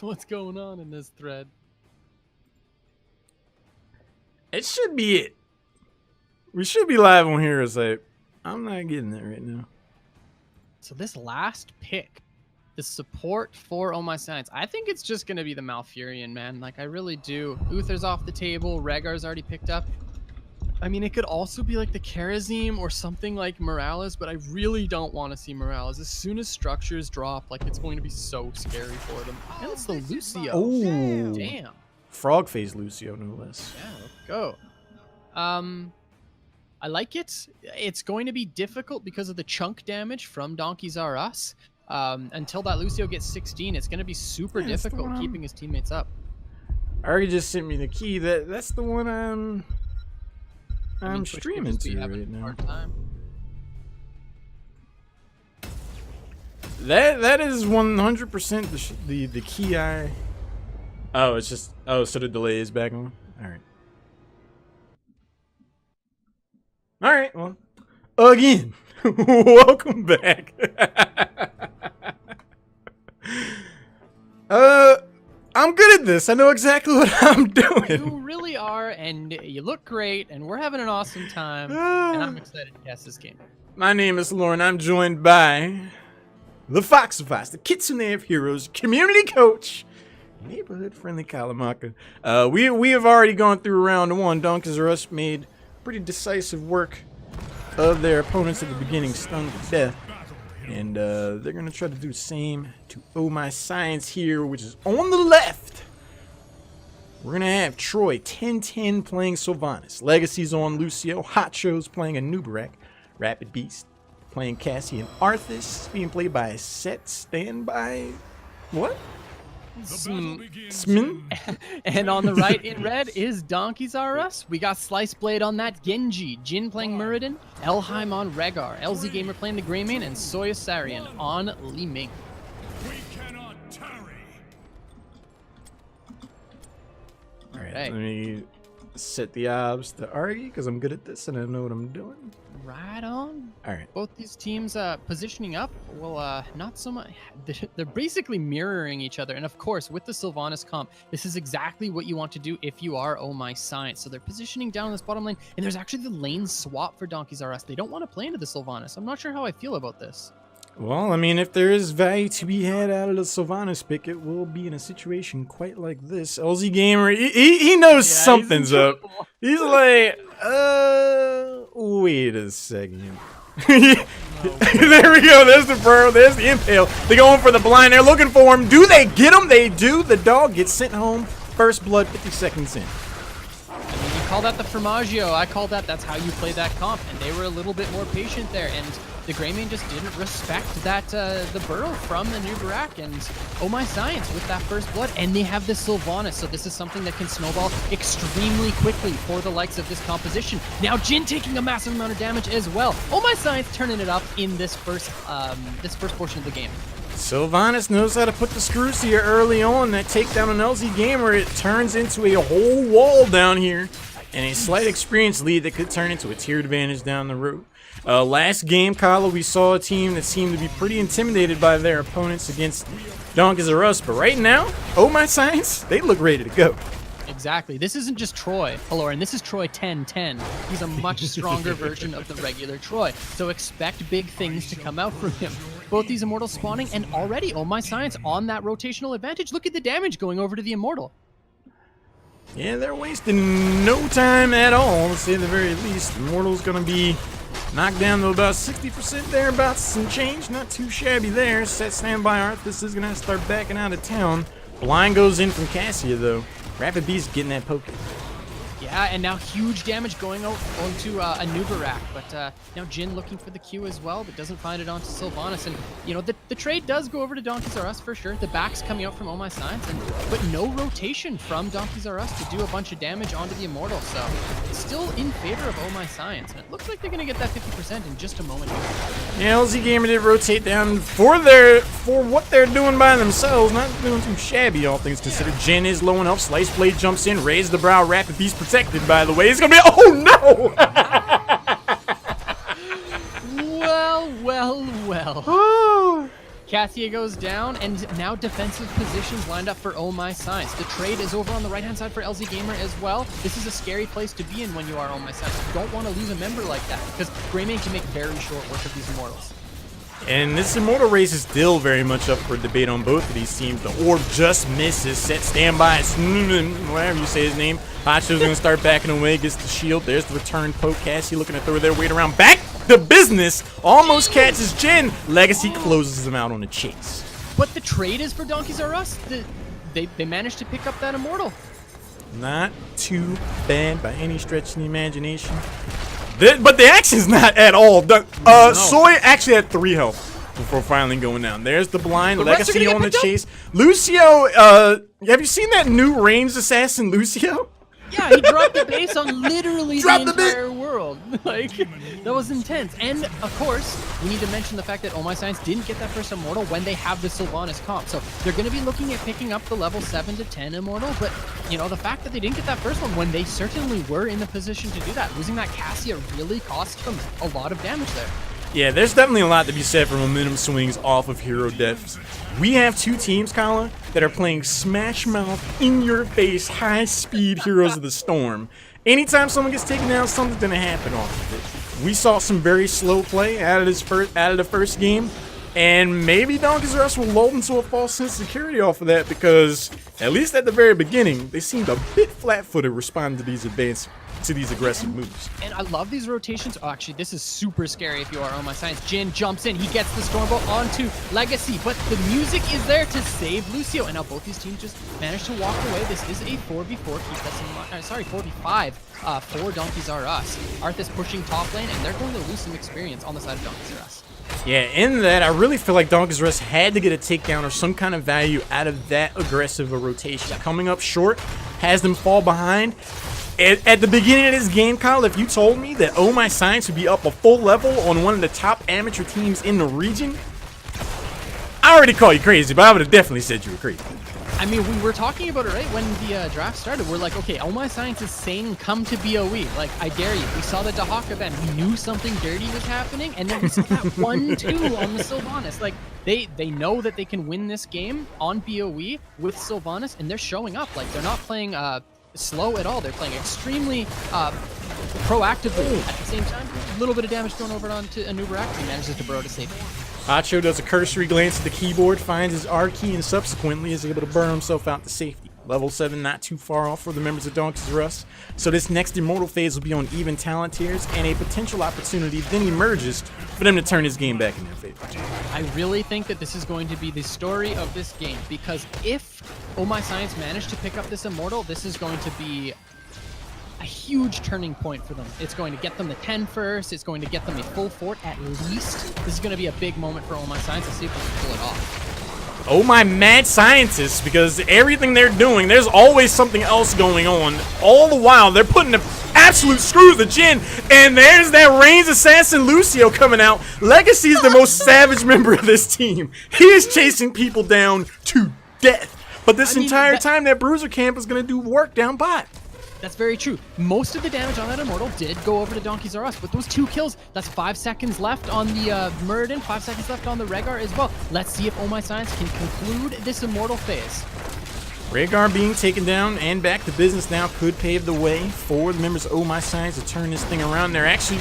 what's going on in this thread. It should be it. We should be live on HeroesHype. I'm not getting it right now. So this last pick, the support for Oh My Science, I think it's just going to be the Malfurion, man. Like, I really do. Uther's off the table. Rhaegar's already picked up. I mean, it could also be like the Kharazim or something like Morales, but I really don't want to see Morales. As soon as structures drop, like, it's going to be so scary for them. And it's the Lucio. Oh. Damn. Frog face Lucio, no less. Yeah, let's go. I like it. It's going to be difficult because of the chunk damage from Donkeys R Us. Until that Lucio gets 16, it's going to be super difficult keeping his teammates up. Ari just sent me the key. That's the one I'm streaming to right now. That is 100% the key I. Oh, it's just so the delay is back on. All right. Well, again, welcome back. I'm good at this. I know exactly what I'm doing. You really are, and you look great, and we're having an awesome time, and I'm excited to cast this game. My name is Lauren. I'm joined by the Foxifies, the Kitsune of Heroes, community coach, neighborhood-friendly Kalamaka. We have already gone through round one. Donkeys R Us made pretty decisive work of their opponents at the beginning, stung to death. And they're going to try to do the same to Oh My Science here, which is on the left. We're going to have Troy 10-10 playing Sylvanas. Legacy's on Lucio. Hot Show's playing a Nubarak. Rapid Beast playing Cassie and Arthas. Being played by Set Standby. What? Smin? And on the right in red is Donkeys R Us. We got Slice Blade on that Genji, Jin playing Muradin, Elheim on Rhaegar, LZ Gamer playing the Greymane, and Soya Sarian on Li Ming. We cannot tarry. Alright, let me set the obs to Ari because I'm good at this and I know what I'm doing. Right on. All right. Both these teams positioning up, well, not so much. They're basically mirroring each other. And of course, with the Sylvanas comp, this is exactly what you want to do if you are Oh My Science. So they're positioning down in this bottom lane, and there's actually the lane swap for Donkeys R Us. They don't want to play into the Sylvanas. I'm not sure how I feel about this. Well, I mean, if there is value to be had out of the Sylvanas pick, it will be in a situation quite like this. LZ Gamer, he knows something's up. He's like, wait a second. There we go. There's the burrow. There's the impale. They're going for the blind. They're looking for him. Do they get him? They do. The dog gets sent home. First blood, 50 seconds in. I mean, you call that the Formaggio. I call that's how you play that comp. And they were a little bit more patient there. And the Greymane just didn't respect that the burrow from the Nubarak, and Oh My Science with that first blood, and they have the Sylvanas, so this is something that can snowball extremely quickly for the likes of this composition. Now Jin taking a massive amount of damage as well. Oh My Science turning it up in this first portion of the game. Sylvanas knows how to put the screws here early on. That takedown on LZ Gamer, it turns into a whole wall down here, and a slight experience lead that could turn into a tiered advantage down the road. Last game, Kala, we saw a team that seemed to be pretty intimidated by their opponents against Donkeys R Us, but right now, Oh My Science, they look ready to go. Exactly. This isn't just Troy, Aloran. This is Troy 10-10. He's a much stronger version of the regular Troy, so expect big things to come out from him. Both these Immortals spawning, and already Oh My Science on that rotational advantage. Look at the damage going over to the Immortal. Yeah, they're wasting no time at all, to say the very least. Immortal's going to be knocked down to about 60% thereabouts, some change, not too shabby there. Set Standby Arthas is going to have to start backing out of town. Blind goes in from Cassia, though. Rapid Beast getting that poke. Yeah, and now huge damage going onto a Nubarak, but now Jin looking for the Q as well, but doesn't find it onto Sylvanas. And, you know, the trade does go over to Donkeys R Us for sure. The back's coming out from Oh My Science, but no rotation from Donkeys R Us to do a bunch of damage onto the Immortal, so it's still in favor of Oh My Science. And it looks like they're going to get that 50% in just a moment. Yeah, LZ Gamer did rotate down for what they're doing by themselves. Not doing too shabby, all things considered. Jin is low enough. Slice Blade jumps in, raise the brow. Rapid Beast protected, by the way. It's gonna be, oh no! Well. Oh, Cassia goes down, and now defensive positions lined up for Oh My Science. The trade is over on the right-hand side for LZ Gamer as well. This is a scary place to be in when you are Oh My Science. You don't want to lose a member like that, because Greymane can make very short work of these Immortals. And this Immortal race is still very much up for debate on both of these teams. The orb just misses. Set standby. Whatever you say his name. Hacho's going to start backing away. Gets the shield. There's the return poke. Cassie looking to throw their weight around. Back to business. Almost catches Jin. Legacy closes them out on the chase. But the trade is for Donkeys R Us. They managed to pick up that Immortal. Not too bad by any stretch of the imagination. But the action's not at all done. Soy actually had 3 health before finally going down. There's the blind. Legacy on the chase. Lucio, have you seen that new ranged assassin, Lucio? Yeah, he dropped the base on literally the entire world. Like, that was intense. And, of course, we need to mention the fact that Oh My Science didn't get that first Immortal when they have the Sylvanas comp. So they're going to be looking at picking up the level 7 to 10 Immortal. But, you know, the fact that they didn't get that first one when they certainly were in the position to do that, losing that Cassia really cost them a lot of damage there. Yeah, there's definitely a lot to be said for momentum swings off of hero deaths. We have 2 teams, Kala, that are playing smash mouth, in-your-face, high-speed Heroes of the Storm. Anytime someone gets taken down, something's gonna happen off of it. We saw some very slow play out of the first game, and maybe Donkeys R Us will lull into a false sense of security off of that because, at least at the very beginning, they seemed a bit flat-footed responding to these aggressive moves. And I love these rotations. Oh, actually, this is super scary if you are Oh My Science. Jin jumps in. He gets the Stormbolt onto Legacy, but the music is there to save Lucio. And now both these teams just managed to walk away. This is a 4v4. Keep that in mind. Sorry, 4v5 for Donkeys R Us. Arthas pushing top lane, and they're going to lose some experience on the side of Donkeys R Us. Yeah, in that, I really feel like Donkeys R Us had to get a takedown or some kind of value out of that aggressive a rotation. Coming up short has them fall behind. At the beginning of this game, Kyle, if you told me that Oh My Science would be up a full level on one of the top amateur teams in the region, I already called you crazy, but I would have definitely said you were crazy. I mean, we were talking about it, right? When the draft started, we're like, okay, Oh My Science is saying, come to BOE. Like, I dare you. We saw the Dahak event. We knew something dirty was happening, and then we saw that 1-2 on the Sylvanas. Like, they know that they can win this game on BOE with Sylvanas, and they're showing up. Like, they're not playing slow at all. They're playing extremely proactively. At the same time, a little bit of damage thrown over onto Anubarak. He manages to burrow to safety. Hacho does a cursory glance at the keyboard, finds his R key, and subsequently is able to burn himself out to safety. Level 7 not too far off for the members of Donkeys R Us. So this next Immortal phase will be on even talent tiers, and a potential opportunity then emerges for them to turn this game back in their favor. I really think that this is going to be the story of this game, because if Oh My Science managed to pick up this Immortal, this is going to be a huge turning point for them. It's going to get them the 10 first. It's going to get them a full fort at least. This is going to be a big moment for Oh My Science. Let's see if they can pull it off. Oh my mad scientists, because everything they're doing, there's always something else going on. All the while, they're putting the absolute screws to Jin, and there's that ranged assassin Lucio coming out. Legacy is the most savage member of this team. He is chasing people down to death. But this entire time, that Bruiser camp is going to do work down bot. That's very true. Most of the damage on that Immortal did go over to Donkeys R Us, but those 2 kills, that's 5 seconds left on the Muradin, 5 seconds left on the Rhaegar as well. Let's see if Oh My Science can conclude this Immortal phase. Rhaegar being taken down and back to business now could pave the way for the members of Oh My Science to turn this thing around. They're actually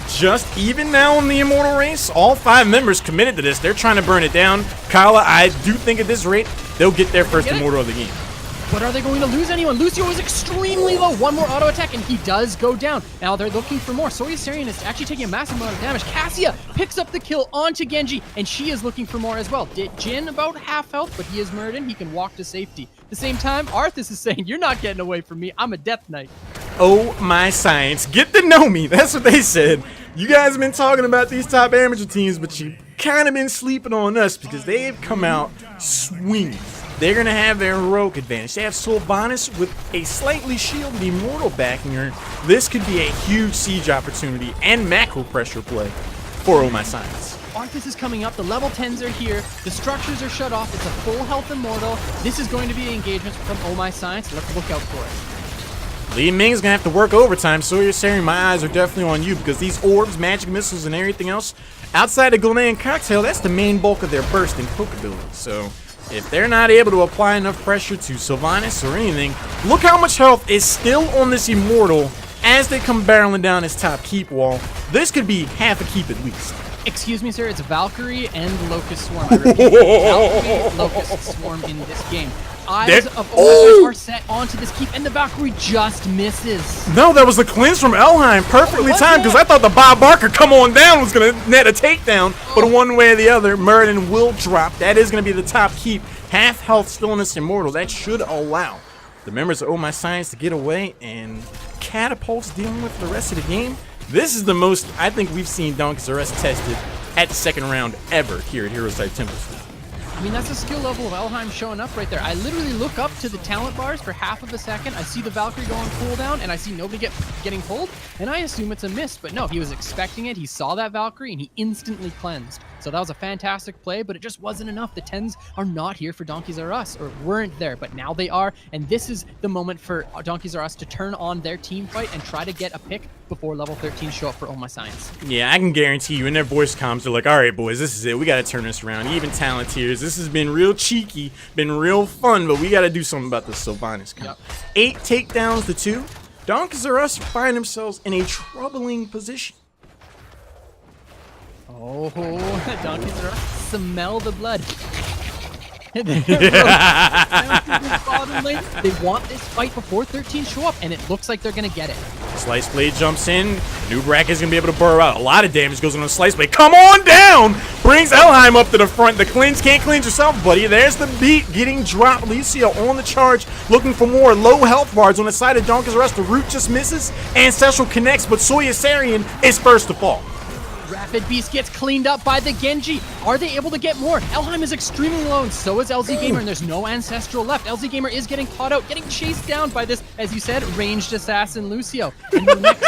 just even now in the Immortal race. All 5 members committed to this. They're trying to burn it down. Kala, I do think at this rate, they'll get their first Immortal of the game. But are they going to lose anyone? Lucio is extremely low. One more auto attack, and he does go down. Now they're looking for more. Soyasarian is actually taking a massive amount of damage. Cassia picks up the kill onto Genji, and she is looking for more as well. Jin about half health, but he is Muradin. He can walk to safety. At the same time, Arthas is saying, you're not getting away from me. I'm a Death Knight. Oh My Science, get to know me. That's what they said. You guys have been talking about these top amateur teams, but you kind of been sleeping on us because they've come out swinging. They're going to have their heroic advantage. They have Sylvanas with a slightly shielded Immortal backing her. This could be a huge siege opportunity and macro pressure play for Oh My Science. Arthas is coming up. The level 10s are here. The structures are shut off. It's a full health Immortal. This is going to be an engagement from Oh My Science. Let's look out for it. Li Ming's gonna have to work overtime. So you're saying my eyes are definitely on you because these orbs, magic missiles, and everything else outside of Glenn Cocktail, that's the main bulk of their burst and poke ability. So if they're not able to apply enough pressure to Sylvanas or anything, look how much health is still on this Immortal as they come barreling down his top keep wall. This could be half a keep at least. Excuse me, sir. It's Valkyrie and Locust Swarm. I repeat, Valkyrie, Locust Swarm in this game. Eyes of Omas are set onto this keep, and the Valkyrie just misses. No, that was the cleanse from Elheim. Perfectly timed, because I thought the Bob Barker come on down was going to net a takedown. But one way or the other, Muradin will drop. That is going to be the top keep. Half health still in this Immortal. That should allow the members of Oh My Science to get away and catapults dealing with the rest of the game. This is the most I think we've seen Donkey's Arrest tested at the second round ever here at HeroesHype Temples. I mean, that's the skill level of Elheim showing up right there. I literally look up to the talent bars for half of a second. I see the Valkyrie go on cooldown, and I see nobody getting pulled, and I assume it's a miss. But no, he was expecting it. He saw that Valkyrie, and he instantly cleansed. So that was a fantastic play, but it just wasn't enough. The 10s are not here for Donkeys R Us, or weren't there, but now they are. And this is the moment for Donkeys R Us to turn on their team fight and try to get a pick before level 13 show up for Oh My Science. Yeah, I can guarantee you in their voice comms, they're like, all right, boys, this is it. We got to turn this around. Even talent tiers. This has been real cheeky, been real fun, but we got to do something about this Sylvanas comp. 8 takedowns to 2. Donkeys R Us find themselves in a troubling position. Oh, Donkeys R Us smell the blood. They want this fight before 13 show up, and it looks like they're going to get it. Slice Blade jumps in. Nubrak is going to be able to burrow out. A lot of damage goes on the Slice Blade. Come on down! Brings Elheim up to the front. The cleanse can't cleanse yourself, buddy. There's the beat getting dropped. Lucio on the charge, looking for more low health bars on the side of Donkeys R Us. The root just misses. Ancestral connects, but Soya Sarian is first to fall. Rapid Beast gets cleaned up by the Genji. Are they able to get more? Elheim is extremely low, and so is LZ Gamer, and there's no Ancestral left. LZ Gamer is getting caught out, getting chased down by this, as you said, ranged assassin Lucio. And the next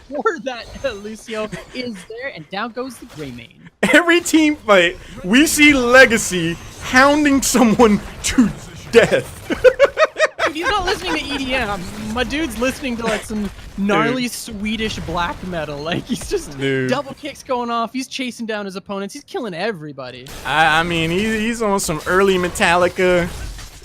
for that Lucio is there, and down goes the Greymane. Every team fight, we see Legacy hounding someone to death. If he's not listening to EDM, my dude's listening to like some gnarly Swedish black metal. Like he's just double kicks going off. He's chasing down his opponents. He's killing everybody. I mean, he's on some early Metallica.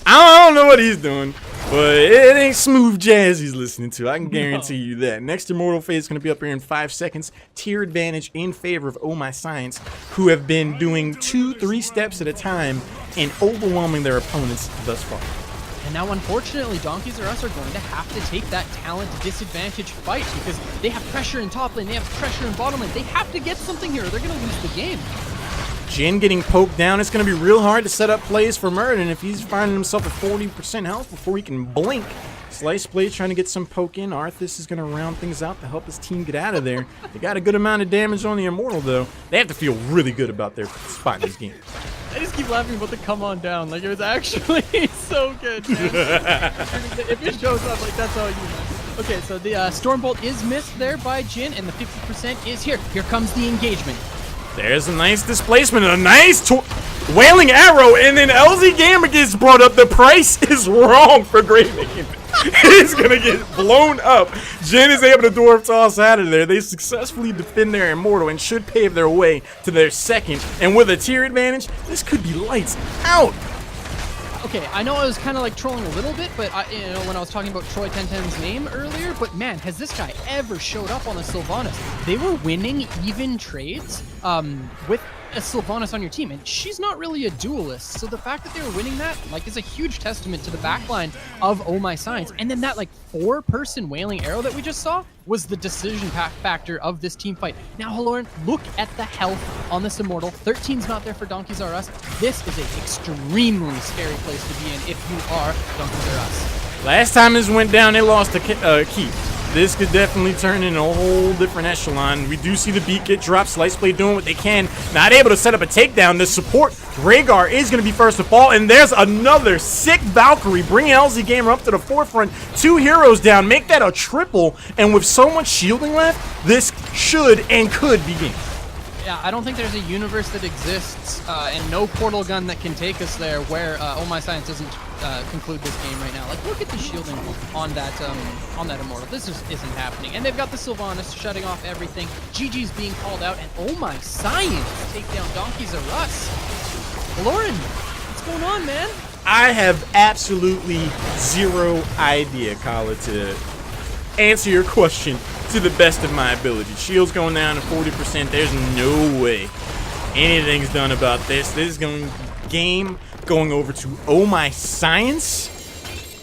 I don't know what he's doing, but it ain't smooth jazz he's listening to. I can guarantee you that. Next Immortal phase is going to be up here in 5 seconds. Tier advantage in favor of Oh My Science, who have been doing 2-3 steps at a time and overwhelming their opponents thus far. And now, unfortunately, Donkeys R Us are going to have to take that talent disadvantage fight because they have pressure in top lane, they have pressure in bottom lane. They have to get something here or they're going to lose the game. Jin getting poked down. It's going to be real hard to set up plays for Muradin if he's finding himself at 40% health before he can blink. Slice Blade trying to get some poke in. Arthas is going to round things out to help his team get out of there. They got a good amount of damage on the Immortal, though. They have to feel really good about their spot in this game. I just keep laughing about the come on down. Like, it was actually so good, man. If it shows up, like, that's all you know. Okay, so the Stormbolt is missed there by Jin, and the 50% is here. Here comes the engagement. There's a nice displacement and a nice Wailing Arrow, and then LZ Gamer gets brought up. The price is wrong for Greymane. He's gonna get blown up. Jin is able to dwarf toss out of there. They successfully defend their Immortal and should pave their way to their second. And with a tier advantage, this could be lights out. Okay, I know I was kind of like trolling a little bit, but you know, when I was talking about Troy 1010's name earlier, but man, has this guy ever showed up on a Sylvanas? They were winning even trades with a Sylvanas on your team, and she's not really a duelist, so the fact that they were winning that like is a huge testament to the backline of Oh My Science. And then that like 4-person Wailing Arrow that we just saw was the decision factor of this team fight. Now, Haloran, look at the health on this Immortal. 13's not there for Donkeys R Us. This is an extremely scary place to be in if you are Donkeys R Us. Last time this went down, they lost a keep. This could definitely turn in a whole different echelon. We do see the beat get dropped. Slice Blade doing what they can. Not able to set up a takedown. The support, Rhaegar, is going to be first to fall. And there's another sick Valkyrie, bringing LZ Gamer up to the forefront. 2 heroes down. Make that a triple. And with so much shielding left, this should and could be game. Yeah, I don't think there's a universe that exists and no portal gun that can take us there where Oh My Science isn't conclude this game right now. Like, look at the shielding on that Immortal. This just isn't happening. And they've got the Sylvanas shutting off everything. GG's being called out, and oh my science, take down Donkeys of Rust. Lauren, what's going on, man? I have absolutely zero idea, Kala, to answer your question to the best of my ability. Shield's going down to 40%. There's no way anything's done about this. This is going game going over to Oh My Science.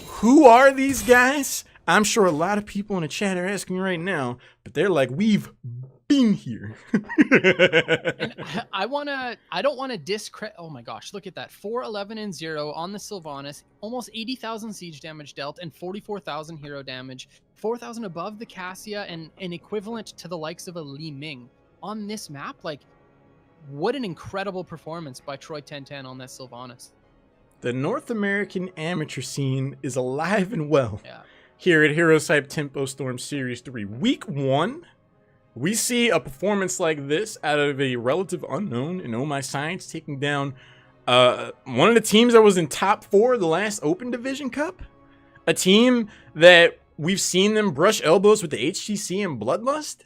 Who are these guys? I'm sure a lot of people in the chat are asking right now, but they're like, we've been here. And I don't want to discredit. Oh my gosh, look at that. 4-11-0 on the Sylvanas, almost 80,000 siege damage dealt and 44,000 hero damage, 4,000 above the Cassia and an equivalent to the likes of a Li Ming on this map. Like, what an incredible performance by Troy 1010 on that Sylvanas. The North American amateur scene is alive and well here at HeroesHype Tempo Storm Series 3. Week 1, we see a performance like this out of a relative unknown in Oh My Science, taking down one of the teams that was in top 4 of the last Open Division Cup. A team that we've seen them brush elbows with the HGC and Bloodlust.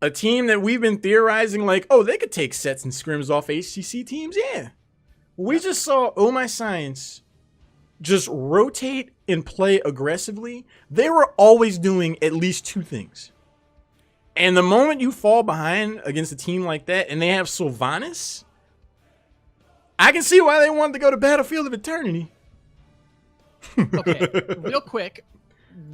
A team that we've been theorizing like, oh, they could take sets and scrims off HGC teams. Yeah. We just saw Oh My Science just rotate and play aggressively. They were always doing at least 2 things. And the moment you fall behind against a team like that and they have Sylvanas, I can see why they wanted to go to Battlefield of Eternity. Okay, real quick.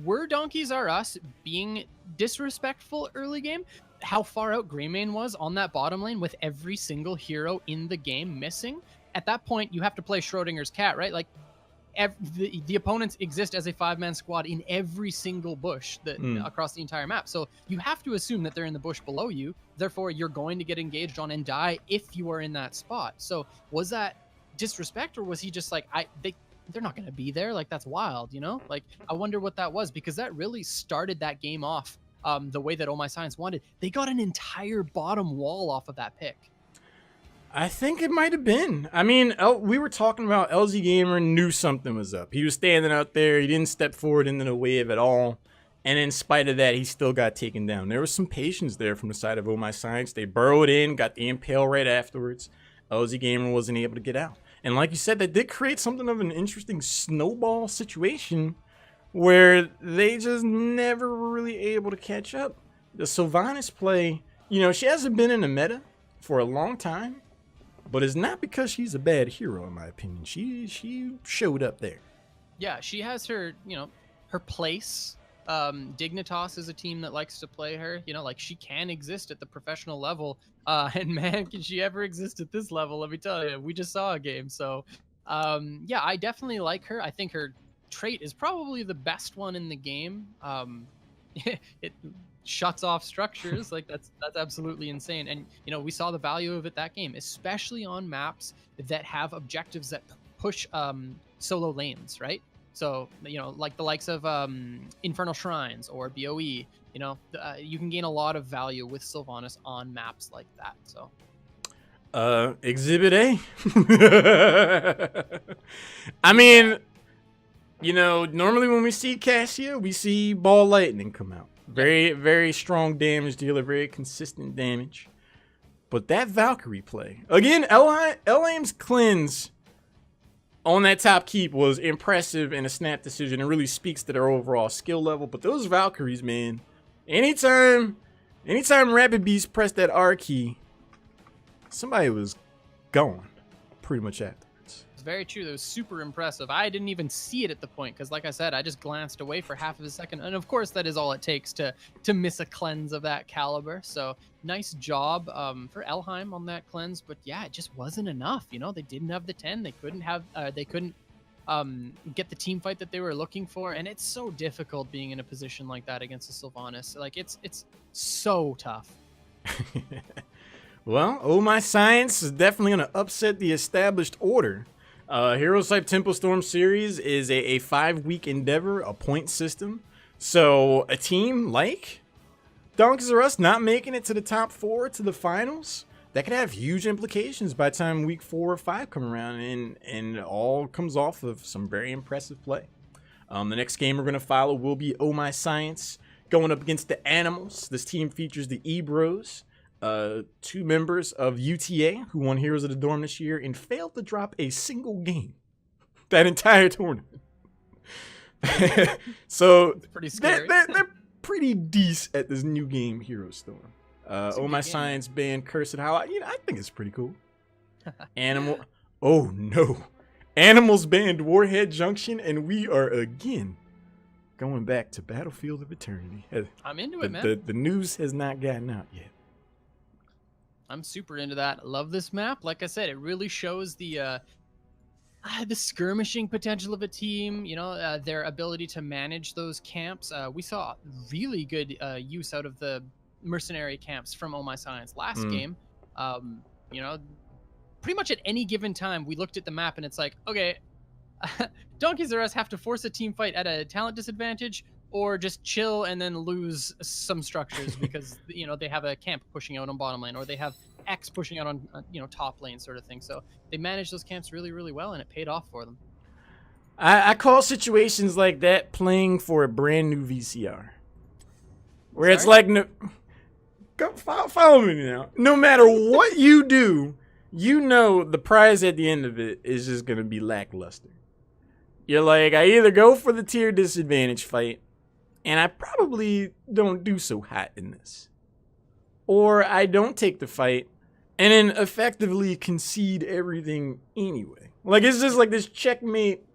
Were Donkeys Are Us being disrespectful early game? How far out Greymane was on that bottom lane with every single hero in the game missing? At that point, you have to play Schrodinger's cat, right? Like, the opponents exist as a 5-man squad in every single bush across the entire map. So you have to assume that they're in the bush below you. Therefore, you're going to get engaged on and die if you are in that spot. So was that disrespect, or was he just like, they're not going to be there? Like, that's wild, you know? Like, I wonder what that was, because that really started that game off the way that Oh My Science wanted. They got an entire bottom wall off of that pick. I think it might have been. I mean, we were talking about LZ Gamer knew something was up. He was standing out there. He didn't step forward into the wave at all. And in spite of that, he still got taken down. There was some patience there from the side of Oh My Science. They burrowed in, got the impale right afterwards. LZ Gamer wasn't able to get out. And like you said, that did create something of an interesting snowball situation where they just never were really able to catch up. The Sylvanas play, you know, she hasn't been in the meta for a long time. But it's not because she's a bad hero, in my opinion. She showed up there. Yeah, she has her, her place. Dignitas is a team that likes to play her. You know, like, she can exist at the professional level. And man, can she ever exist at this level? Let me tell you, we just saw a game. So, yeah, I definitely like her. I think her trait is probably the best one in the game. It shuts off structures. Like, that's absolutely insane. And we saw the value of it that game, especially on maps that have objectives that push solo lanes, right? So like the likes of Infernal Shrines or BOE, you can gain a lot of value with Sylvanas on maps like that. So Exhibit A. I mean, normally when we see Cassia, we see Ball Lightning come out. Very, very strong damage dealer, very consistent damage. But that Valkyrie play, again, LAM's cleanse on that top keep was impressive and a snap decision. It really speaks to their overall skill level. But those Valkyries, man, anytime Rapid Beast pressed that R key, somebody was gone pretty much after. It's very true. That was super impressive. I didn't even see it at the point because, like I said, I just glanced away for half of a second. And of course, that is all it takes to miss a cleanse of that caliber. So nice job for Elheim on that cleanse. But yeah, it just wasn't enough. They didn't have the 10. They couldn't get the team fight that they were looking for. And it's so difficult being in a position like that against a Sylvanas. Like, it's so tough. Well, Oh My Science is definitely going to upset the established order. HeroesHype Tempo Storm Series is a 5-week endeavor, a point system. So a team like Donkeys R Us not making it to the top 4 to the finals, that could have huge implications by the time week 4 or 5 come around, and it all comes off of some very impressive play. The next game we're going to follow will be Oh My Science going up against the Animals. This team features the E-Bros, 2 members of UTA who won Heroes of the Dorm this year and failed to drop a single game that entire tournament. So It's pretty scary. they're pretty decent at this new game, Hero Storm. a Oh My good game. Science band Cursed How I think it's pretty cool. Animal. Oh no. Animals banned Warhead Junction, and we are again going back to Battlefield of Eternity. I'm into it, man. The news has not gotten out yet. I'm super into that. Love this map. Like I said, it really shows the skirmishing potential of a team. You know, their ability to manage those camps. We saw really good use out of the mercenary camps from Oh My Science last game. You know, pretty much at any given time, we looked at the map and it's like, okay, Donkeys R Us have to force a team fight at a talent disadvantage, or just chill and then lose some structures because you know they have a camp pushing out on bottom lane, or they have X pushing out on you know top lane sort of thing. So they managed those camps really, really well, and it paid off for them. I call situations like that playing for a brand new VCR, where it's Sorry? like, no, go follow me now. No matter what you do, you know the prize at the end of it is just gonna be lackluster. You're like, I either go for the tier disadvantage fight, and I probably don't do so hot in this, or I don't take the fight and then effectively concede everything anyway. Like, it's just like this checkmate.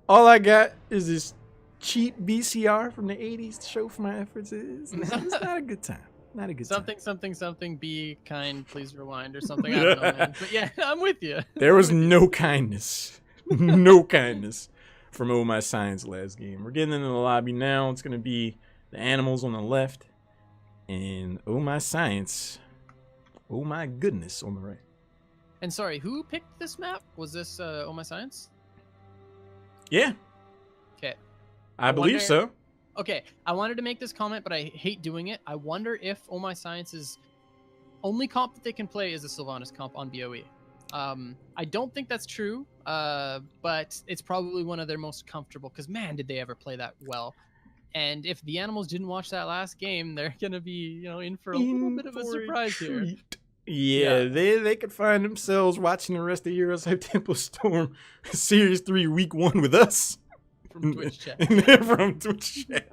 All I got is this cheap VCR from the 80s to show for my efforts. It's not a good time. Not a good time. Something, be kind, please rewind, or something. I don't know, man. But yeah, I'm with you. There was no kindness. No kindness from Oh My Science last game. We're getting into the lobby now. It's going to be the Animals on the left and Oh My Science, oh my goodness, on the right. And sorry, who picked this map? Was this Oh My Science? Yeah, Okay. I believe wonder- so. Okay, I wanted to make this comment, but I hate doing it. I wonder if Oh My Science's only comp that they can play is a Sylvanas comp on BOE. I don't think that's true, but it's probably one of their most comfortable, because man, did they ever play that well. And if the Animals didn't watch that last game, they're going to be, you know, in for a little bit of a surprise here. Yeah, Yeah. they could find themselves watching the rest of HeroesHype Temple Storm Series 3 Week 1 with us. From Twitch chat. And they're from Twitch chat.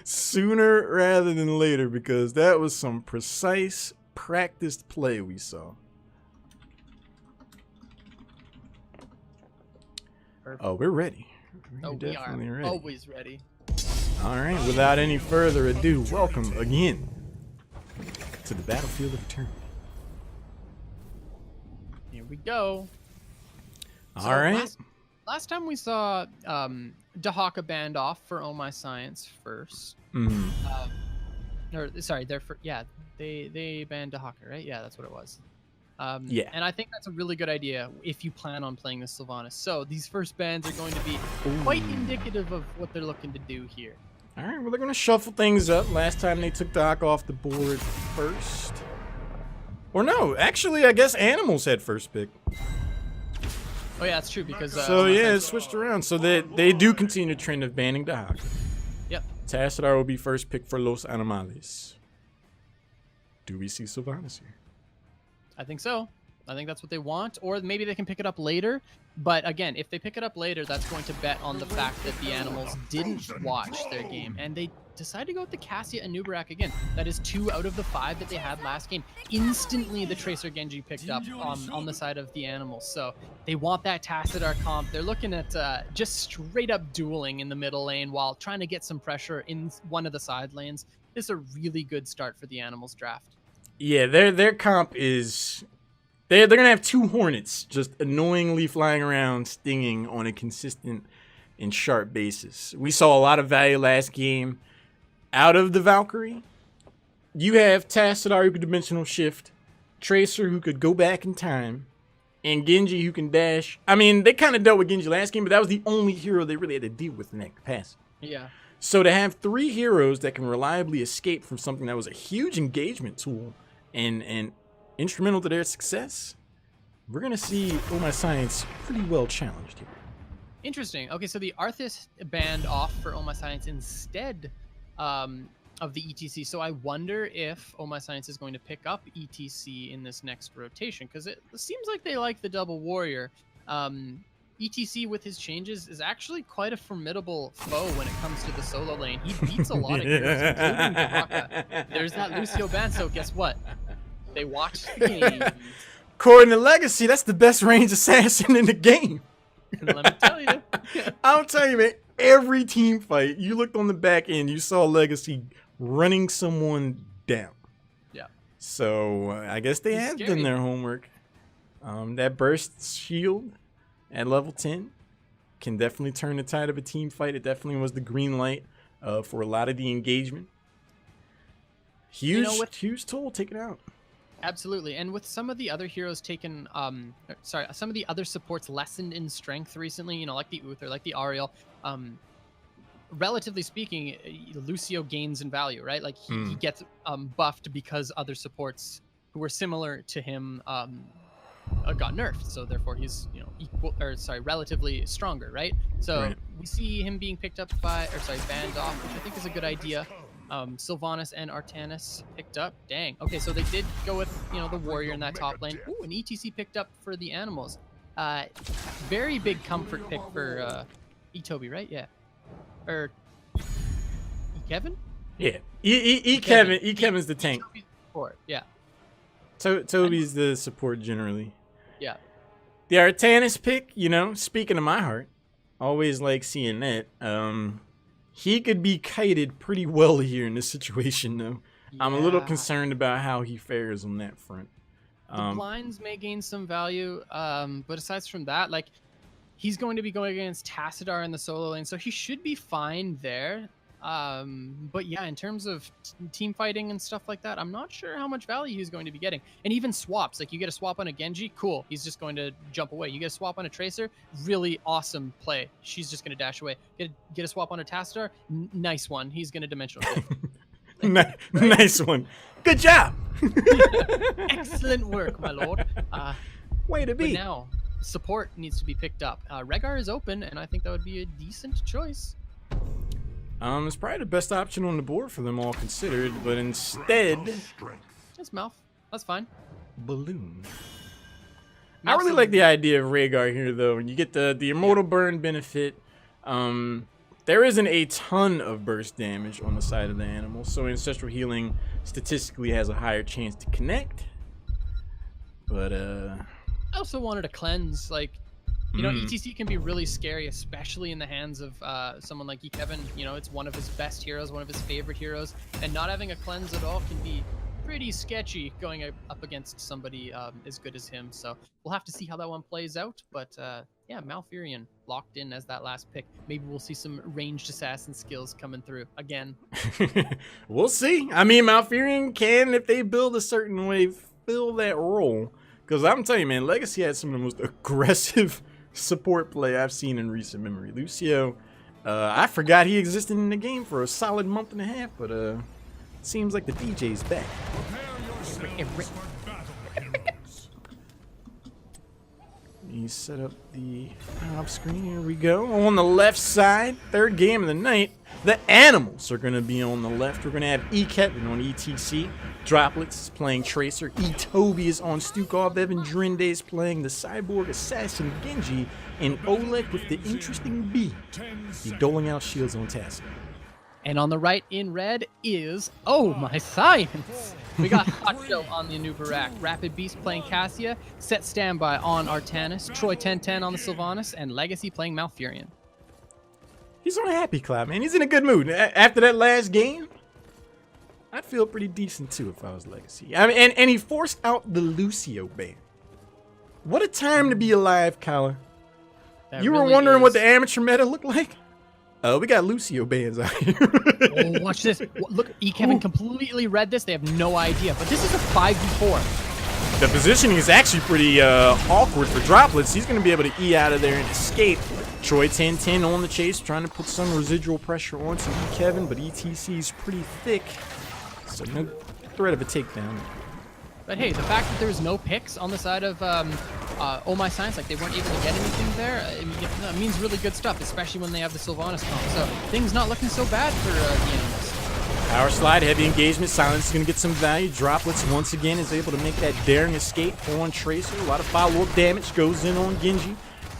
Sooner rather than later, because that was some precise, practiced play we saw. Perfect. Oh, we're ready. Oh, we are ready. always ready. All right, without any further ado, welcome again to the Battlefield of Eternity. Here we go. All right. Last time we saw Dahaka banned off for Oh My Science first. Mhm. Or sorry, they banned Dahaka, right? Yeah, that's what it was. Yeah. And I think that's a really good idea if you plan on playing this Sylvanas. So these first bans are going to be quite indicative of what they're looking to do here. All right, well, they're going to shuffle things up. Last time they took Doc off the board first. Or no, actually, I guess Animals had first pick. Oh yeah, that's true, because So yeah, it switched around. So they do continue the trend of banning Doc. Yep. Tassadar will be first pick for Los Animales. Do we see Sylvanas here? I think so. I think that's what they want, or maybe they can pick it up later. But again, if they pick it up later, that's going to bet on the fact that the Animals didn't watch their game, and they decided to go with the Cassia and Nubarak again. That is 2 out of the 5 that they had last game. Instantly, the Tracer Genji picked up on the side of the Animals. So they want that Tassadar comp. They're looking at just straight up dueling in the middle lane while trying to get some pressure in one of the side lanes. This is a really good start for the Animals draft. Yeah, their comp is... They're going to have 2 Hornets just annoyingly flying around, stinging on a consistent and sharp basis. We saw a lot of value last game out of the Valkyrie. You have Tassadar who could dimensional shift, Tracer who could go back in time, and Genji who can dash. I mean, they kind of dealt with Genji last game, but that was the only hero they really had to deal with in that capacity. Yeah. So to have 3 heroes that can reliably escape from something that was a huge engagement tool and instrumental to their success, we're going to see Oh My Science pretty well challenged here. Interesting. Okay, so the Arthas banned off for Oh My Science instead of the ETC. So I wonder if Oh My Science is going to pick up ETC in this next rotation, because it seems like they like the double warrior. ETC with his changes is actually quite a formidable foe when it comes to the solo lane. He beats a lot of heroes, including Baraka. There's that Lucio ban, so guess what? They watch the game. According to Legacy, that's the best range assassin in the game. And let me tell you. I'll tell you, man, every team fight, you looked on the back end, you saw Legacy running someone down. Yeah. So I guess they have done their homework. That burst shield at level 10 can definitely turn the tide of a team fight. It definitely was the green light for a lot of the engagement. Huge toll taken out. Absolutely. And with some of the other heroes taken, some of the other supports lessened in strength recently, you know, like the Uther, like the Ariel, relatively speaking, Lucio gains in value, right? Like he gets buffed because other supports who were similar to him got nerfed. So therefore he's, you know, relatively stronger, right? So we see him being picked up by, banned off, which I think is a good idea. Sylvanas and Artanis picked up. Dang. Okay, so they did go with, you know, the warrior in that top lane. Ooh, an ETC picked up for the animals. Very big comfort pick for Toby, right? Yeah. Or Kevin? Yeah. Kevin's the tank. Toby's support. Yeah. Toby's the support generally. Yeah. The Artanis pick, you know, speaking of my heart, always like seeing that. He could be kited pretty well here in this situation, though. Yeah. I'm a little concerned about how he fares on that front. The blinds may gain some value, but aside from that, like, he's going to be going against Tassadar in the solo lane, so he should be fine there. But yeah, in terms of team fighting and stuff like that, I'm not sure how much value he's going to be getting. And even swaps, like you get a swap on a Genji, cool, he's just going to jump away. You get a swap on a Tracer, really awesome play. She's just going to dash away. Get a swap on a Tassadar, nice one. He's going to dimensional shift. Nice one. Good job. Excellent work, my lord. Way to be. But now, support needs to be picked up. Rehgar is open, and I think that would be a decent choice. It's probably the best option on the board for them all considered, but instead... It's Malf. That's fine. Balloon. I really like the idea of Rehgar here, though. You get the Immortal Burn benefit. There isn't a ton of burst damage on the side of the animal, so Ancestral Healing statistically has a higher chance to connect. But, I also wanted to cleanse, like... You know, ETC can be really scary, especially in the hands of someone like Kevin. You know, it's one of his best heroes, one of his favorite heroes, and not having a cleanse at all can be pretty sketchy going up against somebody as good as him. So we'll have to see how that one plays out. But yeah, Malfurion locked in as that last pick. Maybe we'll see some ranged assassin skills coming through again. We'll see. I mean, Malfurion can, if they build a certain way, fill that role. Because I'm telling you, man, Legacy had some of the most aggressive support play I've seen in recent memory. Lucio, I forgot he existed in the game for a solid month and a half, but it seems like the DJ's back. You set up the top screen. Here we go. On the left side, third game of the night, the animals are going to be on the left. We're going to have Kevin on ETC. Droplets is playing Tracer. Toby is on Stukov. Evan Drinde is playing the Cyborg Assassin Genji. And Oleg with the interesting B. He's doling out shields on Tassadar. And on the right in red is Oh My Science. We got Hot Show on the Anubarak. Rapid Beast playing Cassia. Set Standby on Artanis. Troy 1010 on the Sylvanas. And Legacy playing Malfurion. He's on a happy cloud, man. He's in a good mood. After that last game, I'd feel pretty decent too if I was Legacy. I mean, and he forced out the Lucio ban. What a time to be alive, Kyla. You were wondering what the amateur meta looked like? We got Lucio bans out here. Oh, watch this. Look, Kevin completely read this. They have no idea. But this is a 5v4. the positioning is actually pretty awkward for Droplets. He's going to be able to E out of there and escape. Troy 10-10 on the chase, trying to put some residual pressure onto Kevin, but ETC is pretty thick, so no threat of a takedown. But hey, the fact that there was no picks on the side of Oh My Science, like they weren't able to get anything there, it means really good stuff, especially when they have the Sylvanas comp. So things not looking so bad for the Animals. Power slide, heavy engagement, Silence is going to get some value. Droplets once again is able to make that daring escape on Tracer. A lot of follow-up damage goes in on Genji.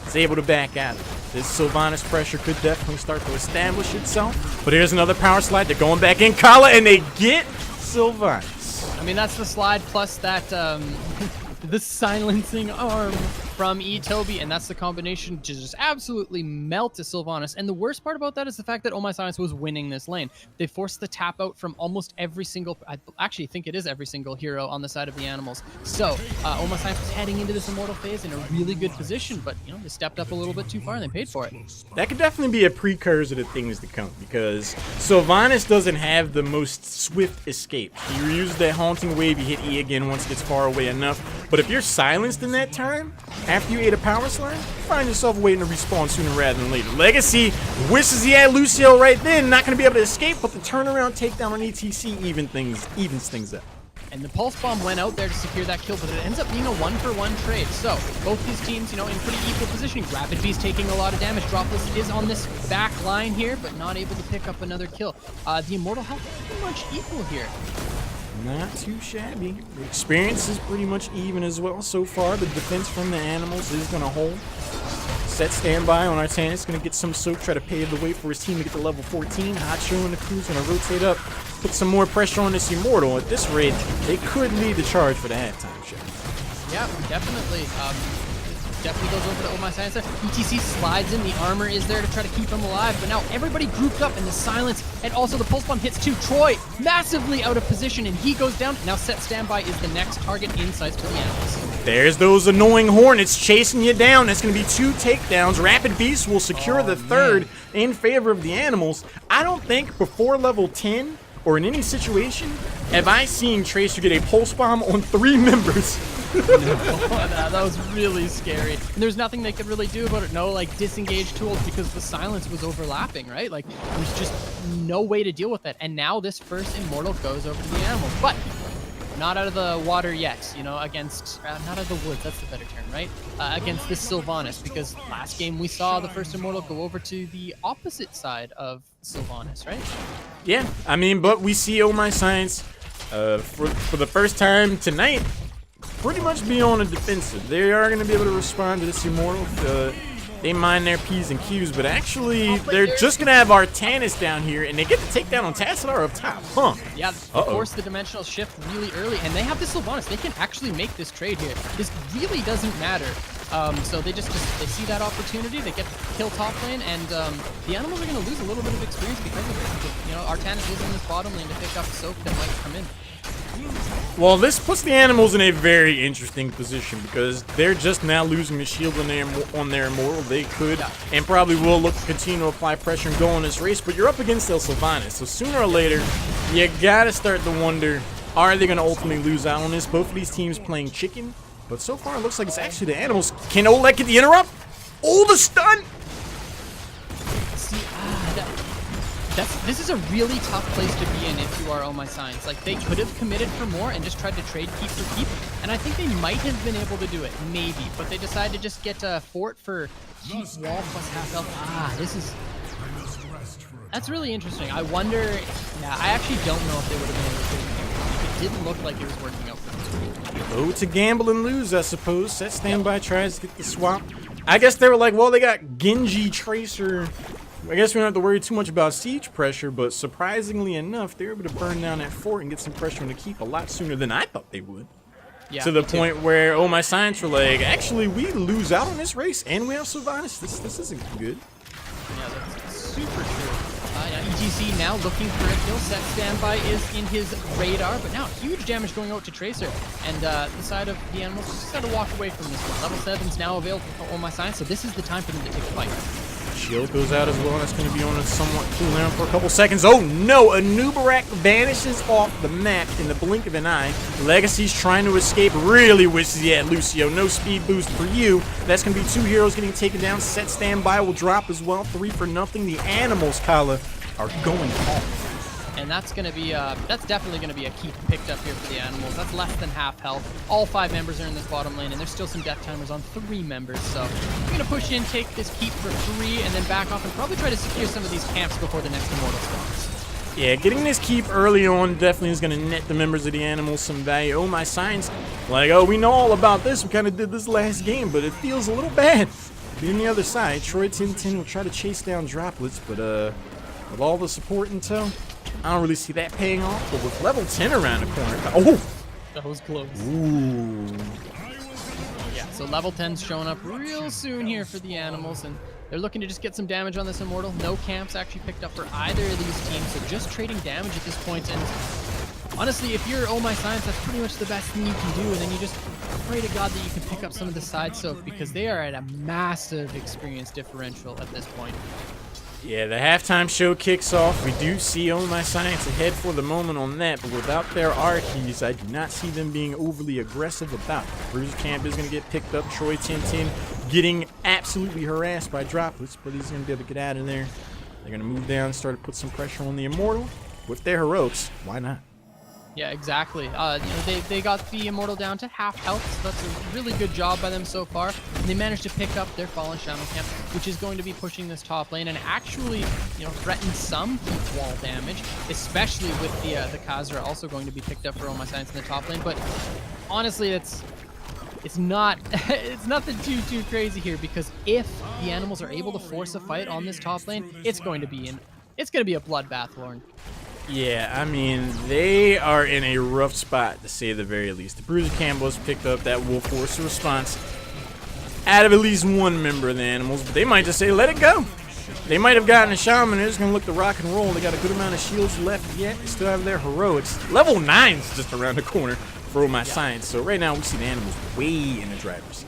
Is able to back out of it. This Sylvanas pressure could definitely start to establish itself. But here's another power slide. They're going back in. Kala, and they get Sylvanas. I mean, that's the slide plus that the silencing arm from Toby, and that's the combination to just absolutely melt to Sylvanas. And the worst part about that is the fact that Oh My Science was winning this lane. They forced the tap out from almost every single, I actually think it is every single hero on the side of the Animals. So Oh My Science was heading into this Immortal phase in a really good position, but you know, they stepped up a little bit too far and they paid for it. That could definitely be a precursor to things to come, because Sylvanas doesn't have the most swift escape. He uses that haunting wave, you hit E again once it gets far away enough. But if you're silenced in that time, after you ate a power slide, you find yourself waiting to respawn sooner rather than later. Legacy wishes he had Lucio right then, not going to be able to escape, but the turnaround takedown on ETC evens things up. And the Pulse Bomb went out there to secure that kill, but it ends up being a 1-for-1 trade. So both these teams, you know, in pretty equal positioning. Rapid Beast taking a lot of damage. Dropless is on this back line here, but not able to pick up another kill. The Immortal health pretty much equal here. Not too shabby. The experience is pretty much even as well so far. The defense from the Animals is going to hold. Set standby on Artanis. Going to get some soak, try to pave the way for his team to get to level 14. Hacho and the crew's going to rotate up, put some more pressure on this Immortal. At this rate, they could lead the charge for the halftime show. Yeah, definitely. Definitely goes over to Oh My Science there. ETC slides in, the armor is there to try to keep him alive, but now everybody grouped up in the silence, and also the Pulse Bomb hits too. Troy massively out of position, and he goes down. Now Set Standby is the next target inside for the Animals. There's those annoying Hornets chasing you down. That's going to be 2 takedowns. Rapid Beast will secure the third in favor of the Animals. I don't think before level 10 or in any situation have I seen Tracer get a Pulse Bomb on 3 members. That was really scary. And there's nothing they could really do about it. No, like, disengage tools because the silence was overlapping, right? Like, there was just no way to deal with it. And now this first Immortal goes over to the Animals. But not out of the water yet, you know, against, not out of the woods, that's the better term, right? Against this Sylvanas, because last game we saw the first Immortal go over to the opposite side of Sylvanas, right? Yeah, I mean, but we see Oh My Science for the first time tonight pretty much be on the defensive. They are going to be able to respond to this Immortal. They mine their P's and Q's, but actually they're just going to have Artanis down here, and they get the takedown on Tassadar up top, huh? Yeah, they force the dimensional shift really early, and they have the Sylvanas. They can actually make this trade here. This really doesn't matter. So they just they see that opportunity, they get to kill top lane, and the Animals are going to lose a little bit of experience because of it. You know, Artanis is in this bottom lane to pick up soak that might come in. Well, this puts the Animals in a very interesting position because they're just now losing the shield on their Immortal. They could and probably will look to continue to apply pressure and go on this race, but you're up against El Sylvanas, so sooner or later, you gotta start to wonder, are they gonna ultimately lose out on this? Both of these teams playing chicken, but so far it looks like it's actually the Animals. Can Oleg get the interrupt? Oh, the stun! See, this is a really tough place to be in if you are Oh My Science. Like, they could have committed for more and just tried to trade keep for keep, and I think they might have been able to do it, maybe, but they decided to just get Fort for keep wall plus half health. This is... That's really interesting. I wonder... Yeah, I actually don't know if they would have been able to do it. It didn't look like it was working out for them. Oh, to gamble and lose, I suppose. Set standby tries to get the swap. I guess they were like, well, they got Genji, Tracer. I guess we don't have to worry too much about siege pressure, but surprisingly enough, they're able to burn down that fort and get some pressure on the keep a lot sooner than I thought they would. Yeah, to the point where Oh My Science were like, actually, we lose out on this race and we have Sylvanas. This isn't good. Yeah, that's super true. ETC now looking for a kill. Set standby is in his radar, but now huge damage going out to Tracer. And the side of the Animals just got to walk away from this one. Level 7's now available for Oh My Science, so this is the time for them to take a fight. Shield goes out as well. That's going to be on a somewhat cooldown for a couple seconds. Oh no, a Nubarak vanishes off the map in the blink of an eye. Legacy's trying to escape. Really wishes he had Lucio. No speed boost for you. That's going to be 2 heroes getting taken down. Set standby will drop as well. 3 for nothing. The animals, Kala, are going home. And that's gonna be that's definitely gonna be a keep picked up here for the animals. That's less than half health. All 5 members are in this bottom lane, and there's still some death timers on 3 members. So we're gonna push in, take this keep for 3, and then back off and probably try to secure some of these camps before the next immortal spawns. Yeah, getting this keep early on definitely is going to net the members of the animals some value. Oh, my science. Like, oh, we know all about this. We kind of did this last game, but it feels a little bad. Being the other side, Troy 1010 will try to chase down droplets, but with all the support intel, I don't really see that paying off. But with level 10 around the corner, oh, That was close. ooh, Yeah, so level 10's showing up real soon here for the animals, and they're looking to just get some damage on this immortal. No camps actually picked up for either of these teams, so just trading damage at this point. And honestly, if you're Oh My Science, that's pretty much the best thing you can do, and then you just pray to God that you can pick up some of the side soak, because they are at a massive experience differential at this point. yeah, the halftime show kicks off. We do see Oh My Science ahead for the moment on that, but without their R-keys, I do not see them being overly aggressive about it. Bruiser Camp is going to get picked up. Troy 1010 getting absolutely harassed by droplets, but he's going to be able to get out of there. They're going to move down, start to put some pressure on the Immortal. With their heroics, why not? Yeah, exactly. You know, they got the immortal down to half health, so that's a really good job by them so far. And they managed to pick up their fallen shaman camp, which is going to be pushing this top lane and actually, you know, threaten some deep wall damage, especially with the Khazra also going to be picked up for Oh My Science in the top lane. But honestly, it's not it's nothing too crazy here, because if the animals are able to force a fight on this top lane, it's going to be a bloodbath, Lauren. Yeah, I mean, they are in a rough spot, to say the very least. The Bruiser Camp was picked up. That will force a response out of at least one member of the animals, but they might just say, let it go. They might have gotten a shaman. They're just going to look to rock and roll. They got a good amount of shields left yet. They still have their heroics. Level 9's just around the corner for my science. So right now we see the animals way in the driver's seat.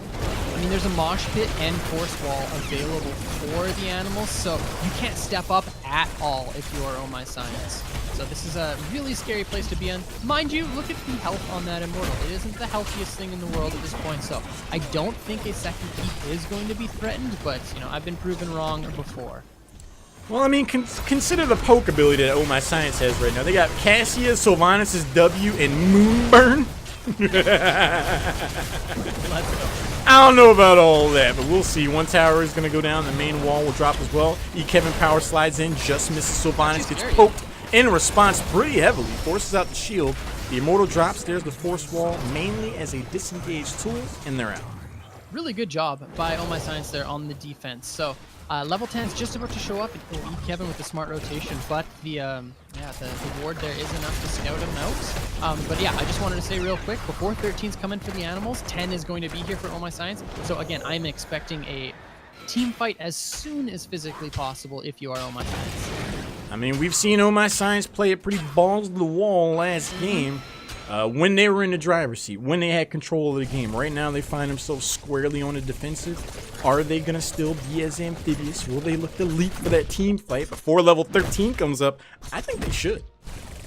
I mean, there's a mosh pit and force wall available for the animals, so you can't step up at all if you are Oh My Science. So this is a really scary place to be in. Mind you, look at the health on that immortal. It isn't the healthiest thing in the world at this point, so I don't think a second keep is going to be threatened, but, you know, I've been proven wrong before. Well, I mean, consider the poke ability that Oh My Science has right now. They got Cassia, Sylvanas' W, and Moonburn. Let's go. I don't know about all that, but we'll see. One tower is going to go down. The main wall will drop as well. Kevin Power slides in, just misses Sylvanas, gets poked in response pretty heavily, forces out the shield. The Immortal drops. There's the force wall, mainly as a disengaged tool, and they're out. Really good job by Oh My Science there on the defense. So level 10 is just about to show up. Kevin with the smart rotation, but the ward there is enough to scout him out. But yeah, I just wanted to say real quick, before 13's come in for the animals, 10 is going to be here for Oh My Science. So again, I'm expecting a team fight as soon as physically possible if you are Oh My Science. I mean, we've seen Oh My Science play it pretty balls to the wall last game. When they were in the driver's seat, when they had control of the game. Right now, they find themselves squarely on the defensive. Are they going to still be as amphibious? Will they look to leap for that team fight before level 13 comes up? I think they should.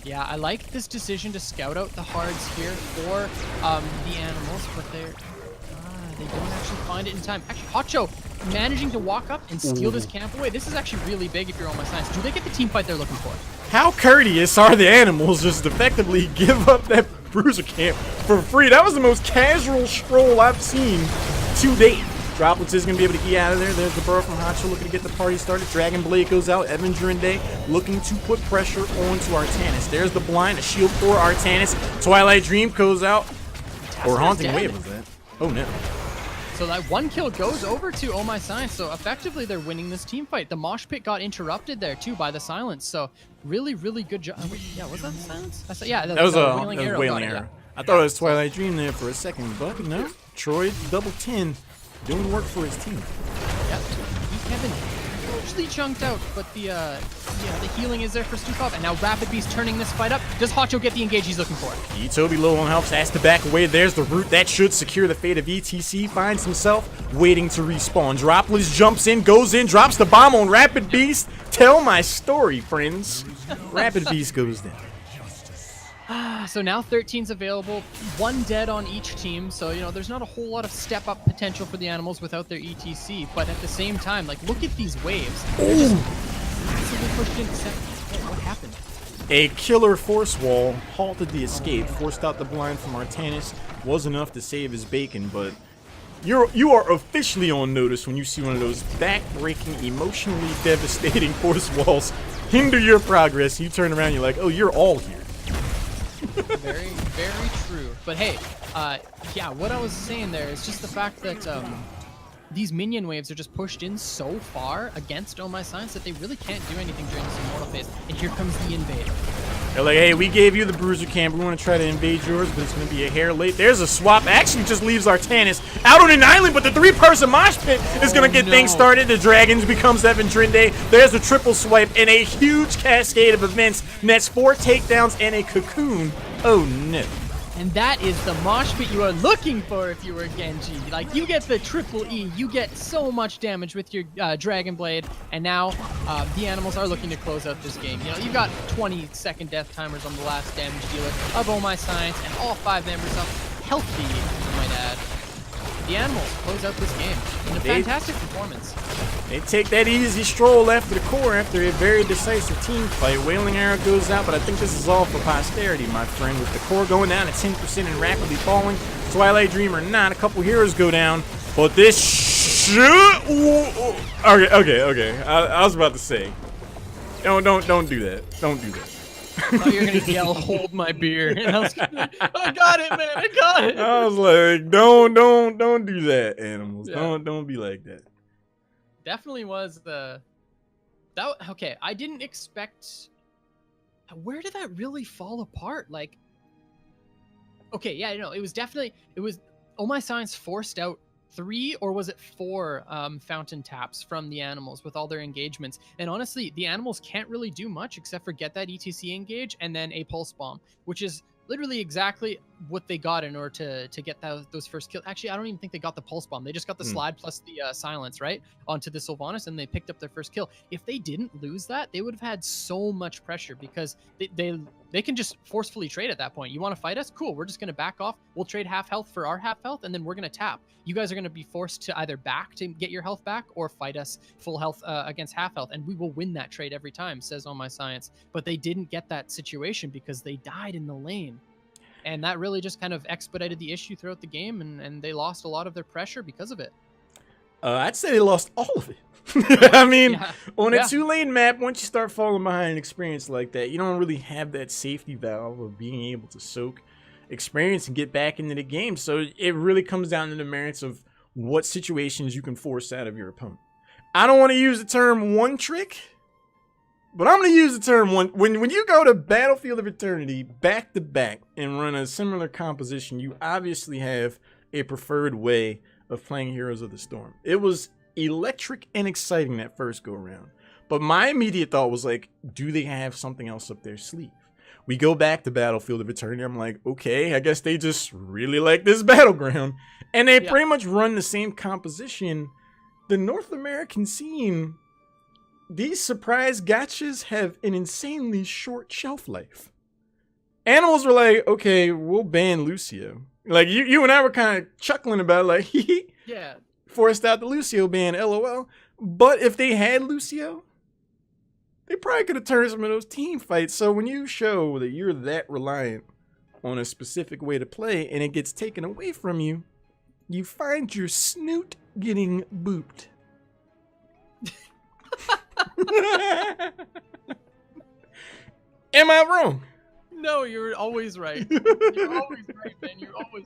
Yeah, I like this decision to scout out the hards here for the animals, but they don't actually find it in time. Actually, Hotcho managing to walk up and steal this camp away. This is actually really big if you're On My Science. Do they get the team fight they're looking for? How courteous are the animals just effectively give up that Bruiser Camp for free? That was the most casual stroll I've seen to date. Droplets is going to be able to get out of there. There's the burrow from Hacho looking to get the party started. Dragon Blade goes out. Avenger and Day looking to put pressure onto Artanis. There's the blind, a shield for Artanis. Twilight Dream goes out. Or Haunting Wave was that? Oh no. So that one kill goes over to Oh My Science. So effectively they're winning this team fight. The mosh pit got interrupted there too by the silence. So really, really good job. Yeah, was that the silence? Yeah, that was a Wailing Arrow. Yeah. I thought it was Twilight Dream there for a second, but no. Troy double 10 doing work for his team. Yep. Kevin hugely chunked out, but the healing is there for Stukov, and now Rapid Beast turning this fight up. Does Hacho get the engage he's looking for? Toby low on health, has to back away. There's the root. That should secure the fate of ETC. Finds himself waiting to respawn. Dropless jumps in, goes in, drops the bomb on Rapid Beast. Tell my story, friends. Rapid Beast goes down. So now 13's available, 1 dead on each team, so, you know, there's not a whole lot of step-up potential for the Animals without their ETC, but at the same time, like, look at these waves. They're just massively pushed into second. What happened? A killer force wall halted the escape, forced out the blind from Artanis, was enough to save his bacon, but you are officially on notice when you see one of those back-breaking, emotionally devastating force walls hinder your progress. You turn around, you're like, oh, you're all here. Very, very true. But hey, yeah, what I was saying there is just the fact that these minion waves are just pushed in so far against Oh My Science that they really can't do anything during this immortal phase. And here comes the invade. They're like, hey, we gave you the bruiser camp. We want to try to invade yours, but it's going to be a hair late. There's a swap. Actually just leaves Artanis out on an island, but the 3-person mosh pit is going to get things started. The Dragons becomes Evan Trinde. There's a triple swipe and a huge cascade of events. Nets 4 takedowns and a cocoon. Oh, no. And that is the mosh pit you are looking for if you were Genji. Like, you get the triple E, you get so much damage with your Dragon Blade, and now the Animals are looking to close out this game. You know, you've got 20-second death timers on the last damage dealer of Oh My Science, and all 5 members up healthy, I might add. The Animals close out this game in a fantastic performance. They take that easy stroll after the core after a very decisive team fight. Wailing Arrow goes out, but I think this is all for posterity, my friend. With the core going down at 10% and rapidly falling, Twilight Dreamer not. A couple heroes go down, but this should... Okay. I was about to say, don't do that. Don't do that. I thought you were gonna yell, "Hold my beer!" And I was gonna, I got it, man. I got it. I was like, don't do that, Animals. Yeah. Don't be like that. Definitely was okay. I didn't expect. Where did that really fall apart? Like, okay, yeah, no, it was Oh My Science forced out 3 or was it 4 fountain taps from the Animals with all their engagements, and honestly the Animals can't really do much except for get that ETC engage and then a pulse bomb, which is literally exactly what they got in order to get those first kills. Actually, I don't even think they got the pulse bomb. They just got the slide plus the silence, right, onto the Sylvanas, and they picked up their first kill. If they didn't lose that, they would have had so much pressure because they can just forcefully trade at that point. You want to fight us? Cool. We're just going to back off. We'll trade half health for our half health, and then we're going to tap. You guys are going to be forced to either back to get your health back or fight us full health against half health, and we will win that trade every time, says Oh My Science. But they didn't get that situation because they died in the lane. And that really just kind of expedited the issue throughout the game, and they lost a lot of their pressure because of it. I'd say they lost all of it. I mean, on a 2-lane map, once you start falling behind an experience like that, you don't really have that safety valve of being able to soak experience and get back into the game. So it really comes down to the merits of what situations you can force out of your opponent. I don't want to use the term one trick, but I'm going to use the term one. When you go to Battlefield of Eternity back to back and run a similar composition, you obviously have a preferred way of playing Heroes of the Storm. It was electric and exciting that first go around. But my immediate thought was like, do they have something else up their sleeve? We go back to Battlefield of Eternity. I'm like, okay, I guess they just really like this battleground. And they pretty much run the same composition. The North American scene, these surprise gotchas have an insanely short shelf life. Animals were like, okay, we'll ban Lucio. Like, you and I were kind of chuckling about it, like, yeah, forced out the Lucio ban, LOL. But if they had Lucio, they probably could have turned some of those team fights. So when you show that you're that reliant on a specific way to play and it gets taken away from you, you find your snoot getting booped. Am I wrong? No, you're always right. You're always right, man. You're always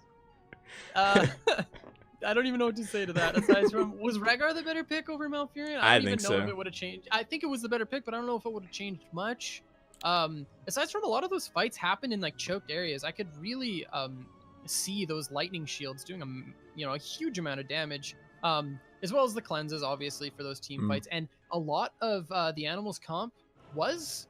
I don't even know what to say to that. Aside from, was Rhaegar the better pick over Malfurion? I don't even know if it would have changed. I think it was the better pick, but I don't know if it would have changed much. Aside from, a lot of those fights happened in like choked areas. I could really see those lightning shields doing a huge amount of damage. as well as the cleanses, obviously, for those team fights. And a lot of the animals comp was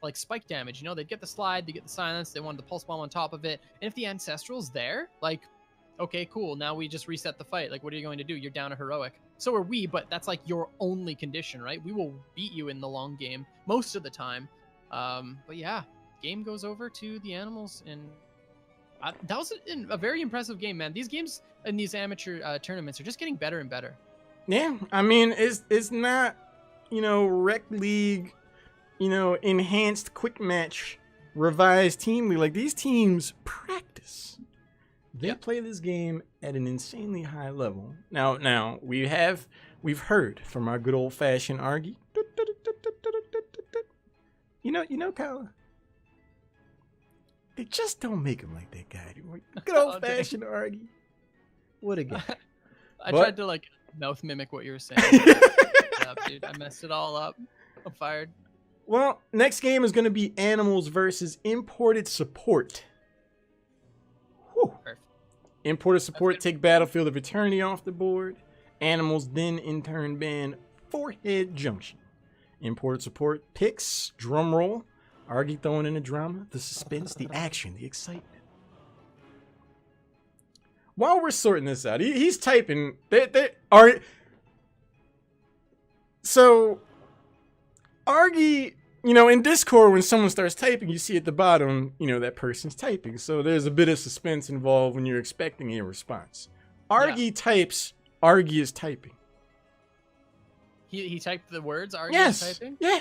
like spike damage. You know, they'd get the slide, they get the silence, they wanted the pulse bomb on top of it. And if the ancestral's there, like, okay, cool, now we just reset the fight. Like, what are you going to do? You're down a heroic. So are we, but that's like your only condition, right? We will beat you in the long game most of the time. But yeah, game goes over to the animals, and that was a very impressive game, man. These games in these amateur tournaments are just getting better and better. Yeah, I mean, it's not, rec league, enhanced quick match, revised team league. Like, these teams practice. They play this game at an insanely high level. Now we've heard from our good old fashioned Argy. Kyle. They just don't make him like that guy anymore. Good old fashioned Argy. What a guy. I tried to like mouth mimic what you were saying. Dude, I messed it all up. I'm fired. Well, next game is going to be Animals versus Imported Support. Whew. Perfect. Imported Support take Battlefield of Eternity off the board. Animals then in turn ban Forehead Junction. Imported Support picks, drum roll, Argy throwing in the drama, the suspense, the action, the excitement. While we're sorting this out, he's typing. So, Argy, in Discord, when someone starts typing, you see at the bottom, that person's typing. So there's a bit of suspense involved when you're expecting a response. Argy types, Argy is typing. He typed the words Argy Yes. is typing? Yeah.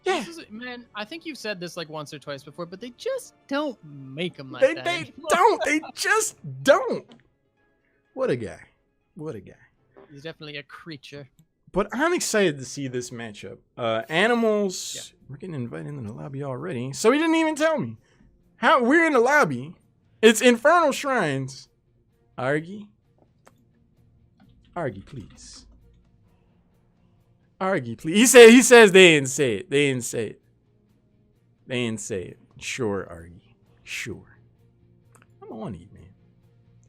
Yeah. Man, I think you've said this like once or twice before, but they just don't make them like They that. don't. They just don't. What a guy. What a guy. He's definitely a creature. But I'm excited to see this matchup. Animals, we're getting invited into the lobby already. So he didn't even tell me. How we're in the lobby. It's Infernal Shrines. Argy, please. Argy, please. He says they didn't say it. They didn't say it. Sure, Argy. Sure. I'm on you, man.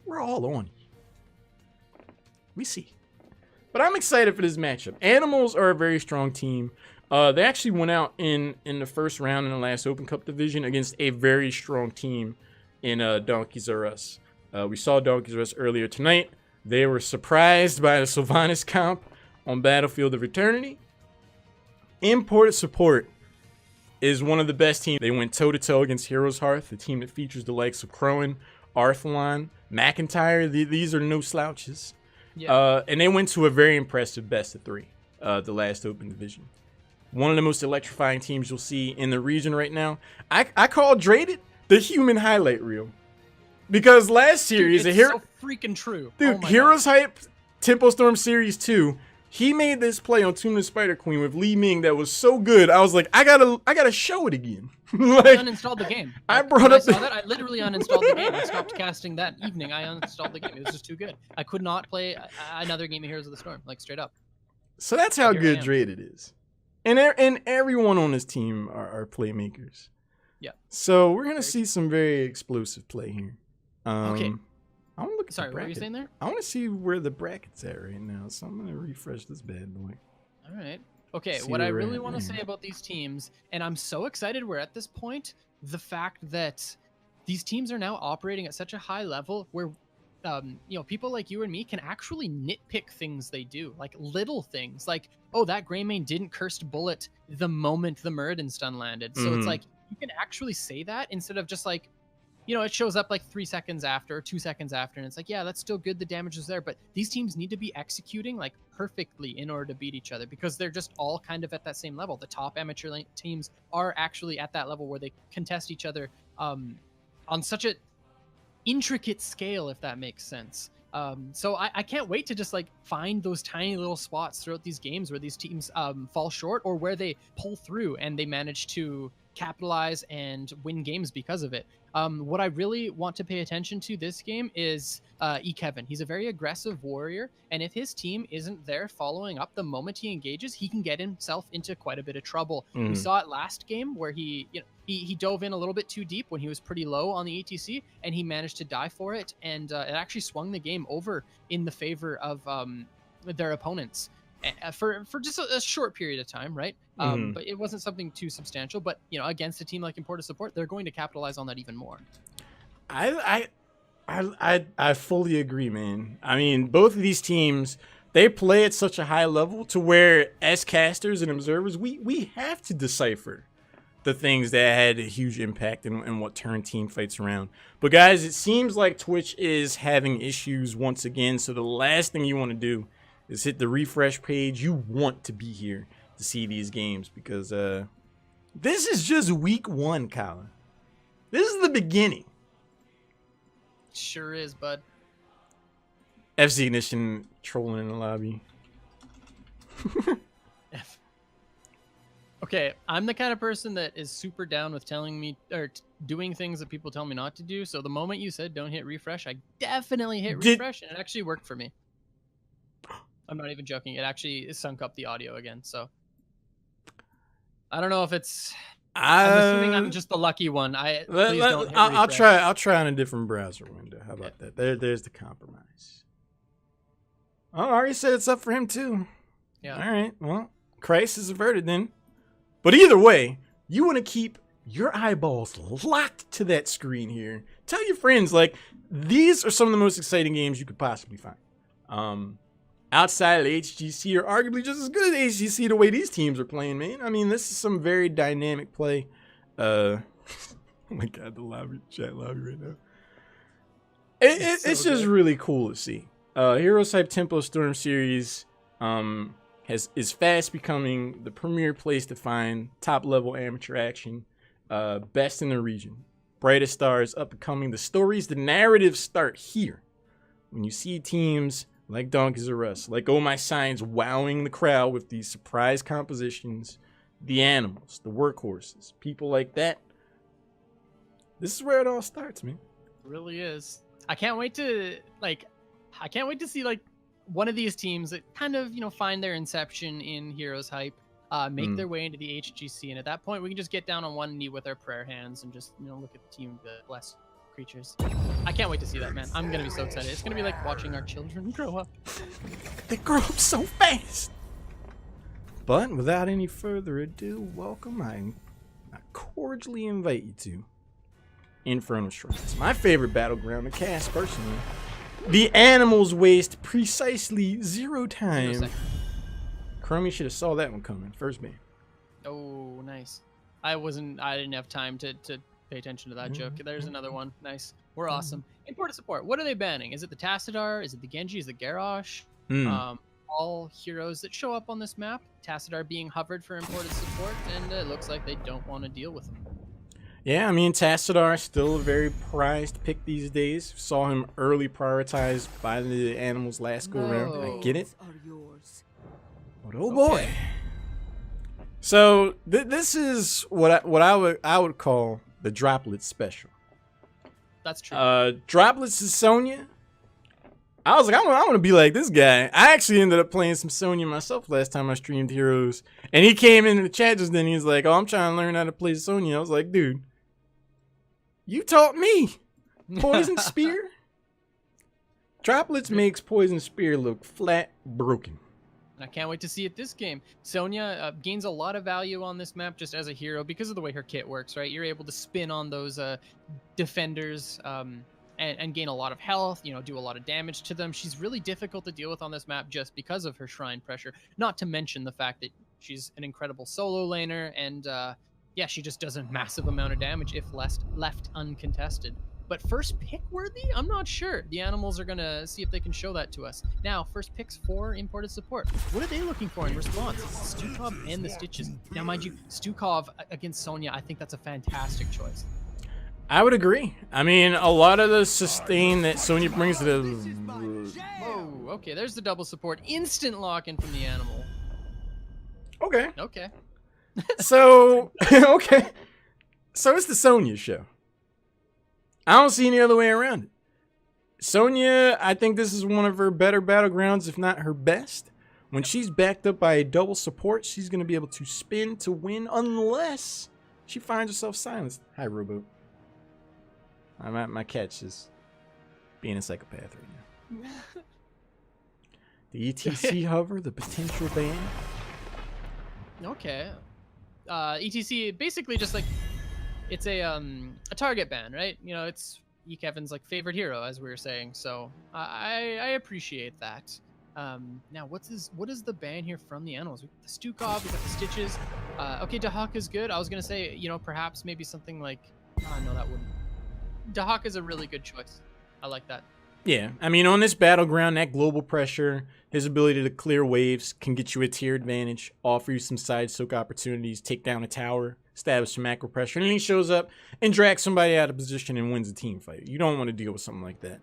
We're all on you. We see. But I'm excited for this matchup. Animals are a very strong team. They actually went out in the first round in the last Open Cup division against a very strong team in Donkeys R Us. We saw Donkeys R Us earlier tonight. They were surprised by the Sylvanas comp on Battlefield of Eternity. Imported Support is one of the best teams. They went toe-to-toe against HeroesHype, the team that features the likes of Crowan, Arthelon, McIntyre. These are no slouches. Yeah. And they went to a very impressive best of 3, the last Open Division. One of the most electrifying teams you'll see in the region right now. I call Draded the human highlight reel. Because last series, dude, it's so freaking true. Dude, HeroesHype Tempo Storm Series 2, he made this play on Tomb of the Spider Queen with Li Ming that was so good. I was like, I gotta show it again. Like, I uninstalled the game. I literally uninstalled the game. I stopped casting that evening. I uninstalled the game. It was just too good. I could not play another game of Heroes of the Storm, like straight up. So that's how good Draded is. And everyone on this team are playmakers. Yeah. So we're gonna see some very explosive play here. Okay. I want to look at Sorry, the what were you bracket. saying there? I want to see where the bracket's at right now. So I'm gonna refresh this bad boy. All right. Okay, See what I where we're really at want to there. say about these teams, and I'm so excited we're at this point, the fact that these teams are now operating at such a high level where people like you and me can actually nitpick things they do, like little things, like, oh, that Greymane didn't cursed bullet the moment the Muradin stun landed. So it's like, you can actually say that instead of just like, it shows up like 3 seconds after, 2 seconds after, and it's like, yeah, that's still good. The damage is there. But these teams need to be executing like perfectly in order to beat each other because they're just all kind of at that same level. The top amateur teams are actually at that level where they contest each other on such a intricate scale, if that makes sense. So I can't wait to just like find those tiny little spots throughout these games where these teams fall short or where they pull through and they manage to capitalize and win games because of it. What I really want to pay attention to this game is Kevin. He's a very aggressive warrior, and if his team isn't there following up the moment he engages, he can get himself into quite a bit of trouble. We saw it last game where he dove in a little bit too deep when he was pretty low on the ATC, and he managed to die for it, and it actually swung the game over in the favor of their opponents for just a short period of time, right? But it wasn't something too substantial. But against a team like Imported Support, they're going to capitalize on that even more. I fully agree, man. I mean, both of these teams, they play at such a high level to where, as casters and observers, we have to decipher the things that had a huge impact in what turned team fights around. But guys, it seems like Twitch is having issues once again. So the last thing you want to do is hit the refresh page. You want to be here to see these games because this is just week 1, Colin. This is the beginning. Sure is, bud. FC Ignition trolling in the lobby. Okay, I'm the kind of person that is super down with telling me or doing things that people tell me not to do. So the moment you said don't hit refresh, I definitely hit refresh, and it actually worked for me. I'm not even joking. It actually sunk up the audio again. So I don't know if it's. I'm assuming I'm just the lucky one. Please don't hit refresh. I'll try on a different browser window. How about that? There's the compromise. Oh, I already said it's up for him too. Yeah. All right. Well, crisis is averted then. But either way, you want to keep your eyeballs locked to that screen here. Tell your friends, like, these are some of the most exciting games you could possibly find. Outside of the HGC, are arguably just as good as HGC the way these teams are playing, man. I mean, this is some very dynamic play. Oh my God, the chat lobby right now. It's just really cool to see. HeroesHype Tempo Storm series is fast becoming the premier place to find top-level amateur action, best in the region. Brightest stars up and coming. The stories, the narratives start here. When you see teams like Donkeys R Us, like Oh My Signs, wowing the crowd with these surprise compositions, the animals, the workhorses, people like that. This is where it all starts, man. It really is. I can't wait to see one of these teams that kind of, find their inception in HeroesHype, make their way into the HGC. And at that point, we can just get down on one knee with our prayer hands and just, look at the team of the blessed creatures. I can't wait to see that, man. I'm going to be so excited. It's going to be like watching our children grow up. They grow up so fast. But without any further ado, welcome. I cordially invite you to Infernal Shrines, my favorite battleground to cast personally. The animals waste precisely 0 time. Chromie should have saw that one coming. First man. Oh, nice. I didn't have time to pay attention to that joke. There's another one. Nice. We're awesome. Imported Support. What are they banning? Is it the Tassadar? Is it the Genji? Is it the Garrosh? All heroes that show up on this map. Tassadar being hovered for Imported Support, and it looks like they don't want to deal with them. Yeah, I mean, Tassadar still a very prized pick these days. Saw him early prioritized by the animals last go around. I get it. But oh boy. So this is what I would call the Droplet special. That's true. Droplets is Sonya. I was like, I want to be like this guy. I actually ended up playing some Sonya myself last time I streamed Heroes. And he came into the chat just then. He was like, oh, I'm trying to learn how to play Sonya. I was like, dude, you taught me. Poison Spear? Droplets makes Poison Spear look flat broken. And I can't wait to see it this game. Sonya gains a lot of value on this map just as a hero because of the way her kit works, right? You're able to spin on those defenders and gain a lot of health, do a lot of damage to them. She's really difficult to deal with on this map just because of her shrine pressure, not to mention the fact that she's an incredible solo laner, and yeah, she just does a massive amount of damage if left uncontested. But first pick worthy? I'm not sure. The animals are going to see if they can show that to us. Now, first picks for Imported Support. What are they looking for in response? Stukov and the Stitches. Now, mind you, Stukov against Sonya, I think that's a fantastic choice. I would agree. I mean, a lot of the sustain that Sonya brings to the... Whoa, okay, there's the double support. Instant lock-in from the animal. Okay. Okay. So, okay. So it's the Sonya show. I don't see any other way around it. Sonya, I think this is one of her better battlegrounds, if not her best. When she's backed up by a double support, she's going to be able to spin to win unless she finds herself silenced. Hi, Robo. My catch is being a psychopath right now. The ETC hover, the potential ban. Okay. ETC basically just like it's a target ban, right? You know, it's E. Kevin's like favorite hero, as we were saying. So I appreciate that. Now what is the ban here from the animals? We got the Stukov, we got the Stitches. Okay, Dahak is good. I was gonna say, you know, perhaps maybe something like no, that wouldn't. Dahak is a really good choice. I like that. Yeah, I mean, on this battleground, that global pressure, his ability to clear waves can get you a tier advantage, offer you some side soak opportunities, take down a tower, establish some macro pressure, and then he shows up and drags somebody out of position and wins a team fight. You don't want to deal with something like that.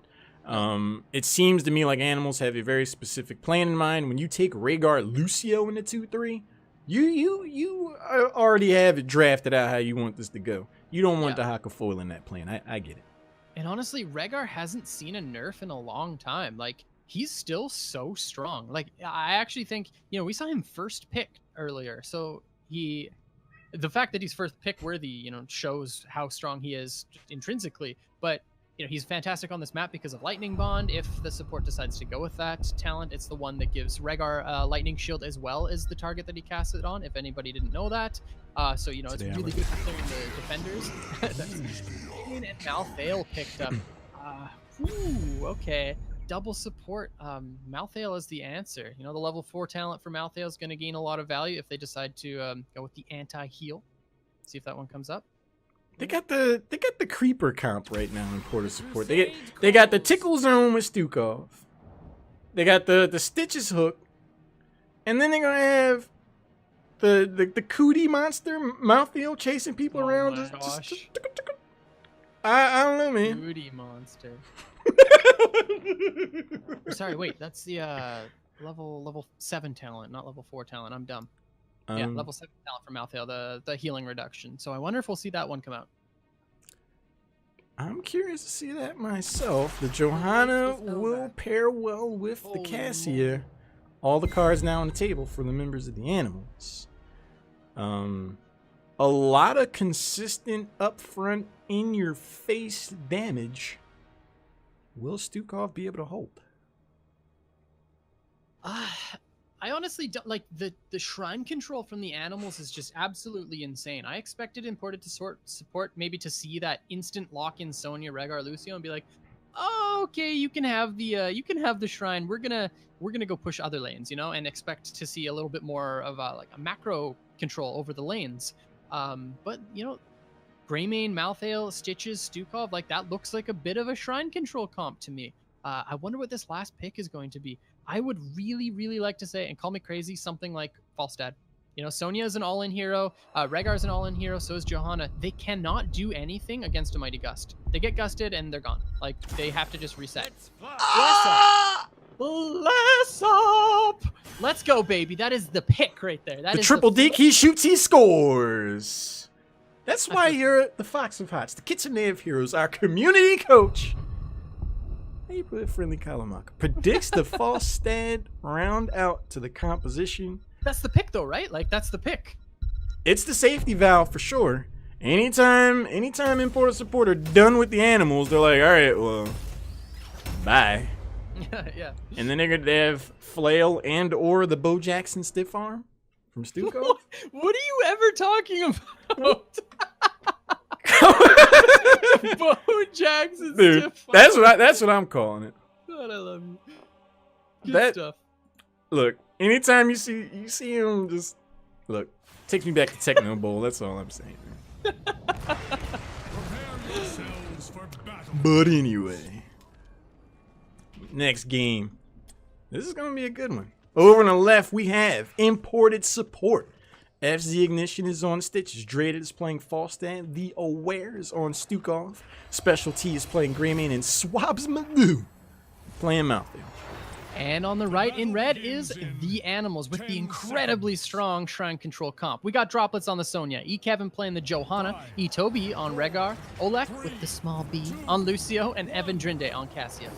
It seems to me like animals have a very specific plan in mind. When you take Rhaegar Lucio in the 2-3, you already have it drafted out how you want this to go. You don't want the Haka foil in that plan. I get it. And honestly, Rhaegar hasn't seen a nerf in a long time. Like, he's still so strong. Like, I actually think, you know, we saw him first pick earlier. So the fact that he's first pick worthy, you know, shows how strong he is intrinsically. But, you know, he's fantastic on this map because of Lightning Bond. If the support decides to go with that talent, it's the one that gives Rhaegar Lightning Shield as well as the target that he casts it on, if anybody didn't know that. So, you know, it's really good for clearing the defenders. And Malthael picked up. Okay. Double support. Malthael is the answer. You know, the level 4 talent for Malthael is going to gain a lot of value if they decide to go with the anti-heal. See if that one comes up. They got the creeper comp right now in Porter support. They got the tickle zone with Stukov. They got the Stitches hook. And then they're gonna have the cootie monster Malthael chasing people around. I don't know, man. Cootie monster. Sorry, wait, that's the level 7 talent, not level 4 talent. I'm dumb. Yeah, level 7 talent for Malthael, the healing reduction. So I wonder if we'll see that one come out. I'm curious to see that myself. The Johanna will pair well with the Cassia. All the cards now on the table for the members of the animals. A lot of consistent upfront in-your-face damage. Will Stukov be able to hold? I honestly don't like the shrine control from the animals is just absolutely insane. I expected imported to support maybe to see that instant lock in Sonya, Rhaegar, Lucio and be like, oh, okay, you can have the shrine. We're gonna go push other lanes, you know, and expect to see a little bit more of like a macro control over the lanes. But you know, Greymane, Malthael, Stitches, Stukov, like that looks like a bit of a shrine control comp to me. I wonder what this last pick is going to be. I would really, really like to say, and call me crazy, something like Falstad. You know, Sonya is an all-in hero. Rhaegar is an all-in hero. So is Johanna. They cannot do anything against a Mighty Gust. They get gusted and they're gone. Like, they have to just reset. Bless up! Let's go, baby. That is the pick right there. That the is triple deke, he shoots, he scores. That's why you're the Fox of Hots, the Kitchen of Heroes, our community coach. Neighborhood friendly Kalamaka predicts the Falstad round out to the composition. That's the pick, though, right? Like, that's the pick. It's the safety valve for sure. Anytime importer support are done with the animals, they're like, all right, well, bye. Yeah. And then they're gonna have Flail and or the Bo Jackson stiff arm from Stuco. What are you ever talking about? Bo Jackson. Dude, that's what I'm calling it. God, I love you. Good stuff. Look, anytime you see him, just look. Takes me back to Techno Bowl. That's all I'm saying. But anyway, next game. This is gonna be a good one. Over on the left, we have imported support. FZ Ignition is on Stitches. Dreaded is playing Falstad. The Aware is on Stukov. Special T is playing Greymane, and Swabs Magoo playing Malthael. And on the right in red is the Animals with the incredibly strong Shrine Control comp. We got Droplets on the Sonya, Kevin playing the Johanna, Toby on Rhaegar, Olek with the small B on Lucio, and Evan Drinde on Cassia.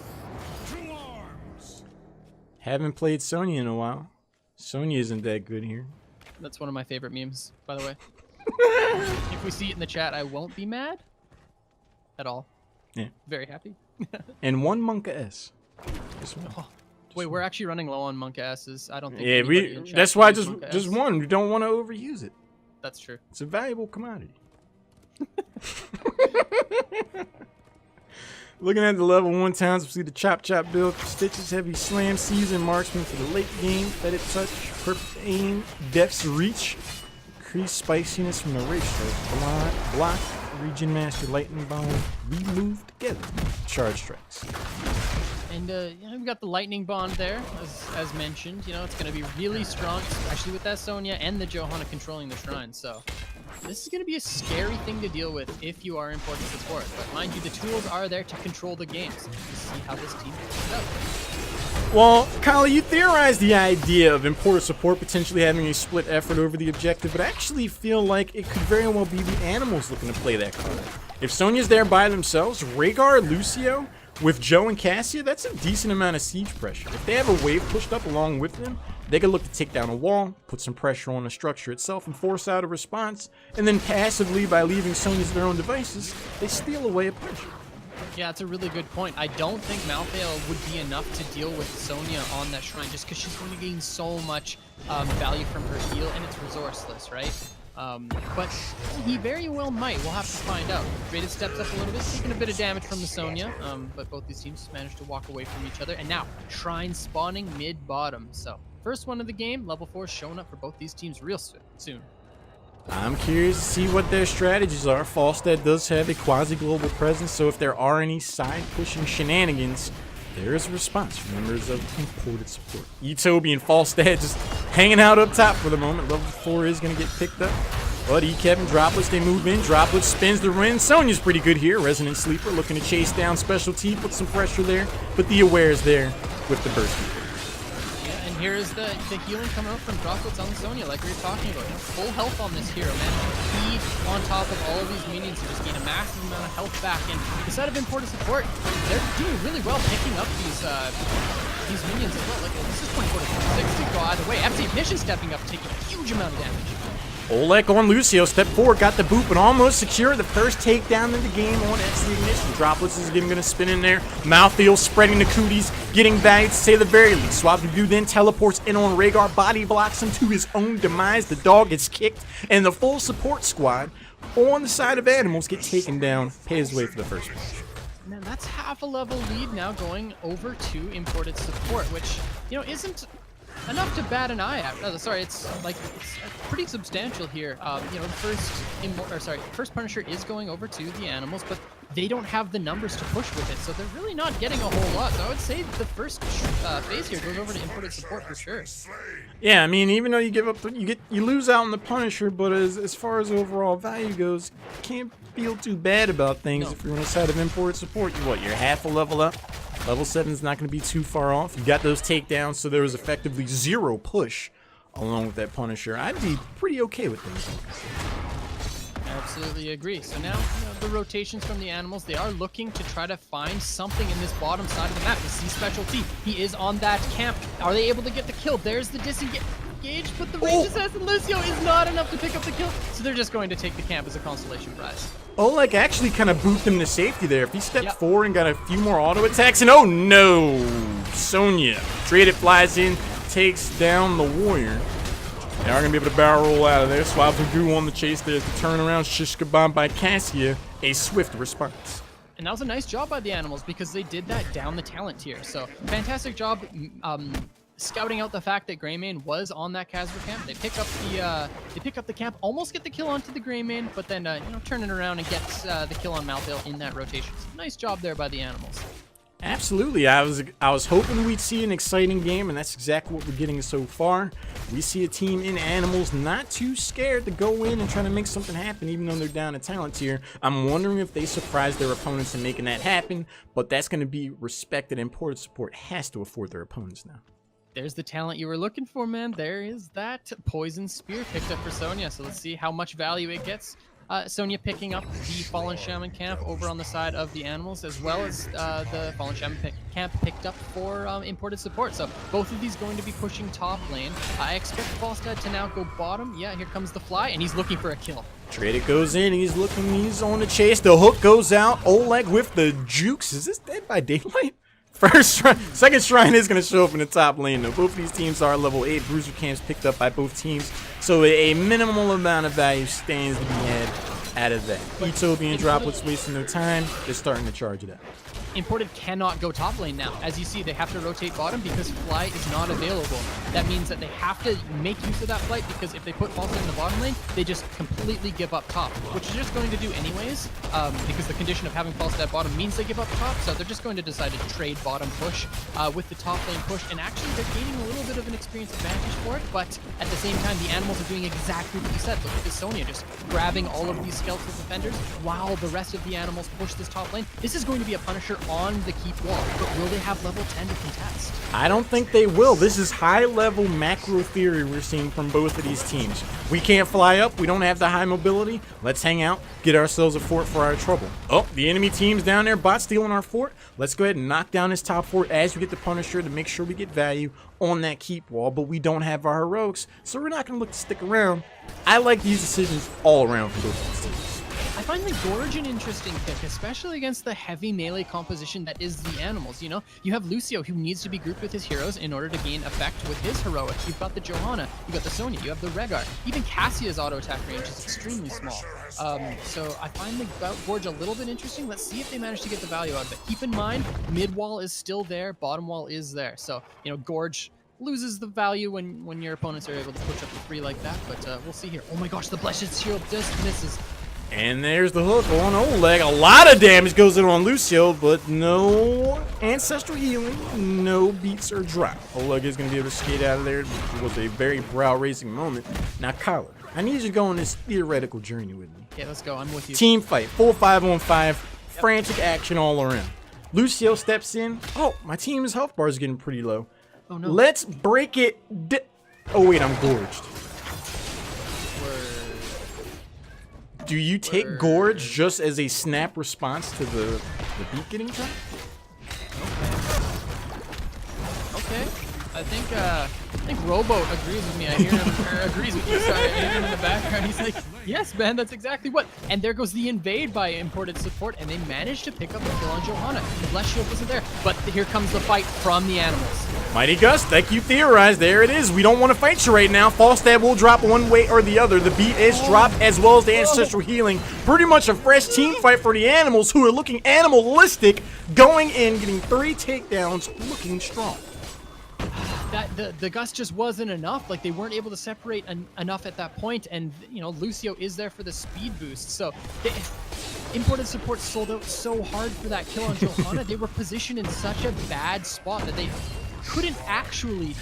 To arms! Haven't played Sonya in a while. Sonya isn't that good here. That's one of my favorite memes, by the way. If we see it in the chat, I won't be mad at all. Yeah. Very happy. And one Monka S. Just one. Oh, wait, we're actually running low on Monka S's. I don't think. Yeah, anybody in chat that's can why use just Monka just S. one. We don't want to overuse it. That's true. It's a valuable commodity. Looking at the level 1 towns, we see the Chop Chop build for Stitches, Heavy Slam, Season, Marksman for the late game, Fetid Touch, Perfect Aim, Depth's Reach, increased spiciness from the race block, Region Master, Lightning Bomb, we move together, Charge Strikes. And we've got the Lightning Bond there, as mentioned. It's going to be really strong, especially with that Sonya and the Johanna controlling the shrine. So this is going to be a scary thing to deal with if you are important support. But mind you, the tools are there to control the game. So we'll see how this team plays out. Well, Kyle, you theorized the idea of importer support potentially having a split effort over the objective, but I actually feel like it could very well be the Animals looking to play that card. If Sonya's there by themselves, Rhaegar, Lucio, with Joe and Cassia, that's a decent amount of siege pressure. If they have a wave pushed up along with them, they can look to take down a wall, put some pressure on the structure itself, and force out a response, and then passively, by leaving Sonya's their own devices, they steal away a pressure. Yeah, that's a really good point. I don't think Malthael would be enough to deal with Sonya on that shrine, just because she's going to gain so much value from her heal, and it's resourceless, right? But he very well might. We'll have to find out. Rated steps up a little bit, taking a bit of damage from the Sonya, but both these teams managed to walk away from each other. And now, Shrine spawning mid-bottom. So, first one of the game, level 4 showing up for both these teams real soon. I'm curious to see what their strategies are. Falstad does have a quasi-global presence, so if there are any side-pushing shenanigans, there is a response from members of imported support. Toby and Falstad just hanging out up top for the moment. Level 4 is going to get picked up. But Kevin Droplets, they move in. Droplets spins the win. Sonya's pretty good here. Resonant Sleeper looking to chase down Special T, put some pressure there. But the Aware is there with the burst. Yeah, and here's the healing coming out from Droplets on the Sonya, like we were talking about. Full health on this hero, man. He, on top of all of these minions, who just gain a massive amount of health back. And instead of imported support, they're doing really well picking up these minions as well. Like, this is 24 to 26 to go either way. FC Ignition stepping up, taking a huge amount of damage. Olek on Lucio, step forward, got the boop, and almost secure the first takedown in the game on FC Ignition. Droplets is again going to spin in there. Malthael spreading the cooties, getting bagged to say the very least. Swap the view, then teleports in on Rhaegar, body blocks him to his own demise. The dog gets kicked, and the full support squad on the side of Animals get taken down, pay his way for the first push. Man, that's half a level lead now going over to imported support, which, isn't enough to bat an eye at. It's pretty substantial here. The first Punisher is going over to the Animals, but they don't have the numbers to push with it, so they're really not getting a whole lot. So I would say the first phase here goes over to imported support for sure. Yeah, I mean, even though you give up, you lose out on the Punisher, but as far as overall value goes, you can't feel too bad about things if you're on the side of imported support. You're half a level up. Level 7 is not going to be too far off. You got those takedowns, so there was effectively 0 push along with that Punisher. I'd be pretty okay with things. Absolutely agree. So now, the rotations from the Animals, they are looking to try to find something in this bottom side of the map. We see Special T. He is on that camp. Are they able to get the kill? There's the disengage, but the range assassin Lucio is not enough to pick up the kill. So they're just going to take the camp as a consolation prize. Olek actually kind of booped him to safety there. If he stepped forward and got a few more auto attacks, and oh no! Sonya. Traded flies in, takes down the Warrior. They are going to be able to barrel roll out of there. Swabs and Goo on the chase. There's the turnaround. Shish kebab by Cassia. A swift response. And that was a nice job by the Animals because they did that down the talent tier. So fantastic job scouting out the fact that Greymane was on that Khazra camp. They pick up the camp, almost get the kill onto the Greymane, but then turn it around and get the kill on Malthael in that rotation. So nice job there by the Animals. Absolutely. I was hoping we'd see an exciting game, and that's exactly what we're getting so far. We see a team in Animals not too scared to go in and try to make something happen, even though they're down a talent tier. I'm wondering if they surprise their opponents in making that happen, but that's going to be respected, and Imported Support has to afford their opponents now. There's the talent you were looking for, man. There is that Poison Spear picked up for Sonya. So let's see how much value it gets. Sonya picking up the Fallen Shaman camp over on the side of the Animals, as well as the Fallen Shaman camp picked up for Imported Support. So both of these going to be pushing top lane. I expect Falstad to now go bottom. Yeah, here comes the Fly, and he's looking for a kill. Traded goes in, he's on the chase. The hook goes out. Oleg with the jukes. Is this Dead by Daylight? First shrine, second shrine is going to show up in the top lane though. Both of these teams are level 8 bruiser camps picked up by both teams, so a minimal amount of value stands to be had out of that. Etobian droplets wasting no time. They're starting to charge it up. Imported cannot go top lane now. As you see, they have to rotate bottom because Fly is not available. That means that they have to make use of that flight, because if they put Falstad in the bottom lane, they just completely give up top, which is just going to do anyways, because the condition of having Falstad bottom means they give up top, so they're just going to decide to trade bottom push with the top lane push, and actually they're gaining a little bit of an experience advantage for it, but at the same time, the Animals are doing exactly what you said. Look at this Sonya just grabbing all of these skeletal defenders while the rest of the Animals push this top lane. This is going to be a Punisher on the keep wall, but will they have level 10 to contest? I don't think they will. This is high-level macro theory we're seeing from both of these teams. We can't fly up. We don't have the high mobility. Let's hang out, get ourselves a fort for our trouble. Oh, the enemy team's down there, bot stealing our fort. Let's go ahead and knock down this top fort as we get the Punisher to make sure we get value on that keep wall, but we don't have our heroics, so we're not going to look to stick around. I like these decisions all around for both of these teams. I find the Gorge an interesting pick, especially against the heavy melee composition that is the Animals. You know, you have Lucio, who needs to be grouped with his heroes in order to gain effect with his heroic. You've got the Johanna, you've got the Sonya, you have the Rehgar. Even Cassia's auto attack range is extremely small. So I find the Gorge a little bit interesting. Let's see if they manage to get the value out of it. Keep in mind, mid wall is still there, bottom wall is there. So, you know, Gorge loses the value when your opponents are able to push up the 3 like that, but we'll see here. Oh my gosh, the Blessed Shield just misses. And there's the hook on Oleg. A lot of damage goes in on Lucio, but no ancestral healing, no beats or drop. Oleg is going to be able to skate out of there. It was a very brow-raising moment. Now, Kyler, I need you to go on this theoretical journey with me. Yeah, let's go. I'm with you. Team fight, full 5-on-5, frantic action all around. Lucio steps in. Oh, my team's health bar is getting pretty low. Oh, no. Let's break it. Oh, wait, I'm gorged. Do you take Gorge just as a snap response to the beat getting dropped? Okay. I think Robo agrees with me. I hear him, or agrees with you. Sorry, I hear him in the background. He's like, yes, man, that's exactly what. And there goes the invade by Imported Support, and they managed to pick up a kill on Johanna. The Blessed Shield wasn't there, but here comes the fight from the Animals. Mighty Gust, like you theorized, there it is. We don't want to fight you right now. Falstad will drop one way or the other. The beat is dropped as well as the ancestral healing. Pretty much a fresh team fight for the Animals, who are looking animalistic, going in, getting 3 takedowns, looking strong. The Gust just wasn't enough. Like, they weren't able to separate enough at that point, and you know, Lucio is there for the speed boost. So Imported Support sold out so hard for that kill on Johanna. They were positioned in such a bad spot that they couldn't actually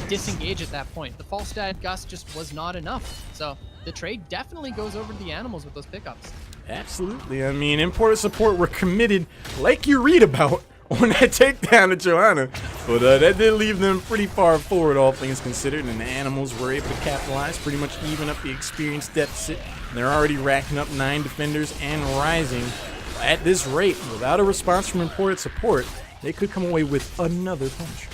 disengage at that point. The Falstad Gust just was not enough. So the trade definitely goes over to the Animals with those pickups. Absolutely. I mean, Imported Support were committed, like you read about, on that takedown of Johanna. But that did leave them pretty far forward, all things considered, and the Animals were able to capitalize, pretty much even up the experience deficit. They're already racking up 9 defenders and rising. At this rate, without a response from Imported Support, they could come away with another punch.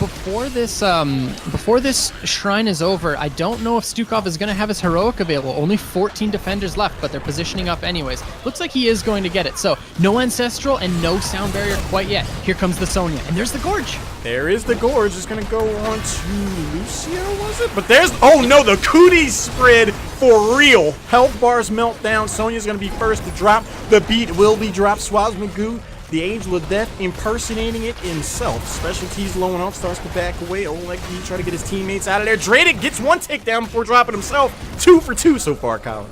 Before this shrine is over, I don't know if Stukov is going to have his heroic available. Only 14 defenders left, but they're positioning up anyways. Looks like he is going to get it. So no ancestral and no sound barrier quite yet. Here comes the Sonya, and there's the Gorge. There is the Gorge. It's going to go on to Lucio, was it? But there's, oh no, the cooties spread for real. Health bars melt down. Sonya's going to be first to drop. The beat will be dropped. Swaz Magoo, the Angel of Death, impersonating it himself. Specialties low enough, starts to back away. Oleg D try to get his teammates out of there. Dradic gets 1 takedown before dropping himself. 2 for 2 so far, Colin.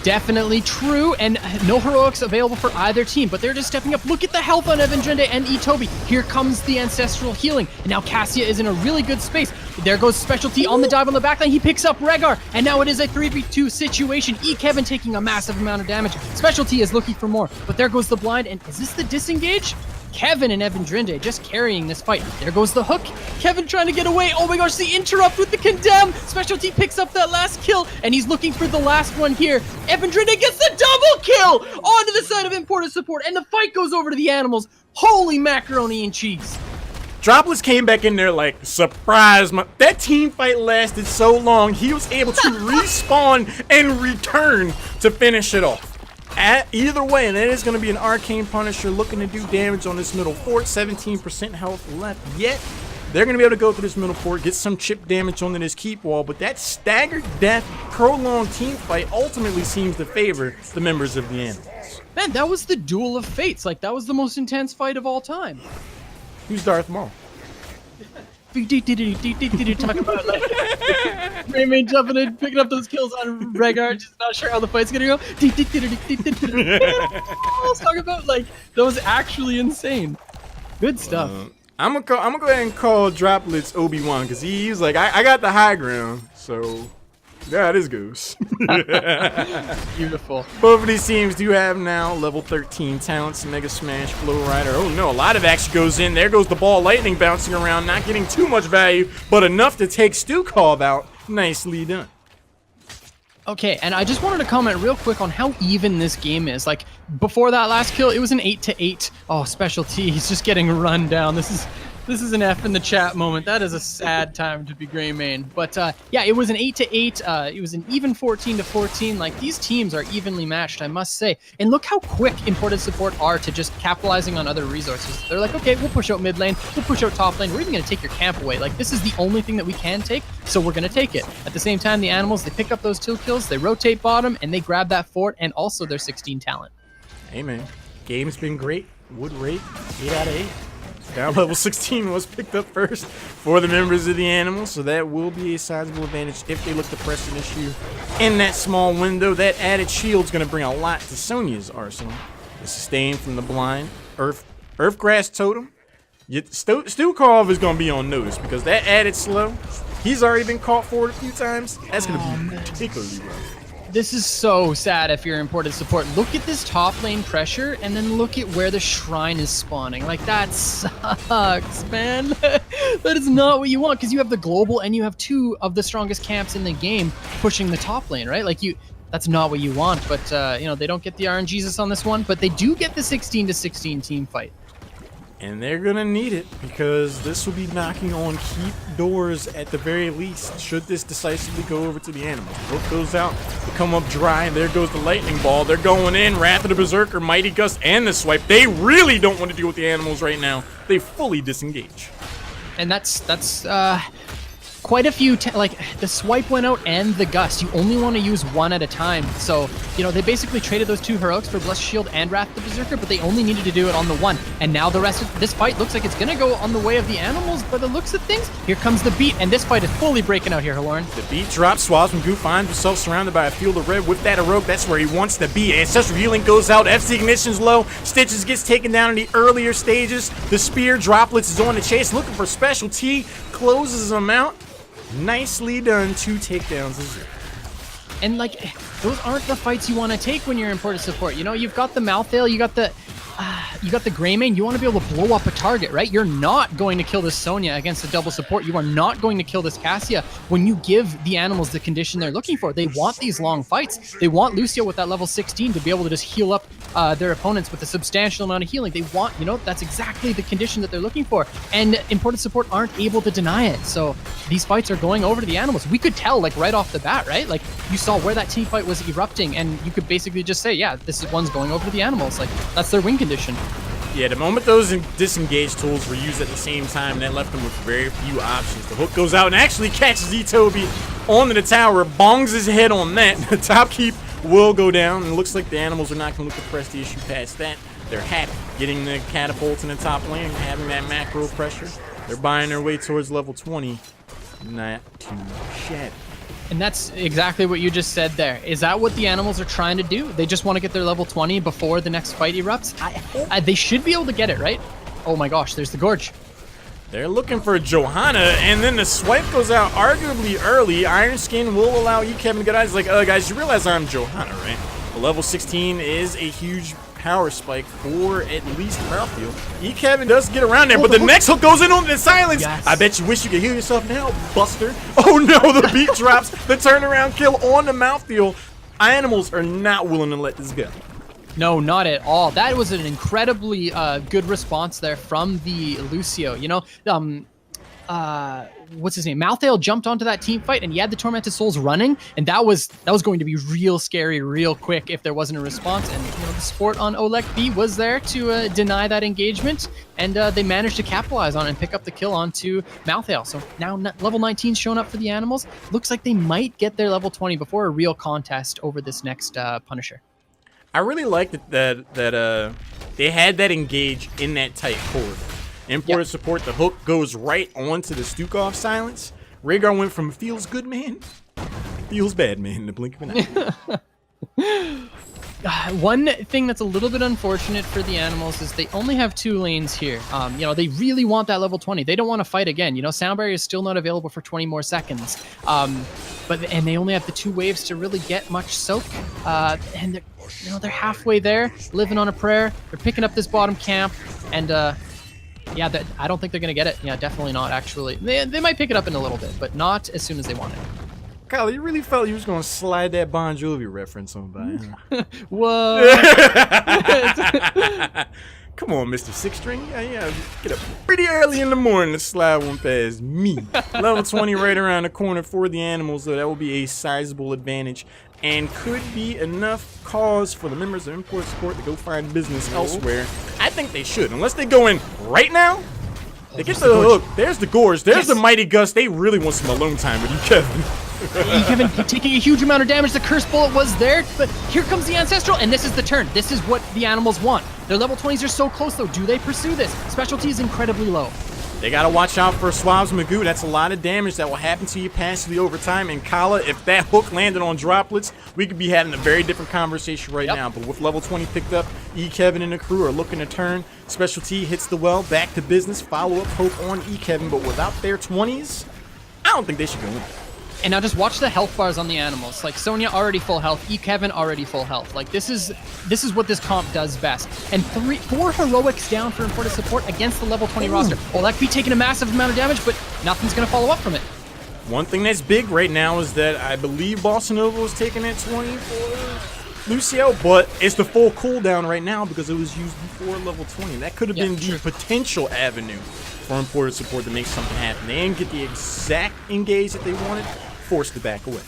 Definitely true, and no heroics available for either team, but they're just stepping up. Look at the health on Evan Drende and Itobi. Here comes the ancestral healing, and now Cassia is in a really good space. There goes Specialty on the dive on the backline. He picks up Rhaegar, and now it is a 3v2 situation. Kevin taking a massive amount of damage. Specialty is looking for more, but there goes the blind, and is this the disengage? Kevin and Evan Drende just carrying this fight. There goes the hook. Kevin trying to get away. Oh my gosh, the interrupt with the condemn. Specialty picks up that last kill, and he's looking for the last one here. Evan Drende gets the double kill onto the side of imported support, and the fight goes over to the animals. Holy macaroni and cheese. Droplets came back in there like, surprise, that team fight lasted so long, he was able to respawn and return to finish it off. Either way, and that is going to be an Arcane Punisher looking to do damage on this middle fort. 17% health left, yet they're going to be able to go through this middle fort, get some chip damage onto this keep wall, but that staggered death, prolonged team fight ultimately seems to favor the members of the Animals. Man, that was the duel of fates. Like, that was the most intense fight of all time. Who's Darth Maul? Talk about like Rayman jumping in, picking up those kills on Rhaegar, just not sure how the fight's gonna go. Let's talk about like that was actually insane. Good stuff. I'm gonna go ahead and call Droplets Obi-Wan because he's like I got the high ground, so yeah, it is Goose. Beautiful. Both of these teams do have now level 13 talents. Mega Smash, Flow Rider. Oh no, a lot of action goes in. There goes the ball lightning bouncing around, not getting too much value, but enough to take Stu Call out. Nicely done. Okay, and I just wanted to comment real quick on how even this game is. Like, before that last kill, it was an 8-8. Oh, Specialty, he's just getting run down. This is an F in the chat moment. That is a sad time to be Gray Main. But yeah, it was an 8-8. It was an even 14-14. Like, these teams are evenly matched, I must say. And look how quick imported support are to just capitalizing on other resources. They're like, okay, we'll push out mid lane, we'll push out top lane. We're even going to take your camp away. Like, this is the only thing that we can take, so we're going to take it. At the same time, the Animals, they pick up those 2 kills, they rotate bottom, and they grab that fort and also their 16 talent. Hey, man. Game's been great. Wood rate, 8 out of 8. Down level 16 was picked up first for the members of the Animals, so that will be a sizable advantage if they look to press an issue in that small window. That added shield's going to bring a lot to Sonya's arsenal. The sustain from the blind, Earthgrass Totem. Stukov is going to be on notice because that added slow, he's already been caught forward a few times. That's going to be particularly rough. This is so sad if you're imported support. Look at this top lane pressure, and then look at where the shrine is spawning. Like, that sucks, man. That is not what you want, because you have the global, and you have 2 of the strongest camps in the game pushing the top lane, right? Like, that's not what you want, but, you know, they don't get the RNGesus on this one, but they do get the 16-16 team fight. And they're gonna need it because this will be knocking on keep doors at the very least should this decisively go over to the Animals. The hook goes out, they come up dry, and there goes the lightning ball. They're going in. Wrath of the Berserker, Mighty Gust, and the swipe. They really don't want to deal with the Animals right now. They fully disengage. And that's quite a few, like, the swipe went out and the gust. You only want to use one at a time. So, you know, they basically traded those 2 heroics for Blessed Shield and Wrath of the Berserker, but they only needed to do it on the one. And now the rest of this fight looks like it's going to go on the way of the Animals, by the looks of things. Here comes the beat, and this fight is fully breaking out here, Haloran. The beat drops, Swabs from Goo finds himself surrounded by a field of red. With that heroic, that's where he wants to be. Ancestral Healing goes out, FC Ignition's low, Stitches gets taken down in the earlier stages. The Spear, Droplets is on the chase, looking for Specialty, closes them out. Nicely done, 2 takedowns. And like, those aren't the fights you want to take when you're imported support. You know, you've got the Malthael, you got the Greymane. You want to be able to blow up a target, right? You're not going to kill this Sonya against a double support. You are not going to kill this Cassia when you give the Animals the condition they're looking for. They want these long fights. They want Lucio with that level 16 to be able to just heal up their opponents with a substantial amount of healing. They want, you know, that's exactly the condition that they're looking for. And imported support aren't able to deny it. So these fights are going over to the Animals. We could tell, like, right off the bat, right? Like, you saw where that team fight was erupting, and you could basically just say, yeah, one's going over to the Animals. Like, that's their win condition. Yeah, the moment those disengage tools were used at the same time, that left them with very few options. The hook goes out and actually catches Itobi onto the tower, bongs his head on that. The top keep will go down, and it looks like the Animals are not going to look to press the issue past that. They're happy getting the catapults in the top lane, having that macro pressure. They're buying their way towards level 20. Not too shabby. And that's exactly what you just said there. Is that what the animals are trying to do? They just want to get their level 20 before the next fight erupts? They should be able to get it, right? Oh my gosh, there's the Gorge. They're looking for Johanna, and then the swipe goes out arguably early. Iron Skin will allow Kevin to get eyes. Like, guys, you realize I'm Johanna, right? The level 16 is a huge power spike for at least Mouthfeel. Kevin does get around there, but the next hook goes in on the silence. Yes. I bet you wish you could heal yourself now, Buster. Oh no, the beat drops. The turnaround kill on the Mouthfeel. Animals are not willing to let this go. No, not at all. That was an incredibly good response there from the Lucio. You know, what's his name? Malthael jumped onto that team fight, and he had the Tormented Souls running, and that was going to be real scary, real quick if there wasn't a response. And you know, the support on Oleg B was there to deny that engagement, and they managed to capitalize on it and pick up the kill onto Malthael. So now level 19 showing up for the animals. Looks like they might get their level 20 before a real contest over this next Punisher. I really liked that they had that engage in that tight core. Imported support, the hook goes right onto the Stukov silence. Rhaegar went from feels good man, feels bad man in the blink of an eye. One thing that's a little bit unfortunate for the animals is they only have 2 lanes here. You know, they really want that level 20. They don't want to fight again. You know, Sound Barrier is still not available for 20 more seconds. And they only have the 2 waves to really get much soak. And they're halfway there, living on a prayer. They're picking up this bottom camp, and yeah, I don't think they're gonna get it. Yeah, definitely not. Actually, they might pick it up in a little bit, but not as soon as they want it. Kyle, you really felt you was gonna slide that Bon Jovi reference on by, huh? Whoa! Come on, Mr. Six String. Yeah, get up pretty early in the morning to slide one past me. Level 20 right around the corner for the animals, so that will be a sizable advantage and could be enough cause for the members of Import Support to go find business elsewhere. I think they should, unless they go in right now. They get the hook. There's the Gorge. There's the Mighty Gust. They really want some alone time with you, Kevin. Kevin taking a huge amount of damage. The Curse Bullet was there, but here comes the Ancestral, and this is the turn. This is what the animals want. Their level 20s are so close, though. Do they pursue this? Specialty is incredibly low. They gotta watch out for Swabs Magoo. That's a lot of damage that will happen to you passively over time. And Kala, if that hook landed on droplets, we could be having a very different conversation right now. But with level 20 picked up, Kevin and the crew are looking to turn. Specialty hits the well, back to business. Follow-up hope on Kevin, but without their 20s, I don't think they should go in. And now just watch the health bars on the animals. Like Sonya already full health, Kevin already full health. Like this is what this comp does best. And 4 heroics down for imported support against the level 20 roster. Oleg B taking a massive amount of damage, but nothing's gonna follow up from it. One thing that's big right now is that I believe Bossanova was taking that 20 for Lucio, but it's the full cooldown right now because it was used before level 20. That could have been the potential avenue for imported support to make something happen. They didn't get the exact engage that they wanted, forced to back away.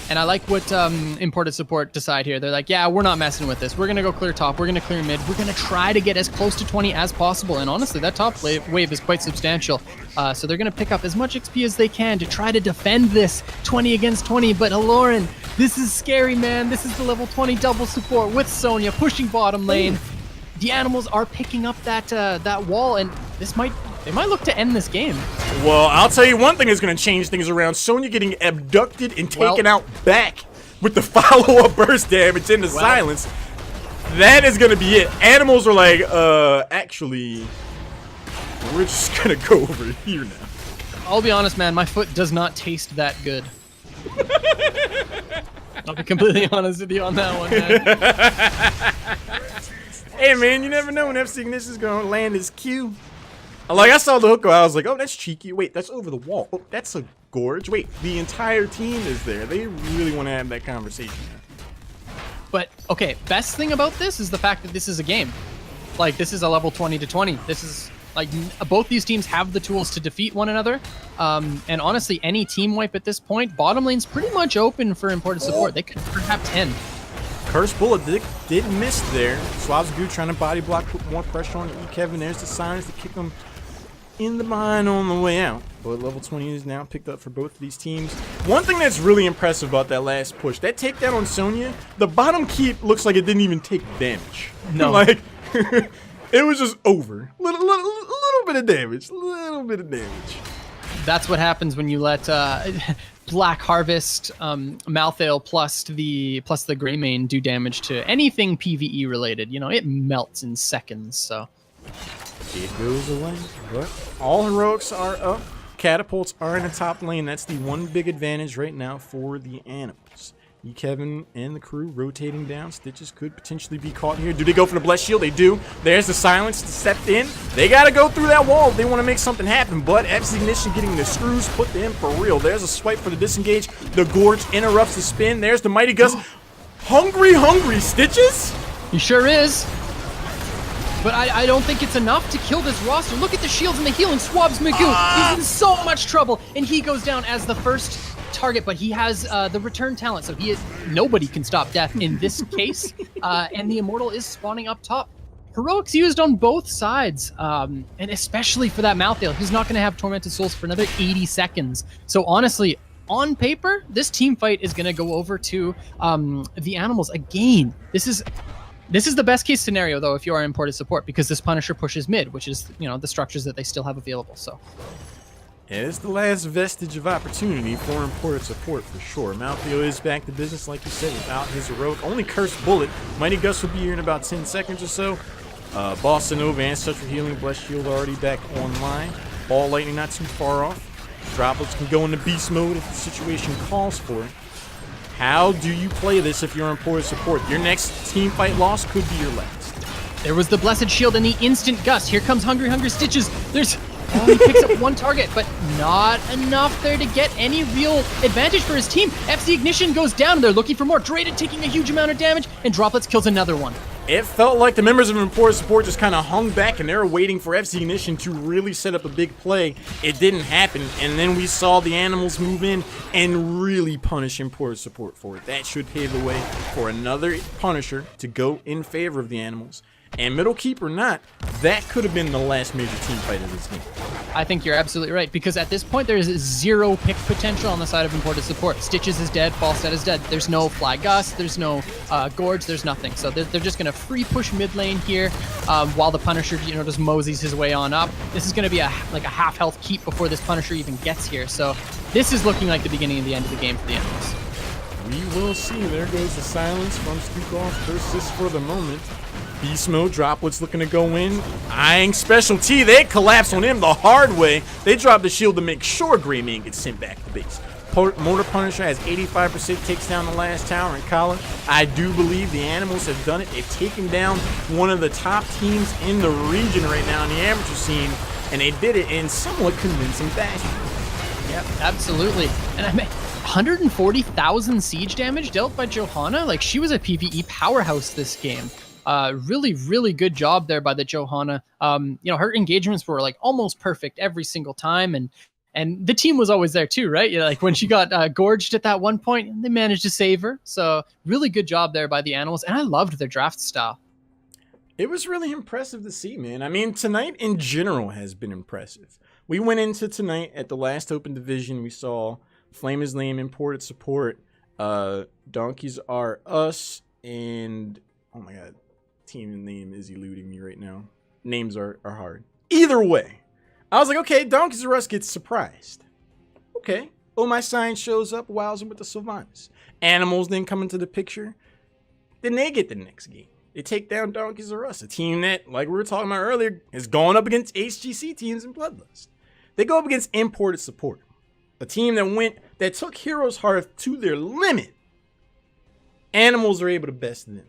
And I like what imported support decide here. They're like, yeah, we're not messing with this. We're going to go clear top. We're going to clear mid. We're going to try to get as close to 20 as possible. And honestly, that top wave is quite substantial. So they're going to pick up as much XP as they can to try to defend this 20 against 20. But Aloran, this is scary, man. This is the level 20 double support with Sonya pushing bottom lane. The animals are picking up that wall, and they might look to end this game. Well, I'll tell you one thing that's going to change things around. Sonya getting abducted and taken out back with the follow-up burst damage into silence. That is going to be it. Animals are like, actually, we're just going to go over here now. I'll be honest, man. My foot does not taste that good. I'll be completely honest with you on that one, man. Hey, man, you never know when FC Ignition is going to land his Q. Like, I saw the hook go, I was like, oh, that's cheeky. Wait, that's over the wall. Oh, that's a Gorge. Wait, the entire team is there. They really want to have that conversation. But, okay, best thing about this is the fact that this is a game. Like, this is a level 20 to 20. This is, like, both these teams have the tools to defeat one another. And honestly, any team wipe at this point, bottom lane's pretty much open for imported support. They could perhaps end. Curse Bullet did miss there. Swabsgoo trying to body block, put more pressure on Kevin. There's the signs to kick him in the mine on the way out. But level 20 is now picked up for both of these teams. One thing that's really impressive about that last push, that takedown on Sonya, the bottom keep looks like it didn't even take damage. No. Like, it was just over. Little bit of damage. Little bit of damage. That's what happens when you let Black Harvest, Malthael plus the Greymane do damage to anything PvE related. You know, it melts in seconds. So it goes away. But all heroics are up. Catapults are in the top lane. That's the one big advantage right now for the animals. Kevin and the crew rotating down. Stitches could potentially be caught here. Do they go for the blessed shield? They do. There's the silence to step in. They got to go through that wall if they want to make something happen. But F's Ignition getting the screws put to him for real. There's a swipe for the disengage. The Gorge interrupts the spin. There's the Mighty Gust. Hungry Stitches? He sure is. But I don't think it's enough to kill this roster. Look at the shields and the healing swabs Magoo. He's in so much trouble. And he goes down as the first target, but he has the return talent, so nobody can stop death in this case. And the Immortal is spawning up top. Heroics used on both sides, and especially for that Malthael. He's not going to have Tormented Souls for another 80 seconds. So honestly, on paper, this team fight is going to go over to the animals again. This is the best case scenario, though, if you are imported support, because this Punisher pushes mid, which is, you know, the structures that they still have available. So yeah, it's the last vestige of opportunity for imported support for sure. Malthael is back to business, like you said, without his heroic. Only Cursed Bullet. Mighty Gust will be here in about 10 seconds or so. Bossa Nova and Such for Healing. Blessed Shield already back online. Ball Lightning not too far off. Droplets can go into beast mode if the situation calls for it. How do you play this if you're imported support? Your next team fight loss could be your last. There was the Blessed Shield and the instant gust. Here comes Hungry Stitches. He picks up one target, but not enough there to get any real advantage for his team. FC Ignition goes down. They're looking for more. Draded taking a huge amount of damage, and Droplets kills another one. It felt like the members of imported support just kind of hung back, and they were waiting for FC Ignition to really set up a big play. It didn't happen, and then we saw the animals move in and really punish imported support for it. That should pave the way for another Punisher to go in favor of the animals. And Middle Keep or not, that could have been the last major team fight of this game. I think you're absolutely right, because at this point there is zero pick potential on the side of imported support. Stitches is dead, Falstad is dead. There's no Fly Gust, there's no Gorge, there's nothing. So they're just going to free push mid lane here while the Punisher, you know, just moseys his way on up. This is going to be like a half health keep before this Punisher even gets here. So this is looking like the beginning of the end of the game for the Animals. We will see. There goes the silence from Stukov. First assist for the moment. Beast mode, Droplets looking to go in. Eyeing Special T. They collapse on him the hard way. They drop the shield to make sure Greymane gets sent back to base. Motor Punisher has 85% takes down the last tower in Kala. I do believe the animals have done it. They've taken down one of the top teams in the region right now in the amateur scene, and they did it in somewhat convincing fashion. Yep, absolutely. And I mean, 140,000 siege damage dealt by Johanna. Like, she was a PvE powerhouse this game. Really good job there by the Johanna. You know, her engagements were like almost perfect every single time, and the team was always there too, right? You know, like when she got gorged at that one point, they managed to save her. So really good job there by the animals, and I loved their draft style. It was really impressive to see, man. I mean, tonight in general has been impressive. We went into tonight at the last open division. We saw Flame is Lame, imported support, Donkeys Are Us, and oh my god, team name is eluding me right now. Names are hard. Either way, I was like, okay, Donkeys Are Us gets surprised. Okay. Oh My Sign shows up, wows him with the Sylvanas. Animals then come into the picture. Then they get the next game. They take down Donkeys Are Us, a team that, like we were talking about earlier, is going up against HGC teams in Bloodlust. They go up against imported support, a team that took Heroes Hearth to their limit. Animals are able to best them.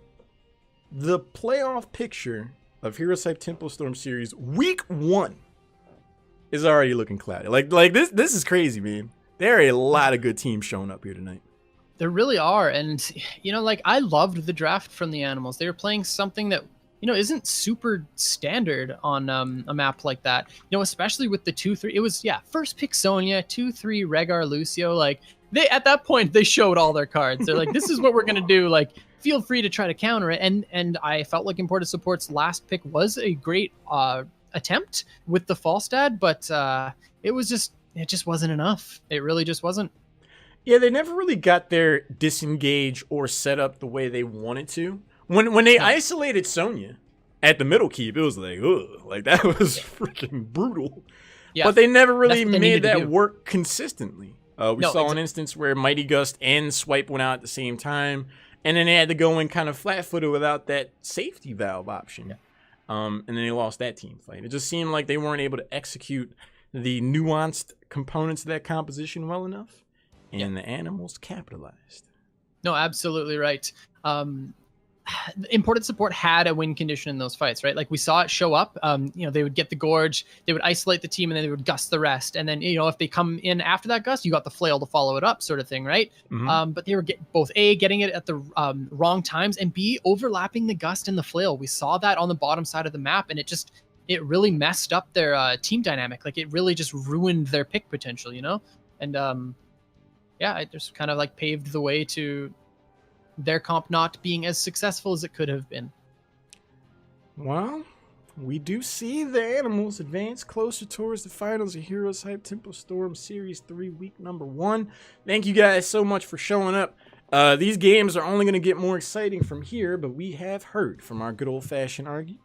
The playoff picture of HeroesHype Tempo Storm Series Week 1 is already looking cloudy. Like this is crazy, man. There are a lot of good teams showing up here tonight. There really are, and you know, like I loved the draft from the Animals. They were playing something that, you know, isn't super standard on a map like that. You know, especially with the 2-3. It was, yeah, first pick Sonya, 2-3 Rehgar Lucio. Like they at that point they showed all their cards. They're like, this is what we're gonna do. Like, feel free to try to counter it. And I felt like imported support's last pick was a great attempt with the Falstad, but it just wasn't enough. It really just wasn't. Yeah, they never really got their disengage or set up the way they wanted to. When they isolated Sonya at the middle keep, it was like, ugh, like that was freaking brutal. Yeah, but they never really what they made needed to that do. work consistently. We No, saw an instance where Mighty Gust and Swipe went out at the same time, and then they had to go in kind of flat-footed without that safety valve option. And then they lost that team fight. It just seemed like they weren't able to execute the nuanced components of that composition well enough, and the animals capitalized. No, absolutely right. Imported support had a win condition in those fights, right? Like we saw it show up. They would get the gorge, they would isolate the team, and then they would gust the rest. And then, if they come in after that gust, you got the flail to follow it up, sort of thing, right? But they were both A, getting it at the wrong times, and B, overlapping the gust and the flail. We saw that on the bottom side of the map, and it really messed up their team dynamic. Like it really just ruined their pick potential, And it just kind of like paved the way to their comp not being as successful as it could have been. Well, we do see the animals advance closer towards the finals of HeroesHype Tempo Storm Series 3 week number 1. Thank you guys so much for showing up. These games are only going to get more exciting from here, but we have heard from our good old-fashioned argue.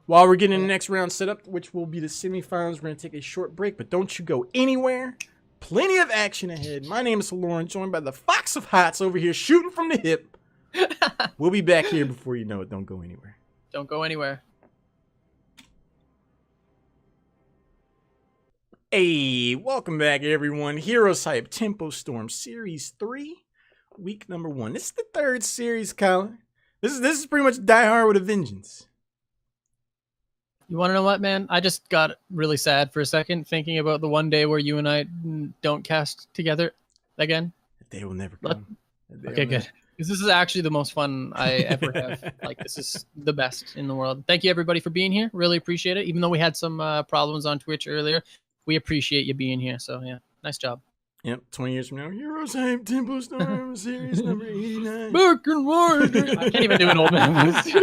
While we're getting the next round set up, which will be the semifinals, we're going to take a short break, but don't you go anywhere. Plenty of action ahead. My name is Lauren, joined by the Fox of Hots over here shooting from the hip. We'll be back here before you know it. Don't go anywhere. Don't go anywhere. Hey, welcome back, everyone. HeroesHype Tempo Storm Series 3, week number 1. This is the third series, Colin. This is pretty much Die Hard with a Vengeance. You want to know what, man? I just got really sad for a second thinking about the one day where you and I don't cast together again. They will never come. Okay, good. Because this is actually the most fun I ever have. Like, this is the best in the world. Thank you, everybody, for being here. Really appreciate it. Even though we had some problems on Twitch earlier, we appreciate you being here. So, yeah, nice job. Yep, 20 years from now, HeroesHype Tempo Storm Series number 89. Back and forth. I can't even do an old man voice.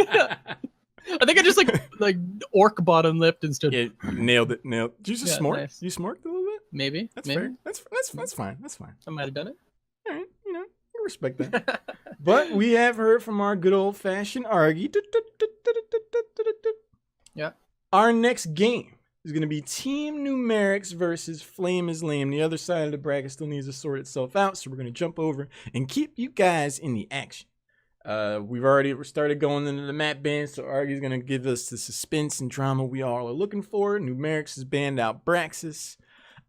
I think I just like orc bottom lipped instead. Yeah, nailed it. Did you just smork? Nice. You smorked a little bit? Maybe. That's maybe. fair. That's fine. That's fine. I might have done it. All right, I respect that. But we have heard from our good old fashioned Argy. Yeah. Our next game is going to be Team Numerics versus Flame is Lame. The other side of the bracket still needs to sort itself out, so we're going to jump over and keep you guys in the action. We've already started going into the map ban, so Argy's going to give us the suspense and drama we all are looking for. Numerics has banned out Braxis.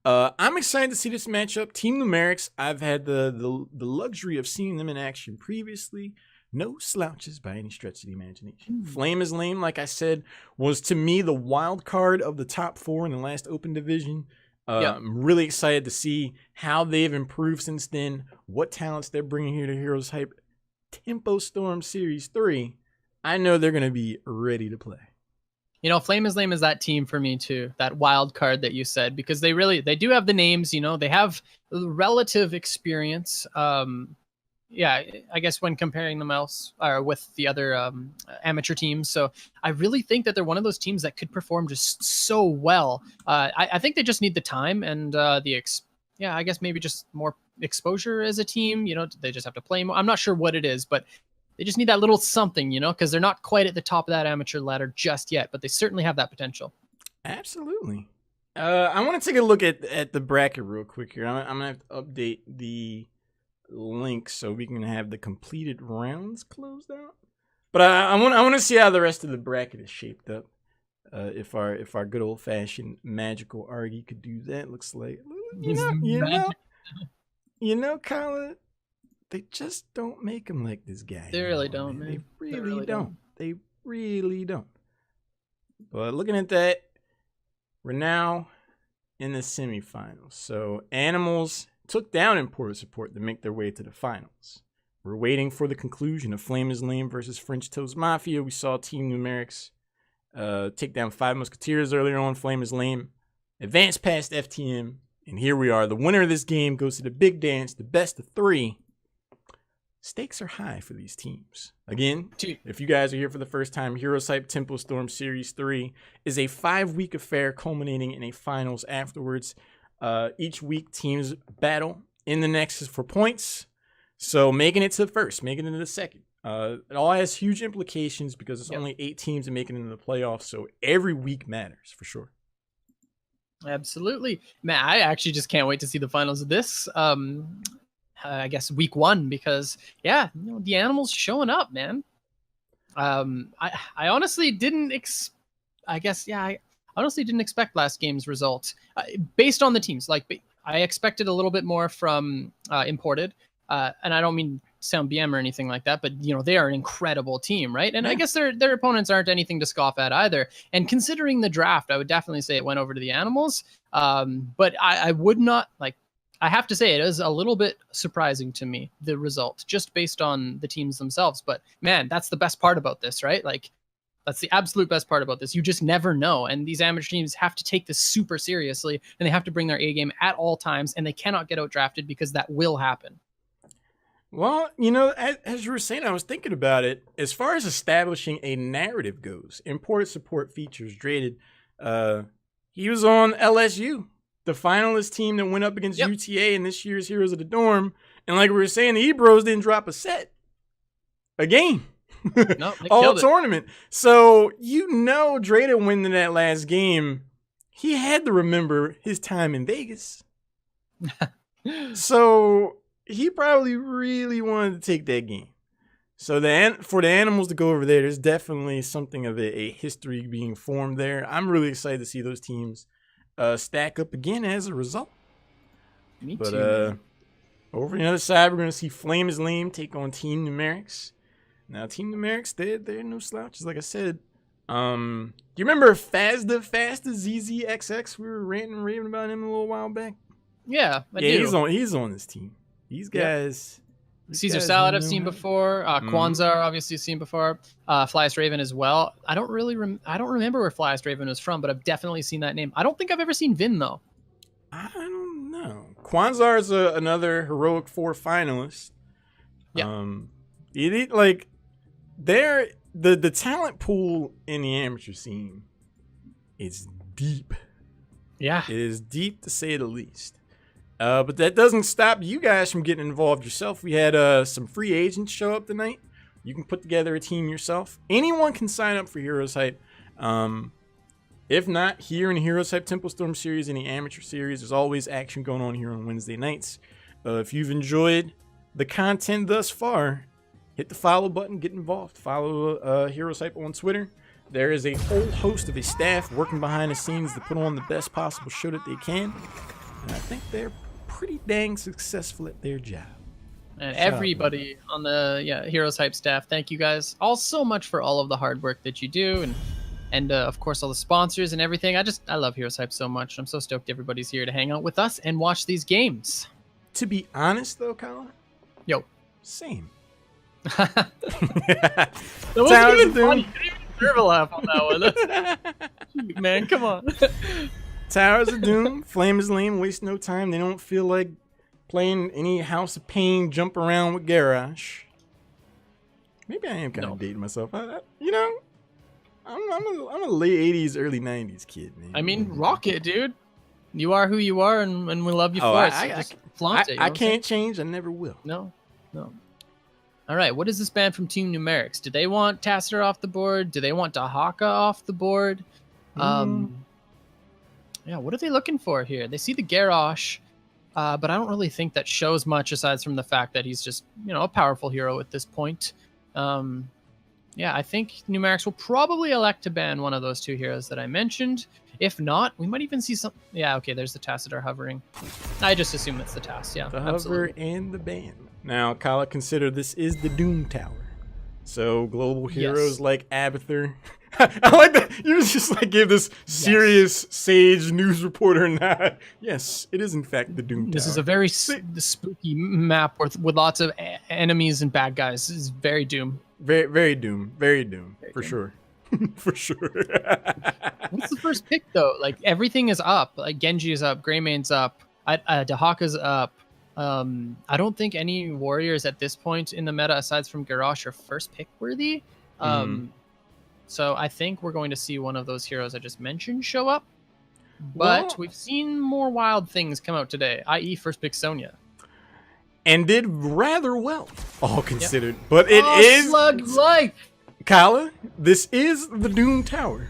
I'm excited to see this matchup. Team Numerics, I've had the luxury of seeing them in action previously. No slouches by any stretch of the imagination. Flame is Lame, like I said, was to me the wild card of the top 4 in the last open division. I'm really excited to see how they've improved since then, what talents they're bringing here to HeroesHype Tempo Storm Series 3. I know they're going to be ready to play. Flame is Lame is that team for me too. That wild card that you said, because they do have the names, they have relative experience. I guess when comparing them with the other amateur teams. So I really think that they're one of those teams that could perform just so well. I think they just need the time and I guess maybe just more exposure as a team. They just have to play more. I'm not sure what it is, but they just need that little something, because they're not quite at the top of that amateur ladder just yet, but they certainly have that potential. Absolutely. I want to take a look at the bracket real quick here. I'm going to have to update the link so we can have the completed rounds closed out. But I want to see how the rest of the bracket is shaped up. If our good old fashioned magical Argy could do that, looks like Colin, they just don't make them like this guy. They really don't, man. They really don't. They really don't. But looking at that, we're now in the semifinals. So Animals took down Imported Support to make their way to the finals. We're waiting for the conclusion of Flame is Lame versus French Toast Mafia. We saw Team Numerics take down 5 Musketeers earlier on. Flame is Lame advanced past FTM. And here we are. The winner of this game goes to the big dance, the best of 3. Stakes are high for these teams. Again, if you guys are here for the first time, HeroesHype Tempo Storm Series 3 is a 5-week affair culminating in a finals afterwards. Each week, teams battle in the Nexus for points. So making it to the first, making it to the second. It all has huge implications because it's only 8 teams that make it into the playoffs. So every week matters for sure. Absolutely, man. I actually just can't wait to see the finals of this. I guess week 1 because yeah, the animals showing up, man. I honestly didn't I guess yeah, I honestly didn't expect last game's result based on the teams. Like I expected a little bit more from imported, and I don't mean sound BM or anything like that, but they are an incredible team, right? And I guess their opponents aren't anything to scoff at either. And considering the draft, I would definitely say it went over to the animals. But I would not like. I have to say it is a little bit surprising to me, the result, just based on the teams themselves. But man, that's the best part about this, right? Like that's the absolute best part about this. You just never know. And these amateur teams have to take this super seriously, and they have to bring their A game at all times, and they cannot get out drafted because that will happen. Well, as you were saying, I was thinking about it. As far as establishing a narrative goes, imported support features Draded. He was on LSU, the finalist team that went up against UTA in this year's Heroes of the Dorm. And like we were saying, the Ebros didn't drop a game. No, all tournament. So Draded winning that last game, he had to remember his time in Vegas. So he probably really wanted to take that game. So for the animals to go over there, there's definitely something of a history being formed there. I'm really excited to see those teams stack up again as a result. Me too. Over on the other side, we're going to see Flame is Lame take on Team Numerics. Now, Team Numerics, they're no slouches, like I said. Do you remember Fasta ZZXX? We were ranting and raving about him a little while back. Yeah, I do. He's on this team. These guys. Caesar Salad I've seen before. Kwanzaa obviously seen before. Flyest Raven as well. I don't remember where Flyest Raven was from, but I've definitely seen that name. I don't think I've ever seen Vin though. I don't know. Kwanzaa is another Heroic 4 finalist. Yeah. The talent pool in the amateur scene is deep. Yeah. It is deep to say the least. But that doesn't stop you guys from getting involved yourself. We had some free agents show up tonight. You can put together a team yourself. Anyone can sign up for HeroesHype. If not, here in the HeroesHype Temple Storm series and the amateur series, there's always action going on here on Wednesday nights. If you've enjoyed the content thus far, hit the follow button, get involved. Follow HeroesHype on Twitter. There is a whole host of a staff working behind the scenes to put on the best possible show that they can. And I think they're pretty dang successful at their job. And everybody on the HeroesHype staff, thank you guys all so much for all of the hard work that you do, and of course all the sponsors and everything. I love HeroesHype so much. I'm so stoked everybody's here to hang out with us and watch these games. To be honest though, Colin, same. That wasn't even funny. You didn't even deserve a laugh on that one. Man, come on. Towers of Doom, Flame is Lame, waste no time. They don't feel like playing any House of Pain, jump around with Garrosh. Maybe I am kind of dating myself. I'm a late 80s, early 90s kid, man. I mean, rock it, dude. You are who you are, and we love you for it. So just flaunt it. I can't change. I never will. No. All right, what is this ban from Team Numerics? Do they want Tassiter off the board? Do they want Dahaka off the board? Yeah, what are they looking for here? They see the Garrosh, but I don't really think that shows much aside from the fact that he's just, a powerful hero at this point. Yeah, I think Numerics will probably elect to ban one of those two heroes that I mentioned. If not, we might even see some... Yeah, okay, there's the Tassiter hovering. I just assume it's the Tass, yeah. The hover and the ban. Now, Kala, consider this is the Doom Tower. So, global heroes like Abathur. I like that. You just gave this serious sage news reporter nod. Yes, it is in fact the Doom Tower. This is a very spooky map with lots of enemies and bad guys. This is very Doom. Very Doom. Very Doom. For sure. For sure. What's the first pick, though? Like, everything is up. Like, Genji is up. Greymane's up. Dahaka's up. I don't think any warriors at this point in the meta, aside from Garrosh, are first pick worthy. So I think we're going to see one of those heroes I just mentioned show up. But we've seen more wild things come out today, i.e. first pick Sonya. And did rather well, all considered. Yep. But it is... Slug Life! Kala, this is the Doom Tower.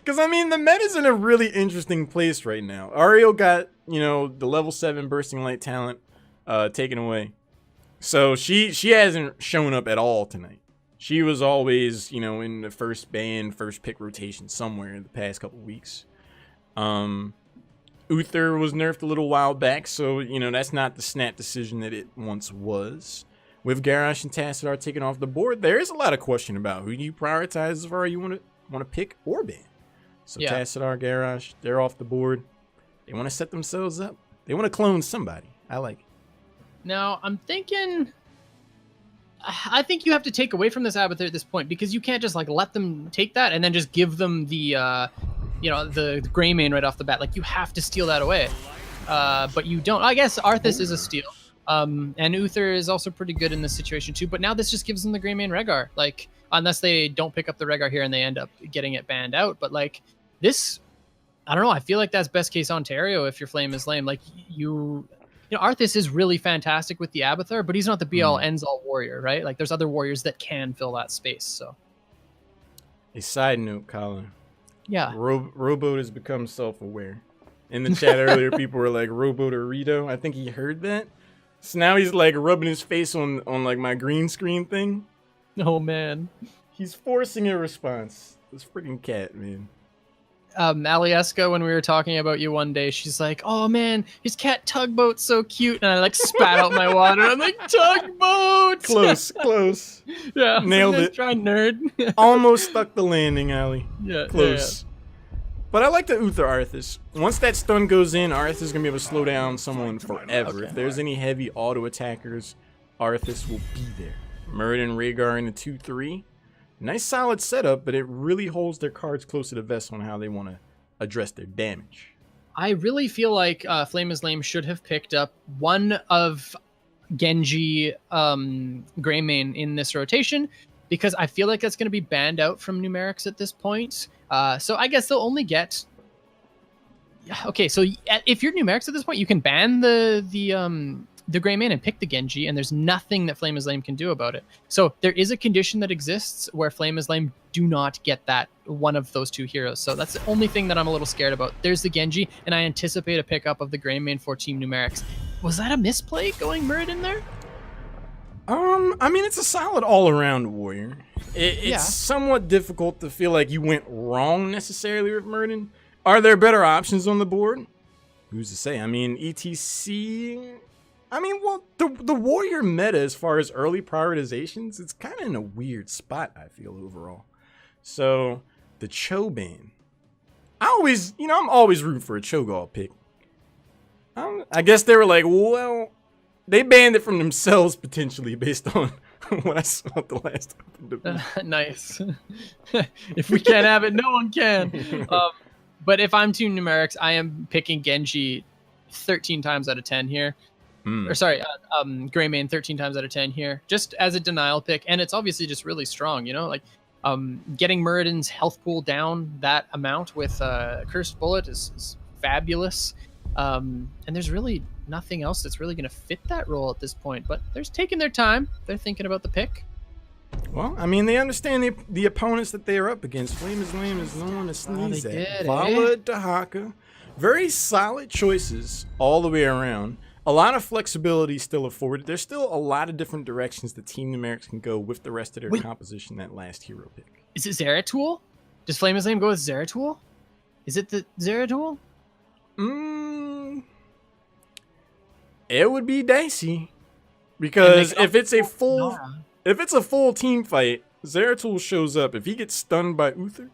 Because, I mean, the meta's in a really interesting place right now. Ariel got, you know, the level 7 Bursting Light talent taken away. So she hasn't shown up at all tonight. She was always, you know, in the first ban, first pick rotation somewhere in the past couple weeks. Uther was nerfed a little while back, so, you know, that's not the snap decision that it once was. With Garrosh and Tassadar taken off the board, there is a lot of question about who you prioritize as far as you want to pick or ban. So yeah. Tassadar, Garrosh, they're off the board. They want to set themselves up. They want to clone somebody. I like it. Now, I'm thinking... I think you have to take away from this Abathur at this point, because you can't just like let them take that and then just give them the, you know, the gray main right off the bat. Like, you have to steal that away. But you don't. I guess Arthas is a steal. And Uther is also pretty good in this situation too. But now this just gives them the gray main Rhaegar. Like, unless they don't pick up the Rhaegar here and they end up getting it banned out. But like this, I don't know. I feel like that's best case Ontario if your Flame is lame. Like you know, Arthas is really fantastic with the Abathur, but he's not the be-all, ends-all warrior, right? Like, there's other warriors that can fill that space, so. A side note, Colin. Yeah. Rowboat has become self-aware. In the chat earlier, people were like, Rowboat or Rito. I think he heard that. So now he's, like, rubbing his face on like, my green screen thing. Oh, man. He's forcing a response. This freaking cat, man. Alieska, when we were talking about you one day, she's like, oh man, his cat Tugboat's so cute, and I like spat out my water. I'm like, Tugboat! Close. Yeah, nailed it. Try nerd. Almost stuck the landing, Ali. Yeah, close. Yeah. But I like the Uther Arthas. Once that stun goes in, Arthas is gonna be able to slow down someone forever. Okay. If there's any heavy auto attackers, Arthas will be there. Muradin and Rhaegar in the 2-3. Nice solid setup, but it really holds their cards close to the vest on how they want to address their damage. I really feel like Flame is Lame should have picked up one of Genji Greymane in this rotation, because I feel like that's going to be banned out from numerics at this point. So I guess they'll only get... Okay, so if you're numerics at this point, you can ban the Greymane and pick the Genji, and there's nothing that Flame is Lame can do about it. So there is a condition that exists where Flame is Lame do not get that one of those two heroes. So that's the only thing that I'm a little scared about. There's the Genji, and I anticipate a pickup of the Greymane for Team Numerics. Was that a misplay going Muradin there? I mean, it's a solid all-around warrior. It's somewhat difficult to feel like you went wrong necessarily with Muradin. Are there better options on the board? Who's to say? I mean, ETC... I mean, well, the warrior meta as far as early prioritizations, it's kind of in a weird spot, I feel, overall. So, the Cho ban. I'm always rooting for a Cho'Gall pick. I guess they were like, well, they banned it from themselves, potentially, based on what I saw at the last open. Nice. If we can't have it, no one can. But if I'm Team Numerics, I am picking Genji 13 times out of 10 here. Or sorry, Greymane 13 times out of 10 here, just as a denial pick, and it's obviously just really strong, you know, like getting Muradin's health pool down that amount with Cursed Bullet is fabulous, and there's really nothing else that's really going to fit that role at this point, but they're taking their time. They're thinking about the pick. Well, I mean, they understand the opponents that they are up against. Flame is Lame is no one to sneeze at. Followed Dahaka. Very solid choices all the way around. A lot of flexibility still afforded. There's still a lot of different directions the Team Numerics can go with the rest of their composition that last hero pick. Is it Zeratul? Does Flame is Lame go with Zeratul? Is it the Zeratul? It would be dicey. Because if it's a full team fight, Zeratul shows up. If he gets stunned by Uther,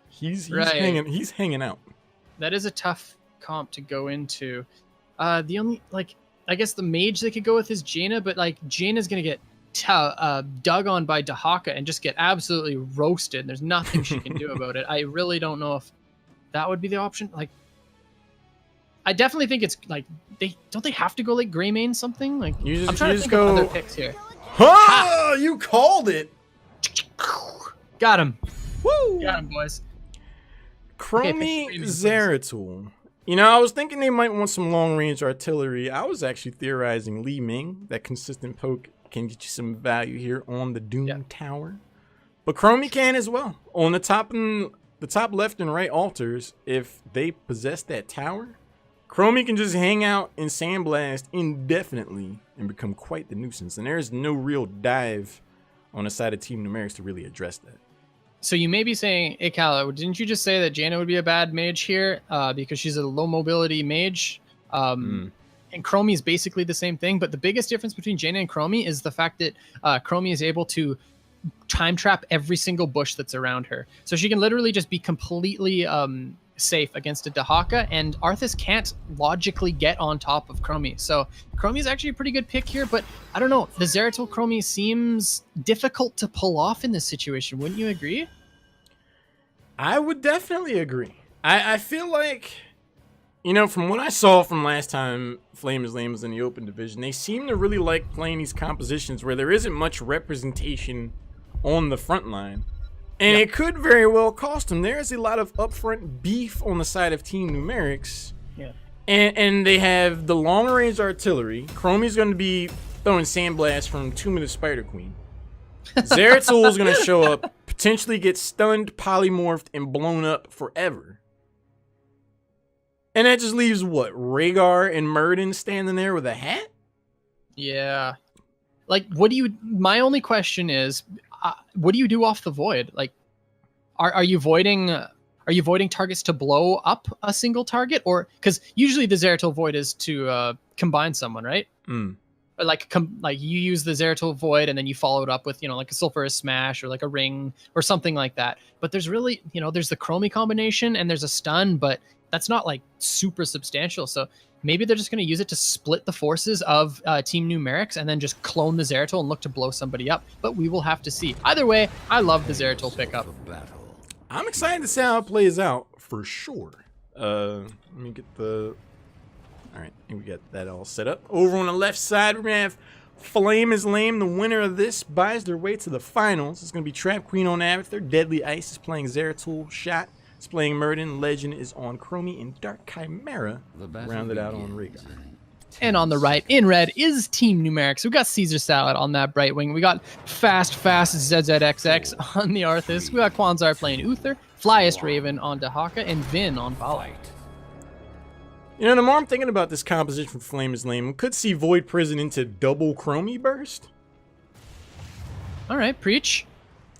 he's hanging out. That is a tough comp to go into. The only, like, I guess the mage they could go with is Jaina, but like Jaina's gonna get dug on by Dahaka and just get absolutely roasted. There's nothing she can do about it. I really don't know if that would be the option. Like, I definitely think it's like they have to go like Greymane something. Like, I'm trying to think of other picks here. Huh! You called it. Got him. Woo! Got him, boys. Chromie Zeratul. You know, I was thinking they might want some long-range artillery. I was actually theorizing Li Ming. That consistent poke can get you some value here on the Doom Tower. But Chromie can as well. On the top and the top left and right altars, if they possess that tower, Chromie can just hang out in Sandblast indefinitely and become quite the nuisance. And there's no real dive on the side of Team Numerics to really address that. So you may be saying, hey, Cal, didn't you just say that Jaina would be a bad mage here because she's a low mobility mage? And Chromie is basically the same thing. But the biggest difference between Jaina and Chromie is the fact that Chromie is able to time trap every single bush that's around her. So she can literally just be completely safe against a Dahaka, and Arthas can't logically get on top of Chromie. So Chromie is actually a pretty good pick here, but I don't know. The Zeratul Chromie seems difficult to pull off in this situation. Wouldn't you agree? I would definitely agree. I feel like, you know, from what I saw from last time Flame is Lame was in the open division, they seem to really like playing these compositions where there isn't much representation on the front line. And it could very well cost them. There is a lot of upfront beef on the side of Team Numerics. Yeah. And they have the long range artillery. Chromie's going to be throwing Sandblast from Tomb of the Spider Queen. Zeratul is going to show up, potentially get stunned, polymorphed, and blown up forever. And that just leaves what? Rhaegar and Murden standing there with a hat? Yeah. Like, what do you... My only question is, what do you do off the void? Like, are you voiding targets to blow up a single target, or because usually the Zeratul void is to combine someone, right? But like you use the Zeratul void and then you follow it up with, you know, like a sulfurous smash or like a ring or something like that. But there's really, you know, there's the Chromie combination and there's a stun, but that's not like super substantial. So maybe they're just going to use it to split the forces of Team Numerics and then just clone the Zeratul and look to blow somebody up. But we will have to see. Either way, I love the Zeratul pickup. I'm excited to see how it plays out for sure. Let me get the... All right, we got that all set up. Over on the left side, we're going to have Flame is Lame. The winner of this buys their way to the finals. It's going to be Trap Queen on Abathur. Deadly Ice is playing Zeratul. Shot is playing Murden. Legend is on Chromie. And Dark Chimera rounded out on Rhaegar. And on the right, in red, is Team Numerics. We got Caesar Salad on that right wing. We got Fast ZZXX on the Arthas. We got Kwanzar playing Uther, Flyest Raven on Dahaka, and Vin on Vala. You know, the more I'm thinking about this composition from Flame is Lame, we could see Void Prison into double Chromie burst. All right, preach.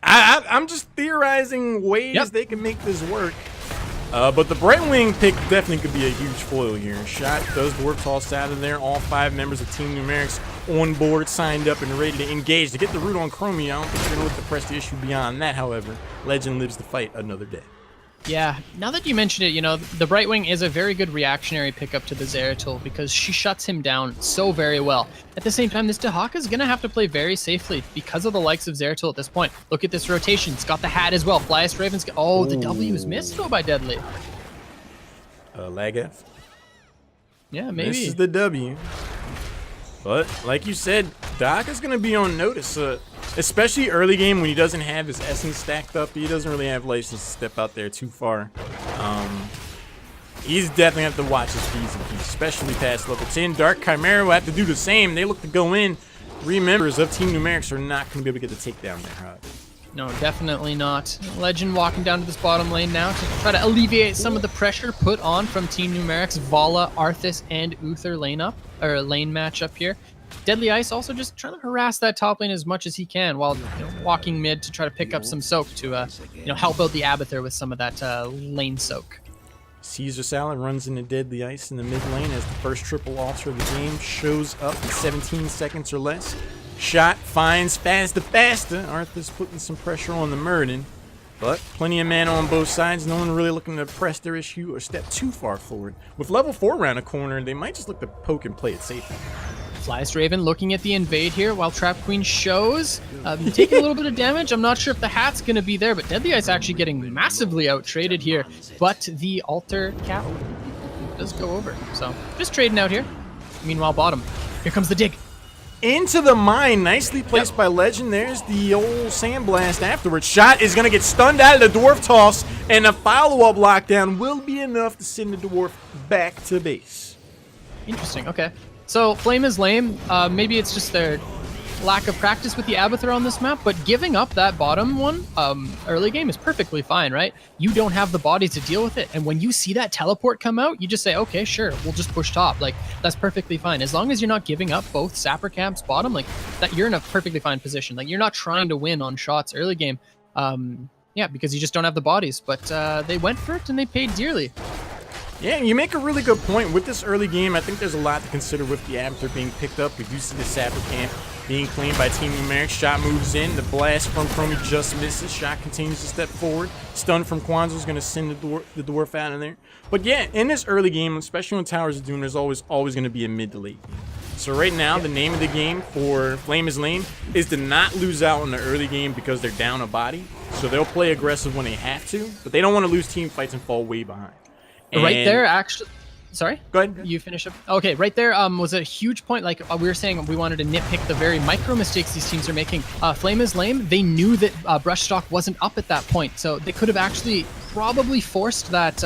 I'm just theorizing ways they can make this work. But the Brightwing pick definitely could be a huge foil here. Shot does Dwarf Toss out of there. All 5 members of Team Numerics on board, signed up, and ready to engage. To get the root on Chromie, I don't think they're going to look to press the issue beyond that, however. Legend lives to fight another day. Yeah, now that you mentioned it, you know, the Brightwing is a very good reactionary pickup to the Zeratul because she shuts him down so very well. At the same time, this Dahaka is going to have to play very safely because of the likes of Zeratul at this point. Look at this rotation. It's got the hat as well. Flyest Raven's... Oh, the W is missed though by Deadly. Lag F? Yeah, maybe. This is the W. But, like you said, Dahaka's going to be on notice. Especially early game when he doesn't have his essence stacked up. He doesn't really have license to step out there too far. He's definitely have to watch his P's and Q's, especially past level 10. Dark Chimera will have to do the same. They look to go in. 3 members of Team Numerics are not going to be able to get the takedown there, however. No, definitely not. Legend walking down to this bottom lane now to try to alleviate some of the pressure put on from Team Numerics. Vala, Arthas, and Uther lane match up here. Deadly Ice also just trying to harass that top lane as much as he can while walking mid to try to pick up some soak to help out the Abathur with some of that lane soak. Caesar Salad runs into Deadly Ice in the mid lane as the first triple altar of the game shows up in 17 seconds or less. Shot finds Faster. Arthur's putting some pressure on the Murden, but plenty of mana on both sides. No one really looking to press their issue or step too far forward. With level 4 around the corner, they might just look to poke and play it safe. Flyest Raven looking at the invade here while Trap Queen shows. Taking a little bit of damage. I'm not sure if the hat's going to be there, but Deadly Ice actually getting massively out-traded here. But the altar cap does go over. So just trading out here. Meanwhile, bottom. Here comes the dig. Into the mine. Nicely placed by Legend. There's the old Sandblast afterwards. Shot is going to get stunned out of the Dwarf Toss, and a follow-up lockdown will be enough to send the Dwarf back to base. Interesting. Okay. So Flame is Lame. Maybe it's just their lack of practice with the Abathur on this map, but giving up that bottom one early game is perfectly fine, right? You don't have the bodies to deal with it, and when you see that teleport come out, you just say, okay, sure, we'll just push top. Like, that's perfectly fine. As long as you're not giving up both sapper camps bottom, like, that, you're in a perfectly fine position. Like, you're not trying to win on shots early game. Yeah, because you just don't have the bodies, but they went for it and they paid dearly. Yeah, you make a really good point. With this early game, I think there's a lot to consider with the Abathur being picked up. We do see the sapper camp being claimed by Team Numeric. Shot moves in. The blast from Chromie just misses. Shot continues to step forward. Stun from Kwanzaa is going to send the dwarf out of there. But yeah, in this early game, especially when Towers are doing, there's always going to be a mid to late game. So right now, the name of the game for Flame is Lame is to not lose out in the early game because they're down a body. So they'll play aggressive when they have to, but they don't want to lose team fights and fall way behind. And right there, actually, sorry? Go ahead. You finish up. Okay, right there was a huge point. Like we were saying, we wanted to nitpick the very micro mistakes these teams are making. Flame is Lame, they knew that Brushstock wasn't up at that point, so they could have actually probably forced that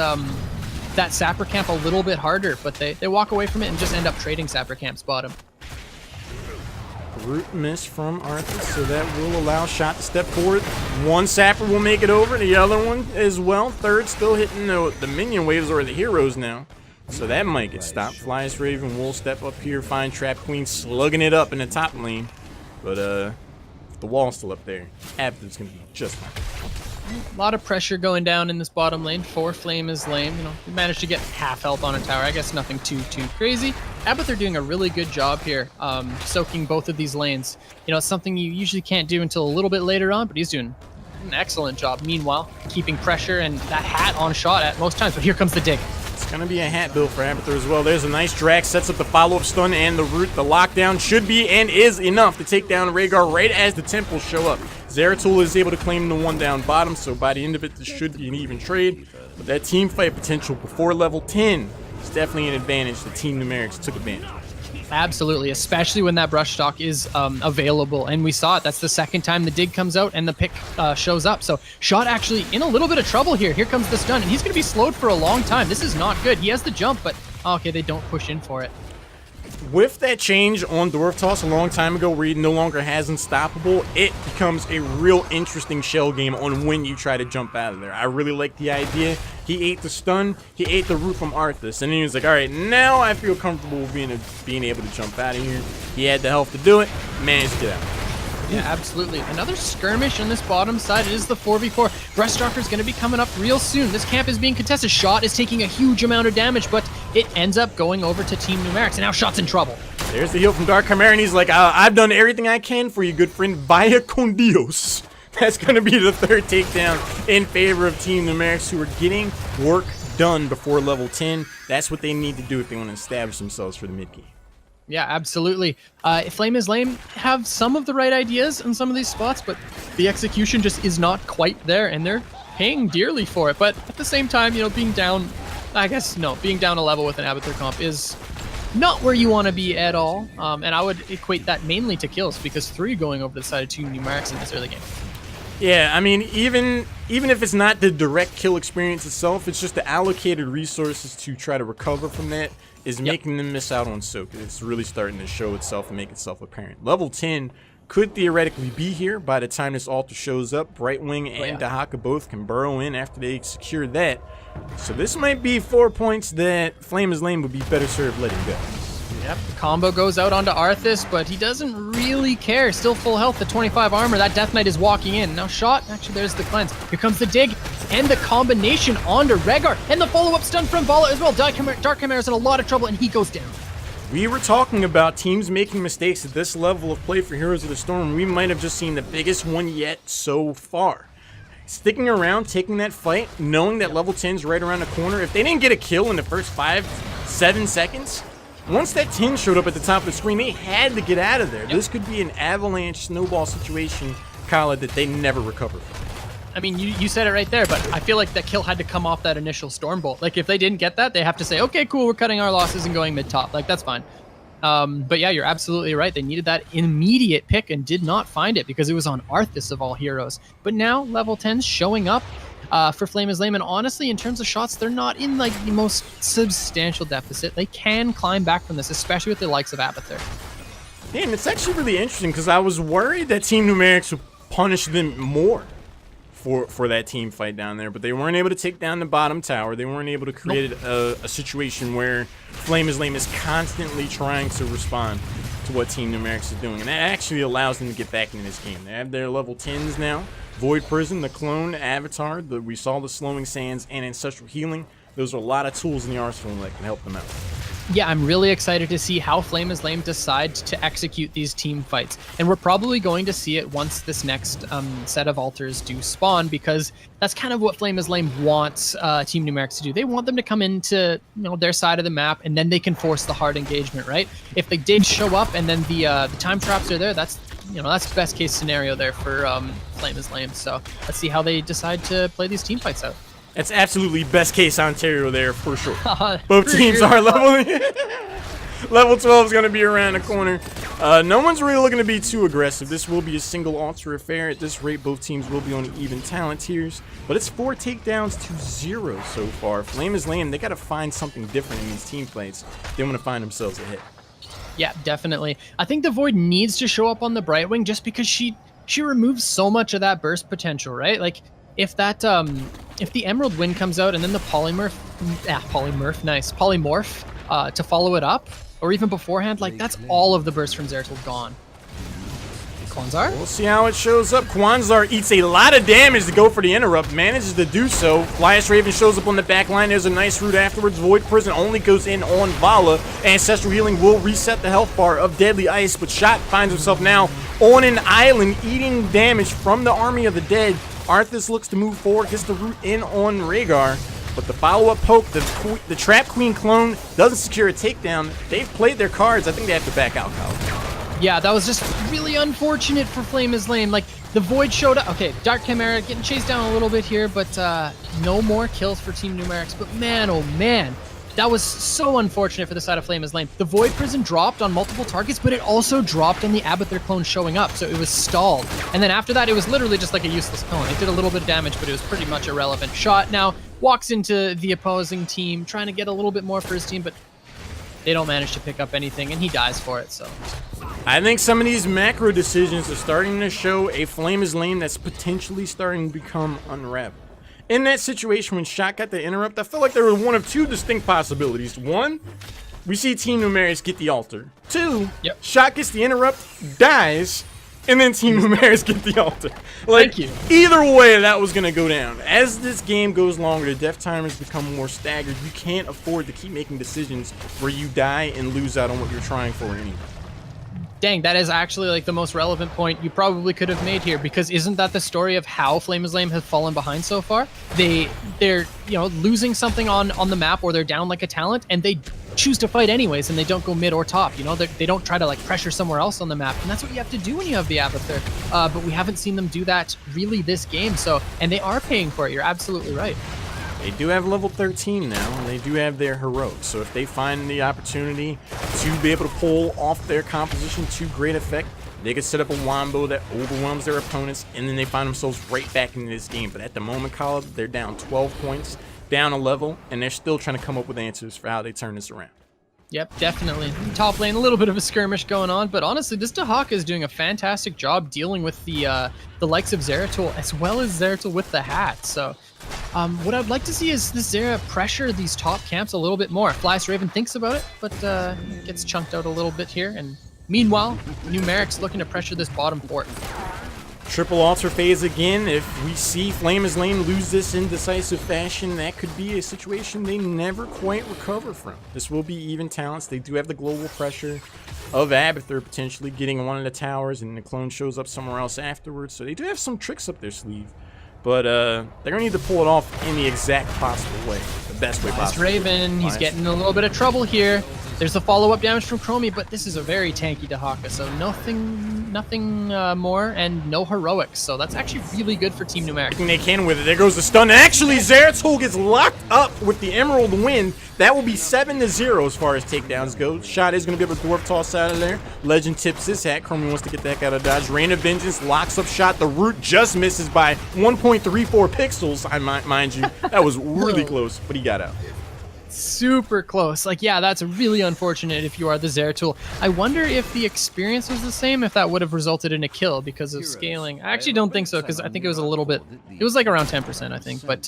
that sapper camp a little bit harder, but they walk away from it and just end up trading sapper camps bottom. Root miss from Arthur, so that will allow Shot to step forward. One sapper will make it over, the other one as well. Third still hitting the minion waves or the heroes now. So that might get stopped. Flyest Raven will step up here, find Trap Queen slugging it up in the top lane. But the wall's still up there. Abathur's gonna be just fine. A lot of pressure going down in this bottom lane for Flame is Lame. You know, we managed to get half health on a tower. I guess nothing too crazy. Abathur doing a really good job here, soaking both of these lanes. You know, it's something you usually can't do until a little bit later on, but he's doing an excellent job. Meanwhile, keeping pressure and that hat on shot at most times, but here comes the dig. It's going to be a hat build for Abathur as well. There's a nice drag, sets up the follow-up stun and the root. The lockdown should be and is enough to take down Rhaegar right as the temples show up. Zeratul is able to claim the one down bottom, so by the end of it, this should be an even trade. But that team fight potential before level 10 is definitely an advantage that Team Numerics took advantage of. Absolutely, especially when that Brushstock is available, and we saw it. That's the second time the dig comes out and the pick shows up. So Shot actually in a little bit of trouble here. Here comes the stun, and he's going to be slowed for a long time. This is not good. He has the jump, but okay, they don't push in for it. With that change on Dwarf Toss a long time ago where he no longer has Unstoppable, it becomes a real interesting shell game on when you try to jump out of there. I really like the idea. He ate the stun, he ate the root from Arthas, and then he was like, all right, now I feel comfortable with being able to jump out of here. He had the health to do it, managed to get out. Yeah, absolutely. Another skirmish on this bottom side. It is the 4v4. Brushstalker's going to be coming up real soon. This camp is being contested. Shot is taking a huge amount of damage, but it ends up going over to Team Numerics, and now Shot's in trouble. There's the heal from Dark Chimera, and he's like, I've done everything I can for you, good friend. Vaya con Dios. That's going to be the third takedown in favor of Team Numerics, who are getting work done before level 10. That's what they need to do if they want to establish themselves for the mid-game. Yeah, absolutely. Flame is Lame have some of the right ideas in some of these spots, but the execution just is not quite there, and they're paying dearly for it. But at the same time, you know, being down, being down a level with an Abathur comp is not where you want to be at all. And I would equate that mainly to kills, because 3 going over the side of Team Numerics in this early game. Yeah, I mean, even if it's not the direct kill experience itself, it's just the allocated resources to try to recover from that is making them miss out on soak. It's really starting to show itself and make itself apparent. Level 10 could theoretically be here by the time this altar shows up. Brightwing and Dahaka both can burrow in after they secure that. So this might be 4 points that Flame is Lame would be better served letting go. Yep, the combo goes out onto Arthas, but he doesn't really care. Still full health, the 25 armor. That Death Knight is walking in. Now Shot, actually there's the cleanse. Here comes the dig, and the combination onto Rhaegar, and the follow-up stun from Vala as well. Dark Chimera's in a lot of trouble, and he goes down. We were talking about teams making mistakes at this level of play for Heroes of the Storm. We might have just seen the biggest one yet so far. Sticking around, taking that fight, knowing that level 10's right around the corner. If they didn't get a kill in the first 5-7 seconds, once that 10 showed up at the top of the screen, they had to get out of there. This could be an avalanche snowball situation, Kala, that they never recover from. I mean, you said it right there, but I feel like that kill had to come off that initial Stormbolt. Like, if they didn't get that, they have to say, okay, cool, we're cutting our losses and going mid-top. Like, that's fine. But yeah, you're absolutely right. They needed that immediate pick and did not find it because it was on Arthas of all heroes. But now, level 10's showing up for Flame is Lame, and honestly, in terms of shots, they're not in, like, the most substantial deficit. They can climb back from this, especially with the likes of Abathur. And it's actually really interesting because I was worried that Team Numerics would punish them more for that team fight down there, but they weren't able to take down the bottom tower. They weren't able to create a situation where Flame is Lame is constantly trying to respond to what Team Numerics is doing, and that actually allows them to get back into this game. They have their level 10s now. Void Prison, the clone avatar, we saw the Slowing Sands and Ancestral Healing. Those are a lot of tools in the arsenal that can help them out. Yeah, I'm really excited to see how Flame is Lame decide to execute these team fights. And we're probably going to see it once this next set of altars do spawn, because that's kind of what Flame is Lame wants Team Numerics to do. They want them to come into their side of the map, and then they can force the hard engagement, right? If they did show up and then the time traps are there, that's that's best case scenario there for Flame is Lame. So let's see how they decide to play these team fights out. That's absolutely best case Ontario there for sure. Both teams are level 12 is going to be around the corner. No one's really looking to be too aggressive. This will be a single altar affair. At this rate, both teams will be on even talent tiers, but it's 4 takedowns to 0 so far. Flame is Lame. They got to find something different in these team fights. They want to find themselves ahead. Yeah, definitely. I think the Void needs to show up on the Brightwing just because she removes so much of that burst potential, right? Like, if that if the Emerald Wind comes out and then the polymorph to follow it up, or even beforehand, like, that's all of the burst from Zeratul gone. Kwanzaa? We'll see how it shows up. Kwanzaa eats a lot of damage to go for the interrupt, manages to do so. Flyest Raven shows up on the back line. There's a nice root afterwards. Void Prison only goes in on Vala. Ancestral Healing will reset the health bar of Deadly Ice, but Shot finds himself now on an island eating damage from the Army of the Dead. Arthas looks to move forward, gets the root in on Rhaegar, but the follow-up poke, the Trap Queen clone doesn't secure a takedown. They've played their cards. I think they have to back out, Kyle. Yeah, that was just really unfortunate for Flame is Lame. Like, the Void showed up. Okay, Dark Chimera getting chased down a little bit here, but no more kills for Team Numerics. But man, oh man, that was so unfortunate for the side of Flame is Lame. The Void Prison dropped on multiple targets, but it also dropped on the Abathur clone showing up, so it was stalled. And then after that, it was literally just like a useless clone. It did a little bit of damage, but it was pretty much irrelevant. Shot now walks into the opposing team, trying to get a little bit more for his team, but they don't manage to pick up anything, and he dies for it, so. I think some of these macro decisions are starting to show a Flame is Lame that's potentially starting to become unraveled. In that situation when Shot got the interrupt, I felt like there were one of two distinct possibilities. One, we see Team Numerics get the altar. Two, Shot gets the interrupt, dies, and then Team Numerics get the altar. Like, Thank you. Either way, that was going to go down. As this game goes longer, the death timers become more staggered. You can't afford to keep making decisions where you die and lose out on what you're trying for anyway. Dang, that is actually like the most relevant point you probably could have made here, because isn't that the story of how Flame is Lame has fallen behind so far? They're losing something on the map, or they're down like a talent, and they choose to fight anyways, and they don't go mid or top. They don't try to like pressure somewhere else on the map, and that's what you have to do when you have the Abathur. But we haven't seen them do that really this game, and they are paying for it. You're absolutely right. They do have level 13 now, and they do have their heroics. So if they find the opportunity to be able to pull off their composition to great effect, they could set up a wombo that overwhelms their opponents, and then they find themselves right back into this game. But at the moment, Kyle, they're down 12 points, down a level, and they're still trying to come up with answers for how they turn this around. Yep, definitely. Top lane, a little bit of a skirmish going on, but honestly, this Dahaka is doing a fantastic job dealing with the likes of Zeratul, as well as Zeratul with the hat. So what I'd like to see is this Zera pressure these top camps a little bit more. Flyest Raven thinks about it, but gets chunked out a little bit here. And meanwhile, Numerics looking to pressure this bottom fort. Triple altar phase again. If we see Flame is Lame lose this in decisive fashion, that could be a situation they never quite recover from. This will be even talents. They do have the global pressure of Abathur potentially getting one of the towers, and the clone shows up somewhere else afterwards. So they do have some tricks up their sleeve. But they're going to need to pull it off in the exact possible way. The best way possible. Raven, he's getting in a little bit of trouble here. There's the follow-up damage from Chromie, but this is a very tanky Dahaka, so nothing more, and no heroics. So that's actually really good for Team Numeric. They can with it. There goes the stun. Actually, Zeratul gets locked up with the Emerald Wind. That will be 7-0 as far as takedowns go. Shot is going to be able to dwarf toss out of there. Legend tips his hat. Chromie wants to get that out of dodge. Rain of Vengeance locks up Shot. The root just misses by 1.34 pixels, mind you. That was really close, but he got out. super close. Like, yeah, that's really unfortunate if you are the Zeratul. I wonder if the experience was the same, if that would have resulted in a kill because of scaling. I actually don't think so, because I think it was a little bit, it was like around 10%, I think. But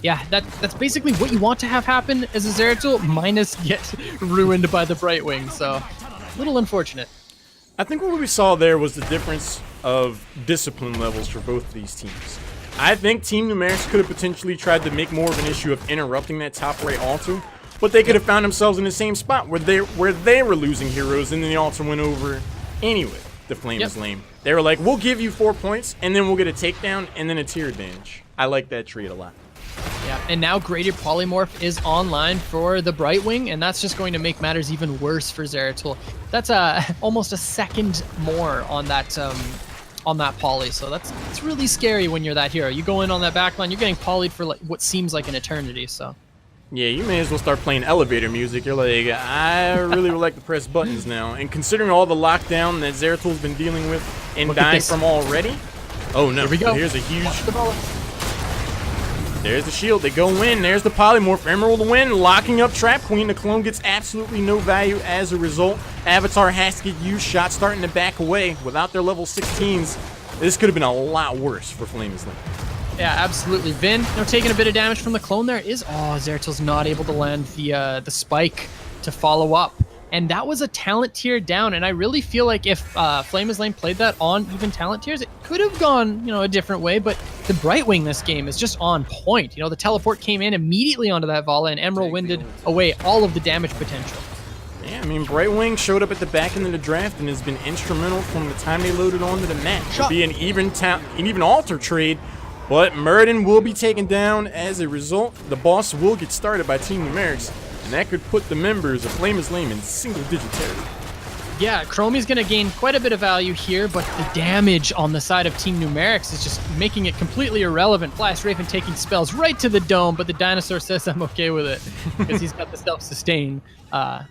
yeah, that's basically what you want to have happen as a Zeratul, minus get ruined by the Brightwing. So, a little unfortunate. I think what we saw there was the difference of discipline levels for both of these teams. I think Team Numerics could have potentially tried to make more of an issue of interrupting that top right altar, but they could have found themselves in the same spot where they were losing heroes, and then the altar went over anyway. The Flame is lame. They were like, we'll give you 4 points, and then we'll get a takedown, and then a tier advantage. I like that trade a lot. Yeah, and now Graded Polymorph is online for the Brightwing, and that's just going to make matters even worse for Zeratul. That's almost a second more on that poly, so it's really scary when you're that hero. You go in on that backline, you're getting polyed for like what seems like an eternity. So yeah, you may as well start playing elevator music. You're like, I really would like to press buttons now. And considering all the lockdown that Zeratul's been dealing with and dying from already, oh no, here we go. Here's a huge. There's the shield. They go in. There's the polymorph. Emerald win, locking up Trap Queen. The clone gets absolutely no value as a result. Avatar has to get used. Shot starting to back away. Without their level 16s, this could have been a lot worse for Flame is Lame. Yeah, absolutely. Vin, taking a bit of damage from the clone there is. Oh, Zeratul's not able to land the spike to follow up. And that was a talent tier down, and I really feel like if Flame is Lame played that on even talent tiers, it could have gone, a different way, but the Brightwing this game is just on point. The teleport came in immediately onto that Vala, and Emerald winded away all of the damage potential. Yeah, I mean, Brightwing showed up at the back end of the draft and has been instrumental from the time they loaded onto the map. It'll be an even altar trade, but Murden will be taken down as a result. The boss will get started by Team Numerics, and that could put the members of Flame is Lame in single-digit territory. Yeah, Chromie's going to gain quite a bit of value here, but the damage on the side of Team Numerics is just making it completely irrelevant. Flash Raven taking spells right to the dome, but the dinosaur says I'm okay with it because he's got the self-sustain.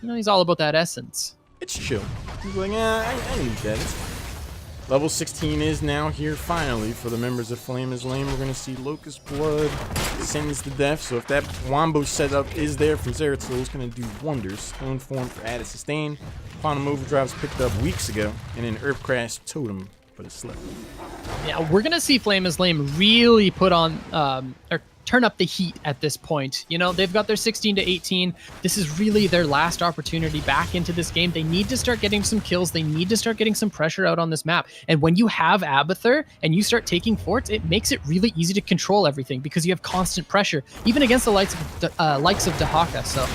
He's all about that essence. It's chill. He's like, I need that. It's fine. Level 16 is now here finally for the members of Flame is Lame. We're going to see Locust Blood sends to death. So if that Wombo setup is there from Zeratul, it's going to do wonders. Stone Form for added sustain. Quantum Overdrive was picked up weeks ago. And then Earthcrash Totem for the slip. Yeah, we're going to see Flame is Lame really put on, or turn up the heat at this point. They've got their 16 to 18. This is really their last opportunity back into this game. They need to start getting some kills. They need to start getting some pressure out on this map. And when you have Abathur and you start taking forts, it makes it really easy to control everything because you have constant pressure, even against the likes of Dahaka. So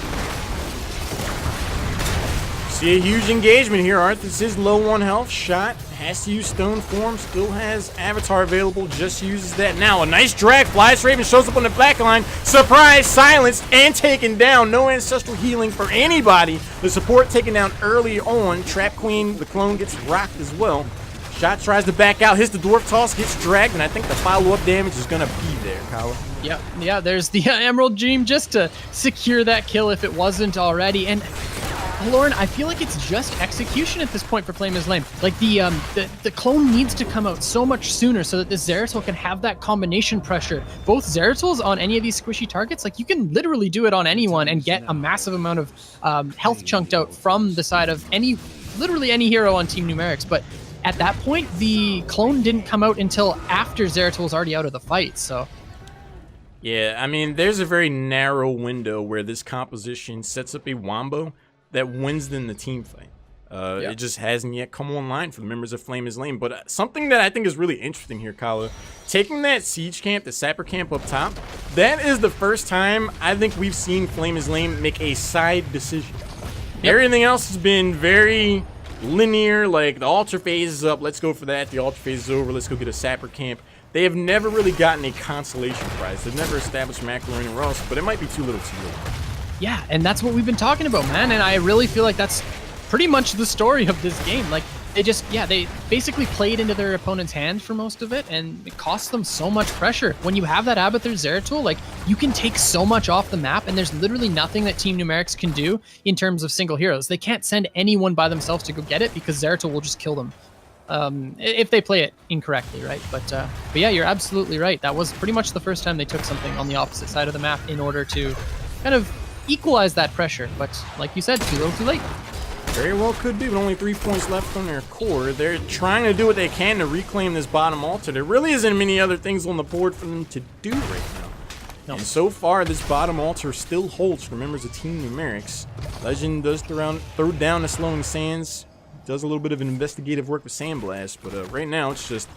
see a huge engagement here. Arthas is low on health. Shot has to use Stone Form. Still has Avatar available. Just uses that now. A nice drag. Flies Raven shows up on the back line. Surprise, silenced and taken down. No ancestral healing for anybody. The support taken down early on. Trap Queen, the clone, gets rocked as well. Shot tries to back out. Hits the Dwarf Toss. Gets dragged. And I think the follow-up damage is going to be there, Kyle. Yeah, there's the Emerald Dream just to secure that kill if it wasn't already. And Lauren, I feel like it's just execution at this point for Flame is Lame. Like the clone needs to come out so much sooner so that this Zeratul can have that combination pressure. Both Zeratul's on any of these squishy targets, like you can literally do it on anyone and get a massive amount of health chunked out from the side of literally any hero on Team Numerics. But at that point, the clone didn't come out until after Zeratul's already out of the fight. So yeah, I mean, there's a very narrow window where this composition sets up a Wombo that wins in the team fight. It just hasn't yet come online for the members of Flame is Lame. But something that I think is really interesting here, Kala, taking that siege camp, the sapper camp up top, that is the first time I think we've seen Flame is Lame make a side decision. Everything else has been very linear, like the altar phase is up, let's go for that. The altar phase is over, let's go get a sapper camp. They have never really gotten a consolation prize. They've never established macro or anywhere else, but it might be too little too late. Yeah, and that's what we've been talking about, man. And I really feel like that's pretty much the story of this game. Like, they basically played into their opponent's hand for most of it, and it cost them so much pressure. When you have that Abathur Zeratul, like, you can take so much off the map, and there's literally nothing that Team Numerics can do in terms of single heroes. They can't send anyone by themselves to go get it because Zeratul will just kill them. If they play it incorrectly, right? But yeah, you're absolutely right. That was pretty much the first time they took something on the opposite side of the map in order to kind of equalize that pressure. But like you said, too little too late. Very well could be, but only 3 points left on their core. They're trying to do what they can to reclaim this bottom altar. There really isn't many other things on the board for them to do right now. No. And so far, this bottom altar still holds for members of Team Numerics. Legend does throw down the Slowing Sands, does a little bit of investigative work with Sandblast, but right now it's just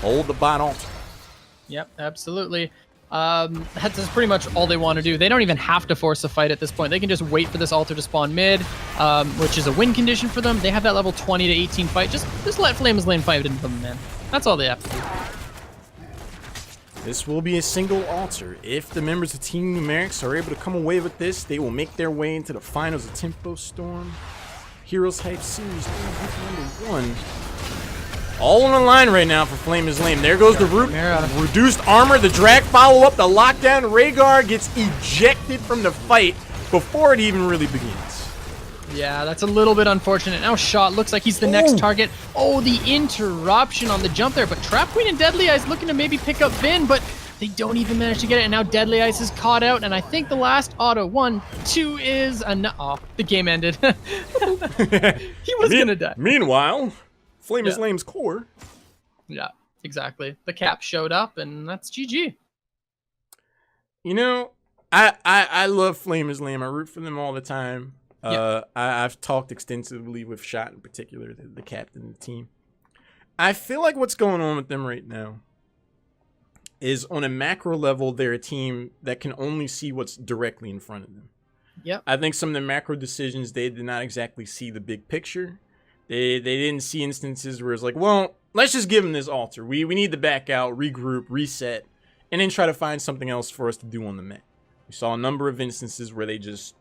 hold the bot altar. Yep, absolutely. That's pretty much all they want to do. They don't even have to force a fight at this point. They can just wait for this altar to spawn mid, which is a win condition for them. They have that level 20 to 18 fight. Just let Flames Lane fight into them, man. That's all they have to do. This will be a single altar. If the members of Team Numerics are able to come away with this, they will make their way into the finals of Tempo Storm HeroesHype Series 3 number 1. All on the line right now for Flame is Lame. There goes the root. Reduced armor, the drag follow-up, the lockdown. Rhaegar gets ejected from the fight before it even really begins. Yeah, that's a little bit unfortunate. Now Shot looks like he's the next target. Oh, the interruption on the jump there. But Trap Queen and Deadly Eyes looking to maybe pick up Vin, but they don't even manage to get it. And now Deadly Eyes is caught out. And I think the last auto 1, 2 is oh, the game ended. He was gonna die. Meanwhile, Flame is Lame's core. Yeah, exactly. The cap showed up, and that's GG. You know, I love Flame is Lame. I root for them all the time. I've talked extensively with Shot in particular, the captain of the team. I feel like what's going on with them right now is on a macro level, they're a team that can only see what's directly in front of them. Yep. I think some of the macro decisions, they did not exactly see the big picture. They didn't see instances where it's like, well, let's just give them this altar. We need to back out, regroup, reset, and then try to find something else for us to do on the map. We saw a number of instances where they just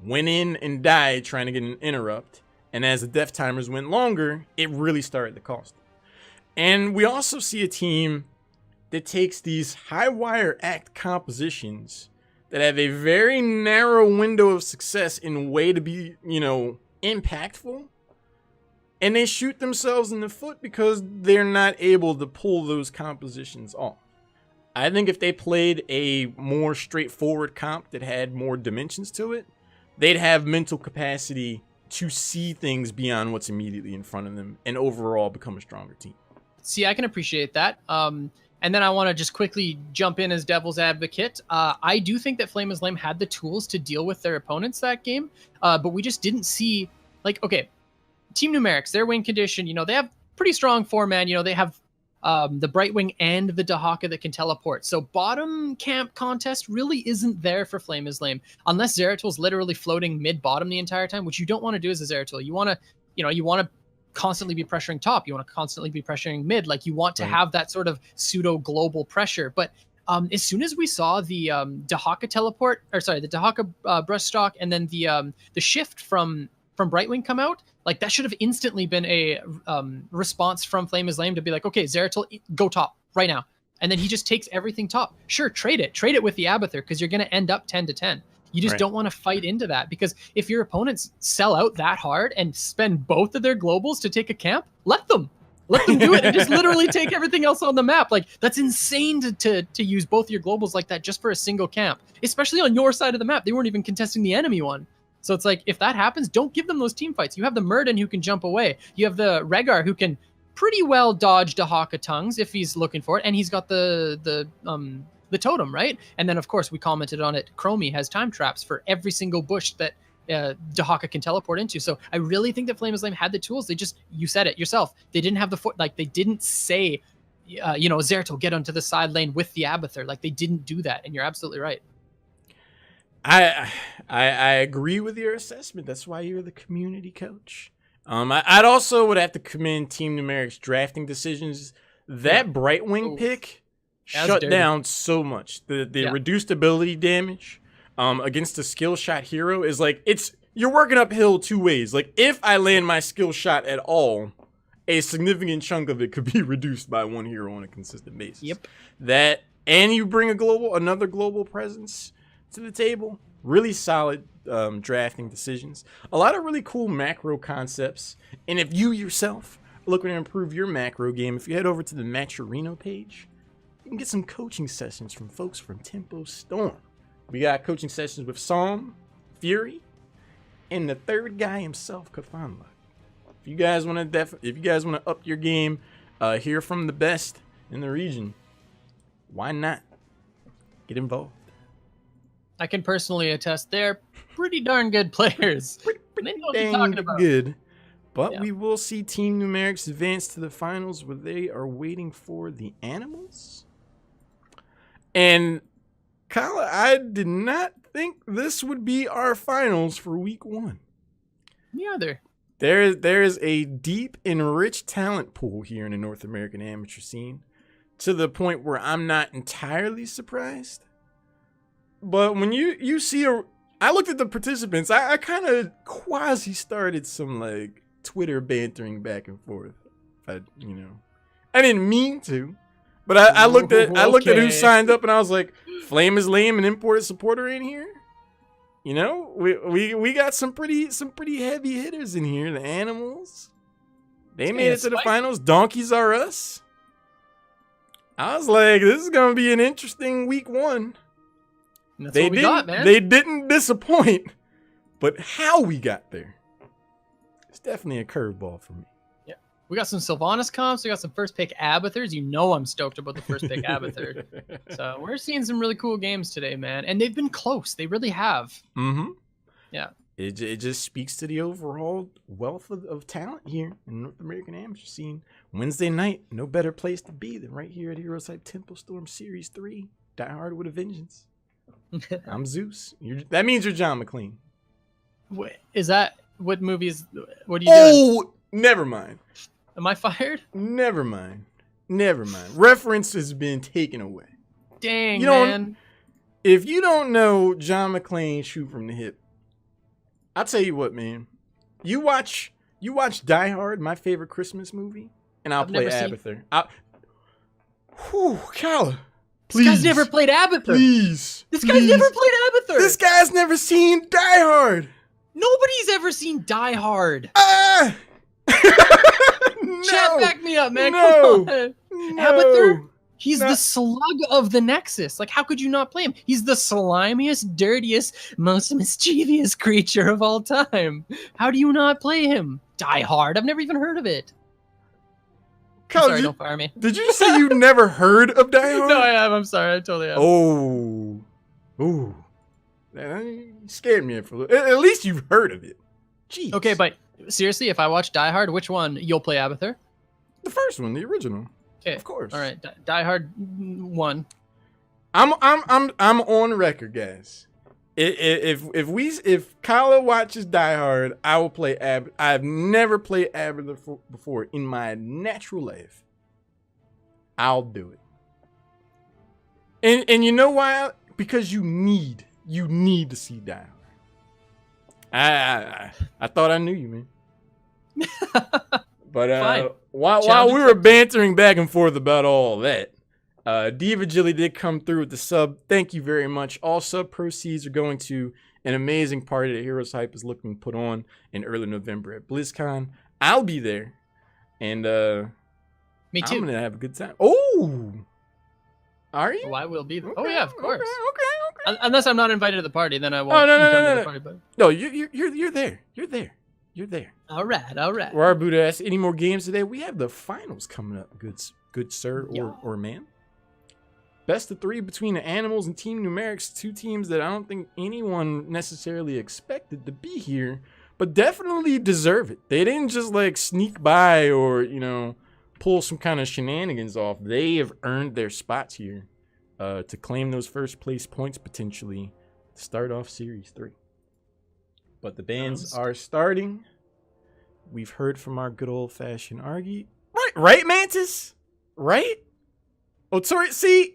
went in and died trying to get an interrupt. And as the death timers went longer, it really started to cost them. And we also see a team that takes these high wire act compositions that have a very narrow window of success in a way to be, you know, impactful. And they shoot themselves in the foot because they're not able to pull those compositions off. I think if they played a more straightforward comp that had more dimensions to it, they'd have mental capacity to see things beyond what's immediately in front of them and overall become a stronger team. See, I can appreciate that. And then I want to just quickly jump in as devil's advocate. I do think that Flame is Lame had the tools to deal with their opponents that game, but we just didn't see, like, okay, Team Numerics, their win condition, you know, they have pretty strong 4-man. You know, they have the Brightwing and the Dahaka that can teleport. So bottom camp contest really isn't there for Flame is Lame unless Zeratil's literally floating mid-bottom the entire time, which you don't want to do as a Zeratil. You want to, you know, you want to constantly be pressuring top. You want to constantly be pressuring mid. Like, you want to have that sort of pseudo global pressure. But as soon as we saw the Dahaka teleport, or sorry, the Dahaka brushstock, and then the shift from Brightwing come out, like, that should have instantly been a response from Flame is Lame to be like, okay, Zeratil, go top right now. And then he just takes everything top. Sure, trade it with the Abathur, because you're going to end up 10 to 10. You just don't want to fight into that, because if your opponents sell out that hard and spend both of their globals to take a camp, let them do it and just literally take everything else on the map. Like, that's insane to use both your globals like that just for a single camp, especially on your side of the map. They weren't even contesting the enemy one. So it's like, if that happens, don't give them those team fights. You have the Murden who can jump away. You have the Rhaegar who can pretty well dodge Dahaka tongues if he's looking for it, and he's got the totem, right? And then, of course, we commented on it, Chromie has time traps for every single bush that Dahaka can teleport into. So I really think that Flame is Lame had the tools. They just, you said it yourself, they didn't have the foot, like, they didn't say, you know, Zeratil, get onto the side lane with the Abathur. Like, they didn't do that, and you're absolutely right. I agree with your assessment. That's why you're the community coach. I'd also would have to commend Team Numerics drafting decisions. That Brightwing pick shut down so much. The reduced ability damage against a skill shot hero is like, you're working uphill two ways. Like, if I land my skill shot at all, a significant chunk of it could be reduced by one hero on a consistent basis. Yep. That, and you bring another global presence to the table. Really solid drafting decisions. A lot of really cool macro concepts. And if you yourself are looking to improve your macro game, if you head over to the Maturino page, you can get some coaching sessions from folks from Tempo Storm. We got coaching sessions with Psalm, Fury, and the third guy himself, Kafanla. If you guys want to up your game, hear from the best in the region, why not get involved? I can personally attest they're pretty darn good players. They know what they're talking about. Good. But Yeah. we will see Team Numerics advance to the finals where they are waiting for the Animals. And Kala, I did not think this would be our finals for week 1. Me either. There is a deep and rich talent pool here in the North American amateur scene, to the point where I'm not entirely surprised. But when you see I looked at the participants, I kind of quasi started some like Twitter bantering back and forth. I didn't mean to, but I looked at who signed up and I was like, Flame is lame and imported supporter in here. You know, we got some pretty heavy hitters in here. The Animals, they made it to the finals. Donkeys are us. I was like, this is gonna be an interesting week 1. And that's what we got, man. They didn't disappoint, but how we got there, it's definitely a curveball for me. Yeah, we got some Sylvanas comps. We got some first pick Abathurs. You know I'm stoked about the first pick Abathur. So we're seeing some really cool games today, man. And they've been close. They really have. Mm-hmm. Yeah. It just speaks to the overall wealth of talent here in the North American amateur scene. Wednesday night, no better place to be than right here at HeroesHype Temple Storm Series 3. Die Hard with a Vengeance. I'm Zeus. That means you're John McClane. Wait, is that what movies? What are you doing? Oh, never mind. Am I fired? Never mind. Reference has been taken away. Dang, man. If you don't know John McClane shoot from the hip, I'll tell you what, man. You watch Die Hard, my favorite Christmas movie, and I'll play Abathur. Whew, Kala. Please. This guy's never played Abathur. Please. This guy's never played Abathur. This guy's never seen Die Hard. Nobody's ever seen Die Hard. No. Chat, back me up, man. No. Come on. No. Abathur, he's the slug of the Nexus. Like, how could you not play him? He's the slimiest, dirtiest, most mischievous creature of all time. How do you not play him? Die Hard. I've never even heard of it. Sorry, don't fire me. Did you say you never heard of Die Hard? No, I have. I'm sorry. I totally have. Oh. Ooh. That scared me for a little. At least you've heard of it. Jeez. Okay, but seriously, if I watch Die Hard, which one? You'll play Abathur? The first one, the original. Okay. Of course. All right. Die Hard 1. I'm on record, guys. If Kyla watches Die Hard, I will play Ab. I've never played Abathur before in my natural life. I'll do it. And you know why? Because you need to see Die Hard. I thought I knew you, man. But while we were bantering back and forth about all that, Diva Jilly did come through with the sub. Thank you very much. All sub proceeds are going to an amazing party that HeroesHype is looking to put on in early November at BlizzCon. I'll be there, and me too. I'm gonna have a good time. Oh, are you? Oh, I will be there. Okay, Oh yeah, of course. Okay. Unless I'm not invited to the party, then I won't. Oh, no. come to the party, but... No, you're there. You're there. All right. Where our Buddha asks, any more games today? We have the finals coming up, good sir or ma'am. Best of 3 between the Animals and Team Numerics, 2 teams that I don't think anyone necessarily expected to be here, but definitely deserve it. They didn't just like sneak by or, pull some kind of shenanigans off. They have earned their spots here to claim those first place points potentially to start off Series 3. But the bands are starting. We've heard from our good old-fashioned Argy. Right, Mantis? Right? See.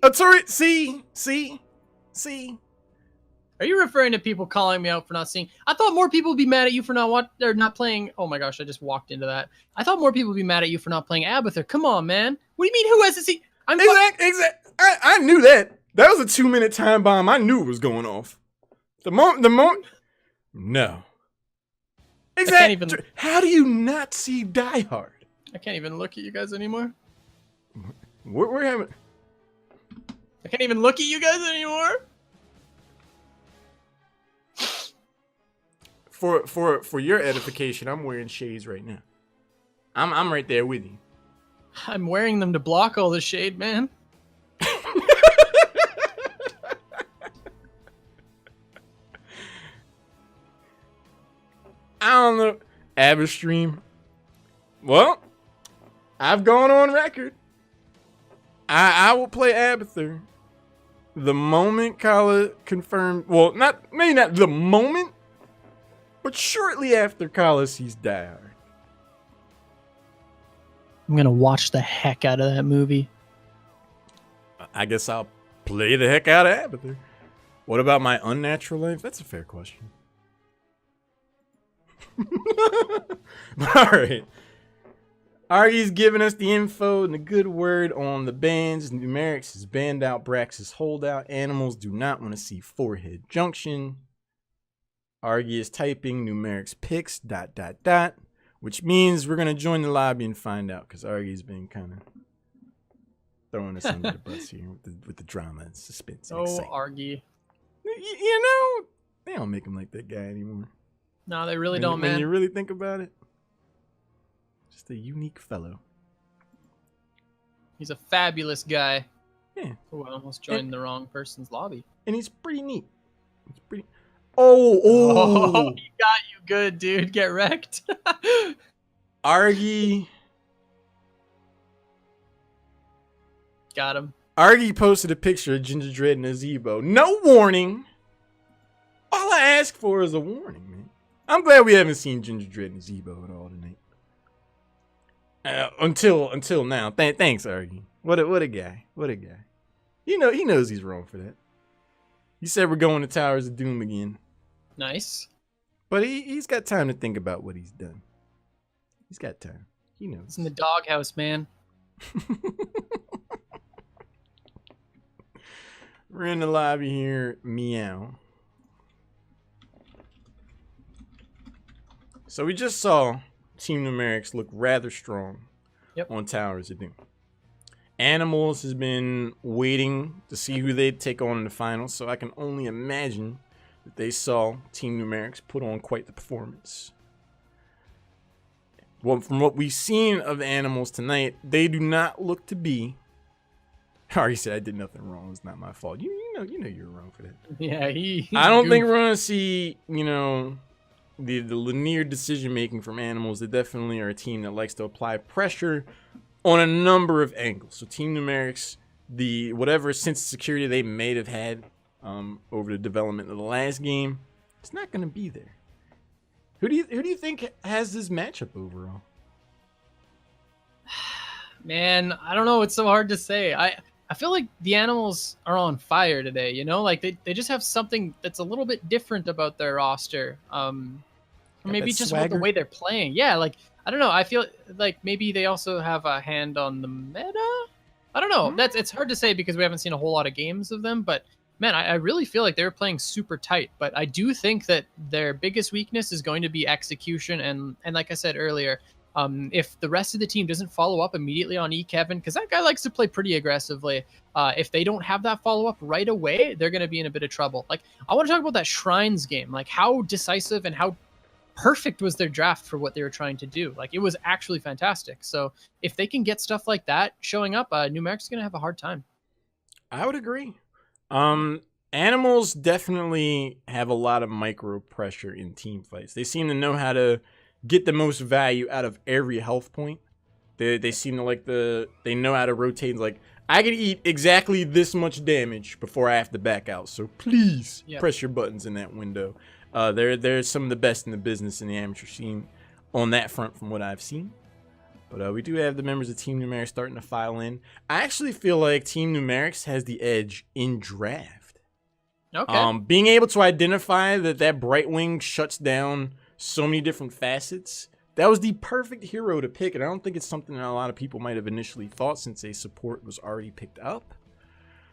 Are you referring to people calling me out for not seeing? I thought more people would be mad at you for not playing. Oh my gosh, I just walked into that. I thought more people would be mad at you for not playing Abathur. Come on, man. What do you mean? Who hasn't seen? Exactly. I knew that. That was a 2-minute time bomb. I knew it was going off. The moment. No. Exactly. How do you not see Die Hard? I can't even look at you guys anymore. We're having. I can't even look at you guys anymore. for your edification, I'm wearing shades right now. I'm right there with you. I'm wearing them to block all the shade, man. I don't know. Abastream. Well, I've gone on record. I will play Abathur the moment Kala confirmed. Well, maybe not the moment, but shortly after Kala sees Die Hard. I'm gonna watch the heck out of that movie. I guess I'll play the heck out of Abathur. What about my unnatural life? That's a fair question. All right. Argy's giving us the info and the good word on the bans. Numerics is banned out. Brax is holdout. Animals do not want to see Forehead Junction. Argy is typing Numerics picks ... which means we're going to join the lobby and find out, because Argy's been kind of throwing us under the bus here with the drama and suspense. And excitement. Argy. You know, they don't make him like that guy anymore. No, they really don't, man. When you really think about it, just a unique fellow. He's a fabulous guy. Yeah. Oh, I almost joined the wrong person's lobby. And he's pretty neat. He's pretty. Oh, he got you good, dude. Get wrecked. Argy. Got him. Argy posted a picture of Ginger Dread and a Zebo. No warning. All I ask for is a warning, man. I'm glad we haven't seen Ginger Dread and Zebo at all tonight. Until now. Thanks, Argy. What a guy. What a guy. You know, he knows he's wrong for that. He said we're going to Towers of Doom again. Nice. But he's got time to think about what he's done. He's got time. He knows. It's in the doghouse, man. We're in the lobby here. Meow. So we just saw Team Numerics look rather strong on Towers of Doom. Animals has been waiting to see who they'd take on in the finals, so I can only imagine that they saw Team Numerics put on quite the performance. Well, from what we've seen of Animals tonight, they do not look to be. I already said I did nothing wrong. It's not my fault. You know you're wrong for that. Yeah, I don't think we're gonna see, the linear decision making from Animals. They definitely are a team that likes to apply pressure on a number of angles. So Team Numerics, the whatever sense of security they may have had over the development of the last game, it's not going to be there. Who do you think has this matchup overall? Man, I don't know. It's so hard to say. I feel like the Animals are on fire today. Like they just have something that's a little bit different about their roster. Or maybe just about the way they're playing. Yeah, like I don't know. I feel like maybe they also have a hand on the meta. I don't know. It's hard to say because we haven't seen a whole lot of games of them. But man, I really feel like they're playing super tight. But I do think that their biggest weakness is going to be execution. And like I said earlier, if the rest of the team doesn't follow up immediately on Kevin, because that guy likes to play pretty aggressively, if they don't have that follow up right away, they're going to be in a bit of trouble. Like I want to talk about that Shrines game. Like how decisive and how perfect was their draft for what they were trying to do. Like it was actually fantastic. So if they can get stuff like that showing up, Numerics is going to have a hard time. I would agree. Animals definitely have a lot of micro pressure in team fights. They seem to know how to get the most value out of every health point. They seem to they know how to rotate. Like I can eat exactly this much damage before I have to back out. So please press your buttons in that window. They're some of the best in the business in the amateur scene on that front from what I've seen. But we do have the members of Team Numerics starting to file in. I actually feel like Team Numerics has the edge in draft. Okay. Being able to identify that Brightwing shuts down so many different facets, that was the perfect hero to pick. And I don't think it's something that a lot of people might have initially thought since a support was already picked up.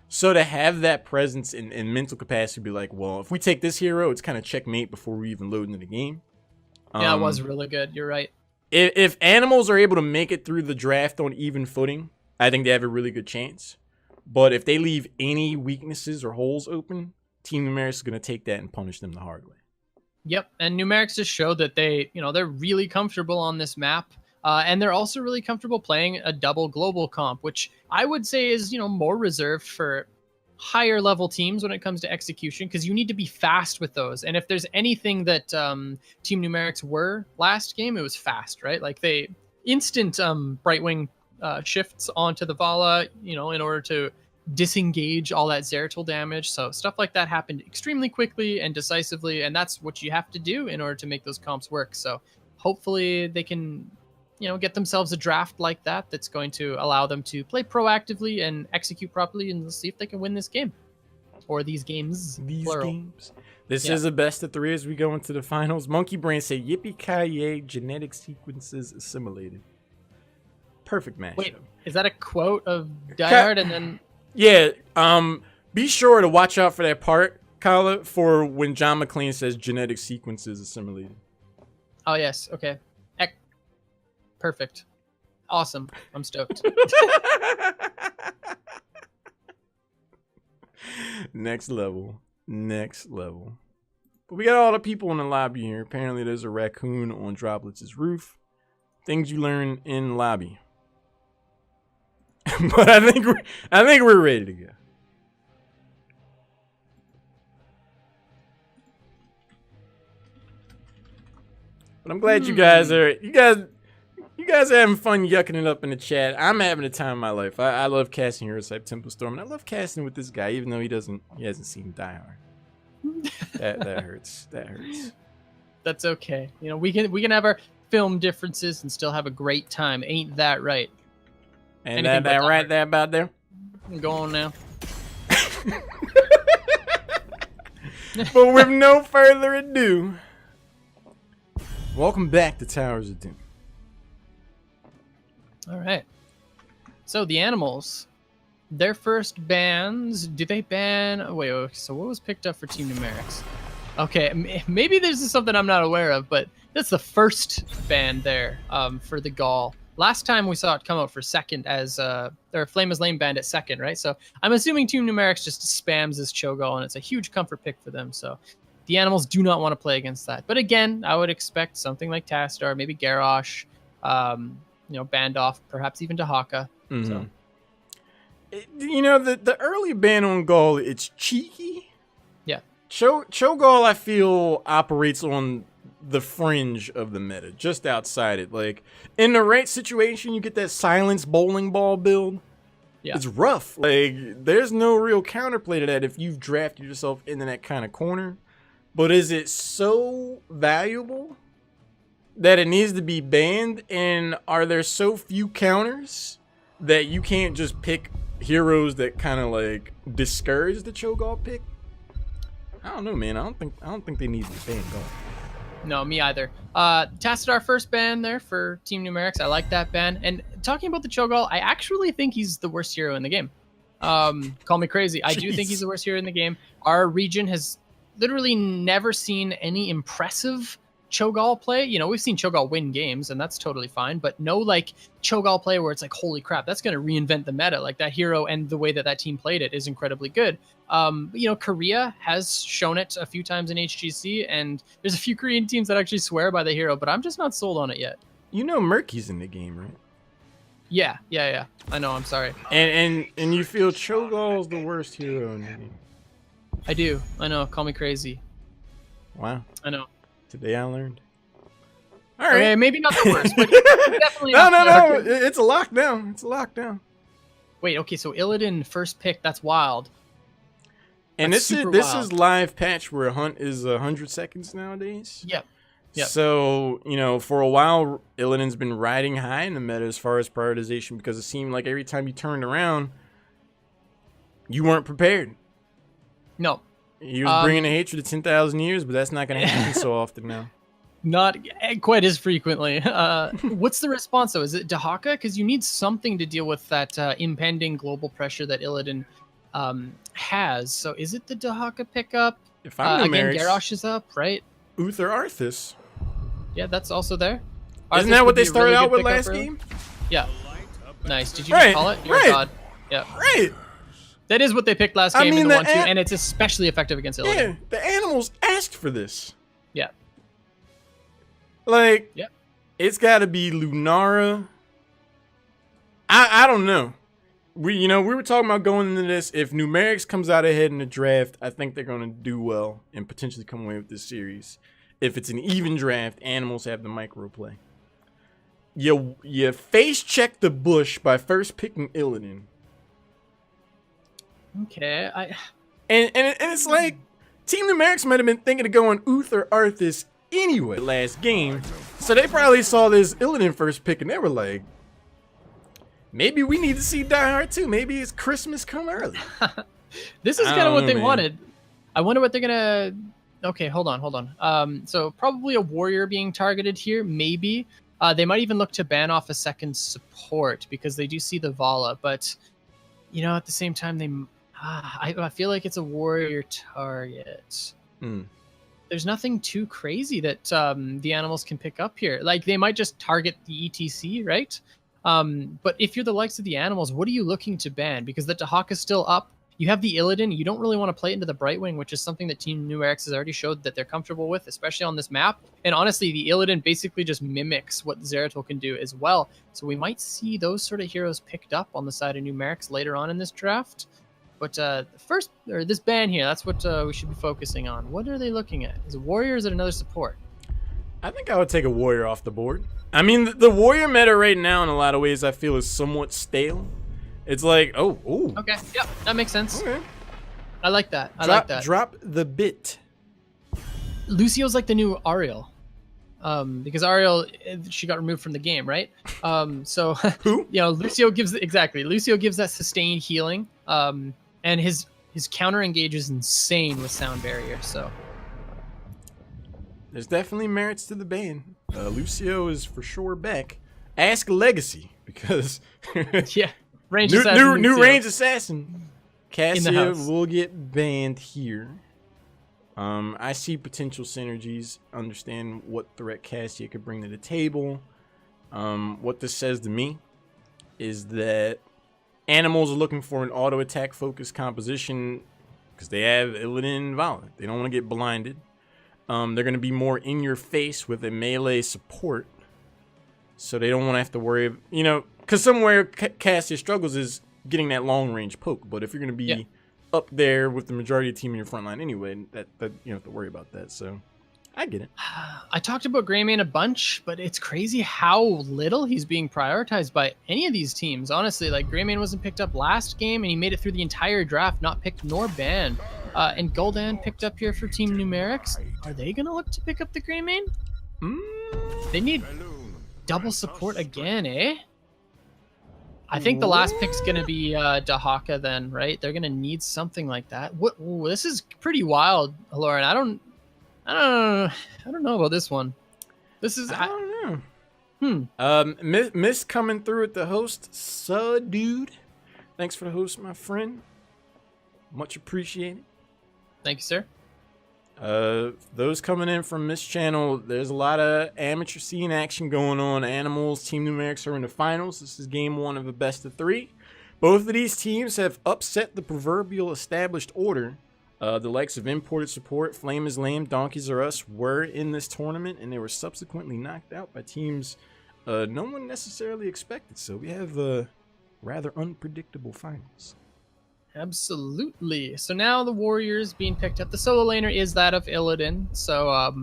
So to have that presence and mental capacity be like, well, if we take this hero, it's kind of checkmate before we even load into the game. Yeah, it was really good. You're right. If Animals are able to make it through the draft on even footing, I think they have a really good chance. But if they leave any weaknesses or holes open, Team Numerics is going to take that and punish them the hard way. Yep, and Numerics just showed that they're really comfortable on this map, and they're also really comfortable playing a double global comp, which I would say is more reserved for higher level teams when it comes to execution, because you need to be fast with those. And if there's anything that Team Numerics were last game, it was fast, right? Like they instant Brightwing shifts onto the Vala, in order to disengage all that Zeratul damage. So stuff like that happened extremely quickly and decisively, and that's what you have to do in order to make those comps work. So hopefully they can get themselves a draft like that that's going to allow them to play proactively and execute properly, and see if they can win this game or these games. This is a best of 3 as we go into the finals. Monkey Brain say yippee-ki-yay, genetic sequences assimilated. Perfect matchup. Wait, is that a quote of Die Hard? And then yeah, be sure to watch out for that part, Kyle, for when John McClane says genetic sequences assimilated. Oh yes, okay. Perfect. Awesome. I'm stoked. Next level. But we got all the people in the lobby here. Apparently there's a raccoon on Droplets' roof. Things you learn in lobby. But I think we're ready to go. But I'm glad you guys are having fun yucking it up in the chat. I'm having a time of my life. I love casting HeroesHype Temple Storm, and I love casting with this guy, even though he hasn't seen Die Hard. That hurts. That's okay. We can have our film differences and still have a great time. Ain't that right? And that right there about there? Go on now. But with no further ado, welcome back to Towers of Doom. All right. So the animals, their first bans, do they ban... Wait, so what was picked up for Team Numerics? Okay, maybe this is something I'm not aware of, but that's the first ban there for the Gaul. Last time we saw it come out for second as their Flame is Lame banned at second, right? So I'm assuming Team Numerics just spams this Cho'Gall, and it's a huge comfort pick for them. So the animals do not want to play against that. But again, I would expect something like Tastar, maybe Garrosh, banned off, perhaps even Dahaka. Mm-hmm. So. The early ban on Gaul, it's cheeky. Yeah. Cho'Gall, I feel, operates on the fringe of the meta, just outside it. Like, in the right situation, you get that silence bowling ball build. Yeah. It's rough. Like, there's no real counterplay to that if you've drafted yourself into that kind of corner. But is it so valuable that it needs to be banned? And are there so few counters that you can't just pick heroes that kind of like discourage the Cho'Gall pick? I don't know, man. I don't think they need to ban Gaul. No, me either. Tassadar first ban there for Team Numerics. I like that ban. And talking about the Cho'Gall, I actually think he's the worst hero in the game. Call me crazy. I do think he's the worst hero in the game. Our region has literally never seen any impressive Cho'Gall play. We've seen Cho'Gall win games, and that's totally fine, but no like Cho'Gall play where it's like, holy crap, that's going to reinvent the meta. Like, that hero and the way that team played it is incredibly good. Korea has shown it a few times in HGC, and there's a few Korean teams that actually swear by the hero, but I'm just not sold on it yet. Murky's in the game, right? Yeah. I know, I'm sorry. And you feel Cho'Gall's the worst hero in the game? I do. I know, call me crazy. Wow. I know. Today I learned. All right. Okay, maybe not the worst, but definitely no. It's a lockdown. Wait, okay, so Illidan first pick, that's wild. And this is live patch where Hunt is 100 seconds nowadays. Yep. So, for a while, Illidan's been riding high in the meta as far as prioritization, because it seemed like every time you turned around, you weren't prepared. No. He was bringing the hatred of 10,000 years, but that's not going to happen so often now. Not quite as frequently. What's the response, though? Is it Dahaka? Because you need something to deal with that impending global pressure that Illidan has. So is it the Dahaka pickup? If I'm again, Garrosh is up, right? Uther Arthas. Yeah, that's also there. Isn't that what they started out with last game? Yeah. Nice. Did you just call it? You're a god. Yeah. Right. That is what they picked last game in the 1-2, and it's especially effective against Illidan. Yeah, the animals asked for this. Yeah. Like, Yep. it's got to be Lunara. I don't know. We were talking about going into this. If Numerics comes out ahead in the draft, I think they're going to do well and potentially come away with this series. If it's an even draft, Animals have the micro play. You face check the bush by first picking Illidan. Okay, And it's like Team Numerics might have been thinking of going Uth or Arthas anyway last game. So they probably saw this Illidan first pick and they were like, maybe we need to see Die Hard too. Maybe it's Christmas come early. this is I kind of don't what know, they man. wanted. I wonder what they're gonna. Okay, hold on. So probably a warrior being targeted here, maybe. They might even look to ban off a second support because they do see the Vala, but at the same time, I feel like it's a warrior target. There's nothing too crazy that the Animals can pick up here. Like they might just target the ETC, right? But if you're the likes of the Animals, what are you looking to ban? Because the Dahak is still up. You have the Illidan. You don't really want to play it into the Brightwing, which is something that Team Numerics has already showed that they're comfortable with, especially on this map. And honestly, the Illidan basically just mimics what Zeratul can do as well. So we might see those sort of heroes picked up on the side of Numerics later on in this draft. But this ban here, that's what we should be focusing on. What are they looking at? Is it warrior or is it another support? I think I would take a warrior off the board. I mean, the warrior meta right now, in a lot of ways, I feel is somewhat stale. It's like, oh. Okay, yep, that makes sense. Okay. I like that. I like that. Drop the bit. Lucio's like the new Ariel. Because Ariel, she got removed from the game, right? So Who? Lucio gives that sustained healing. And his counter engage is insane with Sound Barrier. So There's definitely merits to the ban. Lucio is for sure back. Ask Legacy because yeah, range new assassin Lucio. range assassin. Cassia house. will get banned here. I see potential synergies. Understand what threat Cassia could bring to the table. What this says to me is that Animals are looking for an auto attack focused composition because they have Illidan and Vala. They don't want to get blinded. They're going to be more in your face with a melee support. So they don't want to have to worry, because somewhere Cassia struggles is getting that long range poke. But if you're going to be up there with the majority of the team in your front line anyway, that you don't have to worry about that. So I get it. I talked about Greymane a bunch, but it's crazy how little he's being prioritized by any of these teams. Honestly, like Greymane wasn't picked up last game, and he made it through the entire draft, not picked nor banned. And Gul'dan picked up here for Team Numerics. Are they gonna look to pick up the Greymane? They need double support again, eh? I think the last pick's gonna be Dahaka then, right? They're gonna need something like that. Ooh, this is pretty wild, Lauren. I don't know about this one. This is I don't know. Miss coming through at the host, dude. Thanks for the host, my friend. Much appreciated. Thank you, sir. Those coming in from Miss Channel, there's a lot of amateur scene action going on. Animals, Team Numerics are in the finals. This is game one of a best of three. Both of these teams have upset the proverbial established order. The likes of Imported Support, Flame is Lame, Donkeys Are Us were in this tournament, and they were subsequently knocked out by teams no one necessarily expected. So we have rather unpredictable finals. Absolutely. So now the Warriors being picked up. The solo laner is that of Illidan. So,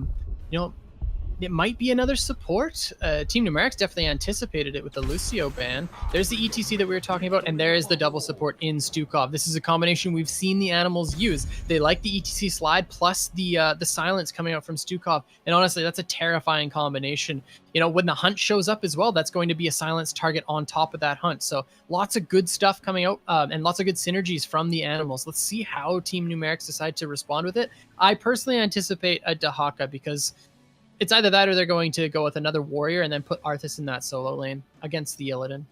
it might be another support. Team Numerics definitely anticipated it with the Lucio ban. There's the ETC that we were talking about, and there is the double support in Stukov. This is a combination we've seen the Animals use. They like the ETC slide plus the silence coming out from Stukov, and honestly, that's a terrifying combination. When the hunt shows up as well, that's going to be a silence target on top of that hunt. So lots of good stuff coming out, and lots of good synergies from the Animals. Let's see how Team Numerics decide to respond with it. I personally anticipate a Dahaka because it's either that or they're going to go with another warrior and then put Arthas in that solo lane against the Illidan.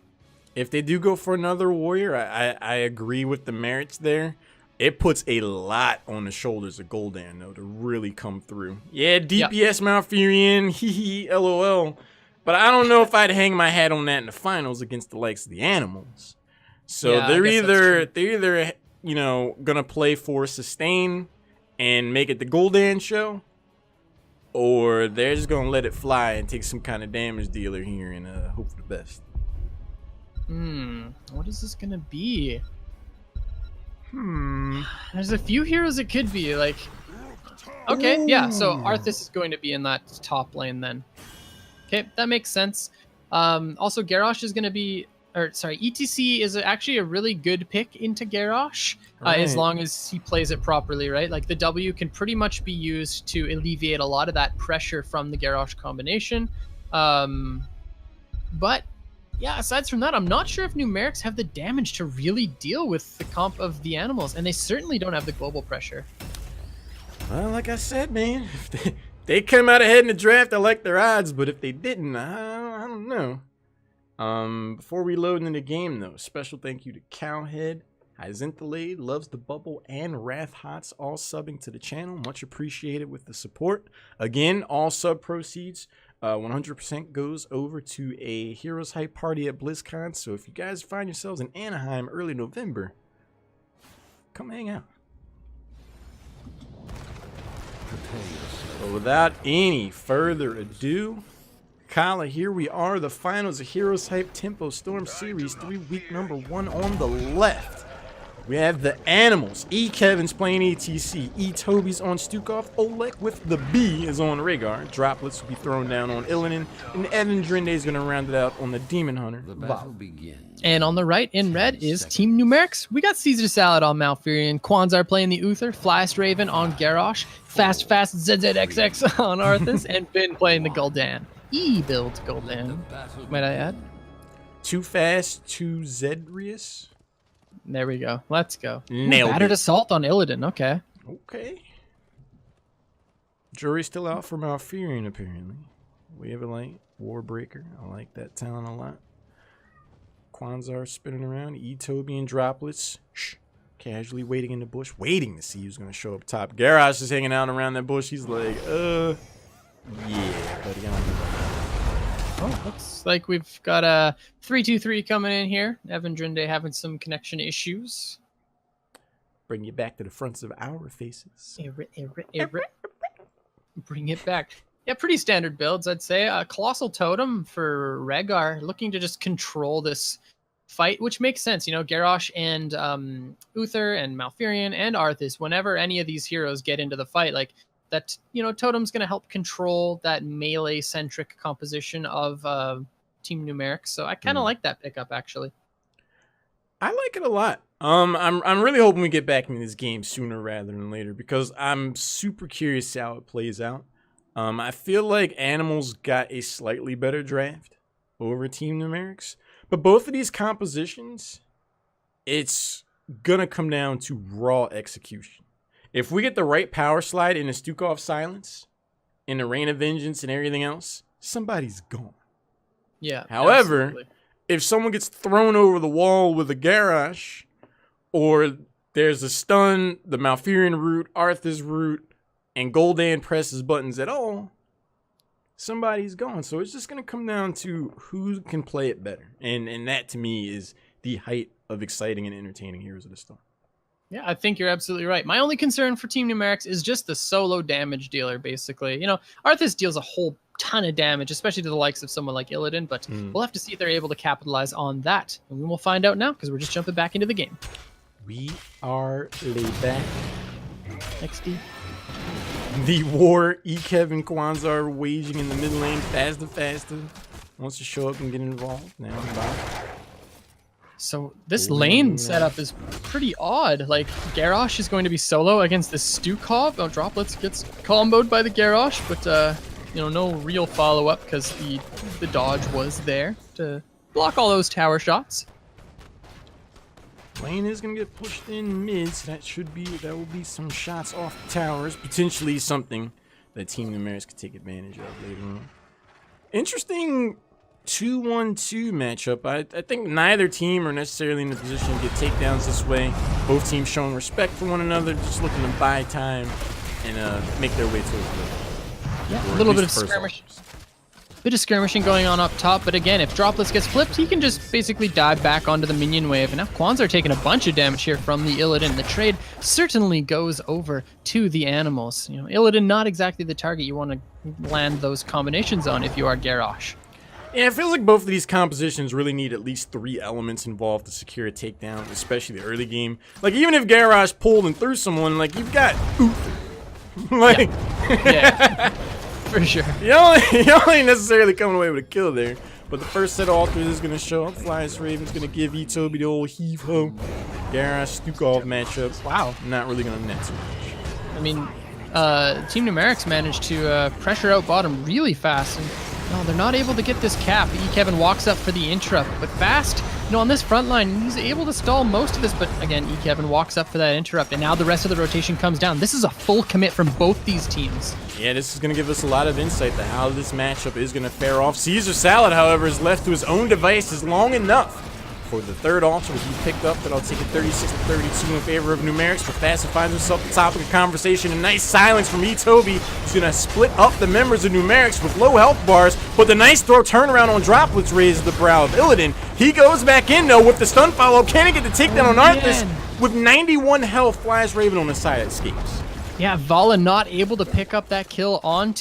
If they do go for another warrior, I agree with the merits there. It puts a lot on the shoulders of Gul'dan, though, to really come through. Yeah, DPS Malfurion, hee LOL. But I don't know if I'd hang my hat on that in the finals against the likes of the Animals. So Yeah, they're either gonna play for sustain and make it the Gul'dan show, or they're just gonna let it fly and take some kind of damage dealer here and hope for the best. What is this gonna be? There's a few heroes it could be, like... Okay, yeah, so Arthas is going to be in that top lane then. Okay, that makes sense. Also, Garrosh is going to be... Or, sorry, ETC is actually a really good pick into Garrosh, as long as he plays it properly, right? Like, the W can pretty much be used to alleviate a lot of that pressure from the Garrosh combination. But... yeah, aside from that, I'm not sure if numerics have the damage to really deal with the comp of the animals, and they certainly don't have the global pressure. Well, like I said, man, if they come out ahead in the draft, I like their odds, but if they didn't, I don't know. Before we load into the game, though, special thank you to Cowhead, Hyzenthalade, Loves the Bubble, and Wrath Hots, all subbing to the channel. Much appreciated with the support. Again, all sub proceeds 100% goes over to a Heroes Hype party at BlizzCon. So if you guys find yourselves in Anaheim early November, come hang out. But without any further ado, Kala, here we are, the finals of Heroes Hype Tempo Storm Series 3, week number 1 on the left. We have the Animals. E. Kevin's playing ETC. E. Toby's on Stukov. Oleg with the B is on Rhaegar. Droplets will be thrown down on Illidan. And Evan Drinde is going to round it out on the Demon Hunter. The battle begins. And on the right, in red, is Team Numerics. We got Caesar Salad on Malfurion. Kwanzar playing the Uther. Flyest Raven on Garrosh. Fast ZZXX on Arthas. And Finn playing the Gul'dan. E builds Gul'dan, might I add. Too fast, too Zedrius. There we go. Let's go. Nailed Battered it. Assault on Illidan. Okay. Okay. Jury's still out for Malfurion, apparently. Wave of Light, Warbreaker. I like that talent a lot. Kwanzar spinning around. E-Toby and Droplets. Shh. Casually waiting in the bush. Waiting to see who's going to show up top. Garrosh is hanging out around that bush. He's like, yeah, buddy. I don't know about that. Oh, looks like we've got a 3-2-3 coming in here. Evan Drinde having some connection issues. Bring you back to the fronts of our faces. Bring it back. Yeah, pretty standard builds, I'd say. Colossal Totem for Rhaegar, looking to just control this fight, which makes sense. You know, Garrosh and Uther and Malfurion and Arthas, whenever any of these heroes get into the fight, like, that, you know, Totem's going to help control that melee-centric composition of Team Numerics. So I kind of like that pickup, actually. I like it a lot. I'm really hoping we get back into this game sooner rather than later because I'm super curious how it plays out. I feel like Animals got a slightly better draft over Team Numerics, but both of these compositions, it's gonna come down to raw execution. If we get the right power slide in the Stukov silence, in the Rain of Vengeance and everything else, somebody's gone. Yeah. However, absolutely. if someone gets thrown over the wall with a Garrosh, or there's a stun, the Malfurion route, Arthas route, and Gul'dan presses buttons at all, somebody's gone. So it's just going to come down to who can play it better. And that, to me, is the height of exciting and entertaining Heroes of the Storm. Yeah, I think you're absolutely right. My only concern for Team Numerics is just the solo damage dealer, basically. You know, Arthas deals a whole ton of damage, especially to the likes of someone like Illidan, but we'll have to see if they're able to capitalize on that. And we will find out now, because we're just jumping back into the game. We are laid back. XD. The war Kevin Kwanzar waging in the mid lane faster. Wants to show up and get involved. Now I'm back. So this lane setup is pretty odd. Like, Garrosh is going to be solo against the Stukov. Oh, Droplets gets comboed by the Garrosh, but you know, no real follow-up because the dodge was there to block all those tower shots. Lane is gonna get pushed in mid, so that will be some shots off the towers, potentially something that Team Numerics could take advantage of later on. Interesting 2-1-2 matchup. I think neither team are necessarily in a position to get takedowns this way. Both teams showing respect for one another, just looking to buy time and make their way towards the Yeah, a little bit of skirmish. Bit of skirmishing going on up top, but again, if Droplets gets flipped, he can just basically dive back onto the minion wave. And now Kwanzaa are taking a bunch of damage here from the Illidan. The trade certainly goes over to the animals. You know, Illidan not exactly the target you want to land those combinations on if you are Garrosh. Yeah, it feels like both of these compositions really need at least 3 elements involved to secure a takedown, especially the early game. Like, even if Garrosh pulled and threw someone, like, you've got Uther. Like, Yeah, for sure. you only necessarily coming away with a kill there. But the first set of altars is going to show up. Flyers Raven's going to give Itobi the old heave-ho. Garrosh Stukov matchup. Wow. Not really going to net too much. I mean, Team Numerics managed to pressure out bottom really fast, and no, they're not able to get this cap. Kevin walks up for the interrupt, but fast, you know, on this front line, he's able to stall most of this, but again, Kevin walks up for that interrupt, and now the rest of the rotation comes down. This is a full commit from both these teams. Yeah, this is going to give us a lot of insight to how this matchup is going to fare off. Caesar Salad, however, is left to his own devices long enough for the third altar to be picked up, but I'll take it 36-32 in favor of Numerics. But Fast finds himself the topic of conversation. A nice silence from Itobi. He's going to split up the members of Numerics with low health bars, but the nice throw turnaround on Droplets raises the brow of Illidan. He goes back in, though, with the stun follow. Can he get the takedown on Arthas? With 91 health, Flash Raven on the side escapes. Yeah, Vala not able to pick up that kill on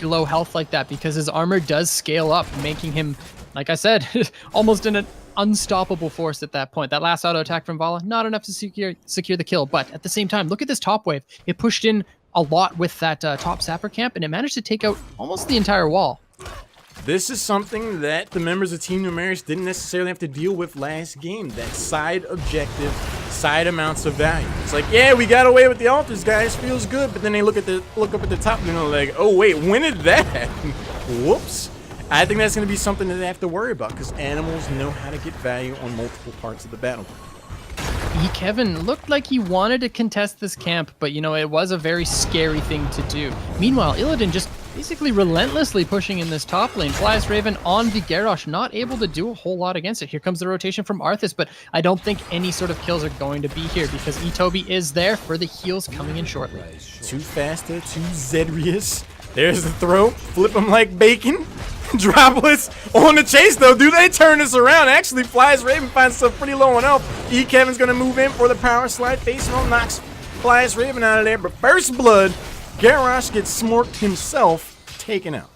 low health like that because his armor does scale up, making him, like I said, almost an unstoppable force at that point. That last auto attack from Vala, not enough to secure the kill. But at the same time, look at this top wave. It pushed in a lot with that top sapper camp, and it managed to take out almost the entire wall. This is something that the members of Team Numerics didn't necessarily have to deal with last game. That side objective, side amounts of value. It's like, yeah, we got away with the altars, guys. Feels good. But then they look up at the top and they're like, oh wait, when did that happen? Whoops. I think that's going to be something that they have to worry about because animals know how to get value on multiple parts of the battle. Kevin looked like he wanted to contest this camp, but you know, it was a very scary thing to do. Meanwhile, Illidan just basically relentlessly pushing in this top lane. Flyers Raven on the Garrosh, not able to do a whole lot against it. Here comes the rotation from Arthas, but I don't think any sort of kills are going to be here because Itobi is there for the heals coming in shortly. Too faster, too Zedrius. There's the throw. Flip him like bacon. Droplets on the chase, though. Do they turn this around? Actually, Flyers Raven finds stuff pretty low on health. Kevin's going to move in for the power slide. Face on knocks Flyers Raven out of there. But first blood, Garrosh gets smorked himself, taken out.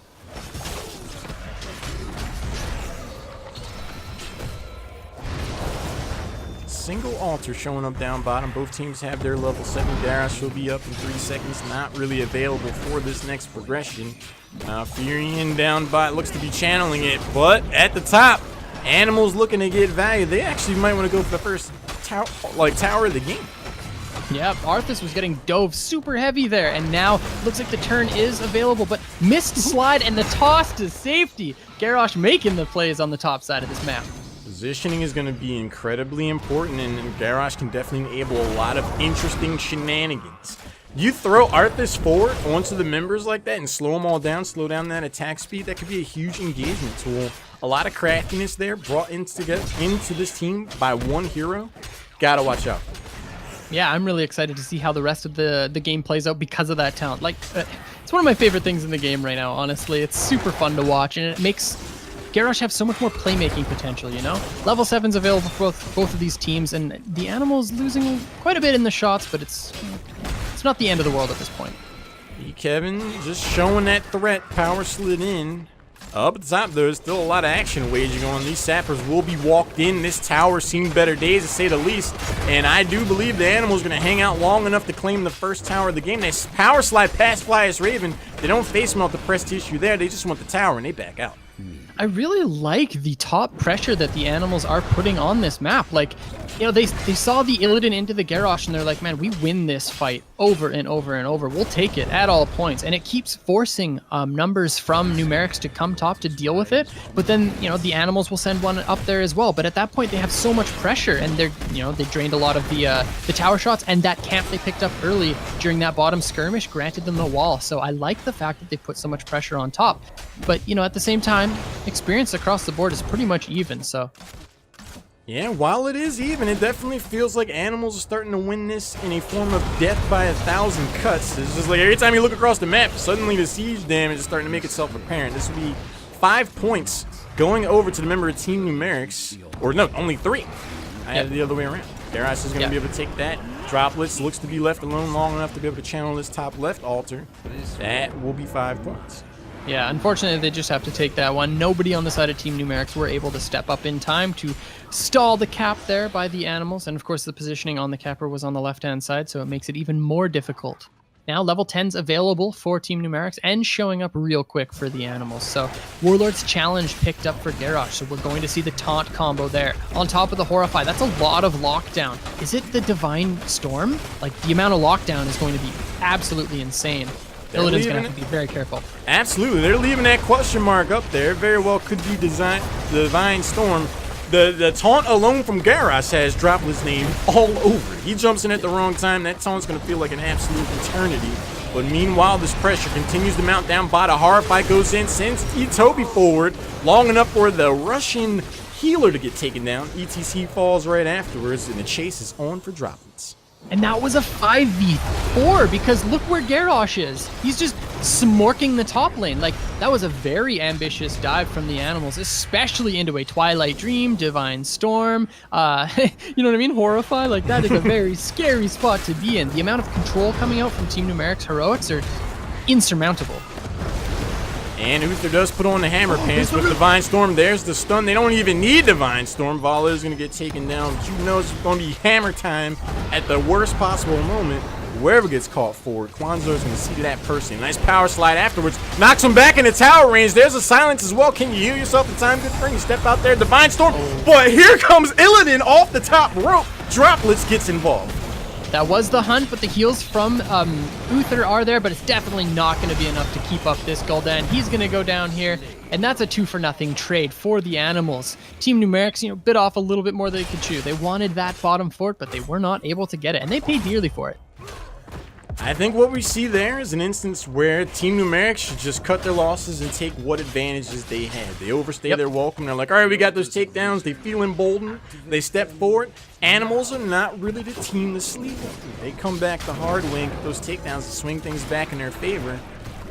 Single altar showing up down bottom. Both teams have their level 7. Garrosh will be up in 3 seconds. Not really available for this next progression. Furion down bot looks to be channeling it, but at the top, Animals looking to get value. They actually might want to go for the first tower of the game. Yep, Arthas was getting dove super heavy there, and now looks like the turn is available, but missed slide and the toss to safety. Garrosh making the plays on the top side of this map. Positioning is going to be incredibly important, and Garrosh can definitely enable a lot of interesting shenanigans. You throw Arthas forward onto the members like that and slow them all down, slow down that attack speed, that could be a huge engagement tool. A lot of craftiness there brought into this team by one hero. Gotta watch out. Yeah, I'm really excited to see how the rest of the game plays out because of that talent. Like, it's one of my favorite things in the game right now, honestly. It's super fun to watch, and it makes Garrosh have so much more playmaking potential, you know? Level 7's available for both of these teams, and the Animal's losing quite a bit in the shots, but it's not the end of the world at this point. Kevin just showing that threat. Power slid in. Up at the top, there's still a lot of action waging on. These sappers will be walked in. This tower's seen better days, to say the least. And I do believe the Animal's going to hang out long enough to claim the first tower of the game. They power slide past Flyers Raven. They don't face mount the press tissue there. They just want the tower, and they back out. I really like the top pressure that the Animals are putting on this map. Like, you know, they saw the Illidan into the Garrosh, and they're like, man, we win this fight over and over and over. We'll take it at all points. And it keeps forcing numbers from Numerics to come top to deal with it. But then, you know, the Animals will send one up there as well. But at that point, they have so much pressure, and they drained a lot of the tower shots, and that camp they picked up early during that bottom skirmish granted them the wall. So I like the fact that they put so much pressure on top. But, you know, at the same time, experience across the board is pretty much even, so. Yeah, while it is even, it definitely feels like Animals are starting to win this in a form of death by 1,000 cuts. It's just like every time you look across the map, suddenly the siege damage is starting to make itself apparent. This will be 5 points going over to the member of Team Numerics. Or no, only 3. I had it the other way around. Darius is going to be able to take that. Droplets looks to be left alone long enough to be able to channel this top left altar. That will be 5 points. Yeah, unfortunately, they just have to take that one. Nobody on the side of Team Numerics were able to step up in time to stall the cap there by the Animals. And of course, the positioning on the capper was on the left-hand side, so it makes it even more difficult. Now, level 10's available for Team Numerics and showing up real quick for the Animals. So, Warlord's Challenge picked up for Garrosh, so we're going to see the taunt combo there. On top of the Horrify, that's a lot of lockdown. Is it the Divine Storm? Like, the amount of lockdown is going to be absolutely insane. Illidan's going to have to be very careful. Absolutely. They're leaving that question mark up there. Very well could be the Divine Storm. The taunt alone from Garrosh has Droplet's name all over it. He jumps in at the wrong time. That taunt's going to feel like an absolute eternity. But meanwhile, this pressure continues to mount down. Bada Horrify goes in, sends Itobi forward long enough for the Russian healer to get taken down. ETC falls right afterwards, and the chase is on for Droplets. And that was a 5v4 because look where Garrosh is. He's just smorking the top lane. Like, that was a very ambitious dive from the Animals, especially into a Twilight Dream, Divine Storm, you know what I mean? Horrify. Like, that is a very scary spot to be in. The amount of control coming out from Team Numerics heroics are insurmountable. And Uther does put on the hammer pants with Divine Storm. There's the stun. They don't even need Divine Storm. Vala is going to get taken down. But you know it's going to be hammer time at the worst possible moment. Whoever gets caught forward, Kwanzaa is going to see to that person. Nice power slide afterwards. Knocks him back into tower range. There's a silence as well. Can you heal yourself in time? Good friend. You step out there. Divine Storm. But here comes Illidan off the top rope. Droplets gets involved. That was the hunt, but the heals from Uther are there, but it's definitely not going to be enough to keep up this Gul'dan. He's going to go down here, and that's a 2-for-0 trade for the Animals. Team Numerics, you know, bit off a little bit more than they could chew. They wanted that bottom fort, but they were not able to get it, and they paid dearly for it. I think what we see there is an instance where Team Numerics should just cut their losses and take what advantages they had. They overstay their welcome. They're like, all right, we got those takedowns. They feel emboldened. They step forward. Animals are not really the team to sleep with. They come back the hard way and get those takedowns to swing things back in their favor.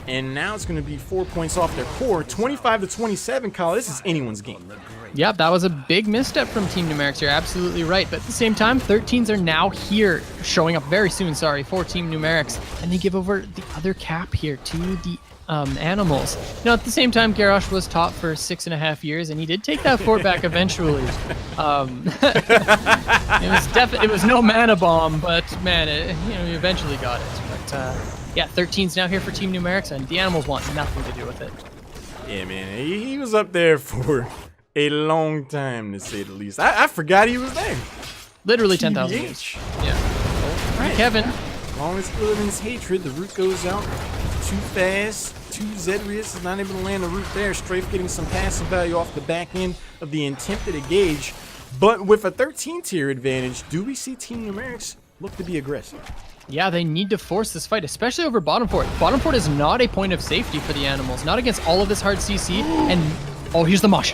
And now it's going to be 4 points off their core. 25-27, Kyle. This is anyone's game. Yep, that was a big misstep from Team Numerics. You're absolutely right. But at the same time, 13s are now here, showing up very soon, for Team Numerics. And they give over the other cap here to the Animals. Now, at the same time, Garrosh was top for 6.5 years, and he did take that fort back eventually. It was no mana bomb, but man, he eventually got it. But yeah, 13's now here for Team Numerics, and the Animals want nothing to do with it. Yeah, man, he was up there for a long time, to say the least. I forgot he was there. Literally 10,000 years. Yeah. All right, Kevin. As long as Illidan's hatred, the root goes out too fast. Zedrius is not able to land the root there. Strafe getting some passive value off the back end of the attempted engage. But with a 13-tier advantage, do we see Team Numerics look to be aggressive? Yeah, they need to force this fight, especially over bottom fort. Bottom fort is not a point of safety for the Animals, not against all of this hard CC. And, oh, here's the Mosh.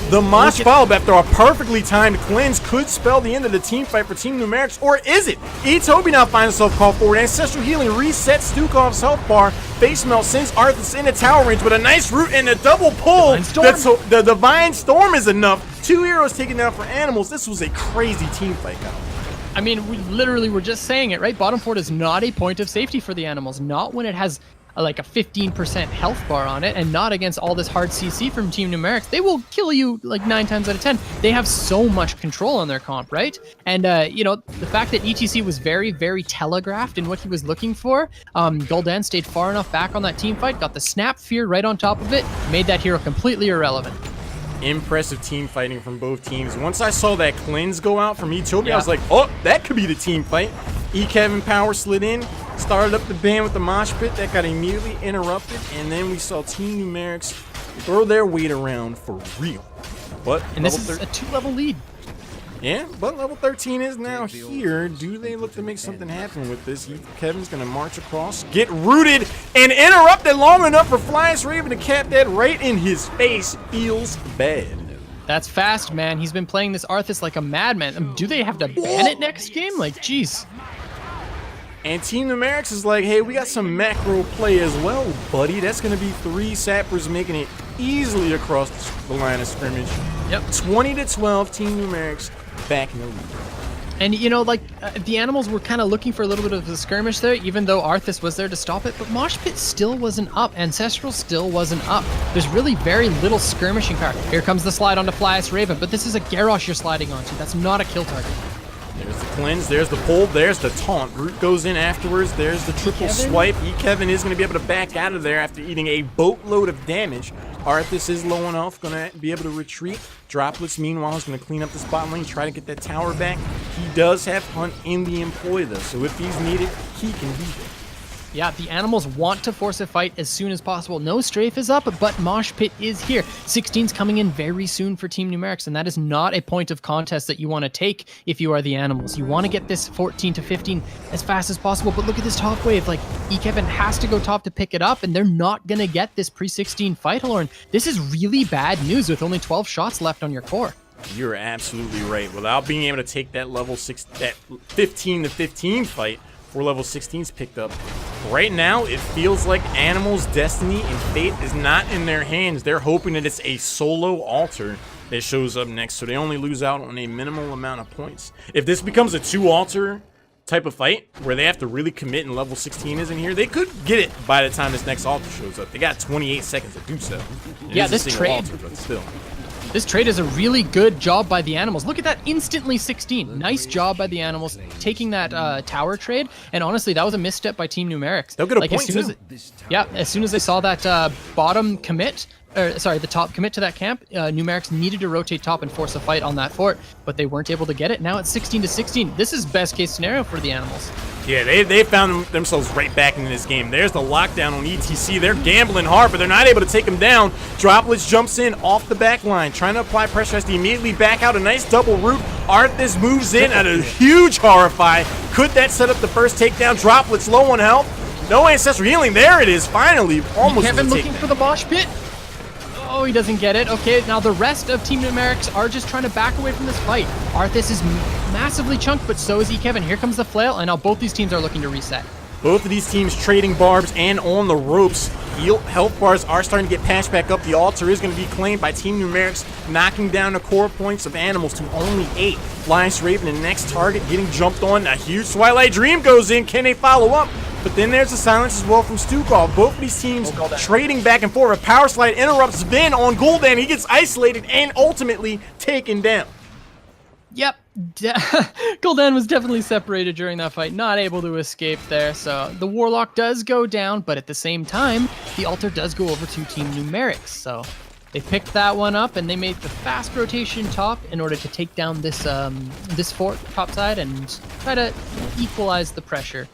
The Mosh follow-up after a perfectly timed cleanse could spell the end of the team fight for Team Numerics, or is it? Itobi now finds himself called forward. Ancestral Healing resets Stukov's health bar. Face Melt sends Arthas into tower range, but a nice root and a double pull. The Divine Storm is enough. 2 heroes taken down for Animals. This was a crazy team fight, guys. I mean, we literally were just saying it, right? Bottom fort is not a point of safety for the Animals, not when it has like a 15% health bar on it, and not against all this hard CC from Team Numerics. They will kill you like 9 times out of 10. They have so much control on their comp, right? And, you know, the fact that ETC was very, very telegraphed in what he was looking for, Gul'dan stayed far enough back on that team fight, got the Snap Fear right on top of it, made that hero completely irrelevant. Impressive team fighting from both teams. Once I saw that cleanse go out from Itobi, I was like, oh, that could be the team fight. Kevin Power slid in, started up the band with the mosh pit. That got immediately interrupted, and then we saw Team Numerics throw their weight around for real. But and this is a 2-level lead. Yeah, but level 13 is now here. Do they look to make something happen with this? Kevin's going to march across, get rooted, and interrupted long enough for Flyest Raven to cap that right in his face. Feels bad. That's fast, man. He's been playing this Arthas like a madman. Do they have to ban it next game? Like, jeez. And Team Numerics is like, hey, we got some macro play as well, buddy. That's going to be 3 sappers making it easily across the line of scrimmage. Yep. 20-12, Team Numerics back in the lead. And, you know, like, the Animals were kind of looking for a little bit of a skirmish there, even though Arthas was there to stop it, but Mosh Pit still wasn't up. Ancestral still wasn't up. There's really very little skirmishing power. Here comes the slide onto Flyas Raven, but this is a Garrosh you're sliding onto. That's not a kill target. There's the cleanse, there's the pull, there's the taunt. Root goes in afterwards, there's the triple swipe. Kevin is going to be able to back out of there after eating a boatload of damage. Arthas is low on health, going to be able to retreat. Droplets, meanwhile, is going to clean up the spot lane, try to get that tower back. He does have Hunt in the employ, though, so if he's needed, he can be there. Yeah, the Animals want to force a fight as soon as possible. No strafe is up, but Mosh Pit is here. 16's coming in very soon for Team Numerics, and that is not a point of contest that you want to take if you are the Animals. You want to get this 14 to 15 as fast as possible, but look at this top wave. Like, Kevin has to go top to pick it up, and they're not going to get this pre-16 fight, Lauren. This is really bad news with only 12 shots left on your core. You're absolutely right. Without being able to take that level 6, that 15 to 15 fight, where level 16's picked up. Right now, it feels like Animals' destiny and fate is not in their hands. They're hoping that it's a solo altar that shows up next, so they only lose out on a minimal amount of points. If this becomes a 2-altar type of fight, where they have to really commit and level 16 isn't here, they could get it by the time this next altar shows up. They got 28 seconds to do so. Yeah, this trade... altar, but still. This trade is a really good job by the Animals. Look at that, instantly 16. Nice job by the Animals taking that tower trade. And honestly, that was a misstep by Team Numerics. They'll get a point too. As soon as they saw that bottom commit, the top commit to that camp, Numerics needed to rotate top and force a fight on that fort, but they weren't able to get it. Now it's 16 to 16. This is best case scenario for the Animals. Yeah, they found themselves right back into this game. There's the lockdown on ETC. They're gambling hard, but they're not able to take him down. Droplets jumps in off the back line, trying to apply pressure, has to immediately back out. A nice double root. Arthas moves in at a huge horrify. Could that set up the first takedown? Droplets low on health. No ancestral healing. There it is, finally. Almost Kevin looking for the Mosh Pit. Oh, he doesn't get it. Okay, now the rest of Team Numerics are just trying to back away from this fight. Arthas is massively chunked, but so is Kevin. Here comes the flail, and now both these teams are looking to reset. Both of these teams trading barbs and on the ropes. Health bars are starting to get patched back up. The altar is going to be claimed by Team Numerics, knocking down the core points of Animals to only 8. Flyas Raven, the next target, getting jumped on. A huge Twilight Dream goes in. Can they follow up? But then there's the silence as well from Stukov. Both of these teams trading back and forth. A power slide interrupts Vin on Gul'dan. He gets isolated and ultimately taken down. Yep. Gul'dan was definitely separated during that fight, not able to escape there. So the Warlock does go down, but at the same time, the altar does go over to Team Numerics. So they picked that one up, and they made the fast rotation top in order to take down this this fort topside and try to equalize the pressure.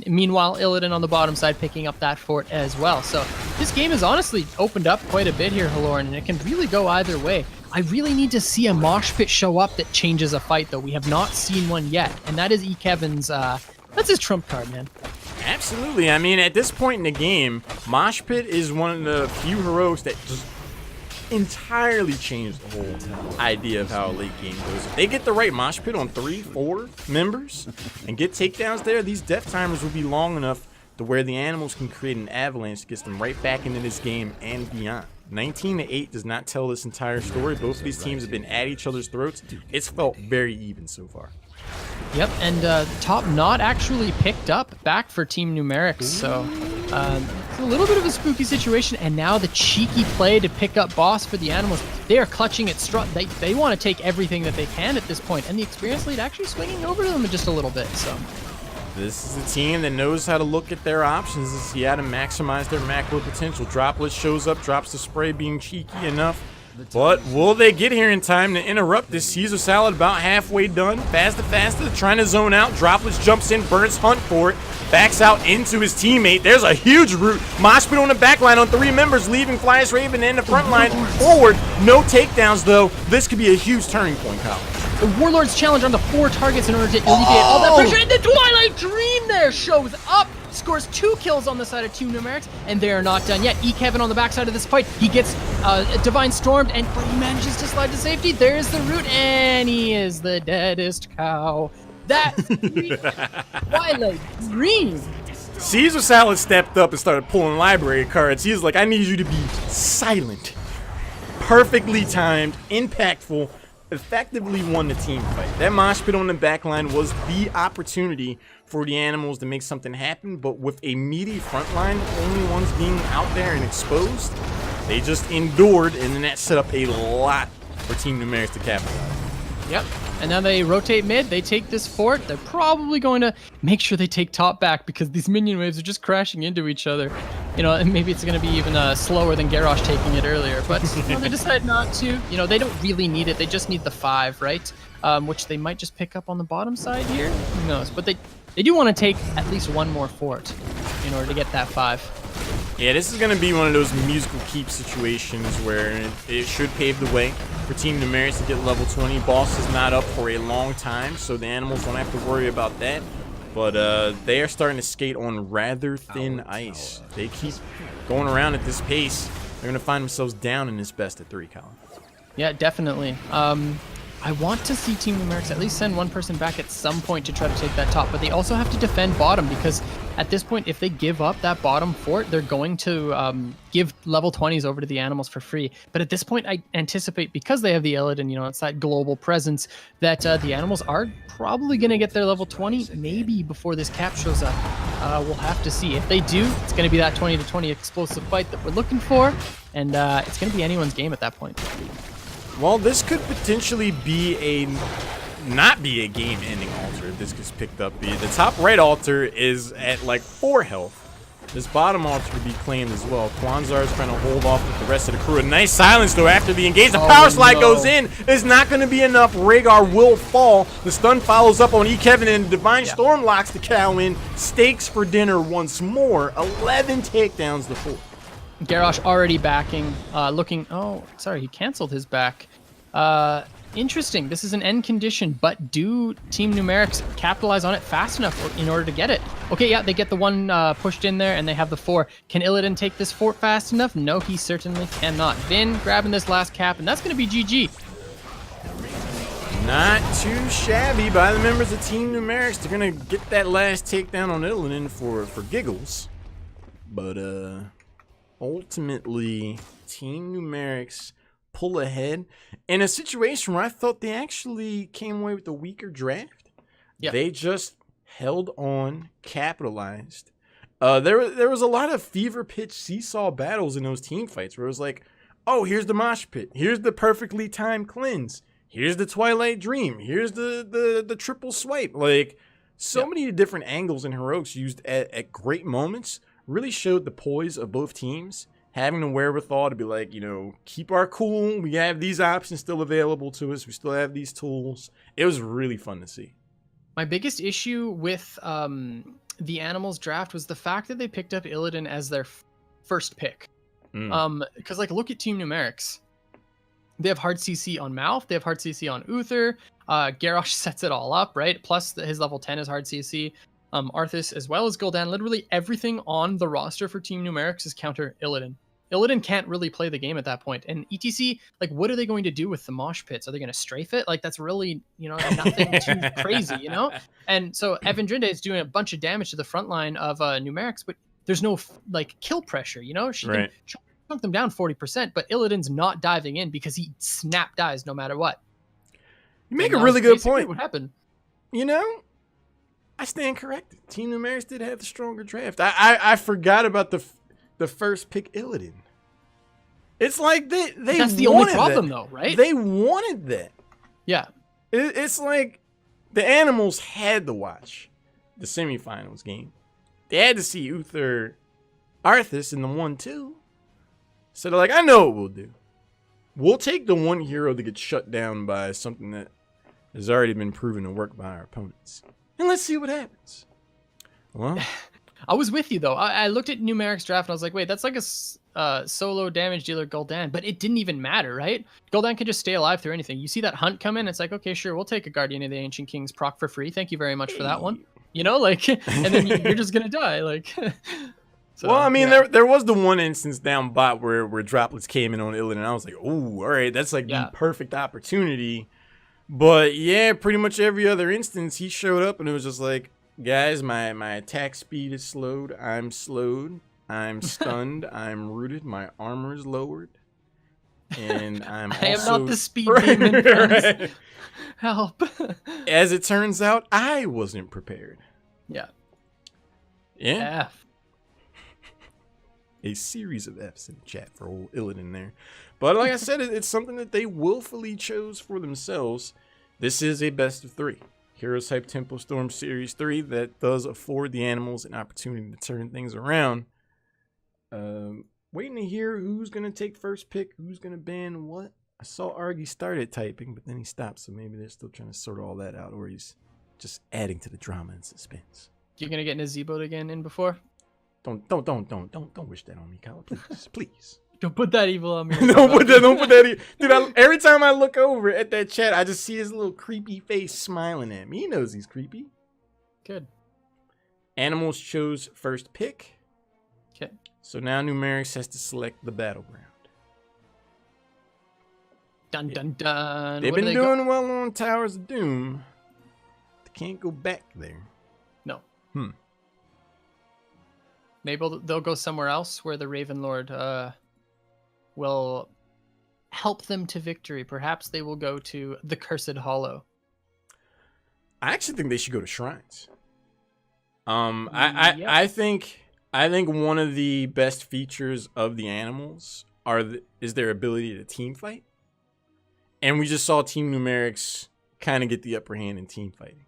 Meanwhile, Illidan on the bottom side picking up that fort as well. So this game has honestly opened up quite a bit here, Haloran, and it can really go either way. I really need to see a Mosh Pit show up that changes a fight, though. We have not seen one yet, and that is Kevin's, that's his trump card, man. Absolutely. I mean, at this point in the game, Mosh Pit is one of the few heroics that just entirely changed the whole idea of how a late game goes. If they get the right Mosh Pit on 3-4 members and get takedowns there, these death timers will be long enough to where the Animals can create an avalanche that gets them right back into this game and beyond. 19-8 does not tell this entire story. Both of these teams have been at each other's throats. It's felt very even so far. Yep, and top not actually picked up back for Team Numerics, so it's a little bit of a spooky situation, and now the cheeky play to pick up boss for the Animals. They are clutching at strut. They want to take everything that they can at this point, and the experience lead actually swinging over to them just a little bit, so... This is a team that knows how to look at their options and see how to maximize their macro potential. Droplet shows up, drops the spray, being cheeky enough. But will they get here in time to interrupt this? Caesar salad about halfway done. Faster, trying to zone out. Droplets jumps in, burns Hunt for it. Backs out into his teammate. There's a huge root. Mosh Pit on the back line on 3 members, leaving Flyas Raven in the front line forward. No takedowns, though. This could be a huge turning point, Kyle. The Warlord's challenge on the 4 targets in order to alleviate all that pressure. And the Twilight Dream there shows up. scores 2 kills on the side of Team Numerics, and they are not done yet. Kevin on the backside of this fight, he gets Divine Stormed, and but he manages to slide to safety. There's the root, and he is the deadest cow. That Twilight Green. Caesar Salad stepped up and started pulling library cards. He was like, I need you to be silent. Perfectly timed, impactful, effectively won the team fight. That mosh pit on the back line was the opportunity for the Animals to make something happen, but with a meaty front line, the only ones being out there and exposed, they just endured, and then that set up a lot for Team Numerics to capitalize. Yep. And now they rotate mid, they take this fort. They're probably going to make sure they take top back because these minion waves are just crashing into each other. You know, and maybe it's going to be even slower than Garrosh taking it earlier. But you know, they decide not to. You know, they don't really need it. They just need the 5, right? Which they might just pick up on the bottom side here. Who knows? But they do want to take at least one more fort in order to get that 5. Yeah, this is going to be one of those musical keep situations where it should pave the way for Team Numerics to get level 20. Boss is not up for a long time, so the Animals don't have to worry about that. But they are starting to skate on rather thin ice. They keep going around at this pace. They're going to find themselves down in this best of 3 column. Yeah, definitely. I want to see Team Numerics at least send one person back at some point to try to take that top, but they also have to defend bottom because at this point, if they give up that bottom fort, they're going to give level 20s over to the Animals for free. But at this point, I anticipate because they have the Illidan, you know, it's that global presence, that the Animals are probably going to get their level 20 maybe before this cap shows up. We'll have to see. If they do, it's going to be that 20 to 20 explosive fight that we're looking for, and it's going to be anyone's game at that point. Well, this could potentially be not be a game-ending altar if this gets picked up. The top right altar is at like 4 health. This bottom altar could be claimed as well. Kwanzar is trying to hold off with the rest of the crew. A nice silence though after the engage. The power slide goes in. It's not going to be enough. Rhaegar will fall. The stun follows up on Kevin, and Divine Storm locks the cow in. Stakes for dinner once more. 11 takedowns to 4. Garrosh already backing, looking... Oh, sorry, he canceled his back. Interesting. This is an end condition, but do Team Numerics capitalize on it fast enough in order to get it? Okay, yeah, they get the 1 pushed in there, and they have the 4. Can Illidan take this fort fast enough? No, he certainly cannot. Vin grabbing this last cap, and that's going to be GG. Not too shabby by the members of Team Numerics. They're going to get that last takedown on Illidan for giggles. But, ultimately, Team Numerics pull ahead in a situation where I thought they actually came away with a weaker draft. Yep. They just held on, capitalized. There was a lot of fever pitch seesaw battles in those team fights where it was like, oh, here's the mosh pit, here's the perfectly timed cleanse, here's the Twilight Dream, here's the triple swipe. Like so many different angles and heroics used at great moments really showed the poise of both teams, having the wherewithal to be like, you know, keep our cool. We have these options still available to us. We still have these tools. It was really fun to see. My biggest issue with the Animals draft was the fact that they picked up Illidan as their first pick. Because, like, look at Team Numerics. They have hard CC on Mouth. They have hard CC on Uther. Garrosh sets it all up, right? Plus, his level 10 is hard CC. Arthas as well as Gul'dan. Literally everything on the roster for Team Numerics is counter Illidan. Illidan can't really play the game at that point. And ETC, like, what are they going to do with the mosh pits? Are they going to strafe it? Like, that's really, you know, nothing too crazy, you know? And so Evan Drinde is doing a bunch of damage to the front line of Numerics, but there's no, like, kill pressure, you know? She can chunk them down 40%, but Illidan's not diving in because he snap dies no matter what. You make a really good point. What happened? You know, I stand corrected. Team Numerics did have the stronger draft. I forgot about the first pick Illidan. It's like that's the only problem though, right? They wanted that. Yeah. It's like the Animals had to watch the semifinals game. They had to see Uther Arthas in the 1-2. So they're like, I know what we'll do. We'll take the one hero that gets shut down by something that has already been proven to work by our opponents. And let's see what happens. Well, I was with you, though. I looked at Numerics draft, and I was like, wait, that's like a solo damage dealer Gul'dan. But it didn't even matter, right? Gul'dan can just stay alive through anything. You see that hunt come in, it's like, okay, sure, we'll take a Guardian of the Ancient Kings proc for free. Thank you very much for that one. you know, like, and then you're just gonna die, like. So, well, I mean, yeah. there was the one instance down bot where droplets came in on Illidan, and I was like, oh, all right, that's like the perfect opportunity. But yeah, pretty much every other instance he showed up, and it was just like, guys, my attack speed is slowed. I'm slowed. I'm stunned. I'm rooted. My armor is lowered. And I'm I am also... not the speed demon, friends. Right. Help. As it turns out, I wasn't prepared. Yeah. Yeah. F. A series of F's in the chat for old Illidan there. But like I said, it's something that they willfully chose for themselves. This is a best of 3. HeroesHype Tempo Storm Series 3 that does afford the animals an opportunity to turn things around. Waiting to hear who's going to take first pick, who's going to ban what. I saw Argy started typing, but then he stopped, so maybe they're still trying to sort all that out, or he's just adding to the drama and suspense. You're gonna get Nazebo again in before? Don't wish that on me, Kyle. Please, please. Don't put that evil on me. Don't put that. Dude, every time I look over at that chat, I just see his little creepy face smiling at me. He knows he's creepy. Good. Animals chose first pick. Okay. So now Numerics has to select the battleground. Dun dun dun. They've Where been do they doing well on Towers of Doom. They can't go back there. No. Hmm. Maybe they'll go somewhere else where the Raven Lord will help them to victory. Perhaps they will go to the Cursed Hollow. I actually think they should go to shrines. Yeah. I think one of the best features of the animals is their ability to team fight. And we just saw Team Numerics kind of get the upper hand in team fighting.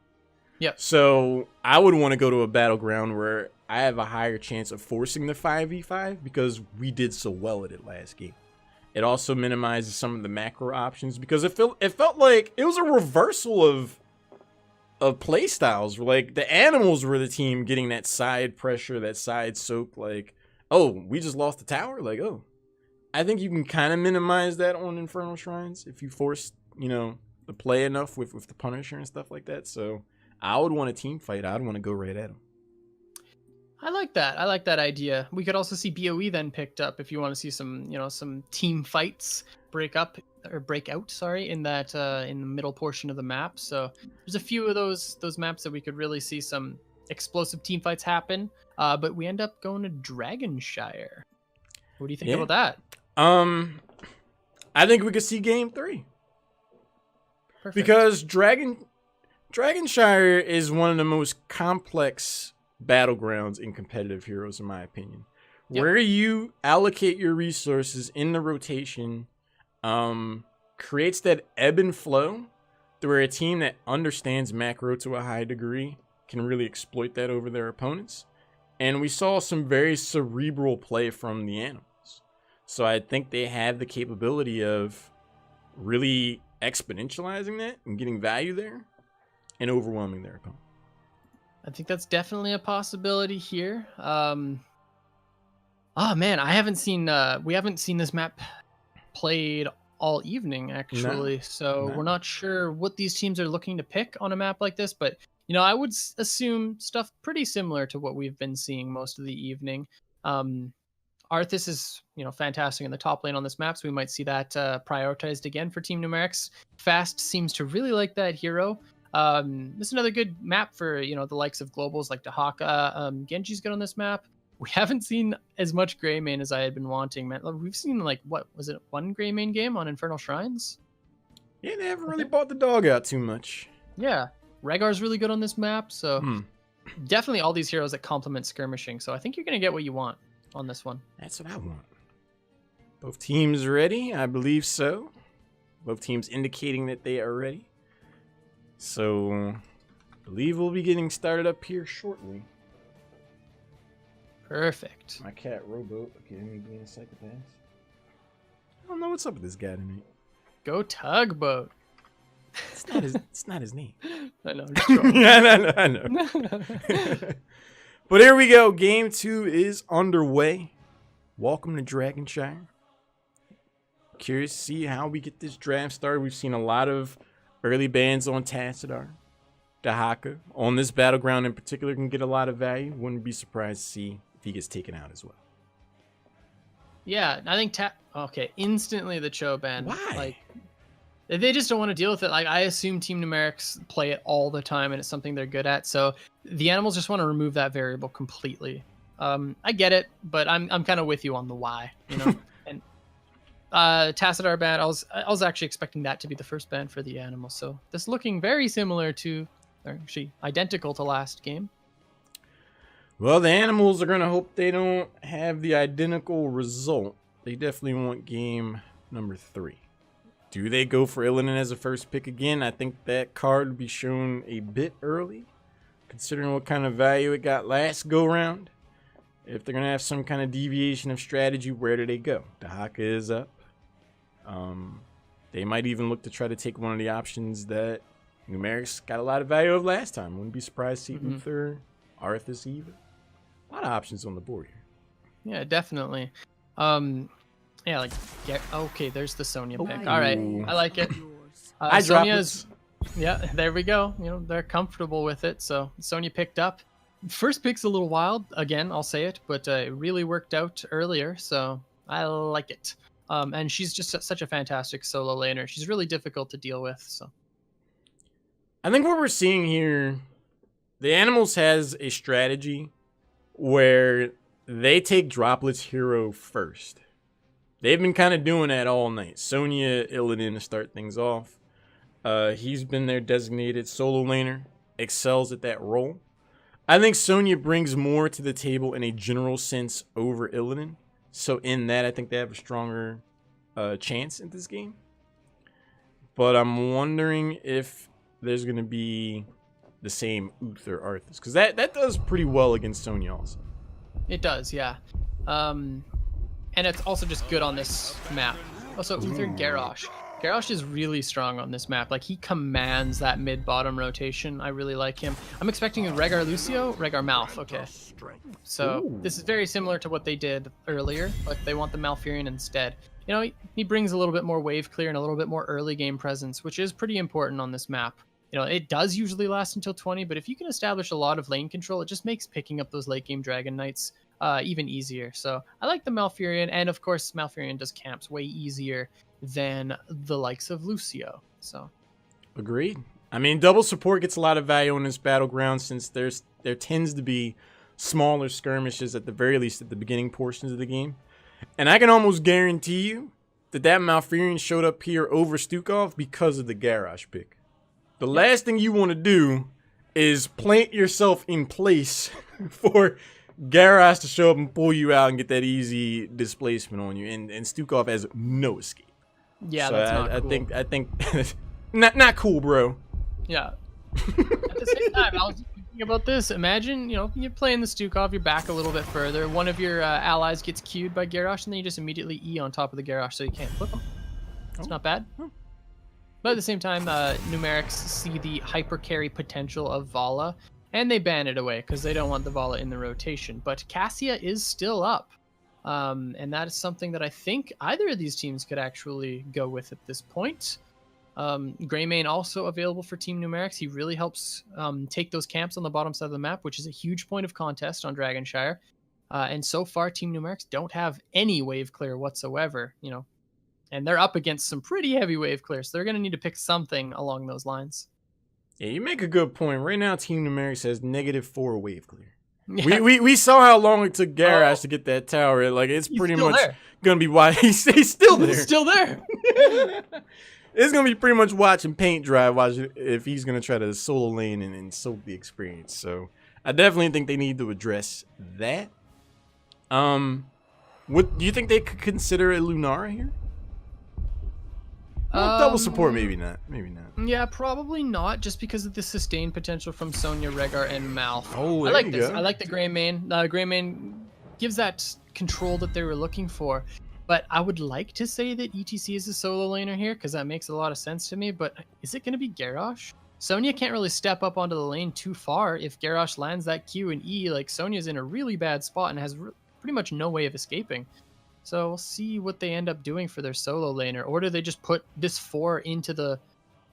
Yep. So I would want to go to a battleground where I have a higher chance of forcing the 5v5 because we did so well at it last game. It also minimizes some of the macro options because it felt like it was a reversal of play styles. Like the animals were the team getting that side pressure, that side soak. Like, oh, we just lost the tower. Like, oh, I think you can kind of minimize that on Infernal Shrines if you force, the play enough with the Punisher and stuff like that. So I would want a team fight. I'd want to go right at him. I like that. I like that idea. We could also see BOE then picked up if you want to see some team fights break out, in that in the middle portion of the map. So there's a few of those maps that we could really see some explosive team fights happen. But we end up going to Dragonshire. What do you think about that? I think we could see game 3. Perfect. Because Dragonshire is one of the most complex battlegrounds in competitive Heroes, in my opinion. Yep. Where you allocate your resources in the rotation creates that ebb and flow to where a team that understands macro to a high degree can really exploit that over their opponents. And we saw some very cerebral play from the animals. So I think they have the capability of really exponentializing that and getting value there and overwhelming their opponent. I think that's definitely a possibility here. Oh man, we haven't seen this map played all evening actually. So we're not sure what these teams are looking to pick on a map like this, but I would assume stuff pretty similar to what we've been seeing most of the evening. Arthas is, fantastic in the top lane on this map, so we might see that prioritized again for Team Numerics. Fast seems to really like that hero. This is another good map for, the likes of globals like Dahaka. Genji's good on this map. We haven't seen as much Greymane as I had been wanting, man. We've seen, what was it, one Greymane game on Infernal Shrines? Yeah, they haven't really bought the dog out too much. Yeah, Rhaegar's really good on this map, so definitely all these heroes that complement skirmishing. So I think you're going to get what you want on this one. That's what I want. Both teams ready? I believe so. Both teams indicating that they are ready. So, I believe we'll be getting started up here shortly. Perfect. My cat Rowboat, okay, me being a psychopath. I don't know what's up with this guy tonight. Go Tugboat. It's not his name. I know. Yeah, I know. But here we go. Game 2 is underway. Welcome to Dragonshire. Curious to see how we get this draft started. We've seen a lot of early bans on Tassadar. Dahaka on this battleground in particular can get a lot of value. Wouldn't be surprised to see if he gets taken out as well. Yeah, I think okay, instantly the Cho ban. Why? Like, they just don't want to deal with it. Like, I assume Team Numerics play it all the time, and it's something they're good at. So the animals just want to remove that variable completely. I get it, but I'm kind of with you on the why. You know, and Tassadar ban. I was actually expecting that to be the first ban for the animals. So this looking very similar to, or actually identical to last game. Well, the animals are going to hope they don't have the identical result. They definitely want game number 3. Do they go for Illidan as a first pick again? I think that card would be shown a bit early, considering what kind of value it got last go-round. If they're going to have some kind of deviation of strategy, where do they go? Dahaka is up. They might even look to try to take one of the options that Numerics got a lot of value of last time. Wouldn't be surprised to see Uther, Arthas even. A lot of options on the board here. Yeah, definitely. Yeah, like, okay, there's the Sonya pick. All right, I like it. Sonya's, yeah, there we go. You know, they're comfortable with it, so Sonya picked up. First pick's a little wild, again, I'll say it, but it really worked out earlier, so I like it. And she's just such a fantastic solo laner. She's really difficult to deal with, so. I think what we're seeing here, the Animals has a strategy where they take Droplet's hero first. They've been kind of doing that all night. Sonya, Illidan to start things off. He's been their designated solo laner, excels at that role. I think Sonya brings more to the table in a general sense over Illidan. So in that, I think they have a stronger chance in this game. But I'm wondering if there's going to be the same Uther Arthas. Because that does pretty well against Sonya also. It does, yeah. And it's also just good on this map. Also, Uther Garrosh. Garrosh is really strong on this map. Like, he commands that mid-bottom rotation. I really like him. I'm expecting a Rehgar Lucio, Rehgar Malf. Okay. So this is very similar to what they did earlier, but they want the Malfurion instead. You know, he brings a little bit more wave clear and a little bit more early game presence, which is pretty important on this map. You know, it does usually last until 20, but if you can establish a lot of lane control, it just makes picking up those late game Dragon Knights even easier. So I like the Malfurion, and of course Malfurion does camps way easier than the likes of Lucio. So agreed. I mean, double support gets a lot of value on this battleground since there tends to be smaller skirmishes at the very least at the beginning portions of the game. And I can almost guarantee you that Malfurion showed up here over Stukov because of the Garrosh pick. The last thing you want to do is plant yourself in place for Garrosh to show up and pull you out and get that easy displacement on you. And Stukov has no escape. Yeah, so that's not cool. I think not cool, bro. Yeah. At the same time, I was thinking about this. Imagine, you know, you're playing the Stukov, you're back a little bit further. One of your allies gets queued by Garrosh, and then you just immediately E on top of the Garrosh so you can't flip him. It's not bad. But at the same time, Numerics see the hyper carry potential of Vala, and they ban it away because they don't want the Vala in the rotation. But Cassia is still up. And that is something that I think either of these teams could actually go with at this point. Greymane also available for Team Numerics. He really helps take those camps on the bottom side of the map, which is a huge point of contest on Dragonshire. And so far, Team Numerics don't have any wave clear whatsoever, you know. And they're up against some pretty heavy wave clear, so they're going to need to pick something along those lines. Yeah, you make a good point. Right now, Team Numerics has -4 wave clear. Yeah. We saw how long it took Garrosh to get that tower. Like, it's pretty much going to be why he's still there. He's still there. It's going to be pretty much watching paint dry if he's going to try to solo lane and soak the experience. So I definitely think they need to address that. What do you think they could consider a Lunara here? Well, double support, maybe not. Maybe not. Yeah, probably not, just because of the sustained potential from Sonya, Rehgar, and Malf. Oh, I like this. I like the Greymane. Greymane gives that control that they were looking for. But I would like to say that ETC is a solo laner here, because that makes a lot of sense to me. But is it going to be Garrosh? Sonya can't really step up onto the lane too far. If Garrosh lands that Q and E, like, Sonya's in a really bad spot and has pretty much no way of escaping. So we'll see what they end up doing for their solo laner. Or do they just put this 4 into the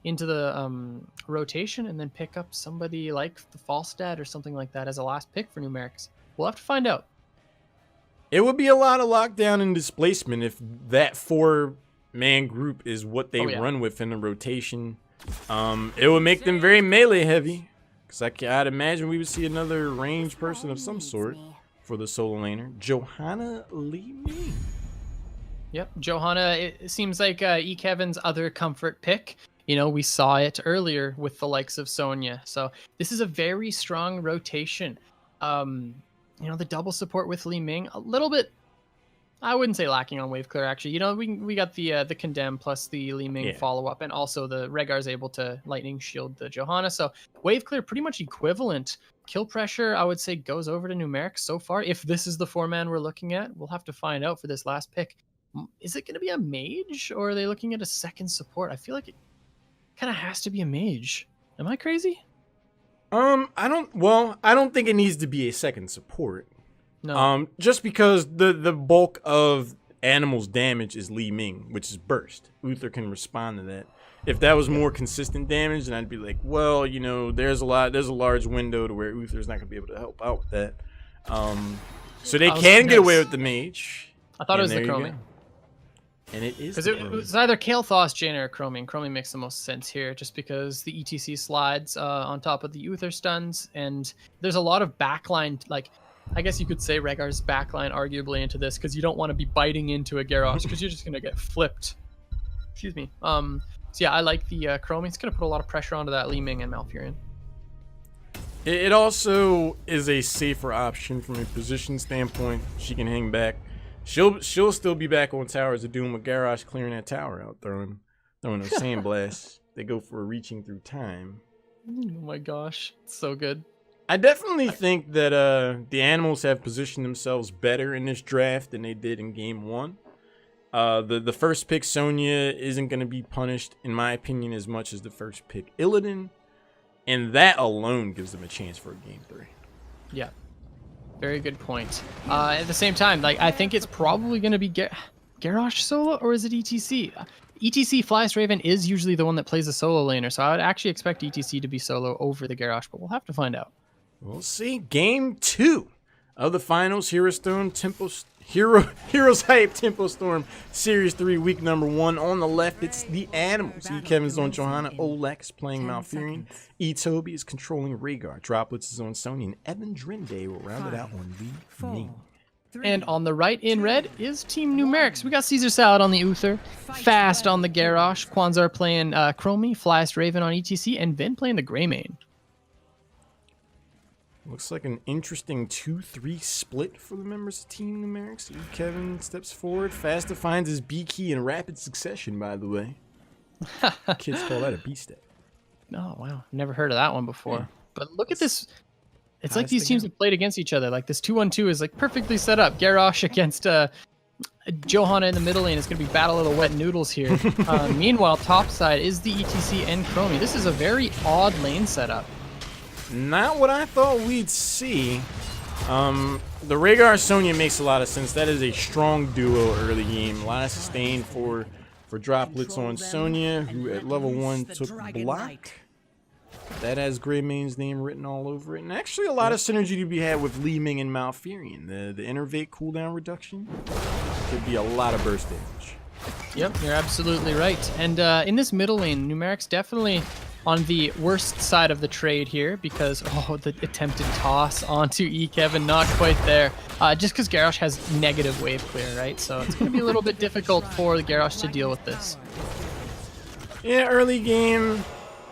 into the rotation and then pick up somebody like the Falstad or something like that as a last pick for Numerics. We'll have to find out. It would be a lot of lockdown and displacement if that 4-man group is what they run with in the rotation. It would make them very melee heavy. Because I'd imagine we would see another range person of some sort for the solo laner. Johanna Lee Ming. Yep, Johanna, it seems like Kevin's other comfort pick. You know, we saw it earlier with the likes of Sonya. So this is a very strong rotation. You know, the double support with Li Ming, a little bit, I wouldn't say lacking on wave clear, actually. You know, we got the Condemn plus the Li Ming follow-up, and also the Rhaegar's able to lightning shield the Johanna. So wave clear pretty much equivalent. Kill pressure, I would say, goes over to Numerics so far. If this is the 4-man we're looking at, we'll have to find out for this last pick. Is it going to be a mage, or are they looking at a second support? I feel like it kind of has to be a mage. Am I crazy? I don't think it needs to be a second support. No. Just because the bulk of animals damage is Li Ming, which is burst. Uther can respond to that. If that was more consistent damage, then I'd be like, well, you know, there's a large window to where Uther's not gonna be able to help out with that. So they can get away with the mage. I thought it was the Chromie. And it is. Because it was either Kael'thas, Jaina, or Chromie. Chromie makes the most sense here, just because the ETC slides on top of the Uther stuns, and there's a lot of backline, like, I guess you could say Rhaegar's backline arguably into this, because you don't want to be biting into a Garrosh, because you're just going to get flipped. Excuse me. So yeah, I like the Chromie. It's going to put a lot of pressure onto that Li Ming and Malfurion. It also is a safer option from a position standpoint. She can hang back. She'll still be back on Towers of Doom with Garrosh clearing that tower out, throwing those sandblasts. They go for a reaching through time. Oh my gosh, it's so good. I definitely think that the animals have positioned themselves better in this draft than they did in game 1. The first pick, Sonya, isn't going to be punished, in my opinion, as much as the first pick, Illidan. And that alone gives them a chance for a game 3. Yeah. Very good point. At the same time, like, I think it's probably going to be Garrosh solo, or is it ETC? ETC Flyest Raven is usually the one that plays the solo laner, so I would actually expect ETC to be solo over the Garrosh, but we'll have to find out. We'll see. Game 2 of the finals, HeroesHype Tempo Storm Series 3, week number 1. On the left, it's the animals. Kevin's on Johanna. Olek's playing Malfurion. Toby is controlling Rhaegar. Droplets is on Sonya. And Evan Drinde will round it out on Li Ming. And on the right in red is Team Numerics. We got Caesar Salad on the Uther, Fast on the Garrosh, Kwanzaa playing Chromie, Flyest Raven on ETC, and Vin playing the Greymane. Looks like an interesting 2-3 split for the members of Team Numerics. Kevin steps forward. Fast defines his B key in rapid succession, by the way. Kids call that a B step. Oh, wow. Never heard of that one before. Yeah. But look at this. It's like these teams have played against each other. Like this 2-1-2 is like perfectly set up. Garrosh against Johanna in the middle lane. It's going to be battle of the wet noodles here. Meanwhile, topside is the ETC and Chromie. This is a very odd lane setup. Not what I thought we'd see. The Rhaegar Sonya makes a lot of sense. That is a strong duo early game. A lot of sustain for droplets on Sonya, who at level 1 took block. That has Greymane's name written all over it. And actually a lot of synergy to be had with Li Ming and Malfurion. The Innervate cooldown reduction could be a lot of burst damage. Yep, you're absolutely right. And in this middle lane, Numerics definitely on the worst side of the trade here, because the attempted toss onto Kevin, not quite there. Just because Garrosh has negative wave clear, right? So it's going to be a little bit difficult for the Garrosh to deal with this. Yeah, early game,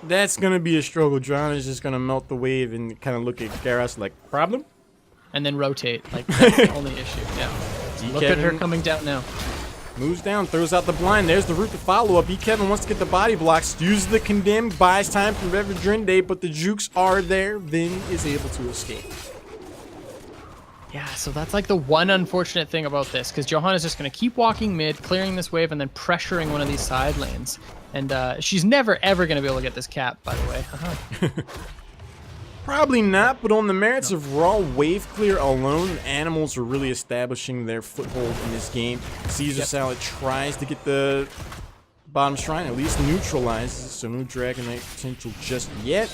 that's going to be a struggle. John is just going to melt the wave and kind of look at Garrosh like, problem? And then rotate. Like, that's the only issue. Yeah. Look at her coming down now. Moves down, throws out the blind. There's the route to follow up. Kevin wants to get the body blocks, uses the condemn, buys time from Evan Drinde, but the jukes are there. Vin is able to escape. Yeah, so that's like the one unfortunate thing about this, because Johanna's just going to keep walking mid, clearing this wave, and then pressuring one of these side lanes. And she's never, ever going to be able to get this cap, by the way. Probably not, but on the merits of raw wave clear alone, animals are really establishing their foothold in this game. Caesar Salad tries to get the bottom shrine at least neutralizes, so no Dragon Knight potential just yet.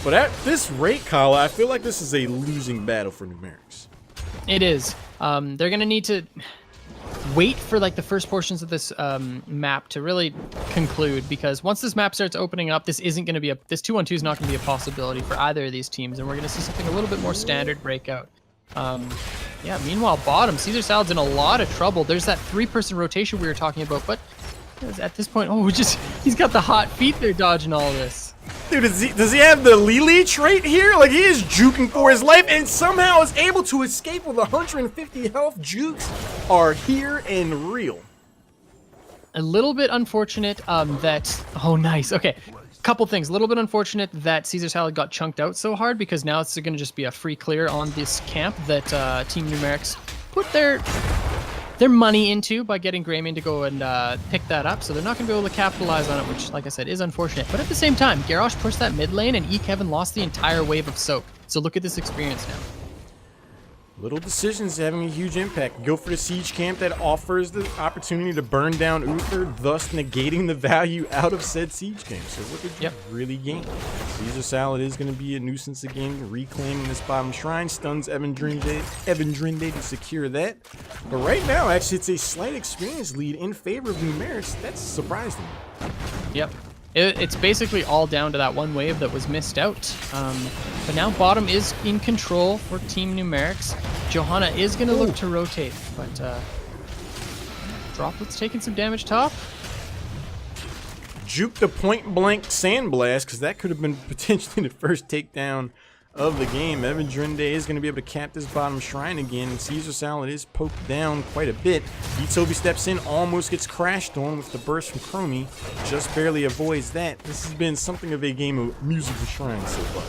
But at this rate, Kala, I feel like this is a losing battle for Numerics. It is. They're gonna need to wait for like the first portions of this map to really conclude, because once this map starts opening up, this 2-on-2 is not gonna be a possibility for either of these teams, and we're gonna see something a little bit more standard breakout. Yeah, meanwhile, bottom, Caesar Salad's in a lot of trouble. There's that 3-person rotation we were talking about, but at this point, he's got the hot feet there dodging all this. Dude, does he have the Lily trait here? Like, he is juking for his life and somehow is able to escape with 150 health. Jukes are here and real. A little bit unfortunate that... Oh, nice. Okay. Couple things. A little bit unfortunate that Caesar Salad got chunked out so hard, because now it's going to just be a free clear on this camp that Team Numerics put their money into by getting Greymane to go and pick that up. So they're not going to be able to capitalize on it, which, like I said, is unfortunate. But at the same time, Garrosh pushed that mid lane and Kevin lost the entire wave of soak. So look at this experience now. Little decisions having a huge impact. Go for the siege camp that offers the opportunity to burn down Uther, thus negating the value out of said siege camp. So what did you really gain? Caesar Salad is going to be a nuisance again, reclaiming this bottom shrine, stuns Evan Drinde to secure that. But right now, actually, it's a slight experience lead in favor of Numerics. That's surprising. Yep. It's basically all down to that one wave that was missed out. But now bottom is in control for Team Numerics. Johanna is going to look to rotate, but Droplet's taking some damage top. Juke the point-blank Sandblast, because that could have been potentially the first takedown of the game. Evan Drinde is going to be able to cap this bottom shrine again, and Caesar Salad is poked down quite a bit. Itobi steps in, almost gets crashed on with the burst from Chromie, just barely avoids that. This has been something of a game of musical shrines so far.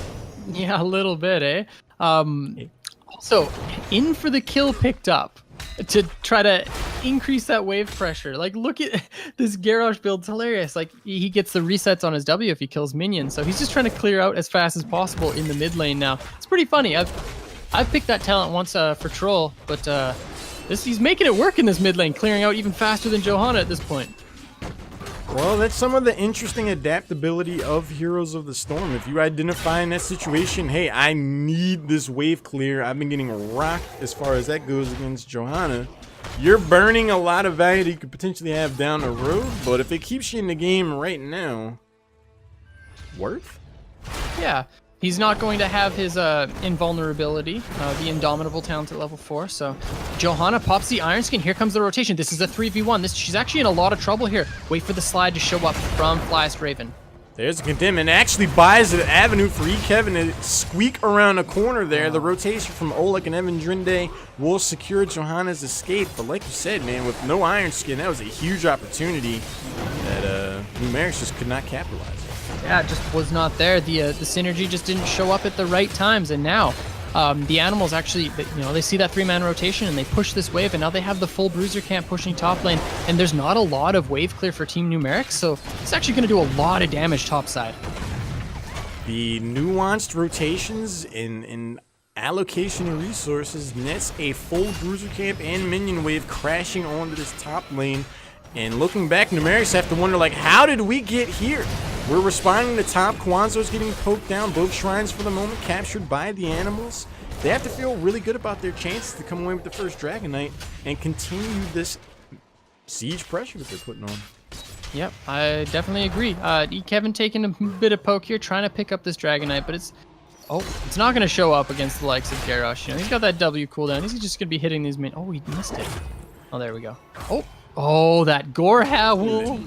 Yeah, a little bit, eh? Also, in for the kill picked up to try to increase that wave pressure. Like, look at this Garrosh build. It's hilarious. Like, he gets the resets on his W if he kills minions, so he's just trying to clear out as fast as possible in the mid lane now. It's pretty funny. I've picked that talent once for Troll, but he's making it work in this mid lane, clearing out even faster than Johanna at this point. Well, that's some of the interesting adaptability of Heroes of the Storm. If you identify in that situation, hey, I need this wave clear, I've been getting rocked as far as that goes against Johanna, you're burning a lot of value that you could potentially have down the road, but if it keeps you in the game right now, worth? Yeah. He's not going to have his invulnerability, the Indomitable talent at level 4. So Johanna pops the Iron Skin. Here comes the rotation. This is a 3v1. She's actually in a lot of trouble here. Wait for the slide to show up from Flyest Raven. There's a condemn, and actually buys an avenue for Kevin to squeak around a corner there. The rotation from Oleg and Evan Drinde will secure Johanna's escape. But like you said, man, with no Iron Skin, that was a huge opportunity that Numerics just could not capitalize on. Yeah, it just was not there. The synergy just didn't show up at the right times, and now the animals actually, they see that 3-man rotation and they push this wave, and now they have the full bruiser camp pushing top lane, and there's not a lot of wave clear for Team Numerics, so it's actually going to do a lot of damage topside. The nuanced rotations in allocation of resources nets a full bruiser camp and minion wave crashing onto this top lane. And looking back, Numerics have to wonder, like, how did we get here? We're responding to top. Kwanzoo's getting poked down. Both shrines for the moment captured by the animals. They have to feel really good about their chances to come away with the first Dragon Knight and continue this siege pressure that they're putting on. Yep, I definitely agree. Kevin taking a bit of poke here, trying to pick up this Dragon Knight, but it's not going to show up against the likes of Garrosh. He's got that W cooldown. He's just going to be hitting these min. Oh, he missed it. Oh, there we go. Oh, that Gore Howl.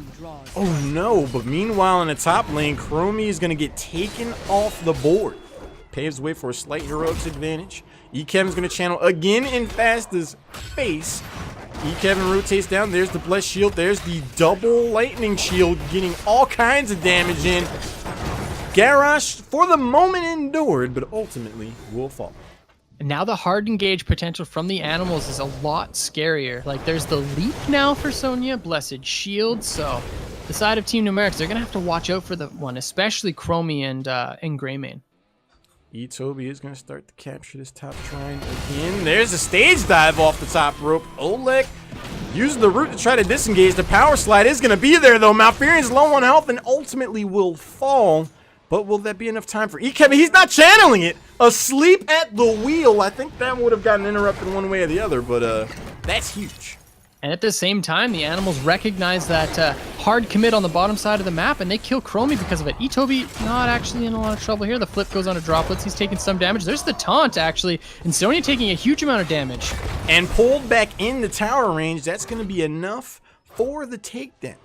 Oh no, but meanwhile in the top lane, Chromie is going to get taken off the board. Paves the way for a slight heroics advantage. Kevin's going to channel again in Fasta's face. Kevin rotates down. There's the Blessed Shield. There's the double lightning shield, getting all kinds of damage in. Garrosh, for the moment, endured, but ultimately will fall. And now the hard engage potential from the animals is a lot scarier. Like, there's the leap now for Sonya, Blessed Shield, so the side of Team Numerics, they're going to have to watch out for the one, especially Chromie and Greymane. Itobi is going to start to capture this top shrine again. There's a stage dive off the top rope. Oleg Uses the root to try to disengage. The power slide is going to be there, though. Malfurion's low on health and ultimately will fall. But will that be enough time for Kevin? He's not channeling it. Asleep at the wheel. I think that would have gotten interrupted one way or the other, but that's huge. And at the same time, the animals recognize that hard commit on the bottom side of the map, and they kill Chromie because of it. Itobi not actually in a lot of trouble here. The flip goes on to Droplets. He's taking some damage. There's the taunt, actually, and Sonya taking a huge amount of damage. And pulled back in the tower range. That's going to be enough for the takedown.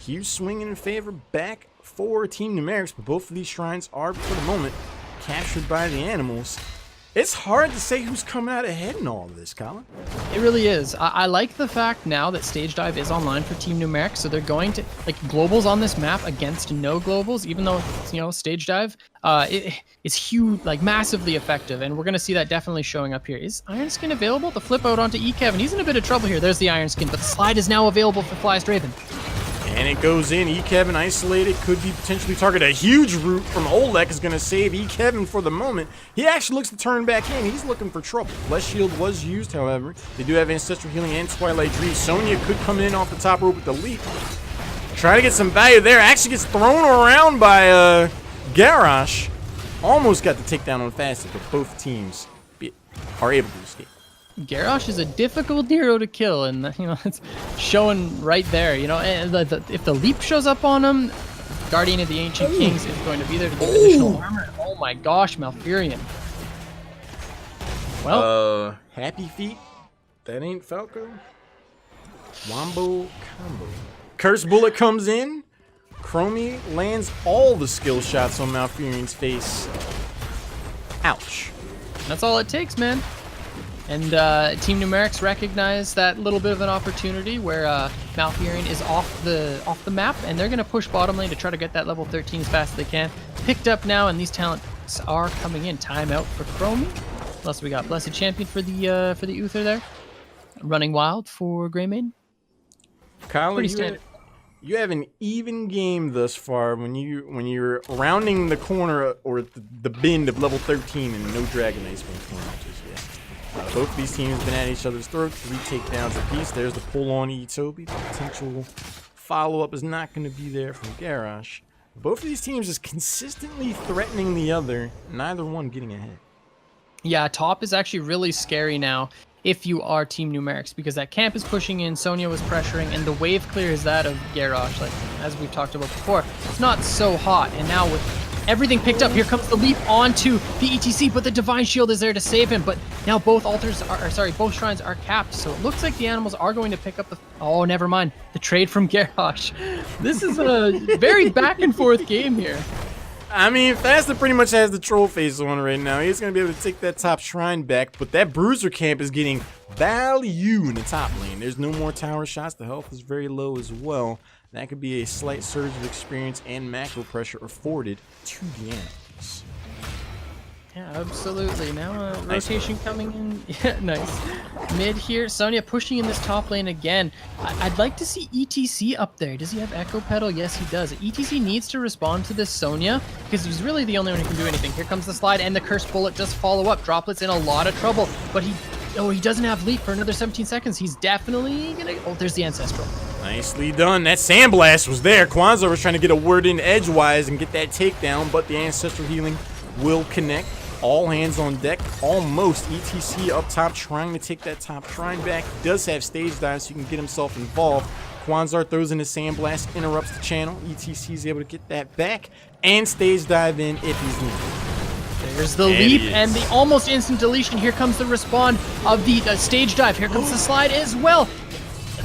Huge swinging in favor back for Team Numerics, but both of these shrines are, for the moment, captured by the animals. It's hard to say who's coming out ahead in all of this, Colin. It really is. I like the fact now that Stage Dive is online for Team Numeric, so they're going to, like, globals on this map against no globals, even though it's, you know, Stage Dive, it's huge, like, massively effective, and we're going to see that definitely showing up here. Is Iron Skin available? The flip out onto Kevin. He's in a bit of trouble here. There's the Iron Skin, but the slide is now available for Flyest Raven. And it goes in. Kevin isolated, could be potentially targeted. A huge root from Olek is going to save Kevin for the moment. He actually looks to turn back in. He's looking for trouble. Flesh Shield was used, however. They do have Ancestral Healing and Twilight Dream. Sonya could come in off the top rope with the leap. Trying to get some value there. Actually gets thrown around by Garrosh. Almost got the takedown on Facet, but both teams are able to escape. Garrosh is a difficult hero to kill, and you know it's showing right there. You know, and if the leap shows up on him, Guardian of the Ancient Kings is going to be there to give additional armor. Oh my gosh, Malfurion. Well, Happy Feet. That ain't Falco. Wombo combo. Curse Bullet comes in. Chromie lands all the skill shots on Malfurion's face. Ouch. that's all it takes, man. And Team Numerics recognize that little bit of an opportunity where Malfurion is off the map, and they're going to push bottom lane to try to get that level 13 as fast as they can. Picked up now, and these talents are coming in. Timeout for Chromie. Plus, we got Blessed Champion for the Uther there. Running Wild for Greymane. Colin, Pretty standard. You have an even game thus far when you're rounding the corner or the bend of level 13 and no Dragon Ice being thrown out just yet. Both of these teams have been at each other's throats. 3 takedowns apiece. There's the pull on Itobi. The potential follow-up is not going to be there from Garrosh. Both of these teams is consistently threatening the other, neither one getting ahead. Yeah, top is actually really scary now if you are Team Numerics, because that camp is pushing in, Sonya was pressuring, and the wave clear is that of Garrosh. Like, as we've talked about before, it's not so hot, and now with everything picked up, here comes the leap onto the ETC, but the Divine Shield is there to save him. But now both both shrines are capped, so it looks like the animals are going to pick up the... Oh, never mind. The trade from Garrosh. This is a very back and forth game here. I mean, Faster pretty much has the troll face on right now. He's going to be able to take that top shrine back, but that Bruiser camp is getting value in the top lane. There's no more tower shots. The health is very low as well. That could be a slight surge of experience and macro pressure afforded to the animals. Yeah, absolutely. Now rotation coming in. Yeah, nice. Mid here, Sonya pushing in this top lane again. I'd like to see ETC up there. Does he have Echo Pedal? Yes, he does. ETC needs to respond to this Sonya because he's really the only one who can do anything. Here comes the slide, and the Curse Bullet does follow up. Droplets in a lot of trouble, but he doesn't have Leap for another 17 seconds. He's definitely gonna... Oh, there's the Ancestral. Nicely done. That Sandblast was there. Kwanzaa was trying to get a word in edgewise and get that takedown, but the Ancestral Healing will connect. All hands on deck. Almost. ETC up top trying to take that top shrine back. He does have stage dive, so he can get himself involved. Kwanzaa throws in his Sandblast, interrupts the channel. ETC is able to get that back and stage dive in if he's needed. There's the leap and the almost instant deletion. Here comes the respawn of the stage dive. Here comes the slide as well.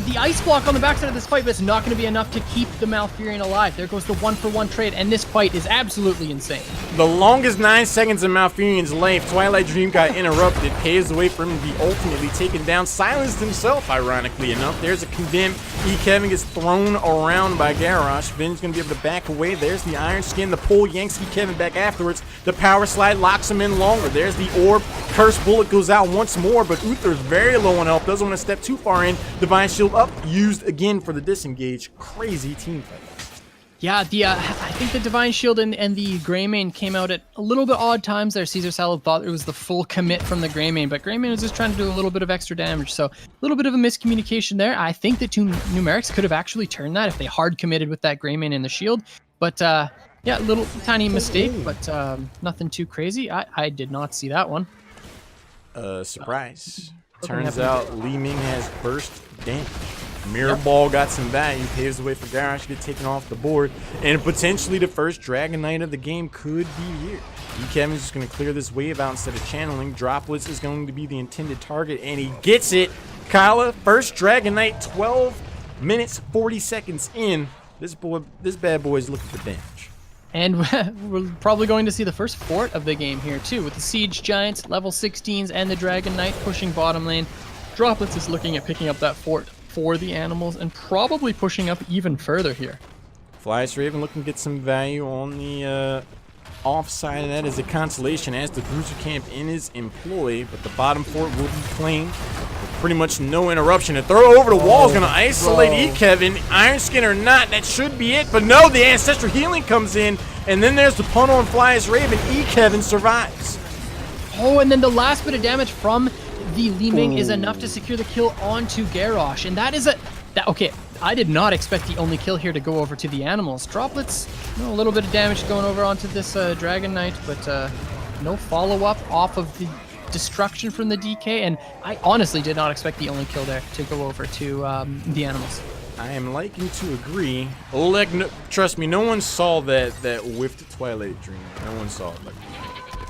The ice block on the backside of this fight, but it's not going to be enough to keep the Malfurion alive. There goes the 1-for-1 trade, and this fight is absolutely insane. The longest 9 seconds of Malfurion's life. Twilight Dream got interrupted, paves the way for him to be ultimately taken down, silenced himself, ironically enough. There's a condemn. Kevin gets thrown around by Garrosh. Vin's going to be able to back away. There's the Iron Skin. The pull yanks Kevin back afterwards. The power slide locks him in longer. There's the orb. Curse Bullet goes out once more, but Uther's very low on health. Doesn't want to step too far in. Divine Shield up, used again for the disengage. Crazy team fight. Yeah, I think the Divine Shield and the Greymane came out at a little bit odd times there. Caesar Salad thought it was the full commit from the Greymane, but Greymane was just trying to do a little bit of extra damage. So a little bit of a miscommunication there. I think that Team Numerics could have actually turned that if they hard committed with that Greymane and the shield. But yeah, little tiny mistake, but nothing too crazy. I did not see that one. Surprise. Turns out Li Ming has burst damage. Mirror Ball got some value, paves the way for Garrosh to get taken off the board, and potentially the first Dragon Knight of the game could be here. Kevin's just going to clear this wave out instead of channeling. Droplets is going to be the intended target, and he gets it. Kyla, first Dragon Knight, 12 minutes, 40 seconds in. This bad boy is looking for damage. And we're probably going to see the first fort of the game here, too, with the Siege Giants, level 16s, and the Dragon Knight pushing bottom lane. Droplets is looking at picking up that fort for the animals and probably pushing up even further here. Fly's Raven looking to get some value on the offside of that as a consolation as the Bruiser Camp in his employ, but the bottom fort will be claimed with pretty much no interruption. A throw over the wall is going to isolate Kevin. Iron Skin or not, that should be it, but no, the Ancestral Healing comes in, and then there's the punt on Fly's Raven. Kevin survives. Oh, and then the last bit of damage from the Li Ming is enough to secure the kill onto Garrosh, and that is okay. I did not expect the only kill here to go over to the animals. Droplets, a little bit of damage going over onto this Dragon Knight, but no follow-up off of the destruction from the DK, and I honestly did not expect the only kill there to go over to the animals. I am liking to agree. Oleg, no, trust me, no one saw that whiffed Twilight Dream. No one saw it.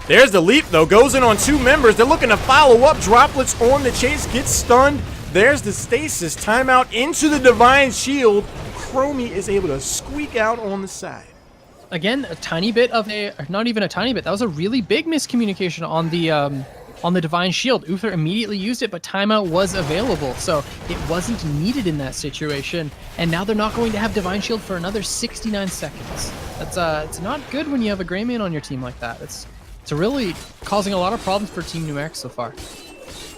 There's the leap, though. Goes in on two members. They're looking to follow up. Droplets on the chase. Gets stunned. There's the stasis. Timeout into the Divine Shield. Chromie is able to squeak out on the side. Again, a tiny bit of not even a tiny bit. That was a really big miscommunication on the Divine Shield. Uther immediately used it, but timeout was available, so it wasn't needed in that situation. And now they're not going to have Divine Shield for another 69 seconds. That's it's not good when you have a Greymane on your team like that. It's really causing a lot of problems for Team Numerics so far.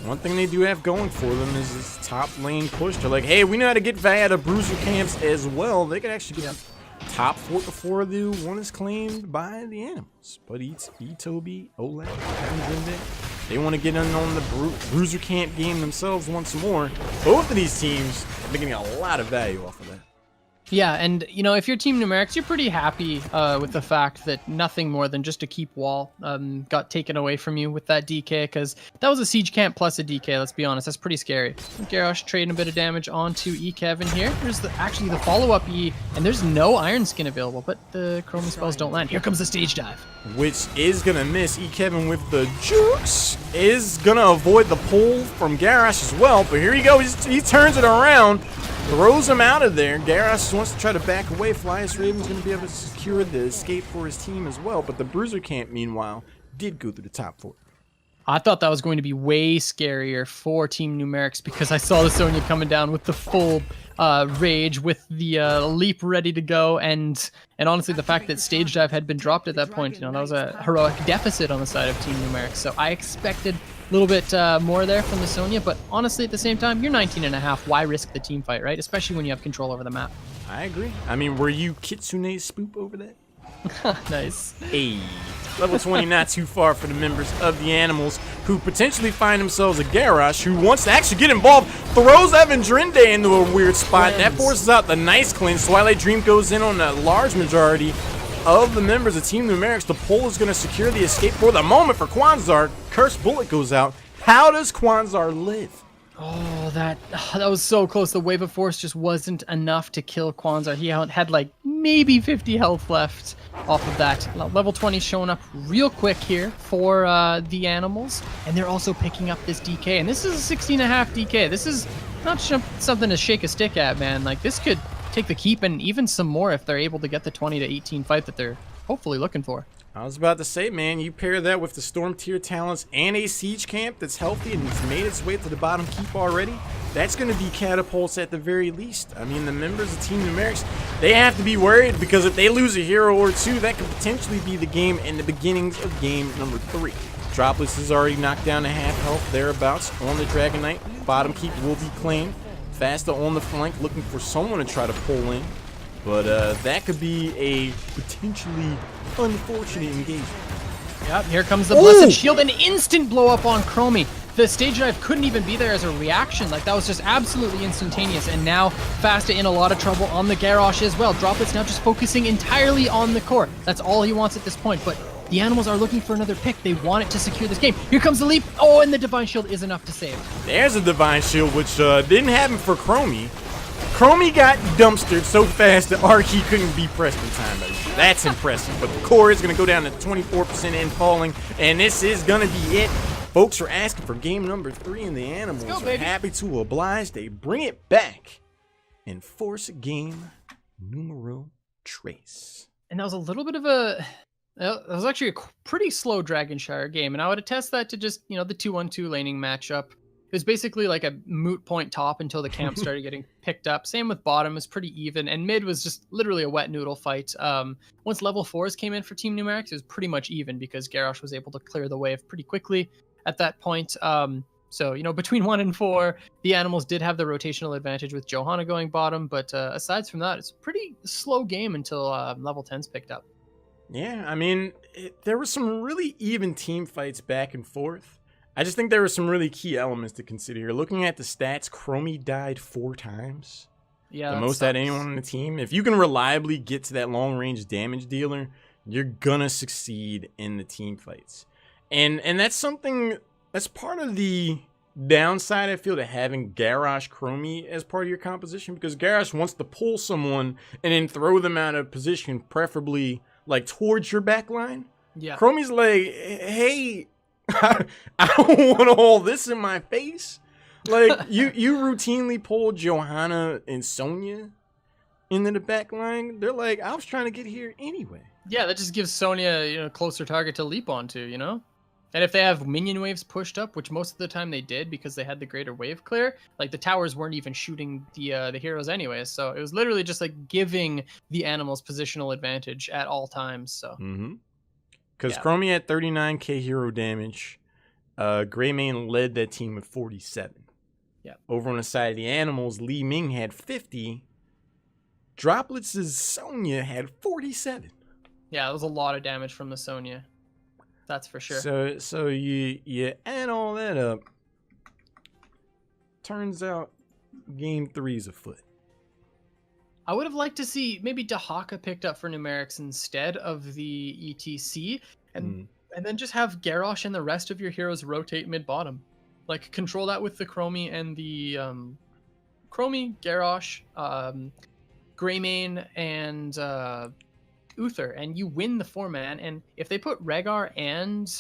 One thing they do have going for them is this top lane push. They're like, hey, we know how to get value out of Bruiser Camps as well. They could actually get top fort before the one is claimed by the animals. But Toby, Oleg, they want to get in on the Bruiser Camp game themselves once more. Both of these teams are getting a lot of value off of that. Yeah, and if you're Team Numerics, you're pretty happy with the fact that nothing more than just a keep wall got taken away from you with that DK, because that was a siege camp plus a DK, let's be honest. That's pretty scary. Garrosh trading a bit of damage onto Kevin here. There's actually the follow-up E, and there's no Iron Skin available, but the Chromie spells don't land. Here comes the stage dive. Which is going to miss. Kevin with the jukes is going to avoid the pull from Garrosh as well, but here he goes. He turns it around. Throws him out of there. Garrosh wants to try to back away. Flyers Raven's going to be able to secure the escape for his team as well. But the Bruiser Camp, meanwhile, did go through the top fort. I thought that was going to be way scarier for Team Numerics because I saw the Sonya coming down with the full rage, with the leap ready to go, and honestly, the fact that stage dive had been dropped at that point, that was a heroic deficit on the side of Team Numerics. So I expected a little bit more there from the Sonya, but honestly, at the same time, you're 19.5. Why risk the team fight, right? Especially when you have control over the map. I agree. I mean, were you Kitsune spoop over that? Nice. Hey, level 20 not too far for the members of the animals, who potentially find themselves a Garrosh who wants to actually get involved. Throws Evan Drinde into a weird spot. That forces out the nice cleanse. Twilight Dream goes in on a large majority of the members of Team Numerics. The pole is going to secure the escape for the moment for Kwanzar. Cursed Bullet goes out. How does Kwanzar live? Oh, that was so close. The Wave of Force just wasn't enough to kill Kwanzaa. He had like maybe 50 health left off of that. Level 20 showing up real quick here for the animals. And they're also picking up this DK. And this is a 16.5 DK. This is not something to shake a stick at, man. Like, this could take the keep and even some more if they're able to get the 20 to 18 fight that they're hopefully looking for. I was about to say, man, you pair that with the Storm tier talents and a siege camp that's healthy and it's made its way to the bottom keep already, that's going to be catapults at the very least. I mean, the members of Team Numerics, they have to be worried because if they lose a hero or two, that could potentially be the game in the beginnings of game number 3. Droplets is already knocked down to half health thereabouts on the Dragon Knight. Bottom keep will be claimed. Fasta on the flank, looking for someone to try to pull in. But that could be a potentially unfortunate engagement. Yep, here comes the Blessed Shield, an instant blow up on Chromie. The stage dive couldn't even be there as a reaction. Like, that was just absolutely instantaneous. And now Fasta in a lot of trouble on the Garrosh as well. Droplets now just focusing entirely on the core. That's all he wants at this point. But the animals are looking for another pick. They want it to secure this game. Here comes the leap. Oh, and the Divine Shield is enough to save. There's a Divine Shield, which didn't happen for Chromie. Chromie got dumpstered so fast that R-Key couldn't be pressed in time. That's impressive. But the core is going to go down to 24% and falling. And this is going to be it. Folks are asking for game number 3, and the animals are happy to oblige. They bring it back and force game numero tres. And that was a little bit of a... That was actually a pretty slow Dragonshire game, and I would attest that to just, the 2-1-2 laning matchup. It was basically like a moot point top until the camp started getting picked up. Same with bottom, it was pretty even, and mid was just literally a wet noodle fight. Once level 4s came in for Team Numerics, it was pretty much even because Garrosh was able to clear the wave pretty quickly at that point. So, between 1 and 4, the animals did have the rotational advantage with Johanna going bottom, but aside from that, it's a pretty slow game until level 10s picked up. Yeah, I mean, there were some really even team fights back and forth. I just think there were some really key elements to consider here. Looking at the stats, Chromie died 4 times. Yeah, the most out of anyone on the team. If you can reliably get to that long-range damage dealer, you're gonna succeed in the team fights. And that's something that's part of the downside, I feel, to having Garrosh Chromie as part of your composition, because Garrosh wants to pull someone and then throw them out of position, preferably like towards your back line. Yeah. Chromie's like, hey, I don't want all this in my face. Like, you routinely pull Johanna and Sonya into the back line. They're like, I was trying to get here anyway. Yeah, that just gives Sonya, a closer target to leap onto, And if they have minion waves pushed up, which most of the time they did because they had the greater wave clear, like the towers weren't even shooting the heroes anyways. So it was literally just like giving the animals positional advantage at all times. So. Because Chromie had 39k hero damage. Greymane led that team with 47. Yeah. Over on the side of the animals, Li Ming had 50. Droplets' Sonya had 47. Yeah, it was a lot of damage from the Sonya. That's for sure. So you add all that up. Turns out game 3's afoot. I would have liked to see maybe Dahaka picked up for Numerics instead of the ETC, and then just have Garrosh and the rest of your heroes rotate mid-bottom. Like, control that with the Chromie and the Chromie, Garrosh, Greymane, and Uther, and you win the 4-man. And if they put Rhaegar and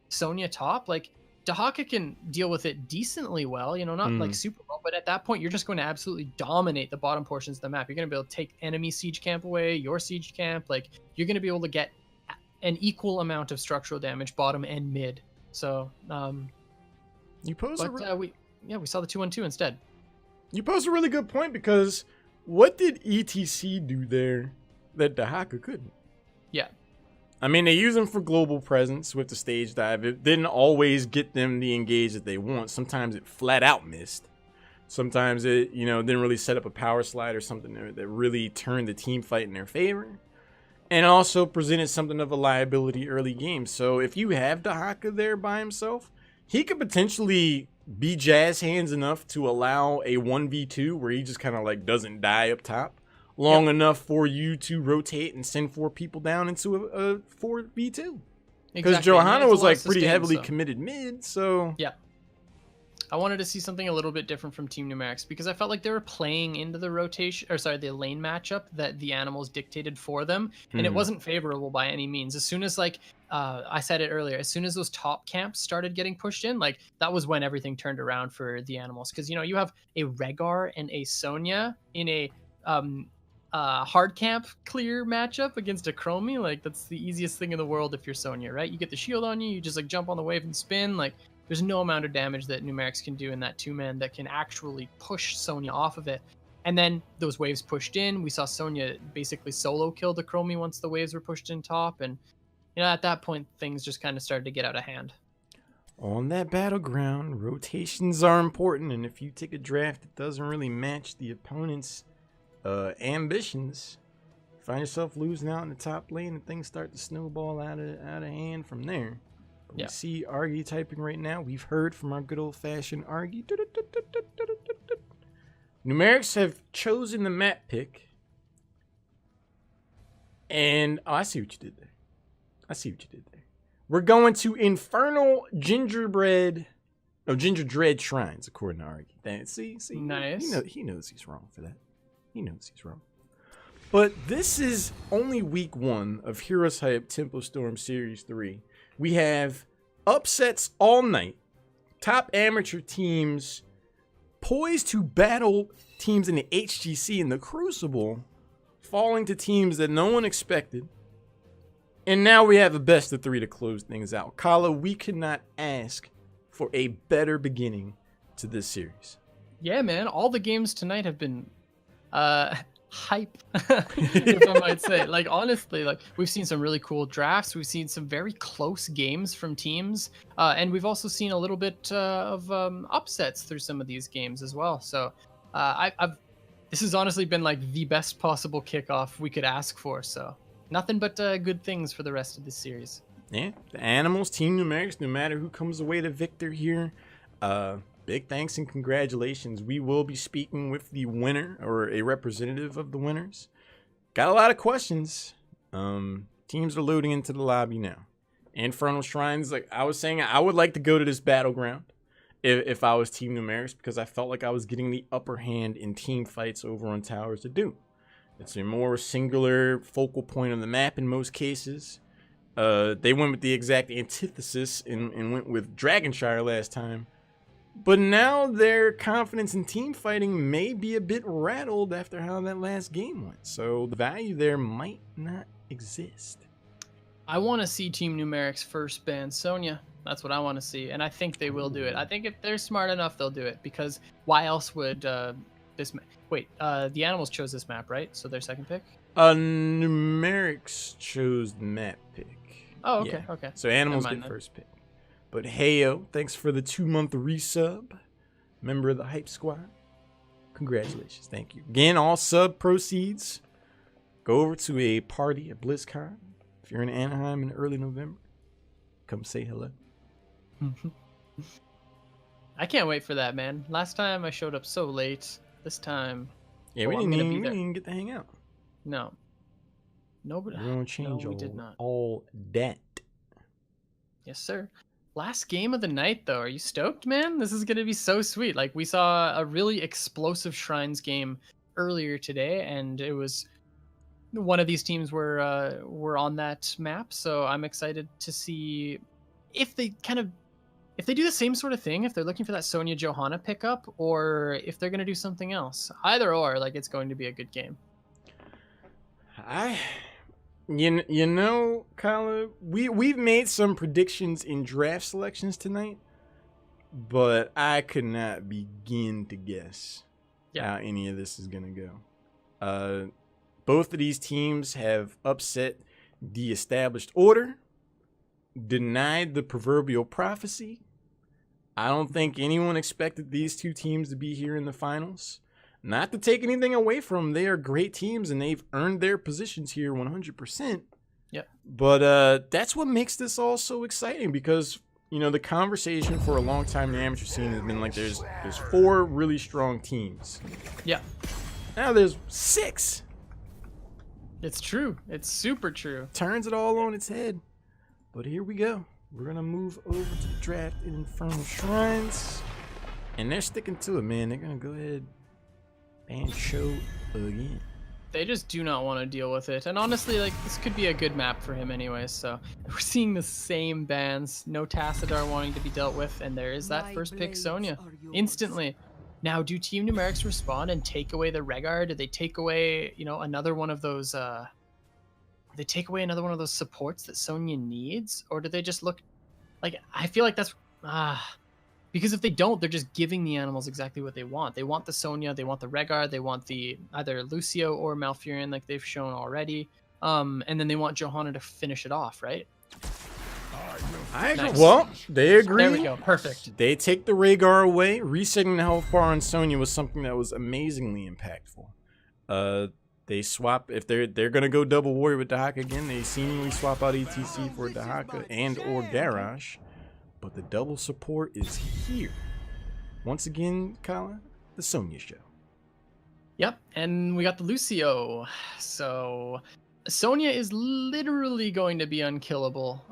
Sonya top, like, Dahaka can deal with it decently well, not like super well, but at that point you're just going to absolutely dominate the bottom portions of the map. You're going to be able to take enemy siege camp away, your siege camp, like you're going to be able to get an equal amount of structural damage bottom and mid. So you pose we saw the 2-1-2 instead. You pose a really good point, because what did ETC do there that Dahaka couldn't? Yeah. I mean, they use them for global presence with the stage dive. It didn't always get them the engage that they want. Sometimes it flat out missed. Sometimes it, didn't really set up a power slide or something that really turned the team fight in their favor. And also presented something of a liability early game. So if you have Dahaka there by himself, he could potentially be jazz hands enough to allow a 1v2 where he just kind of like doesn't die up top long enough for you to rotate and send 4 people down into a 4v2. Because Johanna was like pretty heavily committed mid, so yeah. I wanted to see something a little bit different from Team Numerics, because I felt like they were playing into the the lane matchup that the animals dictated for them, and it wasn't favorable by any means. As soon as I said it earlier, as soon as those top camps started getting pushed in, like that was when everything turned around for the animals. Because you have a Rhaegar and a Sonya in a hard camp clear matchup against a Chromie. Like, that's the easiest thing in the world if you're Sonya, right? You get the shield on you just like jump on the wave and spin. Like, there's no amount of damage that Numerics can do in that 2-man that can actually push Sonya off of it. And then those waves pushed in. We saw Sonya basically solo kill the Chromie once the waves were pushed in top, and at that point things just kind of started to get out of hand. On that battleground, rotations are important, and if you take a draft that doesn't really match the opponent's ambitions, find yourself losing out in the top lane and things start to snowball out of hand from there. But Yeah. we see Argy typing right now. We've heard from our good old-fashioned Argy. Numerics have chosen the map pick. And I see what you did there. We're going to Infernal Gingerbread Shrines, according to Argy. See, Nice. he knows he's wrong for that. He knows he's wrong. But this is only week 1 of HeroesHype Tempo Storm Series 3. We have upsets all night. Top amateur teams poised to battle teams in the HGC and the Crucible, falling to teams that no one expected. And now we have a best of 3 to close things out. Kala, we could not ask for a better beginning to this series. Yeah, man. All the games tonight have been hype, if I might say. Like, honestly, like, we've seen some really cool drafts. We've seen some very close games from teams. And we've also seen a little bit of upsets through some of these games as well. So this has honestly been like the best possible kickoff we could ask for. So nothing but good things for the rest of this series. Yeah, the Animals, Team Numerics, no matter who comes away the victor here, big thanks and congratulations. We will be speaking with the winner or a representative of the winners. Got a lot of questions. Teams are loading into the lobby now. Infernal Shrines, like I was saying, I would like to go to this battleground if I was Team Numerics, because I felt like I was getting the upper hand in team fights over on Towers of Doom. It's a more singular focal point on the map in most cases. They went with the exact antithesis and went with Dragonshire last time. But now their confidence in team fighting may be a bit rattled after how that last game went. So the value there might not exist. I want to see Team Numerics first ban Sonya. That's what I want to see. And I think they will do it. I think if they're smart enough, they'll do it. Because why else would this... Wait, the Animals chose this map, right? So their second pick? Numerics chose the map pick. Oh, okay, Yeah. okay. So Animals Never get mind first pick. But heyo, thanks for the 2-month resub. Member of the Hype Squad. Congratulations. Thank you. Again, all sub proceeds go over to a party at BlizzCon. If you're in Anaheim in early November, come say hello. I can't wait for that, man. Last time I showed up so late. This time, Yeah, Oh, we I'm didn't gonna be even, we there. didn't even get to hang out. no. Nobody. We're going to change no, we did not. all that. Yes, sir. Last game of the night, though. Are you stoked, man? This is going to be so sweet. Like, we saw a really explosive Shrines game earlier today, and it was one of these teams were on that map. So I'm excited to see if they if they do the same sort of thing, if they're looking for that Sonya Johanna pickup, or if they're going to do something else. Either or, like, it's going to be a good game. You know, Kyle, we've made some predictions in draft selections tonight, but I could not begin to guess how any of this is gonna go. Both of these teams have upset the established order, denied the proverbial prophecy. I don't think anyone expected these two teams to be here in the finals. Not to take anything away from them, they are great teams and they've earned their positions here 100%. Yeah. But that's what makes this all so exciting, because, you know, the conversation for a long time in the amateur scene has been like there's 4 really strong teams. Yeah. Now there's 6. It's true. It's super true. Turns it all on its head. But here we go. We're going to move over to the draft in Infernal Shrines. And they're sticking to it, man. They're going to go ahead and show again. They just do not want to deal with it. And honestly, like, this could be a good map for him anyway. So we're seeing the same bans. No Tassadar wanting to be dealt with. And there is that first pick, Sonya. Instantly. Now, do Team Numerics respond and take away the Rhaegar? Do they take away, you know, another one of those... they take away another one of those supports that Sonya needs? Or do they just look... Like, I feel like that's... Because if they don't, they're just giving the Animals exactly what they want. They want the Sonya, they want the Rhaegar, they want the either Lucio or Malfurion, like they've shown already. And then they want Johanna to finish it off, right? I agree. Nice. Well, they agree. There we go. Perfect. They take the Rhaegar away. Resetting the health bar on Sonya was something that was amazingly impactful. They swap if they're gonna go double warrior with Dahaka again. They seemingly swap out ETC for Dahaka and or Garrosh, but the double support is here. Once again, Kala, the Sonya show. Yep, and we got the Lucio. So Sonya is literally going to be unkillable.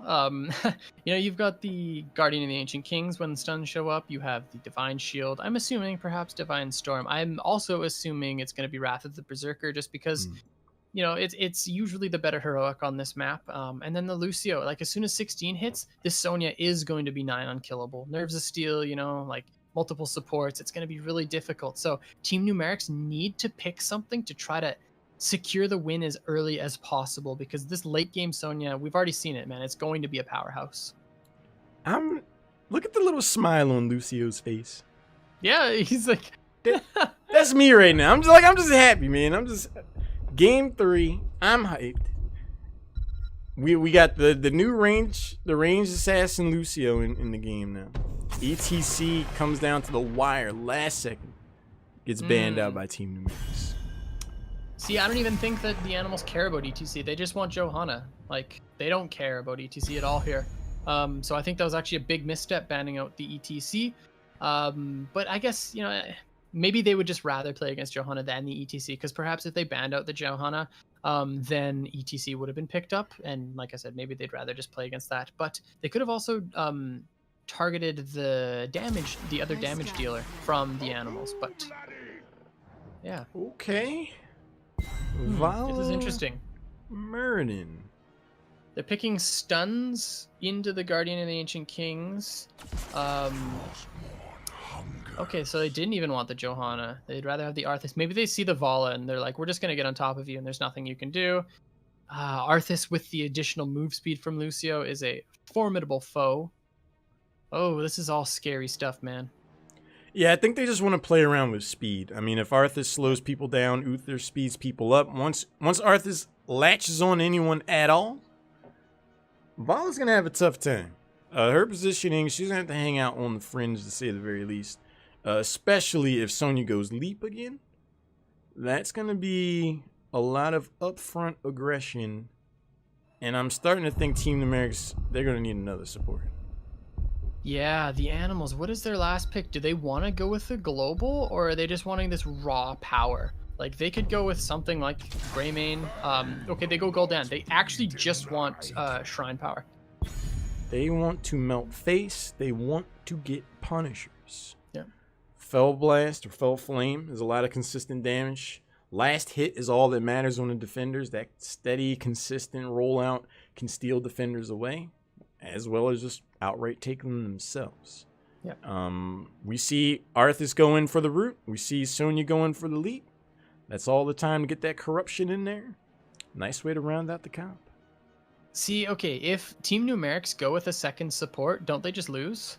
You've got the Guardian of the Ancient Kings when stuns show up. You have the Divine Shield. I'm assuming perhaps Divine Storm. I'm also assuming it's going to be Wrath of the Berserker, just because, it's usually the better heroic on this map. And then the Lucio, like as soon as 16 hits, this Sonya is going to be 9 unkillable. Nerves of Steel, like multiple supports. It's going to be really difficult. So Team Numerics need to pick something to try to secure the win as early as possible, because this late game Sonya, we've already seen it, man. It's going to be a powerhouse. Look at the little smile on Lucio's face. Yeah, he's like that's me right now. I'm just happy, man. Game 3. I'm hyped. We got the new ranged assassin Lucio in the game now. ETC comes down to the wire last second. Gets banned out by Team Numerics. See, I don't even think that the animals care about ETC. They just want Johanna. Like, they don't care about ETC at all here. So I think that was actually a big misstep banning out the ETC. But I guess, maybe they would just rather play against Johanna than the ETC, because perhaps if they banned out the Johanna, then ETC would have been picked up. And like I said, maybe they'd rather just play against that. But they could have also targeted the other damage dealer from the animals. But yeah. Okay. This is interesting. Murden. They're picking stuns into the Guardian of the Ancient Kings. Okay, so they didn't even want the Johanna. They'd rather have the Arthas. Maybe they see the Vala and they're like, we're just going to get on top of you and there's nothing you can do. Arthas with the additional move speed from Lucio is a formidable foe. Oh, this is all scary stuff, man. Yeah, I think they just want to play around with speed. I mean, if Arthas slows people down, Uther speeds people up. Once Arthas latches on anyone at all, Vala's going to have a tough time. Her positioning, she's going to have to hang out on the fringe, to say the very least. Especially if Sonya goes leap again. That's going to be a lot of upfront aggression. And I'm starting to think Team Numerics, they're going to need another support. Yeah, the animals. What is their last pick? Do they want to go with the global, or are they just wanting this raw power? Like, they could go with something like Greymane. Okay, they go Gul'dan. They actually just want Shrine power. They want to melt face. They want to get Punishers. Yeah. Fell Blast or Fell Flame is a lot of consistent damage. Last hit is all that matters on the defenders. That steady, consistent rollout can steal defenders away, as well as just outright take them themselves. Yeah. We see Arthas go in for the root. We see Sonya go in for the leap. That's all the time to get that corruption in there. Nice way to round out the comp. See, okay, if Team Numerics go with a second support, don't they just lose?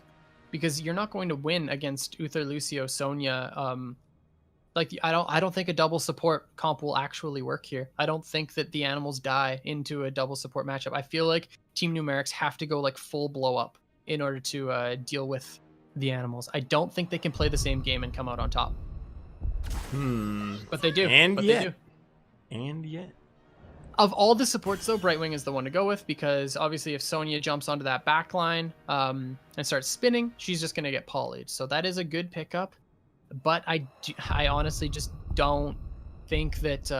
Because you're not going to win against Uther, Lucio, Sonya. I don't think a double support comp will actually work here. I don't think that the animals die into a double support matchup. I feel like Team Numerics have to go like full blow up in order to deal with the animals. I don't think they can play the same game and come out on top. But they do. And but yet. They do. And yet. Of all the supports, though, Brightwing is the one to go with, because obviously if Sonya jumps onto that back line and starts spinning, she's just going to get polyed. So that is a good pickup. But I honestly just don't think that...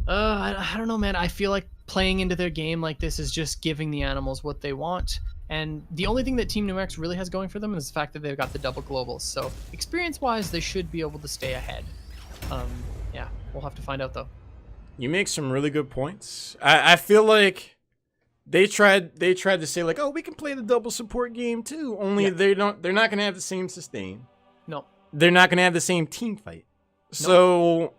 I don't know, man. I feel like playing into their game like this is just giving the animals what they want. And the only thing that Team Numerics really has going for them is the fact that they've got the double globals. So experience-wise, they should be able to stay ahead. Yeah, we'll have to find out, though. You make some really good points. I feel like they tried to say like, oh, we can play the double support game too. Only they're not gonna have the same sustain. No. They're not gonna have the same team fight. So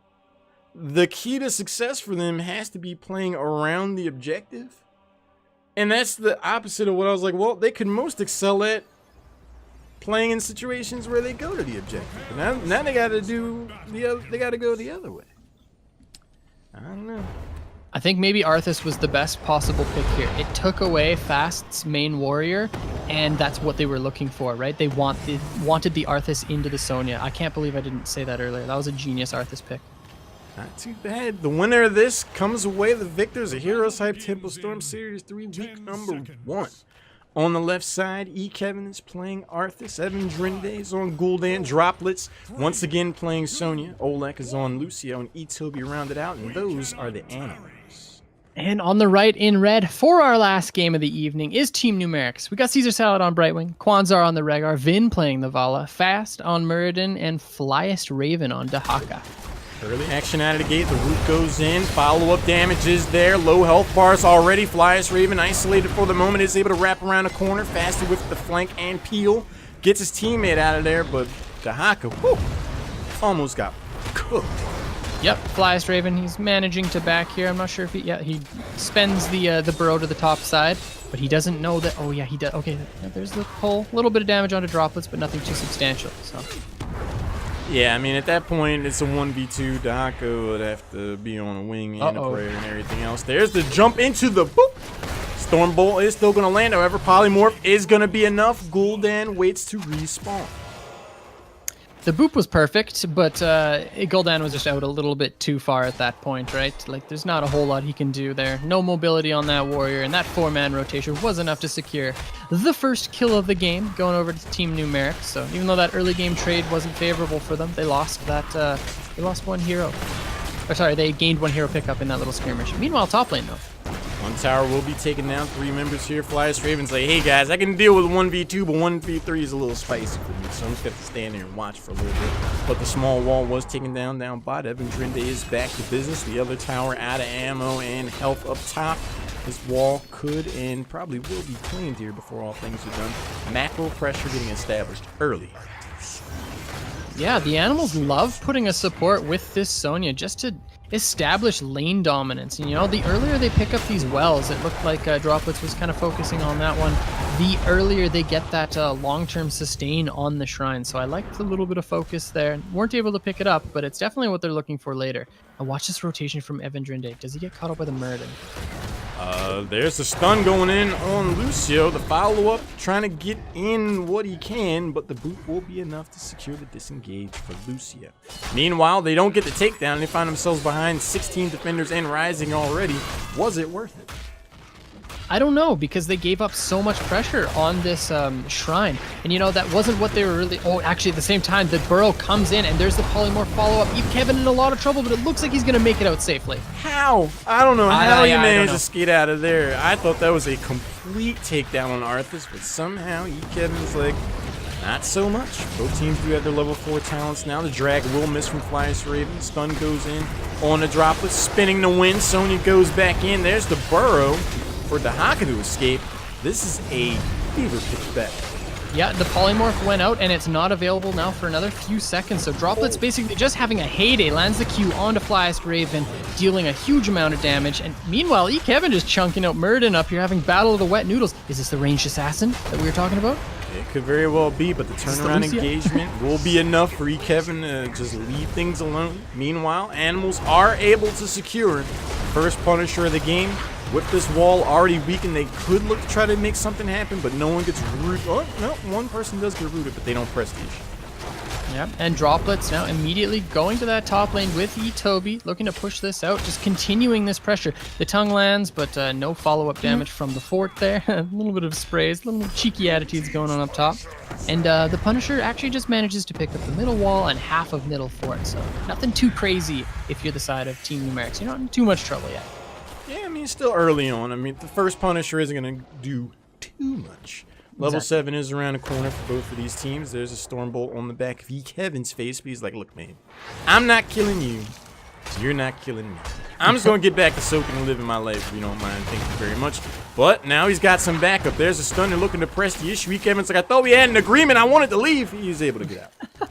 the key to success for them has to be playing around the objective. And that's the opposite of what I was like, well, they could most excel at playing in situations where they go to the objective. And now they gotta do they gotta go the other way. I don't know. I think maybe Arthas was the best possible pick here. It took away Fast's main warrior, and that's what they were looking for, right? They wanted the Arthas into the Sonya. I can't believe I didn't say that earlier. That was a genius Arthas pick. Not too bad. The winner of this comes away the victors of Heroes Hype Temple Storm Series 3 week number 1. On the left side, Kevin is playing Arthas. Evan Drinde is on Gul'dan Droplets. Once again playing Sonya. Oleg is on Lucio, and Toby rounded out, and those are the animals. And on the right in red for our last game of the evening is Team Numerics. We got Caesar Salad on Brightwing, Kwanzaa on the Rhaegar, Vin playing the Vala, Fast on Muradin, and Flyest Raven on Dahaka. Early action out of the gate, the root goes in, follow-up damage is there, low health bars already, Flyest Raven isolated for the moment, is able to wrap around a corner, faster with the flank and peel, gets his teammate out of there, but Dahaka, whew, almost got cooked. Yep, Flyest Raven, he's managing to back here, I'm not sure if he spends the burrow to the top side, but he doesn't know that, oh yeah, he does, okay, there's the pull, a little bit of damage onto Droplets, but nothing too substantial, so... Yeah, I mean, at that point, it's a 1v2. Dahaka would have to be on a wing and a prayer and everything else. There's the jump into the boop. Stormbolt is still going to land. However, Polymorph is going to be enough. Gul'dan waits to respawn. The boop was perfect, but Gul'dan was just out a little bit too far at that point, right? Like, there's not a whole lot he can do there. No mobility on that warrior, and that 4-man rotation was enough to secure the first kill of the game, going over to Team Numerics. So even though that early game trade wasn't favorable for them, they lost that. They lost one hero. Or sorry, they gained one hero pickup in that little skirmish. Meanwhile, top lane though. One tower will be taking down 3 members here. Flyest Raven's like, hey guys, I can deal with 1v2, but 1v3 is a little spicy for me, so I'm just gonna have to stand there and watch for a little bit. But the small wall was taken down bot. Evan Drinde is back to business. The other tower out of ammo and health up top. This wall could and probably will be cleaned here before all things are done. Macro pressure getting established early. Yeah, the animals love putting a support with this Sonya just to establish lane dominance. And, you know, the earlier they pick up these wells, it looked like Droplets was kind of focusing on that one, the earlier they get that long-term sustain on the shrine. So I liked a little bit of focus there. Weren't able to pick it up, but it's definitely what they're looking for later. And watch this rotation from Evan Drinde. Does he get caught up by the Muradin? There's the stun going in on Lucio. The follow-up trying to get in what he can, but the boot will be enough to secure the disengage for Lucio. Meanwhile, they don't get the takedown. They find themselves behind 16 defenders and rising already. Was it worth it? I don't know, because they gave up so much pressure on this shrine. And, you know, that wasn't what they were really... Oh, actually, at the same time, the burrow comes in, and there's the polymorph follow-up. Kevin in a lot of trouble, but it looks like he's going to make it out safely. How? I don't know how he managed to skate out of there. I thought that was a complete takedown on Arthas, but somehow Kevin's like, not so much. Both teams do have their level 4 talents now. The drag will miss from Flyest Raven. Stun goes in on the Droplet, spinning the wind. Sonya goes back in. There's the burrow for Dahaka to escape. This is a fever pitch bet. Yeah, the polymorph went out, and it's not available now for another few seconds. So Droplet's basically just having a heyday, lands the Q onto Flyest Raven, dealing a huge amount of damage. And meanwhile, Kevin is chunking out Muradin up here, having Battle of the Wet Noodles. Is this the ranged assassin that we were talking about? It could very well be, but the turnaround engagement will be enough for Kevin to just leave things alone. Meanwhile, animals are able to secure first Punisher of the game. With this wall already weakened, they could look to try to make something happen, but no one gets rooted. Oh, no, one person does get rooted, but they don't prestige. Yeah, and Droplets now immediately going to that top lane with Toby, looking to push this out, just continuing this pressure. The tongue lands, but no follow-up damage from the fort there. A little bit of sprays, little cheeky attitudes going on up top. And the Punisher actually just manages to pick up the middle wall and half of middle fort, so nothing too crazy if you're the side of Team Numerics. You're not in too much trouble yet. Yeah, I mean, still early on. I mean, the first Punisher isn't going to do too much. Level 7 is around the corner for both of these teams. There's a Stormbolt on the back of Kevin's face, but he's like, look, man, I'm not killing you, so you're not killing me. I'm just going to get back to soaking and living my life, if you don't mind. Thank you very much. But now he's got some backup. There's a Stunner looking to press the issue. Kevin's like, I thought we had an agreement. I wanted to leave. He was able to get out.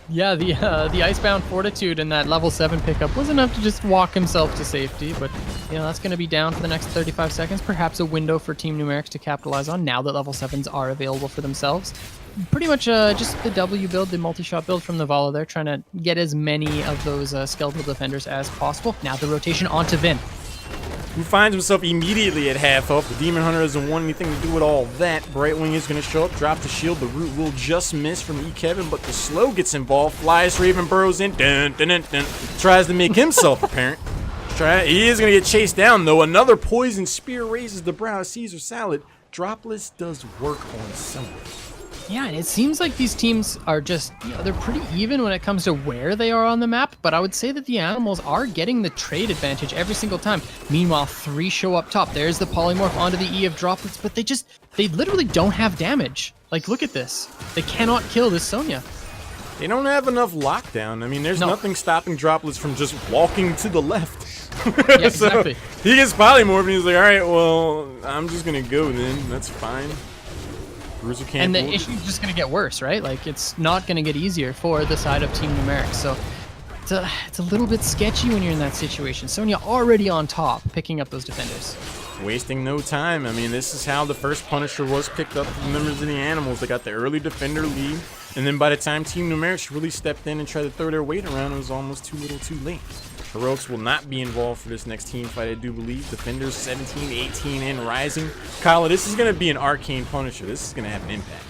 Yeah, the Icebound Fortitude in that level 7 pickup was enough to just walk himself to safety, but you know that's going to be down for the next 35 seconds. Perhaps a window for Team Numerics to capitalize on now that level 7s are available for themselves. Pretty much just the W build, the multi-shot build from the Vala there, trying to get as many of those skeletal defenders as possible. Now the rotation onto Vin. who finds himself immediately at half health. The Demon Hunter doesn't want anything to do with all that. Brightwing is going to show up, drop the shield. The root will just miss from E-Kevin, but the slow gets involved. Flyest Raven burrows in, tries to make himself apparent. He is going to get chased down, though. Another poison spear raises the brow of Caesar Salad. Dropless does work on someone. Yeah, and it seems like these teams are just, they're pretty even when it comes to where they are on the map, but I would say that the animals are getting the trade advantage every single time. Meanwhile, 3 show up top. There's the polymorph onto the E of Droplets, but they literally don't have damage. Like, look at this. They cannot kill this Sonya. They don't have enough lockdown. I mean, there's nothing stopping Droplets from just walking to the left. Yeah, exactly. So he gets polymorph and he's like, all right, well, I'm just going to go then. That's fine. And the issue's just going to get worse, right? Like, it's not going to get easier for the side of Team Numeric. So it's a little bit sketchy when you're in that situation. Sonya already on top, picking up those defenders. Wasting no time. I mean, this is how the first Punisher was picked up from members of the animals. They got the early defender lead. And then by the time Team Numeric really stepped in and tried to throw their weight around, it was almost too little too late. Heroics will not be involved for this next team fight, I do believe. Defenders 17, 18, and rising. Kyle, this is going to be an Arcane Punisher. This is going to have an impact.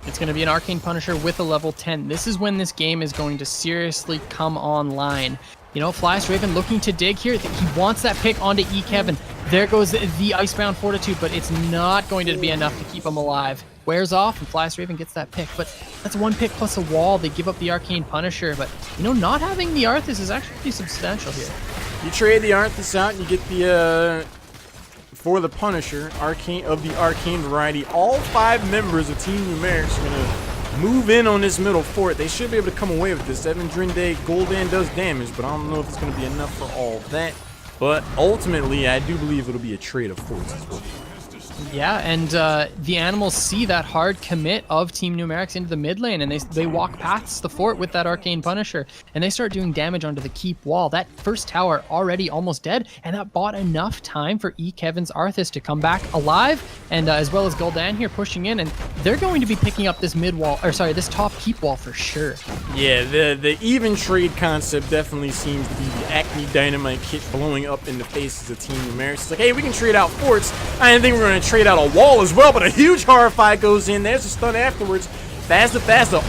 It's going to be an Arcane Punisher with a level 10. This is when this game is going to seriously come online. You know, Flyest Raven looking to dig here. He wants that pick onto E-Kevin. There goes the Icebound Fortitude, but it's not going to be enough to keep him alive. Wears off, and Flyest Raven gets that pick. But that's 1 pick plus a wall. They give up the Arcane Punisher. But, you know, not having the Arthas is actually pretty substantial here. You trade the Arthas out, and you get the, for the Punisher, Arcane of the Arcane variety. All 5 members of Team Numeric are going to move in on this middle fort. They should be able to come away with this. Evan Drinde Gul'dan does damage, but I don't know if it's going to be enough for all that. But ultimately, I do believe it'll be a trade of forts as well. Yeah, and the animals see that hard commit of Team Numeric into the mid lane, and they walk past the fort with that Arcane Punisher, and they start doing damage onto the keep wall. That first tower already almost dead, and that bought enough time for E-Kevin's Arthas to come back alive, and as well as Gul'dan here pushing in, and they're going to be picking up this mid wall, or sorry, this top keep wall for sure. Yeah, the even trade concept definitely seems to be the Acme Dynamite kit blowing up in the faces of Team Numeric. It's like, hey, we can trade out forts. I didn't think we were going to trade out a wall as well, but a huge Horrify goes in. There's a stun afterwards. Faster,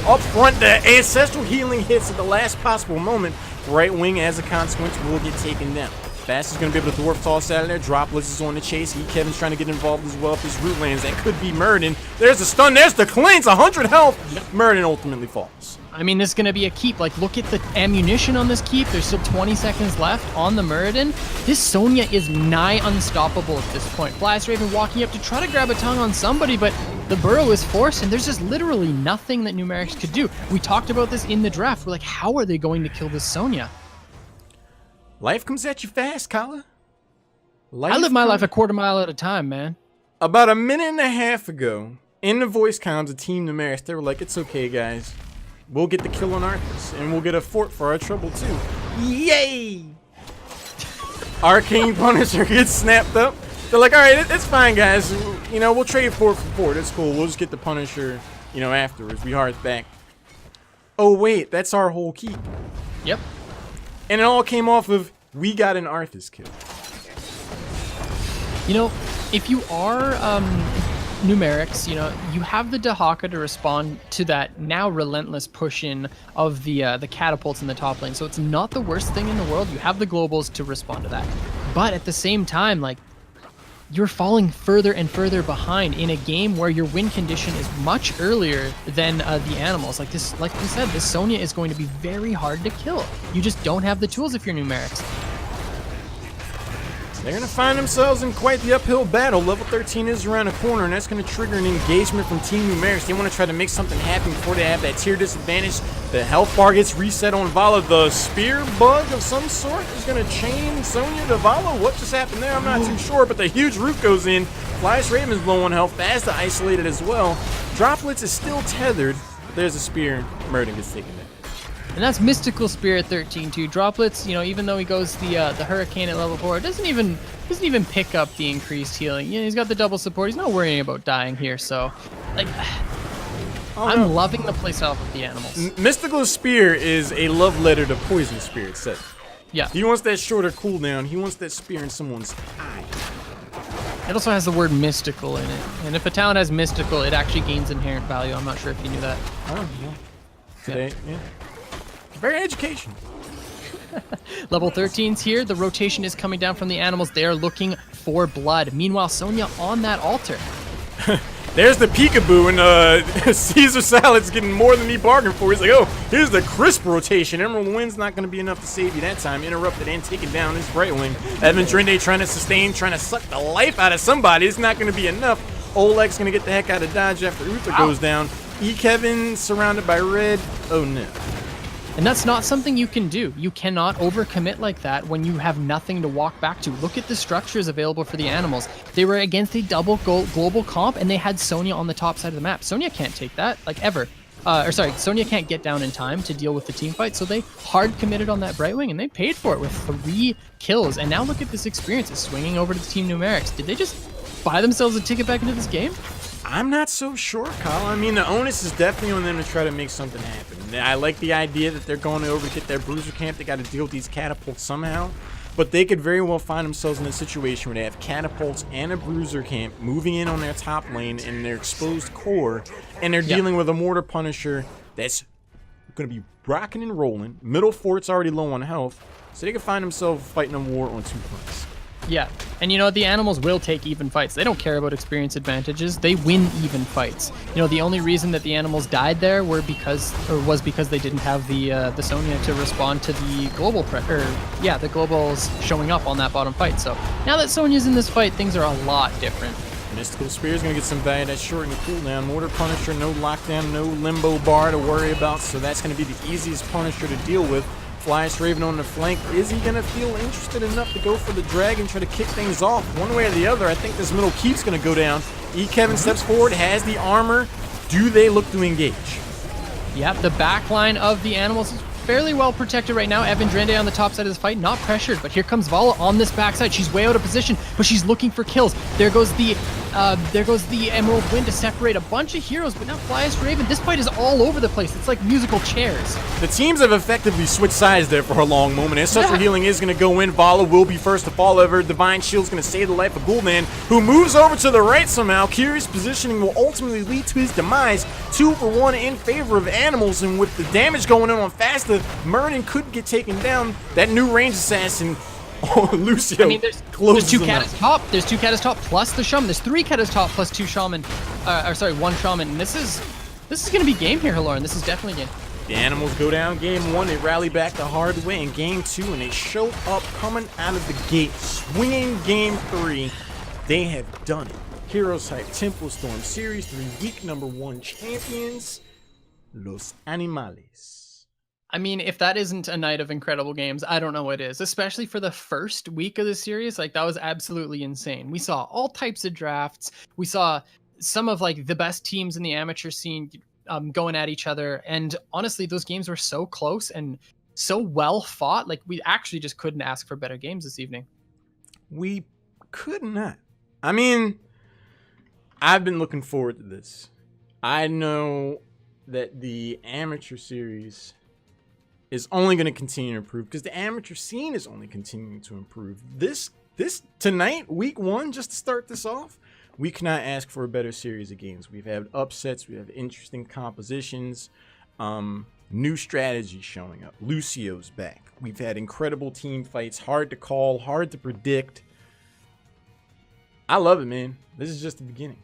up front, the ancestral healing hits at the last possible moment. Right wing, as a consequence, will get taken down. Fast is going to be able to dwarf toss out of there. Dropless is on the chase. Kevin's trying to get involved as well. If this root lands, that could be Murden. There's a stun. There's the cleanse. 100 health. Murden ultimately falls. I mean, this is going to be a keep. Like, look at the ammunition on this keep. There's still 20 seconds left on the Murden. This Sonya is nigh unstoppable at this point. Flyest Raven walking up to try to grab a tongue on somebody, but the burrow is forced, and there's just literally nothing that Numerics could do. We talked about this in the draft. We're like, how are they going to kill this Sonya? Life comes at you fast, Kala. I live my life a quarter mile at a time, man. About a minute and a half ago, in the voice comms of Team Numeric, they were like, it's okay, guys. We'll get the kill on Arthas, and we'll get a fort for our trouble, too. Yay! Arcane Punisher gets snapped up. They're like, all right, it's fine, guys. You know, we'll trade fort for fort. It's cool. We'll just get the Punisher, you know, afterwards. We hearth back. Oh, wait, that's our whole keep. Yep. And it all came off of, we got an Arthas kill. You know, if you are Numerics, you know, you have the Dahaka to respond to that now relentless push-in of the catapults in the top lane. So it's not the worst thing in the world. You have the globals to respond to that. But at the same time, like, you're falling further and further behind in a game where your win condition is much earlier than the animals. Like this, like we said, this Sonya is going to be very hard to kill. You just don't have the tools if you're Numerics. They're going to find themselves in quite the uphill battle. Level 13 is around the corner, and that's going to trigger an engagement from Team Numerics. They want to try to make something happen before they have that tier disadvantage. The health bar gets reset on Vala. The spear bug of some sort is going to chain Sonya to Vala. What just happened there? I'm not too sure, but the huge root goes in. Flyest Raven's low on health. Fast isolated as well. Droplets is still tethered, but there's a spear. Murden gets taken down. And that's Mystical Spirit 13 too. Droplets, you know, even though he goes the Hurricane at level 4, doesn't even pick up the increased healing. You know, he's got the double support. He's not worrying about dying here. So, like, I'm loving the playstyle of the animals. Mystical Spear is a love letter to Poison Spirit set. Yeah. He wants that shorter cooldown. He wants that spear in someone's eye. It also has the word mystical in it. And if a talent has mystical, it actually gains inherent value. I'm not sure if you knew that. Oh, yeah. Today, yeah. Very educational. Level 13's here. The rotation is coming down from the animals. They are looking for blood. Meanwhile, Sonya on that altar. There's the peekaboo, and Caesar Salad's getting more than he bargained for. He's like, oh, here's the crisp rotation. Emerald Wind's not going to be enough to save you that time. Interrupted and taken down his right wing. Evan Drende trying to sustain, trying to suck the life out of somebody. It's not going to be enough. Oleg's going to get the heck out of dodge after Uther goes down. Kevin surrounded by red. Oh, no. And that's not something you can do. You cannot overcommit like that when you have nothing to walk back to. Look at the structures available for the animals. They were against a double global comp, and they had Sonya on the top side of the map. Sonya can't take that, like, ever. Sonya can't get down in time to deal with the team fight, so they hard committed on that Brightwing, and they paid for it with 3 kills. And now look at this experience. It's swinging over to the Team Numerics. Did they just buy themselves a ticket back into this game? I'm not so sure, Kyle. I mean, the onus is definitely on them to try to make something happen. I like the idea that they're going over to get their bruiser camp. They got to deal with these catapults somehow. But they could very well find themselves in a situation where they have catapults and a bruiser camp moving in on their top lane in their exposed core. And they're dealing with a mortar punisher that's going to be rocking and rolling. Middle fort's already low on health. So they could find themselves fighting a war on 2 fronts. Yeah, and you know, the animals will take even fights. They don't care about experience advantages. They win even fights. You know, the only reason that the animals died there was because they didn't have the Sonya to respond to the global the globals showing up on that bottom fight. So now that Sonya's in this fight, things are a lot different. Mystical Spear is going to get some value. That's shortening the cooldown. Mortar Punisher, no lockdown, no limbo bar to worry about. So that's going to be the easiest Punisher to deal with. Flyest Raven on the flank. Is he going to feel interested enough to go for the drag and try to kick things off one way or the other? I think this middle keep's going to go down. Kevin steps forward, has the armor. Do they look to engage? Yep, the back line of the animals is fairly well protected right now. Evan Drende on the top side of this fight, not pressured, but here comes Vala on this backside. She's way out of position, but she's looking for kills. There goes the Emerald Wind to separate a bunch of heroes, but now Flyest Raven. This fight is all over the place. It's like musical chairs. The teams have effectively switched sides there for a long moment. Ancestral Healing is going to go in. Vala will be first to fall over. Divine Shield's going to save the life of Gul'dan, who moves over to the right somehow. Curious positioning will ultimately lead to his demise. 2 for 1 in favor of animals, and with the damage going on Fasta, Merlin could get taken down. That new range assassin, Lucio. I mean, there's 2 Katas top. There's 2 Katas top plus the Shaman. There's 3 Katas top plus 2 Shaman. 1 Shaman. And this is going to be game here, Lauren. This is definitely game. The animals go down game 1. They rally back the hard way in game 2, and they show up coming out of the gate, swinging game 3. They have done it. HeroesHype Temple Storm Series 3 week number 1 champions, Los Animales. I mean, if that isn't a night of incredible games, I don't know what is. Especially for the first week of the series, like, that was absolutely insane. We saw all types of drafts. We saw some of, like, the best teams in the amateur scene going at each other. And honestly, those games were so close and so well fought. Like, we actually just couldn't ask for better games this evening. We could not. I mean, I've been looking forward to this. I know that the amateur series is only going to continue to improve because the amateur scene is only continuing to improve. This tonight, week 1, just to start this off, we cannot ask for a better series of games. We've had upsets, we have interesting compositions, new strategies showing up. Lucio's back. We've had incredible team fights, hard to call, hard to predict. I love it, man. This is just the beginning.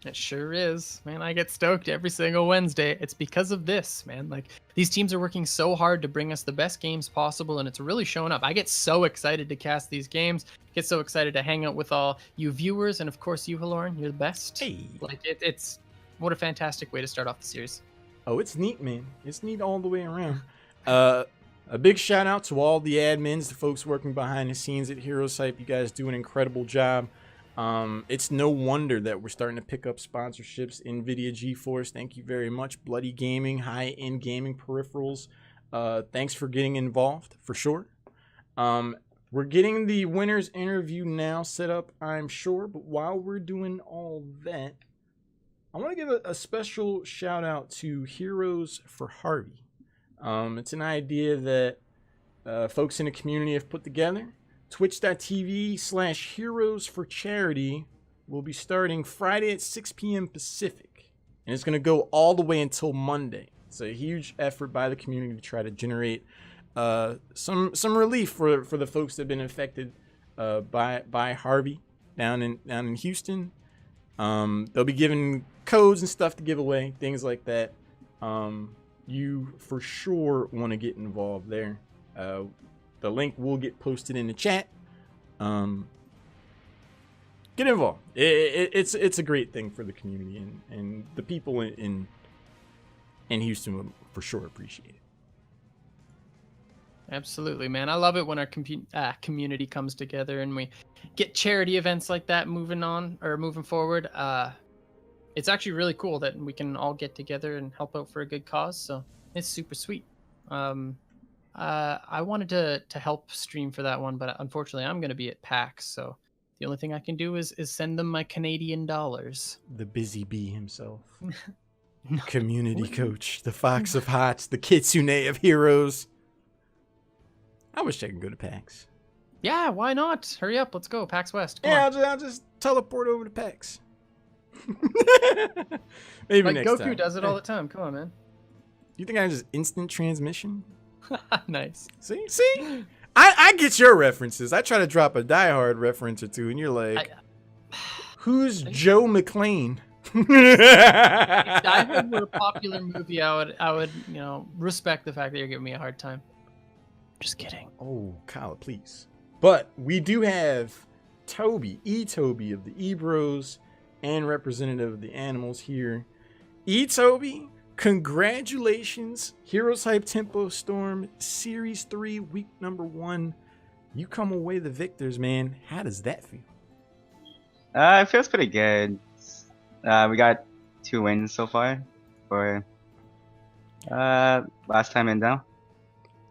It sure is, man. I get stoked every single Wednesday. It's because of this, man. Like, these teams are working so hard to bring us the best games possible, and it's really showing up. I get so excited to cast these games, get so excited to hang out with all you viewers, and of course you, Lauren. You're the best. Hey. Like, it's what a fantastic way to start off the series. Oh, it's neat, man. It's neat all the way around. A big shout out to all the admins, the folks working behind the scenes at HeroesHype. You guys do an incredible job. It's no wonder that we're starting to pick up sponsorships. NVIDIA GeForce, thank you very much. Bloody Gaming, high-end gaming peripherals. Thanks for getting involved, for sure. We're getting the winner's interview now set up, I'm sure. But while we're doing all that, I want to give a special shout out to Heroes for Harvey. It's an idea that folks in the community have put together. Twitch.tv/Heroes for Charity will be starting Friday at 6 p.m. Pacific, and it's going to go all the way until Monday. It's a huge effort by the community to try to generate some relief for the folks that have been affected by Harvey down in Houston. They'll be giving codes and stuff to give away, things like that. You for sure want to get involved there. The link will get posted in the chat. Get involved. It's a great thing for the community, and the people in Houston will for sure appreciate it. Absolutely, man. I love it when our community comes together and we get charity events like that moving forward. It's actually really cool that we can all get together and help out for a good cause. So it's super sweet. I wanted to help stream for that one, but unfortunately I'm going to be at PAX. So the only thing I can do is send them my Canadian dollars. The busy bee himself. No. Community coach, the Fox of Hots, the Kitsune of Heroes. I wish I could go to PAX. Yeah, why not? Hurry up, let's go. PAX West. Come yeah, on. I'll just teleport over to PAX. Maybe like next Goku time. does it all the time. Come on, man. You think I just instant transmission? Nice. See? I get your references. I try to drop a Die Hard reference or two, and you're like, who's Joe McClane? If Die Hard were a popular movie, I would respect the fact that you're giving me a hard time. Just kidding. Oh, Kyle, please. But we do have Toby, Toby of the Ebros, and representative of the animals here. Toby, congratulations. HeroesHype Tempo Storm Series 3, week number 1. You come away the victors, man. How does that feel? It feels pretty good. We got 2 wins so far for last time in down.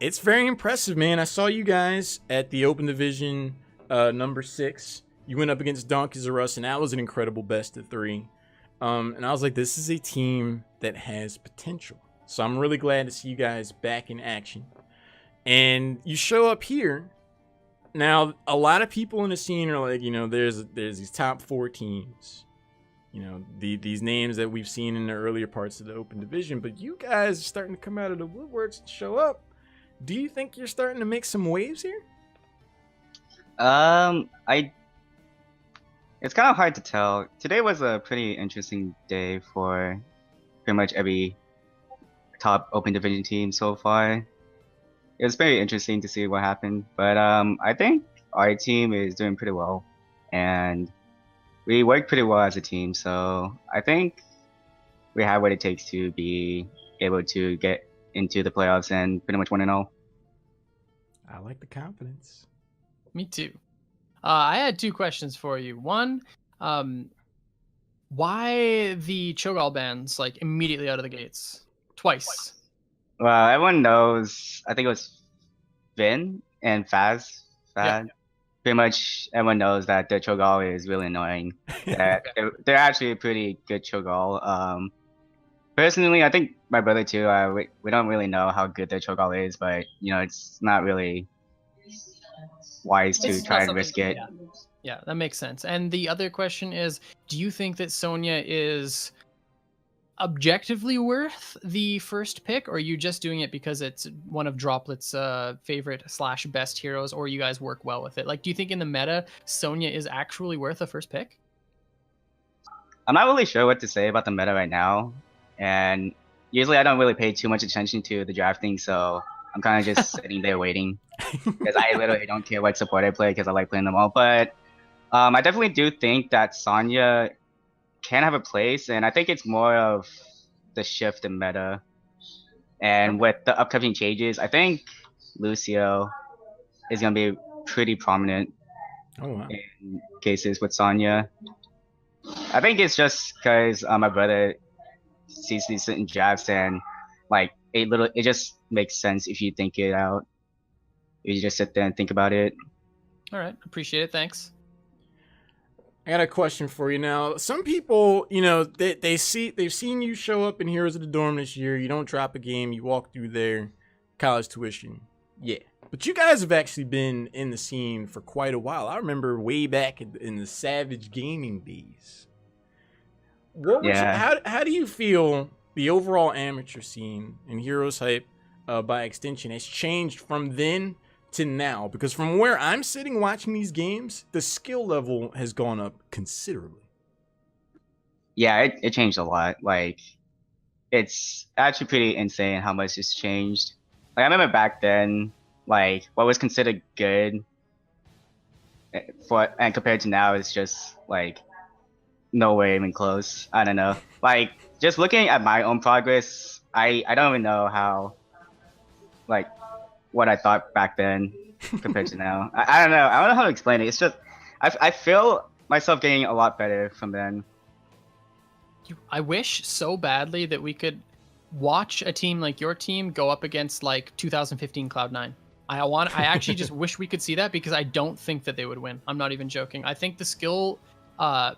It's very impressive, man. I saw you guys at the Open Division number 6. You went up against Donkeys R Us, and that was an incredible best of 3. And I was like, this is a team that has potential. So I'm really glad to see you guys back in action. And you show up here. Now, a lot of people in the scene are like, there's these top 4 teams. These names that we've seen in the earlier parts of the Open Division. But you guys are starting to come out of the woodworks and show up. Do you think you're starting to make some waves here? It's kind of hard to tell. Today was a pretty interesting day for pretty much every top Open Division team so far. It was very interesting to see what happened, but I think our team is doing pretty well, and we work pretty well as a team. So I think we have what it takes to be able to get into the playoffs and pretty much win it all. I like the confidence. Me too. I had 2 questions for you. One, why the Cho'Gall bans like immediately out of the gates? Twice. Well, everyone knows. I think it was Vin and Fad. Yeah. Pretty much everyone knows that the Cho'Gall is really annoying. That they're actually a pretty good Cho'Gall. Personally, I think my brother too. We don't really know how good the Cho'Gall is, but it's not really wise to try and risk it. Yeah, that makes sense. And the other question is, do you think that Sonya is objectively worth the first pick, or are you just doing it because it's one of Droplet's favorite/best heroes, or you guys work well with it? Like, do you think in the meta, Sonya is actually worth a first pick? I'm not really sure what to say about the meta right now, and usually I don't really pay too much attention to the drafting, so I'm kind of just sitting there waiting, because I literally don't care what support I play because I like playing them all. But I definitely do think that Sonya can have a place, and I think it's more of the shift in meta. And with the upcoming changes, I think Lucio is going to be pretty prominent in cases with Sonya. I think it's just because my brother sees these certain drafts, and like it just makes sense if you think it out. If you just sit there and think about it. All right, appreciate it. Thanks. I got a question for you now. Some people, they've seen you show up in Heroes of the Dorm this year. You don't drop a game. You walk through their college tuition. Yeah. But you guys have actually been in the scene for quite a while. I remember way back in the Savage Gaming days. What would Yeah. how do you feel the overall amateur scene in Heroes Hype by extension has changed from then to now? Because from where I'm sitting watching these games, the skill level has gone up considerably. Yeah, it changed a lot. Like, it's actually pretty insane how much it's changed. Like, I remember back then, like, what was considered good and compared to now is just like nowhere even close. I don't know. Like, just looking at my own progress, I don't even know how, like, what I thought back then compared to now. I don't know. I don't know how to explain it. It's just I feel myself getting a lot better from then. I wish so badly that we could watch a team like your team go up against like 2015 Cloud9. I actually just wish we could see that, because I don't think that they would win. I'm not even joking. I think the skill of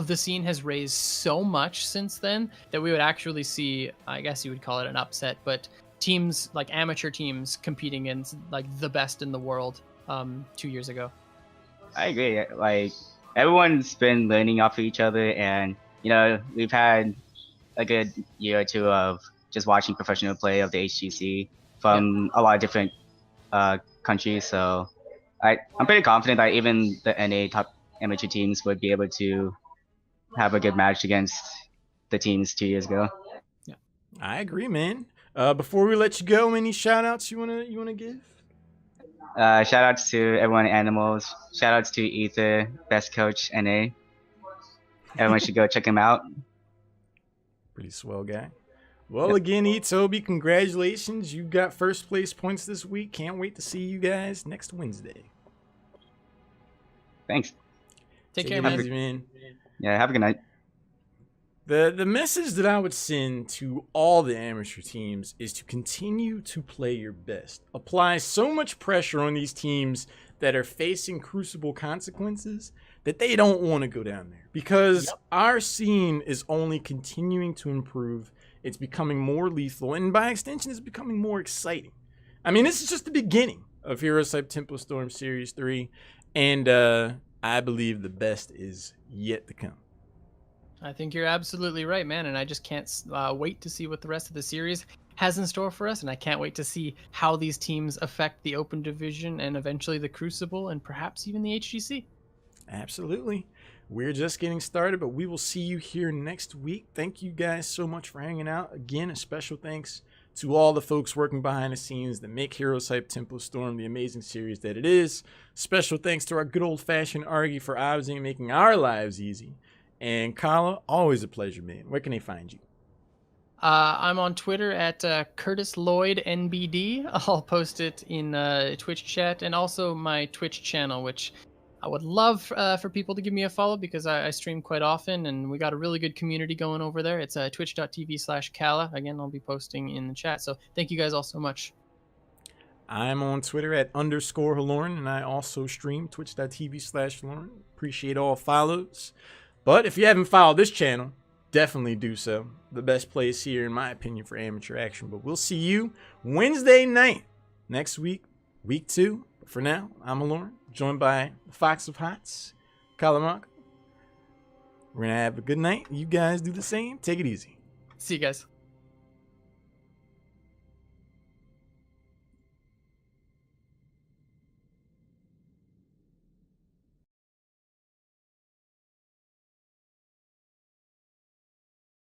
the scene has raised so much since then that we would actually see, I guess you would call it an upset, but teams like amateur teams competing in like the best in the world 2 years ago. I agree. Like, everyone's been learning off of each other, and you know, we've had a good year or two of just watching professional play of the HGC from a lot of different countries. So I'm pretty confident that even the NA top amateur teams would be able to have a good match against the teams 2 years ago. Yeah, I agree, man. Before we let you go, any shout outs you wanna give? Shout outs to everyone at Animals. Shout outs to Ether, best coach NA. Everyone should go check him out. Pretty swell guy. Well, again, Toby, congratulations. You got first place points this week. Can't wait to see you guys next Wednesday. Thanks. take care, it easy, man. Yeah, have a good night. The message that I would send to all the amateur teams is to continue to play your best. Apply so much pressure on these teams that are facing Crucible consequences that they don't want to go down there, because our scene is only continuing to improve. It's becoming more lethal, and by extension, it's becoming more exciting. I mean, this is just the beginning of HeroesHype Tempo Storm Series 3, and I believe the best is yet to come. I think you're absolutely right, man, and I just can't wait to see what the rest of the series has in store for us, and I can't wait to see how these teams affect the Open Division and eventually the Crucible and perhaps even the HGC. Absolutely. We're just getting started, but we will see you here next week. Thank you guys so much for hanging out. Again, a special thanks to all the folks working behind the scenes that make HeroesHype Tempo Storm the amazing series that it is. Special thanks to our good old-fashioned Argy for obviously making our lives easy. And Kala, always a pleasure, man. Where can they find you? I'm on Twitter at Curtis Lloyd NBD. I'll post it in Twitch chat and also my Twitch channel, which I would love for people to give me a follow, because I stream quite often and we got a really good community going over there. It's twitch.tv/Kala. Again, I'll be posting in the chat. So thank you guys all so much. I'm on Twitter at _Halorn, and I also stream twitch.tv/Halorn. Appreciate all follows. But if you haven't followed this channel, definitely do so. The best place here, in my opinion, for amateur action. But we'll see you Wednesday night next week, week 2. But for now, I'm Halorn, joined by the Fox of Hots, Kalamak. We're going to have a good night. You guys do the same. Take it easy. See you guys.